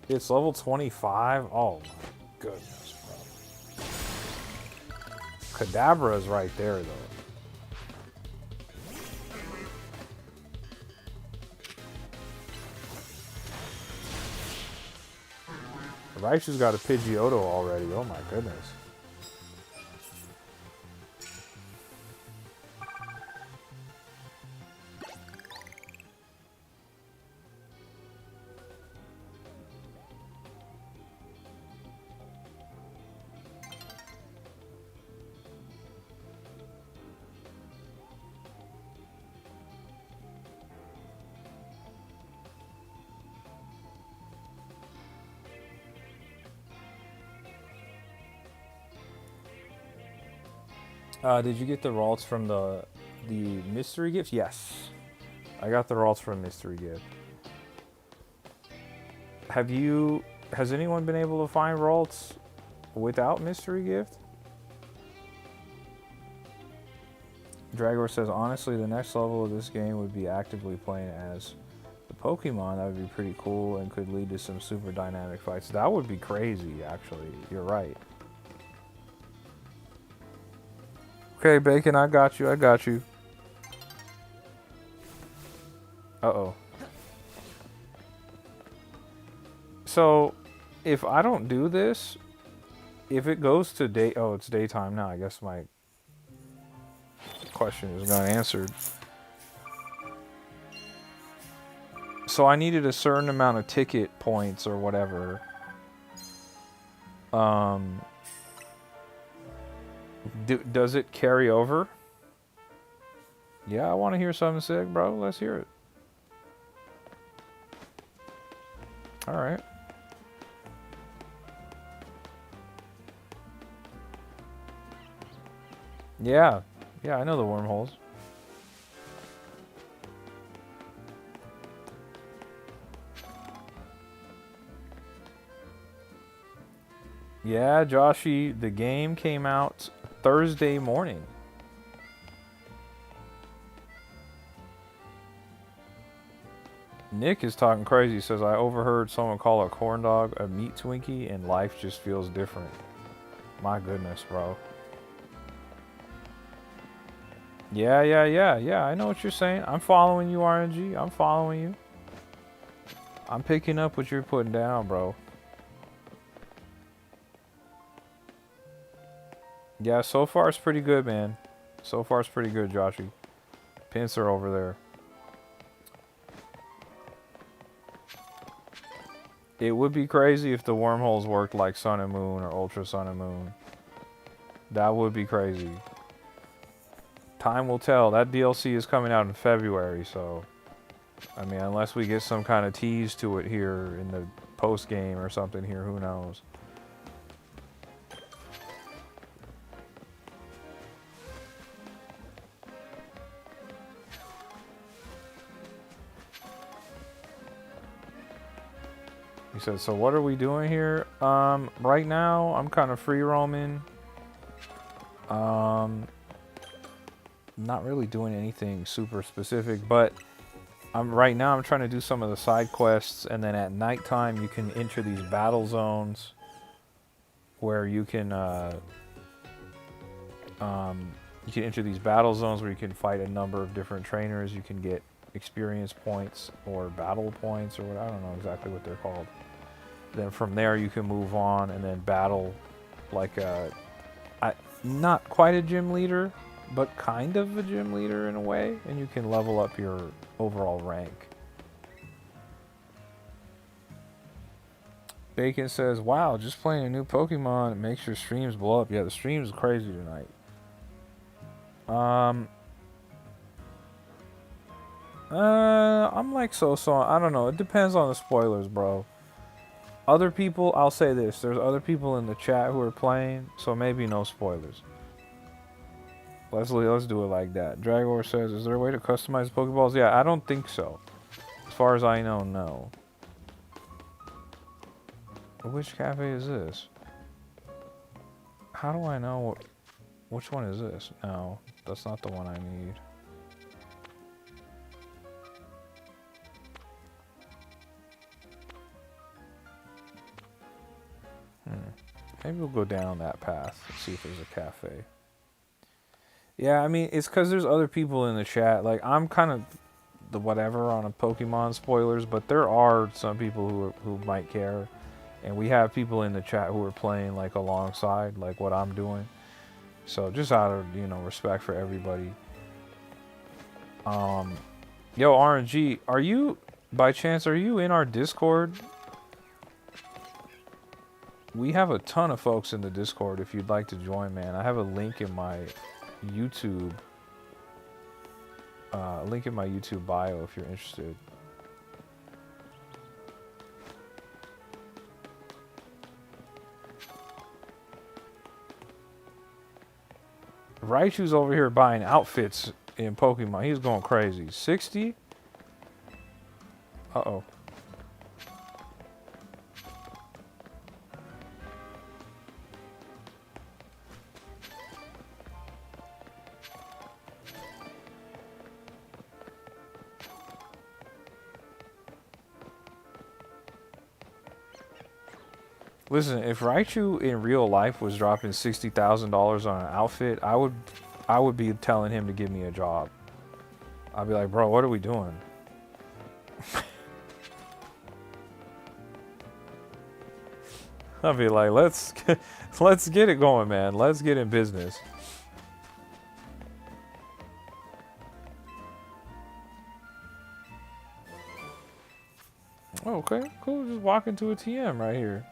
It's level 25? Oh my goodness, bro. Kadabra's right there, though. Raichu's got a Pidgeotto already. Oh my goodness. Did you get the Ralts from the mystery gift? Yes. I got the Ralts from mystery gift. Has anyone been able to find Ralts without mystery gift? Dragor says, honestly, the next level of this game would be actively playing as the Pokemon. That would be pretty cool and could lead to some super dynamic fights. That would be crazy, actually. You're right. Okay, Bacon, I got you. I got you. Uh-oh. So, if I don't do this, if it goes to day... Oh, it's daytime now. I guess my question is not answered. So I needed a certain amount of ticket points or whatever. Does it carry over? Yeah, I want to hear something sick, bro. Let's hear it. All right. Yeah. Yeah, I know the wormholes. Yeah, Joshy, the game came out Thursday morning. Nick is talking crazy. He says, I overheard someone call a corn dog a meat Twinkie and life just feels different. My goodness, bro. Yeah, I know what you're saying. I'm following you, RNG. I'm following you. I'm picking up what you're putting down, bro. Yeah, so far it's pretty good, man. So far it's pretty good, Joshy. Pincer over there. It would be crazy if the wormholes worked like Sun and Moon or Ultra Sun and Moon. That would be crazy. Time will tell. That DLC is coming out in February, so... I mean, unless we get some kind of tease to it here in the post-game or something here, who knows? He said, so what are we doing here? Right now I'm kind of free roaming. Um, Not really doing anything super specific, but right now I'm trying to do some of the side quests, and then at nighttime you can enter these battle zones where you can enter these battle zones where you can fight a number of different trainers. You can get experience points or battle points or what, I don't know exactly what they're called. Then from there you can move on and then battle like not quite a gym leader, but kind of a gym leader in a way, and you can level up your overall rank. Bacon says, "Wow, just playing a new Pokemon makes your streams blow up." Yeah, the stream's crazy tonight. Um, I'm like so. I don't know. It depends on the spoilers, bro. Other people, I'll say this: there's other people in the chat who are playing, so maybe no spoilers. Let's do it like that. Dragor says, "Is there a way to customize Pokeballs?" Yeah, I don't think so. As far as I know, no. Which cafe is this? How do I know which one is this? No, that's not the one I need. Maybe we'll go down that path and see if there's a cafe. Yeah, I mean, it's because there's other people in the chat. Like, I'm kind of the whatever on a Pokemon spoilers, but there are some people who might care. And we have people in the chat who are playing, like, alongside, like, what I'm doing. So, just out of, respect for everybody. Yo, RNG, by chance, are you in our Discord? We have a ton of folks in the Discord if you'd like to join, man. I have a link in my YouTube bio if you're interested. Raichu's over here buying outfits in Pokemon. He's going crazy. 60? Uh-oh. Listen, if Raichu in real life was dropping $60,000 on an outfit, I would be telling him to give me a job. I'd be like, bro, what are we doing? I'd be like, let's get it going, man. Let's get in business. Oh, okay, cool. Just walk into a TM right here.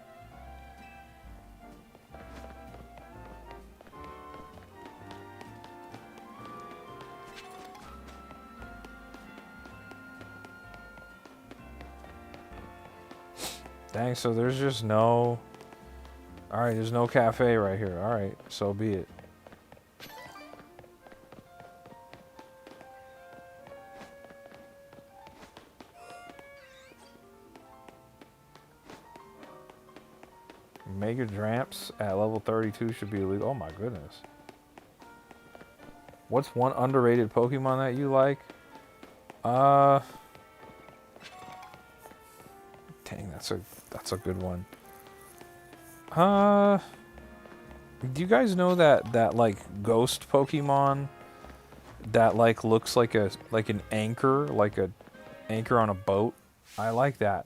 Dang, so there's just no... Alright, there's no cafe right here. Alright, so be it. Mega Dramps at level 32 should be illegal. Oh my goodness. What's one underrated Pokemon that you like? Dang, that's a good one. Do you guys know that like ghost Pokemon that like looks like an anchor, like a anchor on a boat? I like that.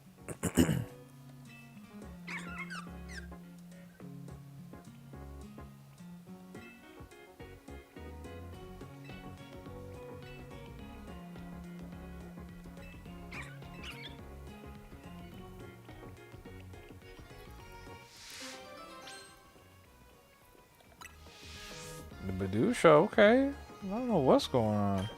The Badusha, okay. I don't know what's going on.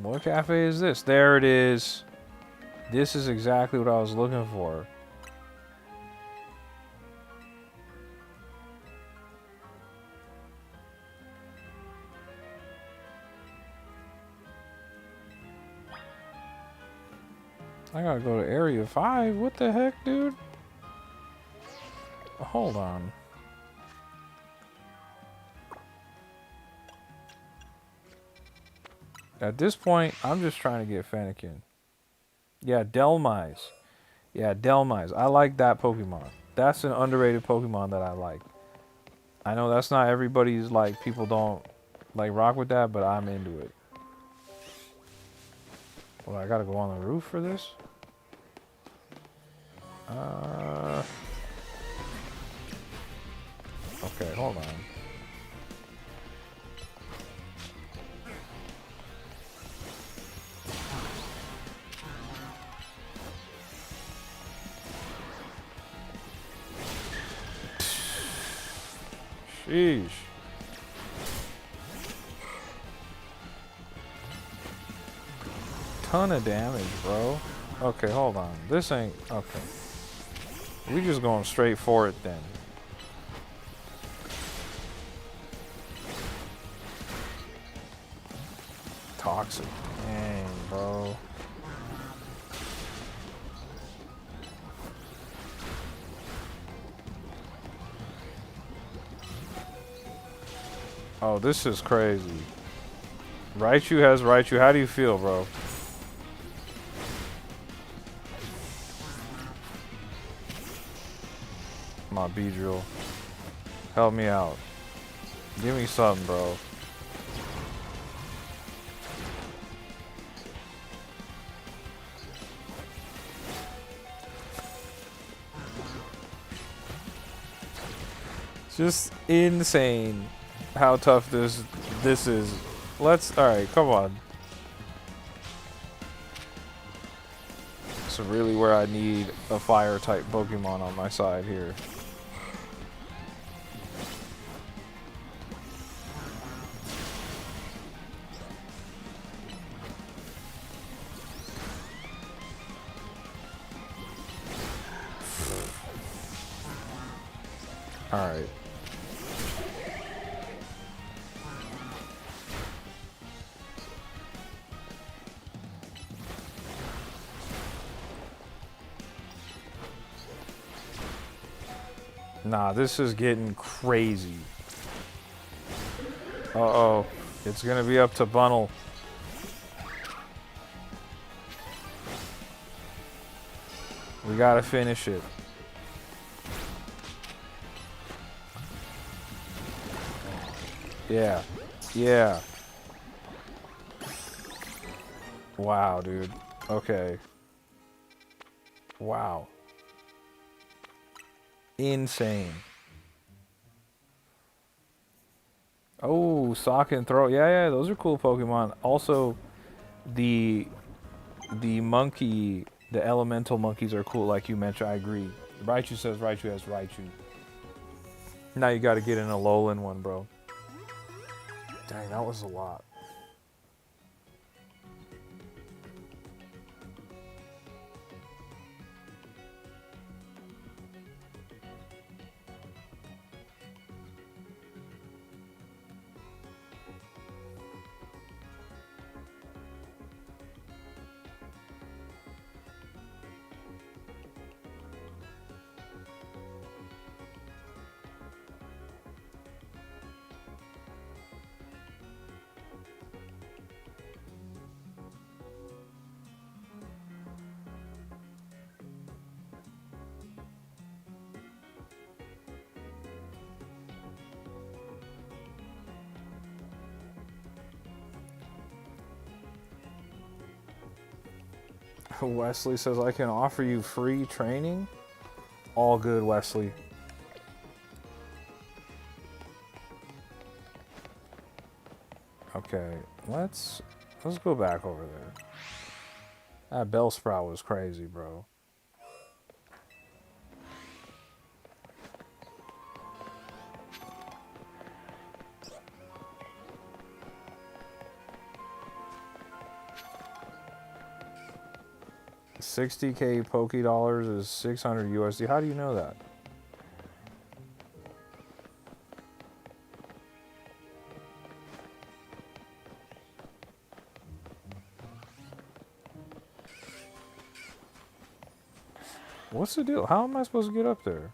What cafe is this? There it is. This is exactly what I was looking for. I gotta go to Area 5. What the heck, dude? Hold on. At this point, I'm just trying to get Fennekin. Yeah, Delmise. Yeah, Delmise. I like that Pokemon. That's an underrated Pokemon that I like. I know that's not everybody's, like, people don't, like, rock with that, but I'm into it. Well, I gotta go on the roof for this? Okay, hold on. Sheesh. Ton of damage, bro. Okay, hold on. This ain't... Okay. We just going straight for it then. Toxic. Dang, bro. Oh, this is crazy. Raichu has Raichu. How do you feel, bro? My Beedrill. Help me out. Give me something, bro. Just insane how tough this is. Alright, come on. So really where I need a fire type Pokemon on my side here. Alright. Nah, this is getting crazy. Uh-oh. It's gonna be up to Bunnel. We gotta finish it. Yeah. Yeah. Wow, dude. Okay. Wow. Insane. Oh, Sock and Throw. Yeah, those are cool Pokemon. Also, the monkey, the elemental monkeys are cool, like you mentioned. I agree. Raichu says Raichu has Raichu. Now you got to get in a Alolan one, bro. Dang, that was a lot. Wesley says, I can offer you free training. All good, Wesley. Okay, let's go back over there. That Bellsprout was crazy, bro. $60K Poke Dollars is 600 USD. How do you know that? What's the deal? How am I supposed to get up there?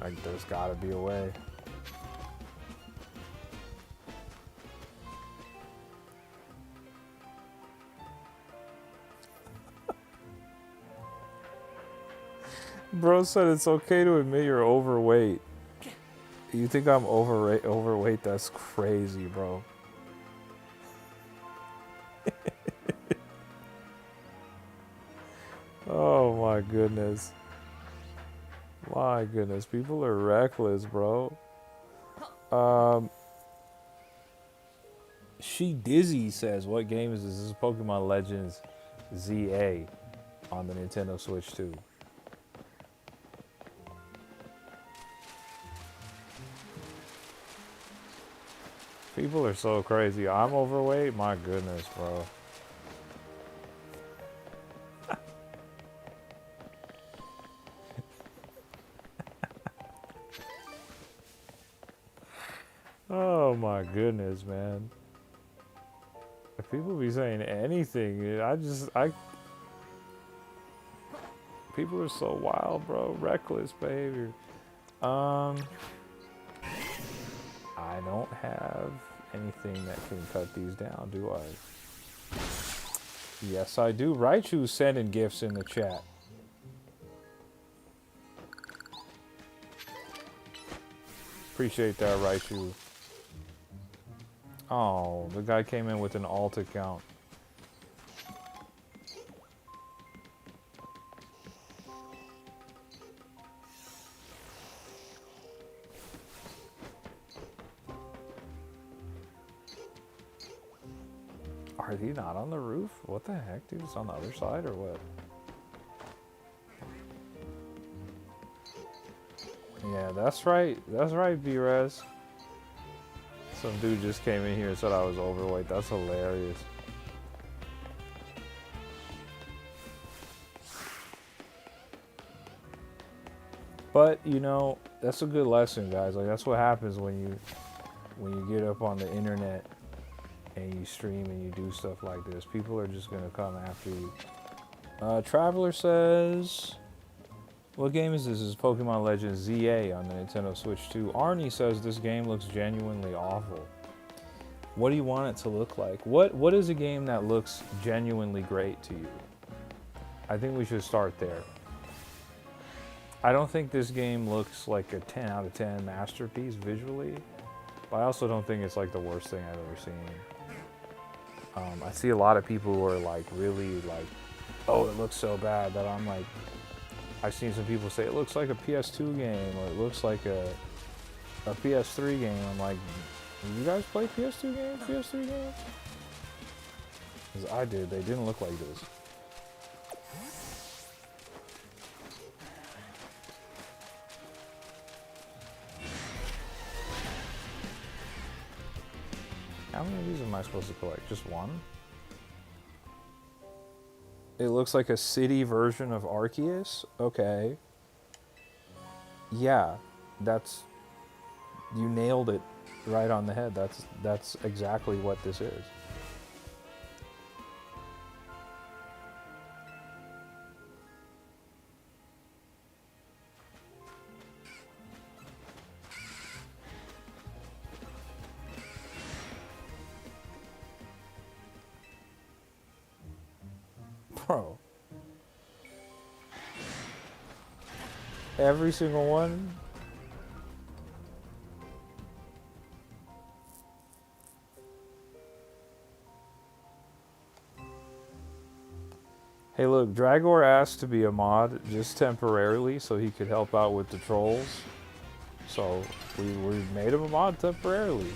Like, there's gotta be a way. Bro said it's okay to admit you're overweight. You think I'm overweight? That's crazy, bro. Oh my goodness. My goodness, people are reckless, bro. She Dizzy says, what game is this? This is Pokemon Legends ZA on the Nintendo Switch 2. People are so crazy. I'm overweight? My goodness, bro. Oh my goodness, man. If people be saying anything, people are so wild, bro. Reckless behavior. I don't have anything that can cut these down, do I? Yes, I do. Raichu's sending gifts in the chat. Appreciate that, Raichu. Oh, the guy came in with an alt account. Are they not on the roof? What the heck, dude? It's on the other side or what? Yeah, that's right. That's right, B-Rez. Some dude just came in here and said I was overweight. That's hilarious. But, you know, that's a good lesson, guys. Like, that's what happens when you get up on the internet and you stream and you do stuff like this. People are just going to come after you. Traveler says, what game is this? This is Pokemon Legends ZA on the Nintendo Switch 2. Arnie says this game looks genuinely awful. What do you want it to look like? What is a game that looks genuinely great to you? I think we should start there. I don't think this game looks like a 10 out of 10 masterpiece visually, but I also don't think it's like the worst thing I've ever seen. I see a lot of people who are like really like, oh, it looks so bad, that I'm like, I've seen some people say it looks like a PS2 game or it looks like a PS3 game. I'm like, you guys play PS2 games, PS3 games? Because I did. They didn't look like this. How many of these am I supposed to collect? Just one? It looks like a city version of Arceus? Okay. Yeah, you nailed it right on the head. That's exactly what this is. Bro. Every single one? Hey look, Dragor asked to be a mod just temporarily so he could help out with the trolls. So we made him a mod temporarily.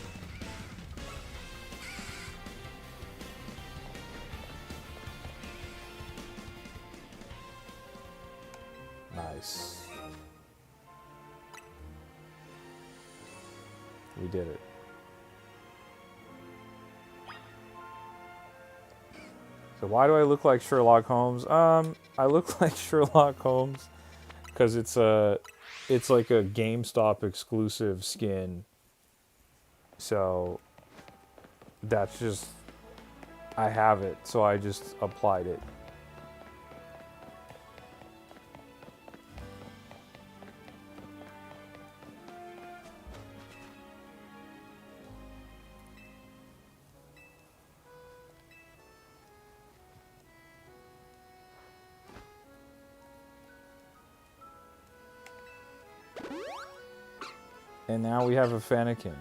Nice. We did it. So why do I look like Sherlock Holmes? I look like Sherlock Holmes because it's It's like a GameStop exclusive skin. So that's just, I have it, so I just applied it. And now we have a Fennekin.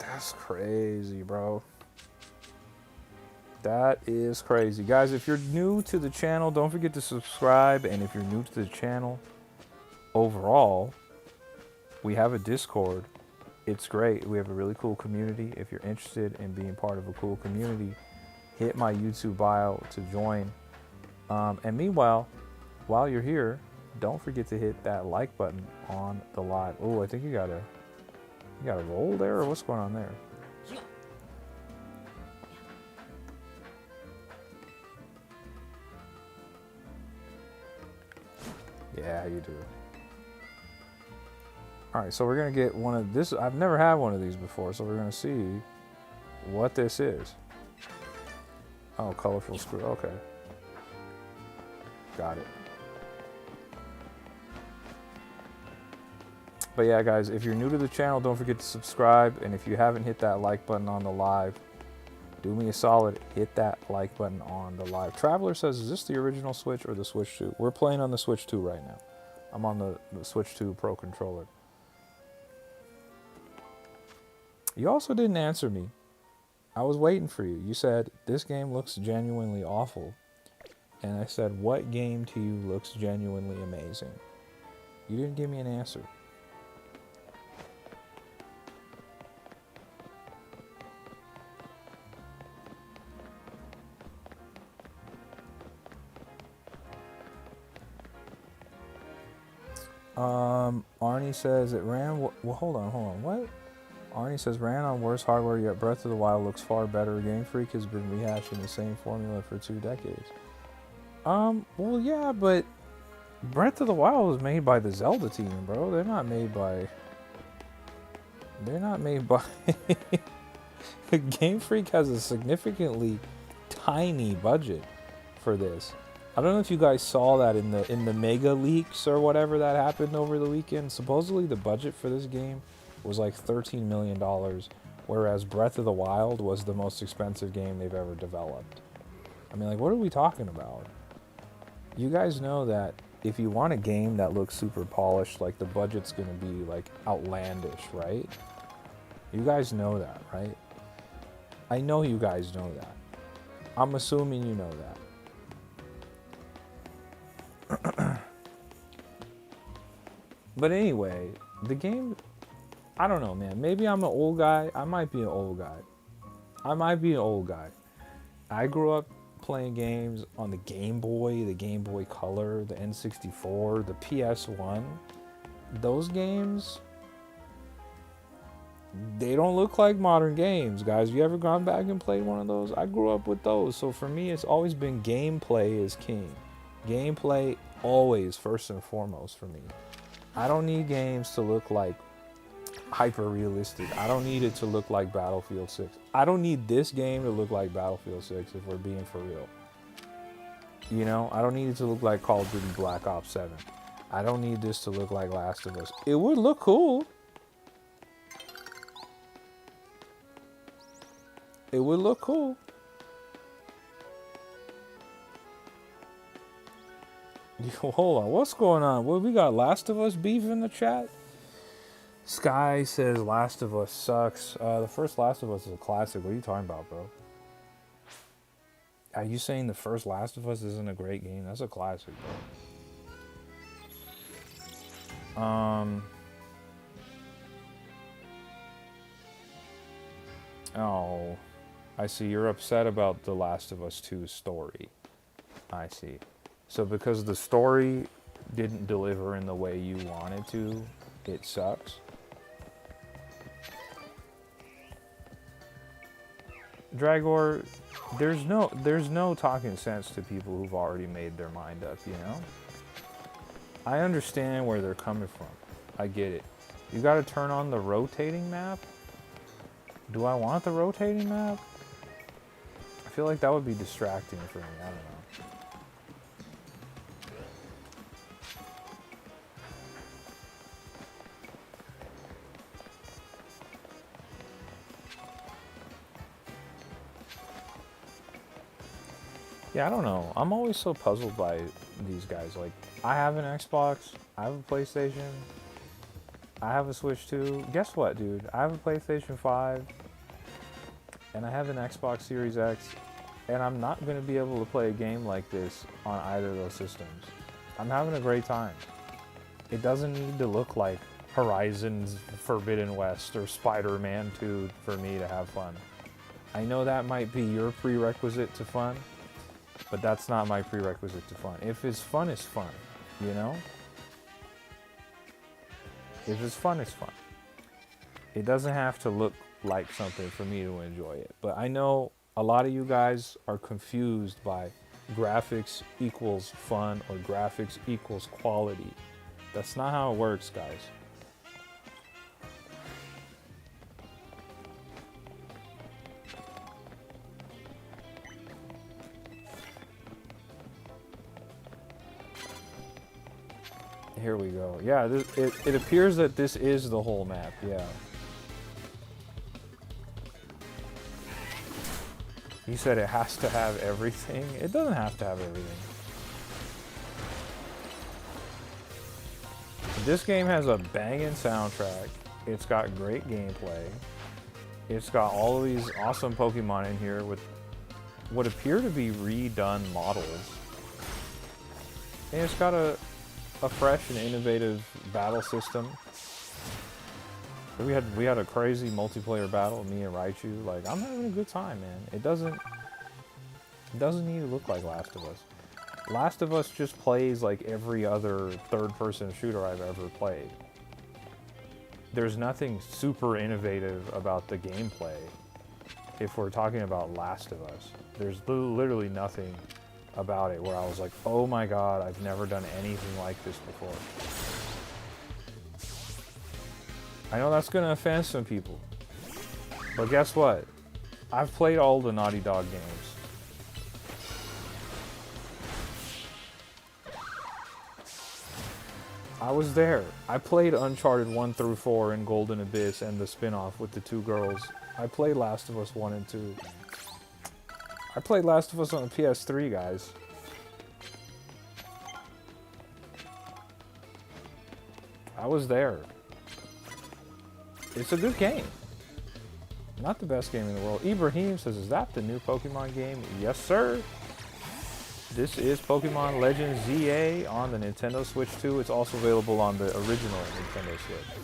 That's crazy, bro. That is crazy. Guys, if you're new to the channel, don't forget to subscribe. And if you're new to the channel, overall, we have a Discord. It's great. We have a really cool community. If you're interested in being part of a cool community, hit my YouTube bio to join. And meanwhile, while you're here, don't forget to hit that like button on the live. Oh, I think you got a roll there, or what's going on there? Yeah, you do. All right, so we're gonna get one of this. I've never had one of these before, so we're gonna see what this is. Oh, colorful screw. Okay, got it. But yeah, guys, if you're new to the channel, don't forget to subscribe. And if you haven't hit that like button on the live, do me a solid, hit that like button on the live. Traveler says, is this the original Switch or the Switch 2? We're playing on the Switch 2 right now. I'm on the Switch 2 Pro controller. You also didn't answer me. I was waiting for you. You said, this game looks genuinely awful. And I said, what game to you looks genuinely amazing? You didn't give me an answer. Arnie says it ran. Well, hold on. What? Arnie says ran on worse hardware, yet Breath of the Wild looks far better. Game Freak has been rehashing the same formula for 2 decades. Well, yeah, but Breath of the Wild was made by the Zelda team, bro. They're not made by. Game Freak has a significantly tiny budget for this. I don't know if you guys saw that in the mega leaks or whatever that happened over the weekend. Supposedly the budget for this game was like $13 million, whereas Breath of the Wild was the most expensive game they've ever developed. I mean, like, what are we talking about? You guys know that if you want a game that looks super polished, like, the budget's gonna be like outlandish, right? You guys know that, right? I know you guys know that. I'm assuming you know that. But anyway, the game, I don't know, man. Maybe I'm an old guy. I might be an old guy. I grew up playing games on the Game Boy, the Game Boy Color, the N64, the PS1. Those games, they don't look like modern games, guys. You ever gone back and played one of those? I grew up with those. So for me, it's always been gameplay is king. Gameplay always first and foremost for me. I don't need games to look like hyper realistic. I don't need it to look like Battlefield 6. I don't need this game to look like Battlefield 6 if we're being for real. You know, I don't need it to look like Call of Duty Black Ops 7. I don't need this to look like Last of Us. It would look cool. It would look cool. Hold on, what's going on? What, we got Last of Us beef in the chat? Sky says Last of Us sucks. The first Last of Us is a classic. What are you talking about, bro? Are you saying the first Last of Us isn't a great game? That's a classic, bro. Oh, I see. You're upset about the Last of Us 2 story. I see. So because the story didn't deliver in the way you wanted to, it sucks. Dragor, there's no talking sense to people who've already made their mind up, you know? I understand where they're coming from. I get it. You gotta turn on the rotating map? Do I want the rotating map? I feel like that would be distracting for me. I don't know. Yeah, I don't know. I'm always so puzzled by these guys. Like, I have an Xbox, I have a PlayStation, I have a Switch 2. Guess what, dude? I have a PlayStation 5, and I have an Xbox Series X, and I'm not going to be able to play a game like this on either of those systems. I'm having a great time. It doesn't need to look like Horizon's Forbidden West or Spider-Man 2 for me to have fun. I know that might be your prerequisite to fun, but that's not my prerequisite to fun. If it's fun, it's fun, you know? If it's fun, it's fun. It doesn't have to look like something for me to enjoy it. But I know a lot of you guys are confused by graphics equals fun or graphics equals quality. That's not how it works, guys. Here we go. Yeah, it appears that this is the whole map, yeah. He said it has to have everything. It doesn't have to have everything. This game has a banging soundtrack. It's got great gameplay. It's got all of these awesome Pokemon in here with what appear to be redone models. And it's got a fresh and innovative battle system. We had a crazy multiplayer battle, me and Raichu. Like, I'm having a good time, man. It doesn't need to look like Last of Us. Last of Us just plays like every other third-person shooter I've ever played. There's nothing super innovative about the gameplay if we're talking about Last of Us. There's literally nothing about it where I was like, oh my god, I've never done anything like this before. I know that's gonna offend some people, but guess what? I've played all the Naughty Dog games. I was there. I played Uncharted 1 through 4 and Golden Abyss and the spin-off with the two girls. I played Last of Us 1 and 2. I played Last of Us on the PS3, guys. I was there. It's a good game. Not the best game in the world. Ibrahim says, is that the new Pokemon game? Yes, sir. This is Pokemon Legends ZA on the Nintendo Switch 2. It's also available on the original Nintendo Switch.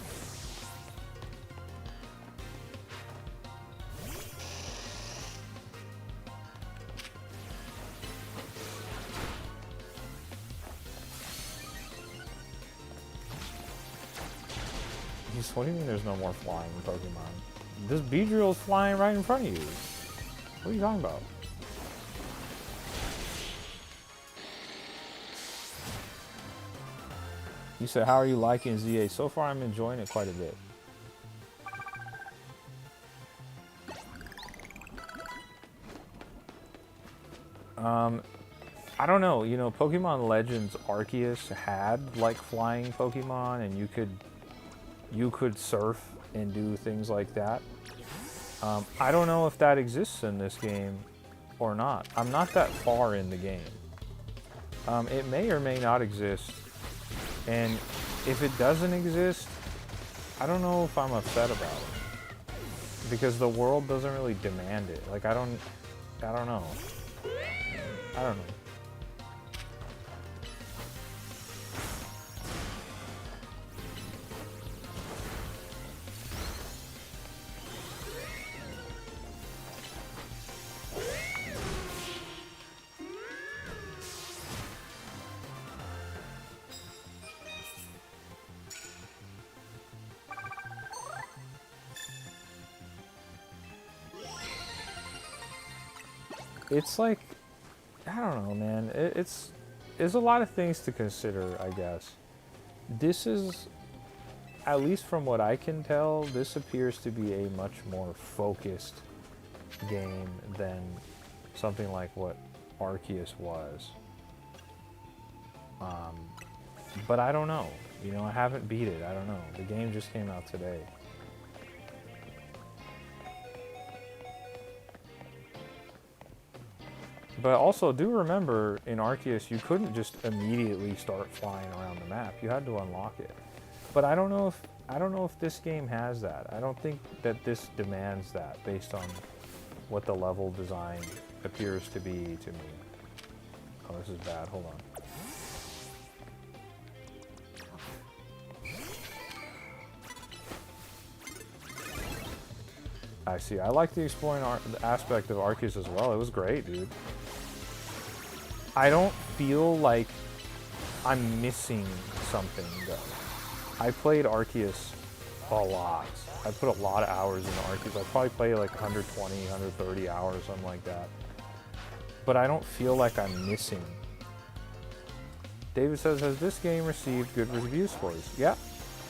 What do you mean there's no more flying in Pokemon? This Beedrill's flying right in front of you. What are you talking about? You said, how are you liking ZA? So far, I'm enjoying it quite a bit. I don't know. You know, Pokemon Legends Arceus had like flying Pokemon, and you could surf and do things like that. I don't know if that exists in this game or not. I'm not that far in the game. It may or may not exist. And if it doesn't exist, I don't know if I'm upset about it. Because the world doesn't really demand it. Like, I don't know. I don't know. it's like, I don't know, man. There's a lot of things to consider, I guess. This is, at least from what I can tell, this appears to be a much more focused game than something like what Arceus was. But I don't know. You know, I haven't beat it. I don't know. The game just came out today. But also, do remember, in Arceus, you couldn't just immediately start flying around the map. You had to unlock it. But I don't know if this game has that. I don't think that this demands that based on what the level design appears to be to me. Oh, this is bad. Hold on. I see. I like the exploring aspect of Arceus as well. It was great, dude. I don't feel like I'm missing something, though. I played Arceus a lot. I put a lot of hours into Arceus. I probably played like 120, 130 hours, something like that. But I don't feel like I'm missing. David says, has this game received good review scores? Yeah,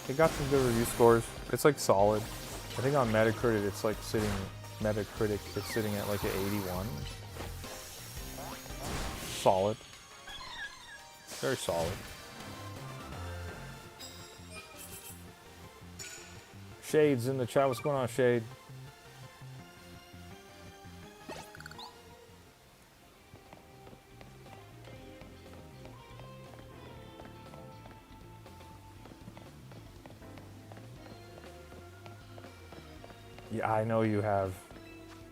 it got some good review scores. It's like solid. I think on Metacritic it's like sitting at like an 81. Solid. Very solid. Shade's in the chat. What's going on, Shade? Yeah, I know you have.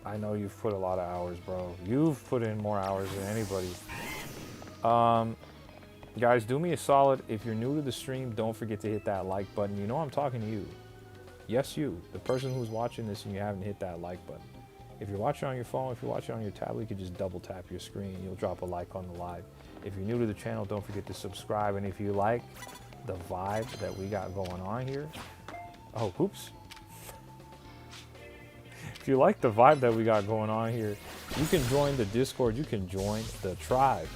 I know you've put a lot of hours, bro. You've put in more hours than anybody. Guys, do me a solid. If you're new to the stream, don't forget to hit that like button. You know I'm talking to you. Yes, you. The person who's watching this and you haven't hit that like button. If you're watching on your phone, if you're watching on your tablet, you can just double tap your screen. You'll drop a like on the live. If you're new to the channel, don't forget to subscribe. And if you like the vibe that we got going on here. Oh, oops. If you like the vibe that we got going on here, you can join the Discord. You can join the tribe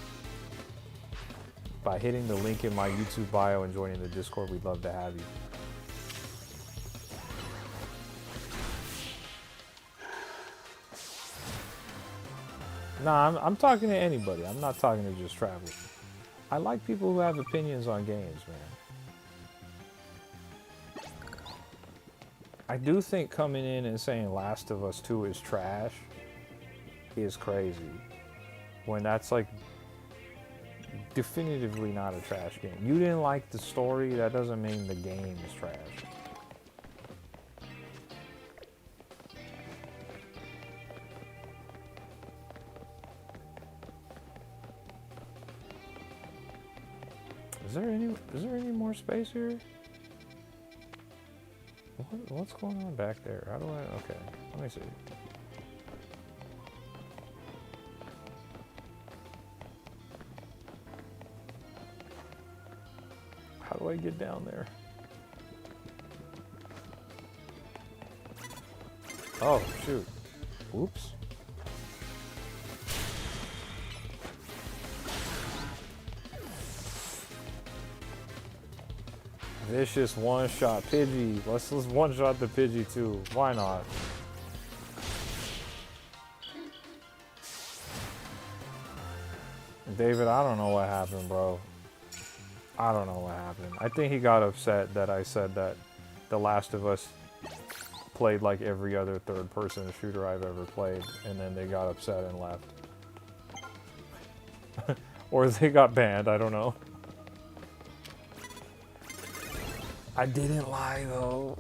by hitting the link in my YouTube bio and joining the Discord. We'd love to have you. Nah, I'm talking to anybody. I'm not talking to just travelers. I like people who have opinions on games, man. I do think coming in and saying Last of Us 2 is trash is crazy. When that's like definitively not a trash game. You didn't like the story, that doesn't mean the game is trash. Is there any more space here? What's going on back there? How do I... Okay, let me see. How do I get down there? Oh, shoot. Oops. Vicious one-shot Pidgey. Let's one-shot the Pidgey too. Why not? David, I don't know what happened, bro. I don't know what happened. I think he got upset that I said that The Last of Us played like every other third-person shooter I've ever played, and then they got upset and left. Or they got banned, I don't know. I didn't lie, though.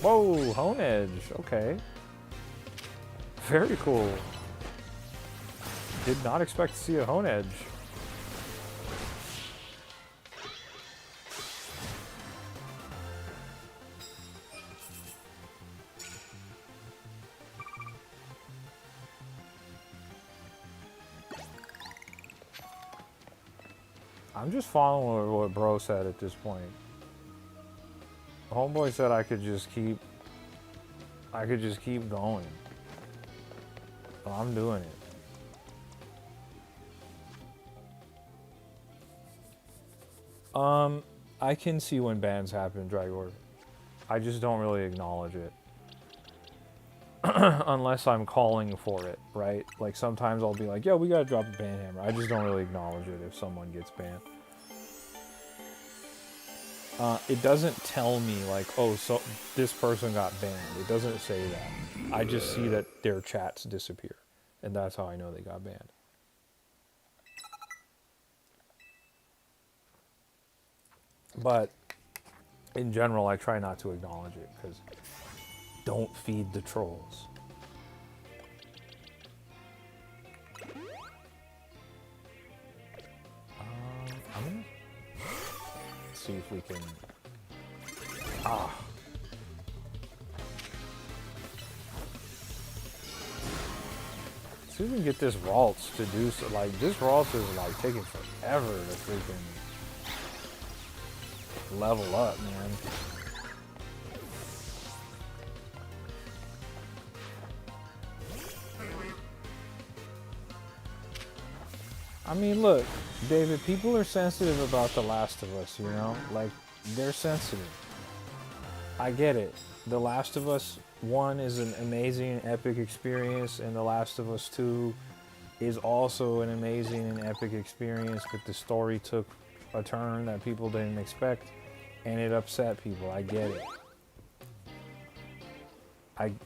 Whoa, Hone Edge. Okay. Very cool. Did not expect to see a Hone Edge. I'm just following what bro said at this point. Homeboy said I could just keep going. So I'm doing it. I can see when bans happen, Dragor. I just don't really acknowledge it. Unless I'm calling for it, right? Like sometimes I'll be like, yo, we gotta drop a ban hammer. I just don't really acknowledge it if someone gets banned. It doesn't tell me like, oh, so this person got banned. It doesn't say that. I just see that their chats disappear. And that's how I know they got banned. But in general, I try not to acknowledge it because don't feed the trolls. I'm gonna see if we can. See if we can get this Ralts to do so. Like this Ralts is like taking forever to freaking level up, man. I mean, look, David, people are sensitive about The Last of Us, you know? Like, they're sensitive. I get it. The Last of Us 1 is an amazing, epic experience, and The Last of Us 2 is also an amazing and epic experience, but the story took a turn that people didn't expect, and it upset people. I get it.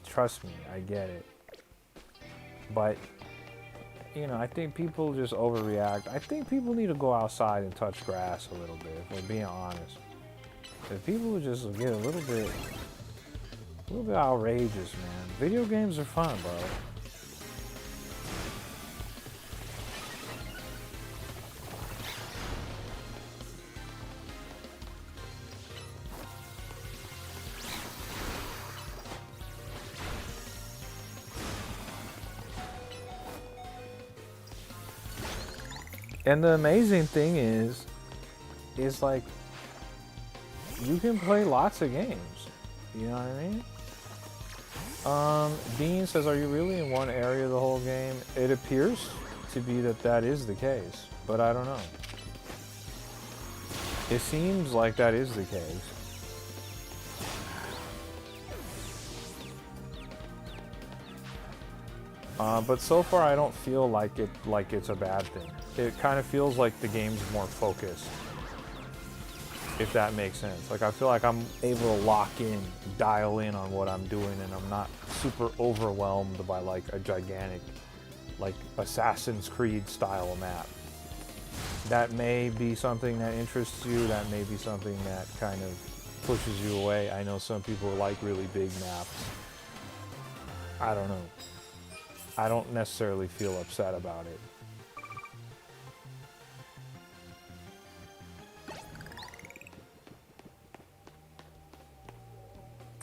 Trust me, I get it. But you know, I think people just overreact. I think people need to go outside and touch grass a little bit, if we're being honest. If people would just get a little bit outrageous, man. Video games are fun, bro. And the amazing thing is like, you can play lots of games. You know what I mean? Dean says, are you really in one area the whole game? It appears to be that is the case, but I don't know. It seems like that is the case. But so far I don't feel like it's a bad thing. It kind of feels like the game's more focused, if that makes sense. Like I feel like I'm able to lock in, dial in on what I'm doing, and I'm not super overwhelmed by like a gigantic, like Assassin's Creed style map. That may be something that interests you, that may be something that kind of pushes you away. I know some people like really big maps. I don't know. I don't necessarily feel upset about it.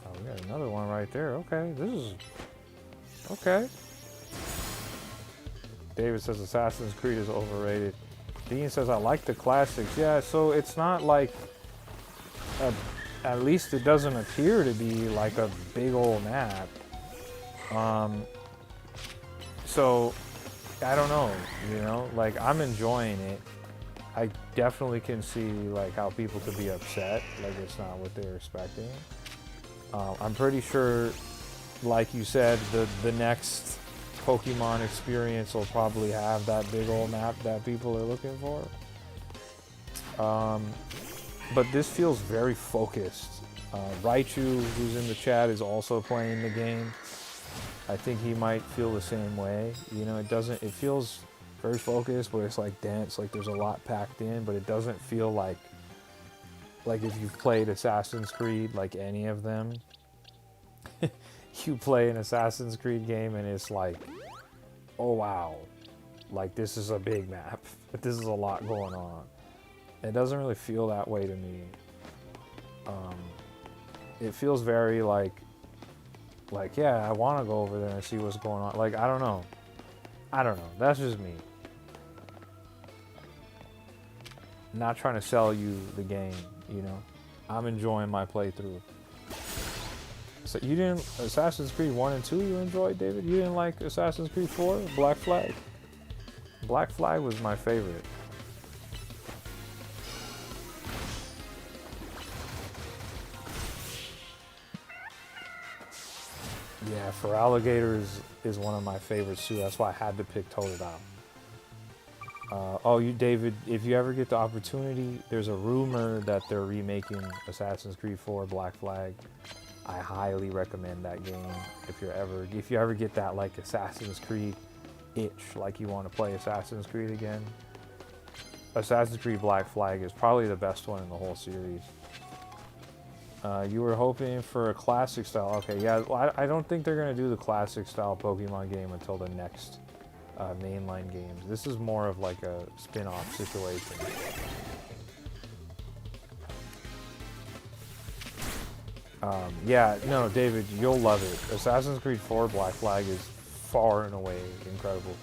Oh, we got another one right there. Okay, this is... Okay. David says Assassin's Creed is overrated. Dean says, I like the classics. Yeah, so it's not like... at least it doesn't appear to be like a big old map. So, I don't know, you know, like I'm enjoying it. I definitely can see like how people could be upset, like it's not what they're expecting. I'm pretty sure, like you said, the next Pokemon experience will probably have that big old map that people are looking for. But this feels very focused. Raichu, who's in the chat, is also playing the game. I think he might feel the same way. You know, it feels very focused, but it's like dense, like there's a lot packed in, but it doesn't feel like if you've played Assassin's Creed, like any of them, you play an Assassin's Creed game and it's like, oh wow, like this is a big map, but this is a lot going on. It doesn't really feel that way to me. It feels very like, yeah, I want to go over there and see what's going on. Like, I don't know. That's just me. Not trying to sell you the game, you know. I'm enjoying my playthrough. So you didn't Assassin's Creed 1 and 2 you enjoyed, David? You didn't like Assassin's Creed 4? Black Flag? Black Flag was my favorite. Yeah, For Alligators is one of my favorites too. That's why I had to pick Totodile. Oh, you, David, if you ever get the opportunity, there's a rumor that they're remaking Assassin's Creed 4 Black Flag. I highly recommend that game if you ever get that like Assassin's Creed itch, like you want to play Assassin's Creed again. Assassin's Creed Black Flag is probably the best one in the whole series. You were hoping for a classic style. Okay, yeah, well, I don't think they're going to do the classic style Pokemon game until the next mainline games. This is more of like a spin-off situation. Yeah, no, David, you'll love it. Assassin's Creed 4 Black Flag is far and away incredible.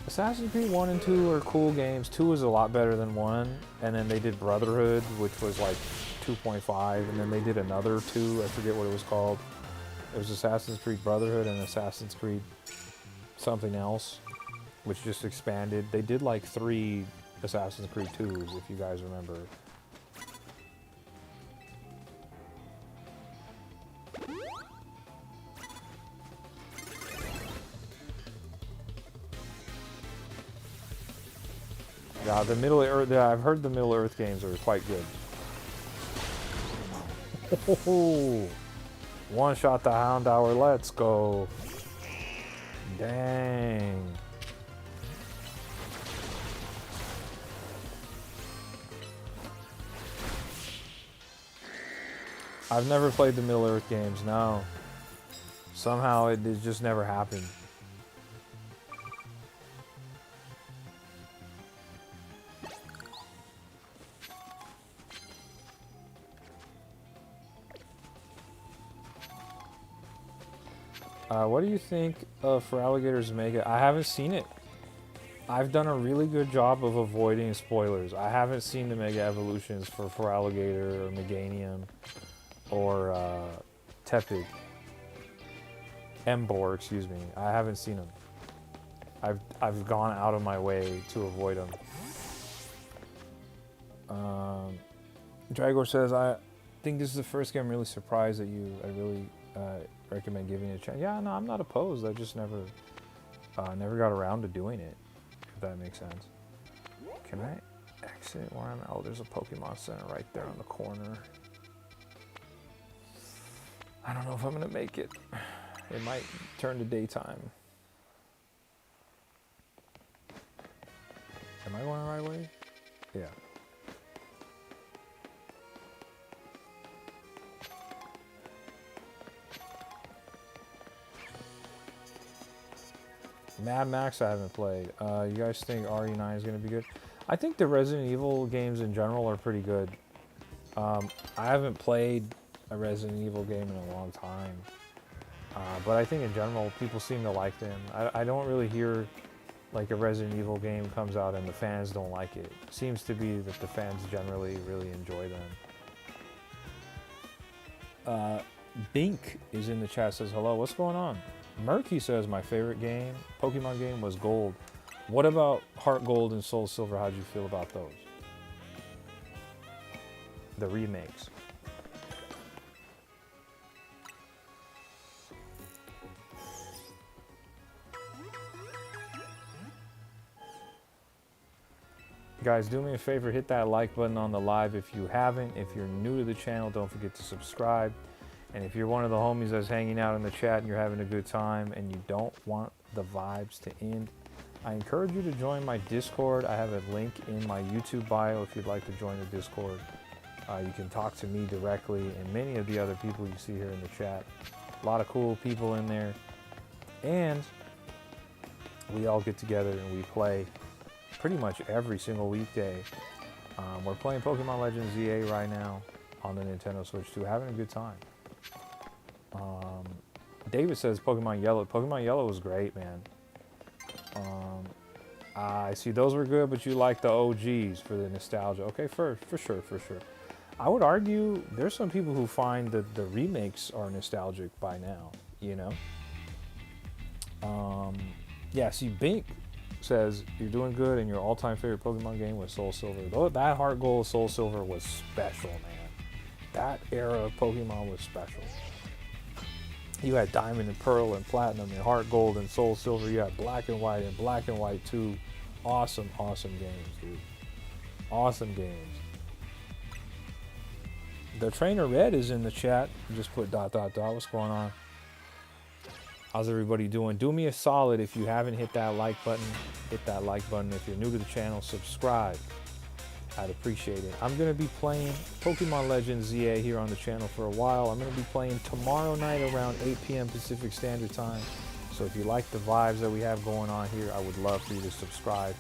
Assassin's Creed 1 and 2 are cool games. 2 is a lot better than 1. And then they did Brotherhood, which was like 2.5. And then they did another 2. I forget what it was called. It was Assassin's Creed Brotherhood and Assassin's Creed something else, which just expanded. They did like 3 Assassin's Creed 2s, if you guys remember. Yeah, the Middle Earth. I've heard the Middle Earth games are quite good. Oh, one shot the Houndour. Let's go. Dang. I've never played the Middle Earth games. No. Somehow it just never happened. What do you think of For Alligators Mega? I haven't seen it. I've done a really good job of avoiding spoilers. I haven't seen the Mega Evolutions for Alligator or Meganium or Tepig. Embor, excuse me. I haven't seen them. I've gone out of my way to avoid them. Dragor says, I think this is the first game I'm really surprised at you. I really recommend giving it a chance. Yeah, no, I'm not opposed. I just never got around to doing it, if that makes sense. Can I exit where I'm at? Oh, there's a Pokemon Center right there on the corner. I don't know if I'm going to make it. It might turn to daytime. Am I going the right way? Yeah. Mad Max I haven't played. You guys think RE9 is going to be good? I think the Resident Evil games in general are pretty good. I haven't played a Resident Evil game in a long time. But I think in general, people seem to like them. I don't really hear like a Resident Evil game comes out and the fans don't like it. It seems to be that the fans generally really enjoy them. Bink is in the chat, says hello. What's going on? Murky says my favorite game, Pokemon game, was Gold. What about Heart Gold and Soul Silver? How'd you feel about those? The remakes. Guys, do me a favor, hit that like button on the live if you haven't. If you're new to the channel, don't forget to subscribe. And if you're one of the homies that's hanging out in the chat and you're having a good time and you don't want the vibes to end, I encourage you to join my Discord. I have a link in my YouTube bio if you'd like to join the Discord. You can talk to me directly and many of the other people you see here in the chat. A lot of cool people in there. And we all get together and we play pretty much every single weekday. We're playing Pokemon Legends ZA right now on the Nintendo Switch 2, having a good time. David says Pokemon Yellow. Pokemon Yellow was great, man. I see those were good, but you like the OGs for the nostalgia. Okay, for sure, for sure. I would argue there's some people who find that the remakes are nostalgic by now. You know. Um, yeah. See, Bink says you're doing good, and your all-time favorite Pokemon game was Soul Silver. Though that Heart Gold Soul Silver was special, man. That era of Pokemon was special. You had Diamond and Pearl and Platinum and Heart Gold and Soul Silver. You had Black and White and Black and White 2. Awesome, awesome games, dude. Awesome games. The Trainer Red is in the chat. Just put ... What's going on? How's everybody doing? Do me a solid if you haven't hit that like button. Hit that like button. If you're new to the channel, subscribe. I'd appreciate it. I'm going to be playing Pokemon Legends ZA here on the channel for a while. I'm going to be playing tomorrow night around 8 p.m. Pacific Standard Time. So if you like the vibes that we have going on here, I would love for you to subscribe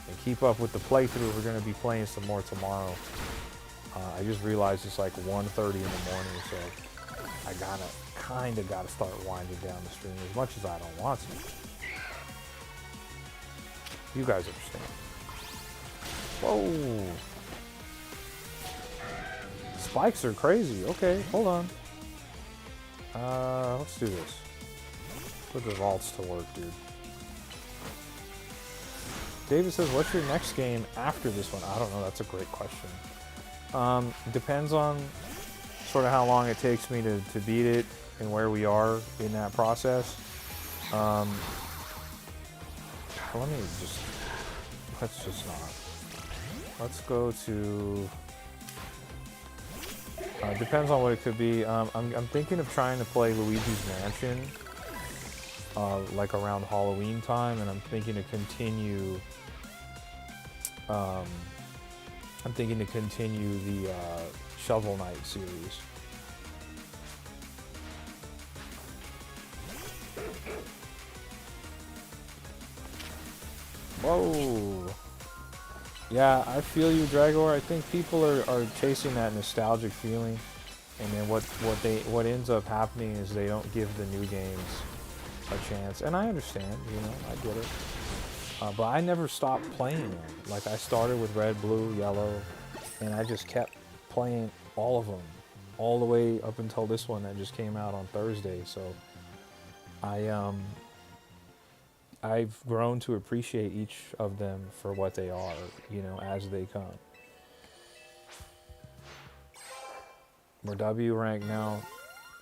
and keep up with the playthrough. We're going to be playing some more tomorrow. I just realized it's like 1:30 in the morning, so I kind of got to start winding down the stream as much as I don't want to. You guys understand. Whoa. Spikes are crazy. Okay, hold on. Let's do this. Put the vaults to work, dude. David says, what's your next game after this one? I don't know. That's a great question. Depends on sort of how long it takes me to beat it and where we are in that process. Let's just not. Let's go to, depends on what it could be. I'm thinking of trying to play Luigi's Mansion, like around Halloween time, and I'm thinking to continue, the Shovel Knight series. Whoa. Yeah, I feel you, Dragor. I think people are chasing that nostalgic feeling, and then what ends up happening is they don't give the new games a chance. And I understand, you know, I get it. But I never stopped playing them. Like, I started with Red, Blue, Yellow, and I just kept playing all of them, all the way up until this one that just came out on Thursday. So I've grown to appreciate each of them for what they are, you know, as they come. We're W rank now.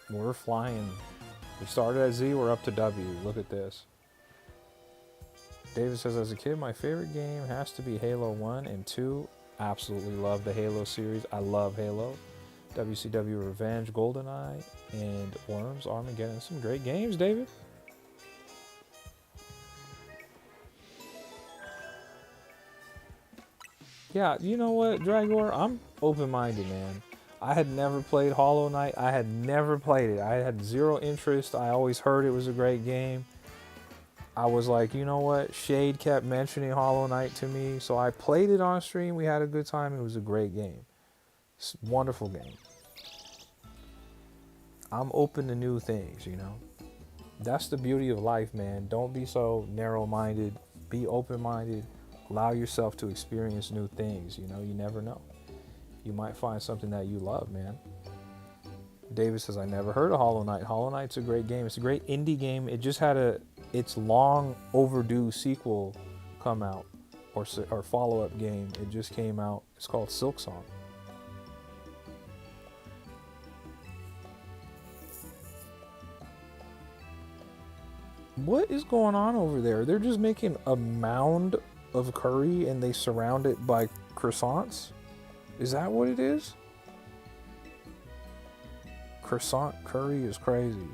We're flying. We started at Z, we're up to W. Look at this. David says, as a kid, my favorite game has to be Halo 1 and 2. Absolutely love the Halo series. I love Halo. WCW Revenge, GoldenEye, and Worms, Armageddon. Some great games, David. Yeah, you know what, Dragor? I'm open-minded, man. I had never played Hollow Knight. I had never played it. I had zero interest. I always heard it was a great game. I was like, you know what? Shade kept mentioning Hollow Knight to me, so I played it on stream. We had a good time. It was a great game. It's a wonderful game. I'm open to new things, you know? That's the beauty of life, man. Don't be so narrow-minded. Be open-minded. Allow yourself to experience new things, you know? You never know. You might find something that you love, man. David says, I never heard of Hollow Knight. Hollow Knight's a great game. It's a great indie game. It just had its long overdue sequel come out, or follow-up game. It just came out. It's called Silksong. What is going on over there? They're just making a mound of curry and they surround it by croissants? Is that what it is? Croissant curry is crazy.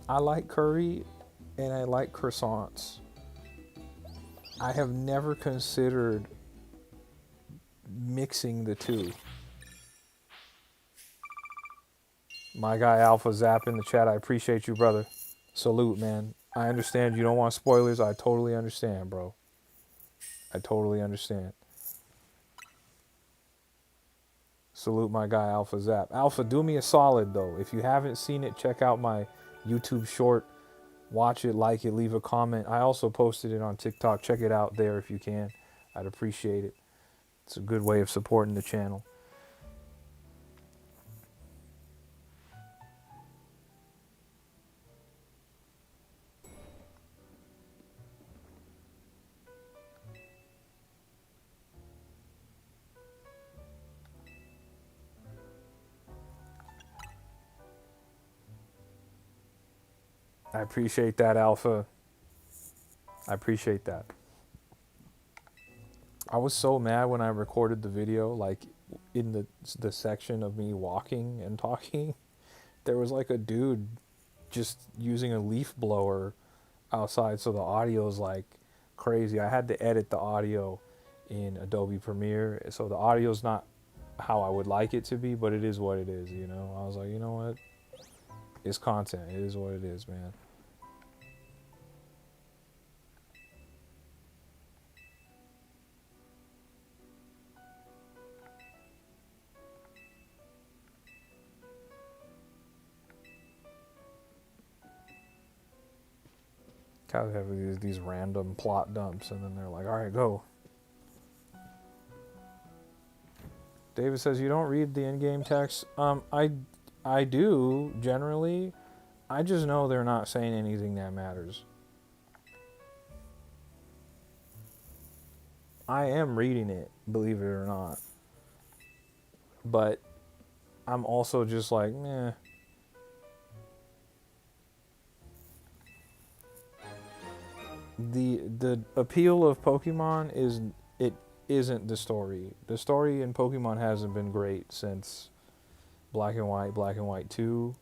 I like curry and I like croissants. I have never considered mixing the two. My guy Alpha Zap in the chat, I appreciate you, brother. Salute, man. I understand you don't want spoilers. I totally understand, bro. I totally understand. Salute my guy Alpha Zap. Alpha, do me a solid though. If you haven't seen it, check out my YouTube short. Watch it, like it, leave a comment. I also posted it on TikTok. Check it out there if you can. I'd appreciate it. It's a good way of supporting the channel. I appreciate that, Alpha. I appreciate that. I was so mad when I recorded the video, like in the section of me walking and talking, there was like a dude just using a leaf blower outside, so the audio is like crazy. I had to edit the audio in Adobe Premiere, so the audio's not how I would like it to be, but it is what it is, you know. I was like, you know what? It's content. It is what it is, man. Kind of have these random plot dumps, and then they're like, all right, go. David says, you don't read the in-game text. I do, generally. I just know they're not saying anything that matters. I am reading it, believe it or not. But I'm also just like, meh. The appeal of Pokemon is it isn't the story. The story in Pokemon hasn't been great since Black and White 2,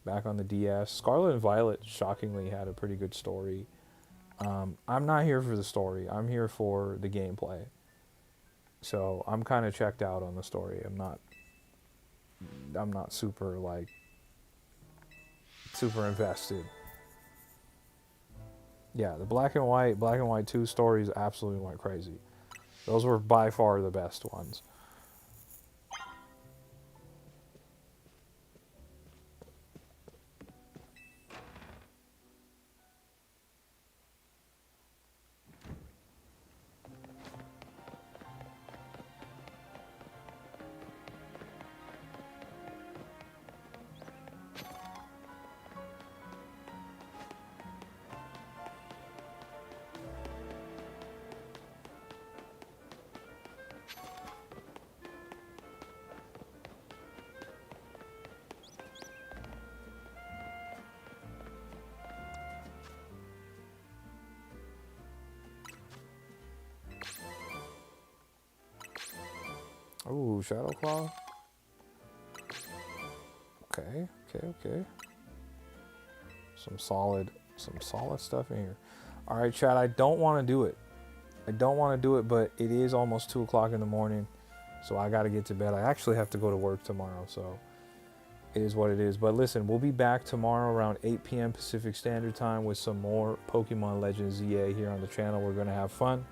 back on the DS. Scarlet and Violet shockingly had a pretty good story. I'm not here for the story. I'm here for the gameplay. So I'm kind of checked out on the story. I'm not super like super invested. Yeah, the Black and White 2 stories absolutely went crazy. Those were by far the best ones. Ooh, Shadow Claw. Okay. Some solid stuff in here. All right, Chad. I don't want to do it. But it is almost 2 o'clock in the morning, so I got to get to bed. I actually have to go to work tomorrow, so it is what it is. But listen, we'll be back tomorrow around 8 p.m. Pacific Standard Time with some more Pokemon Legends ZA here on the channel. We're going to have fun.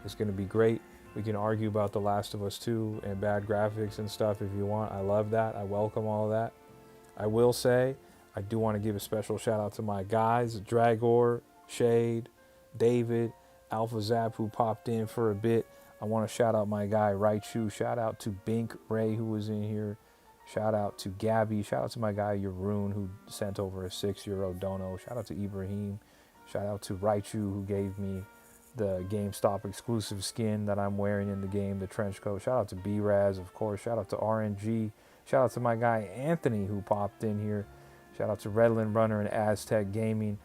It's going to be great. We can argue about The Last of Us 2 and bad graphics and stuff if you want. I love that. I welcome all of that. I will say, I do want to give a special shout out to my guys, Dragor, Shade, David, Alpha Zap, who popped in for a bit. I want to shout out my guy, Raichu. Shout out to Bink Ray, who was in here. Shout out to Gabby. Shout out to my guy, Yaroon, who sent over a €6 dono. Shout out to Ibrahim. Shout out to Raichu, who gave me the GameStop exclusive skin that I'm wearing in the game, the trench coat. Shout out to B-Raz, of course. Shout out to RNG. Shout out to my guy, Anthony, who popped in here. Shout out to Redland Runner and Aztec Gaming.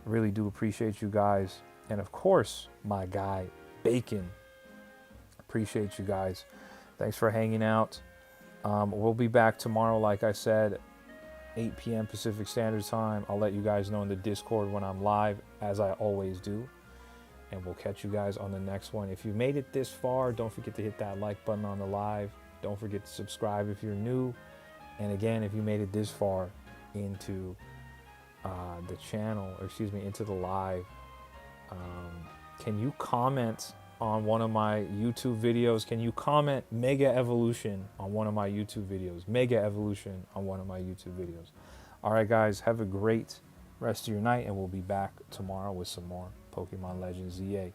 I really do appreciate you guys. And of course, my guy, Bacon. Appreciate you guys. Thanks for hanging out. We'll be back tomorrow, like I said, 8 p.m. Pacific Standard Time. I'll let you guys know in the Discord when I'm live, as I always do. And we'll catch you guys on the next one. If you made it this far, don't forget to hit that like button on the live. Don't forget to subscribe if you're new. And again, if you made it this far into the channel, or excuse me, into the live, can you comment on one of my YouTube videos? Can you comment Mega Evolution on one of my YouTube videos? Mega Evolution on one of my YouTube videos. All right, guys, have a great rest of your night, and we'll be back tomorrow with some more Pokemon Legends ZA.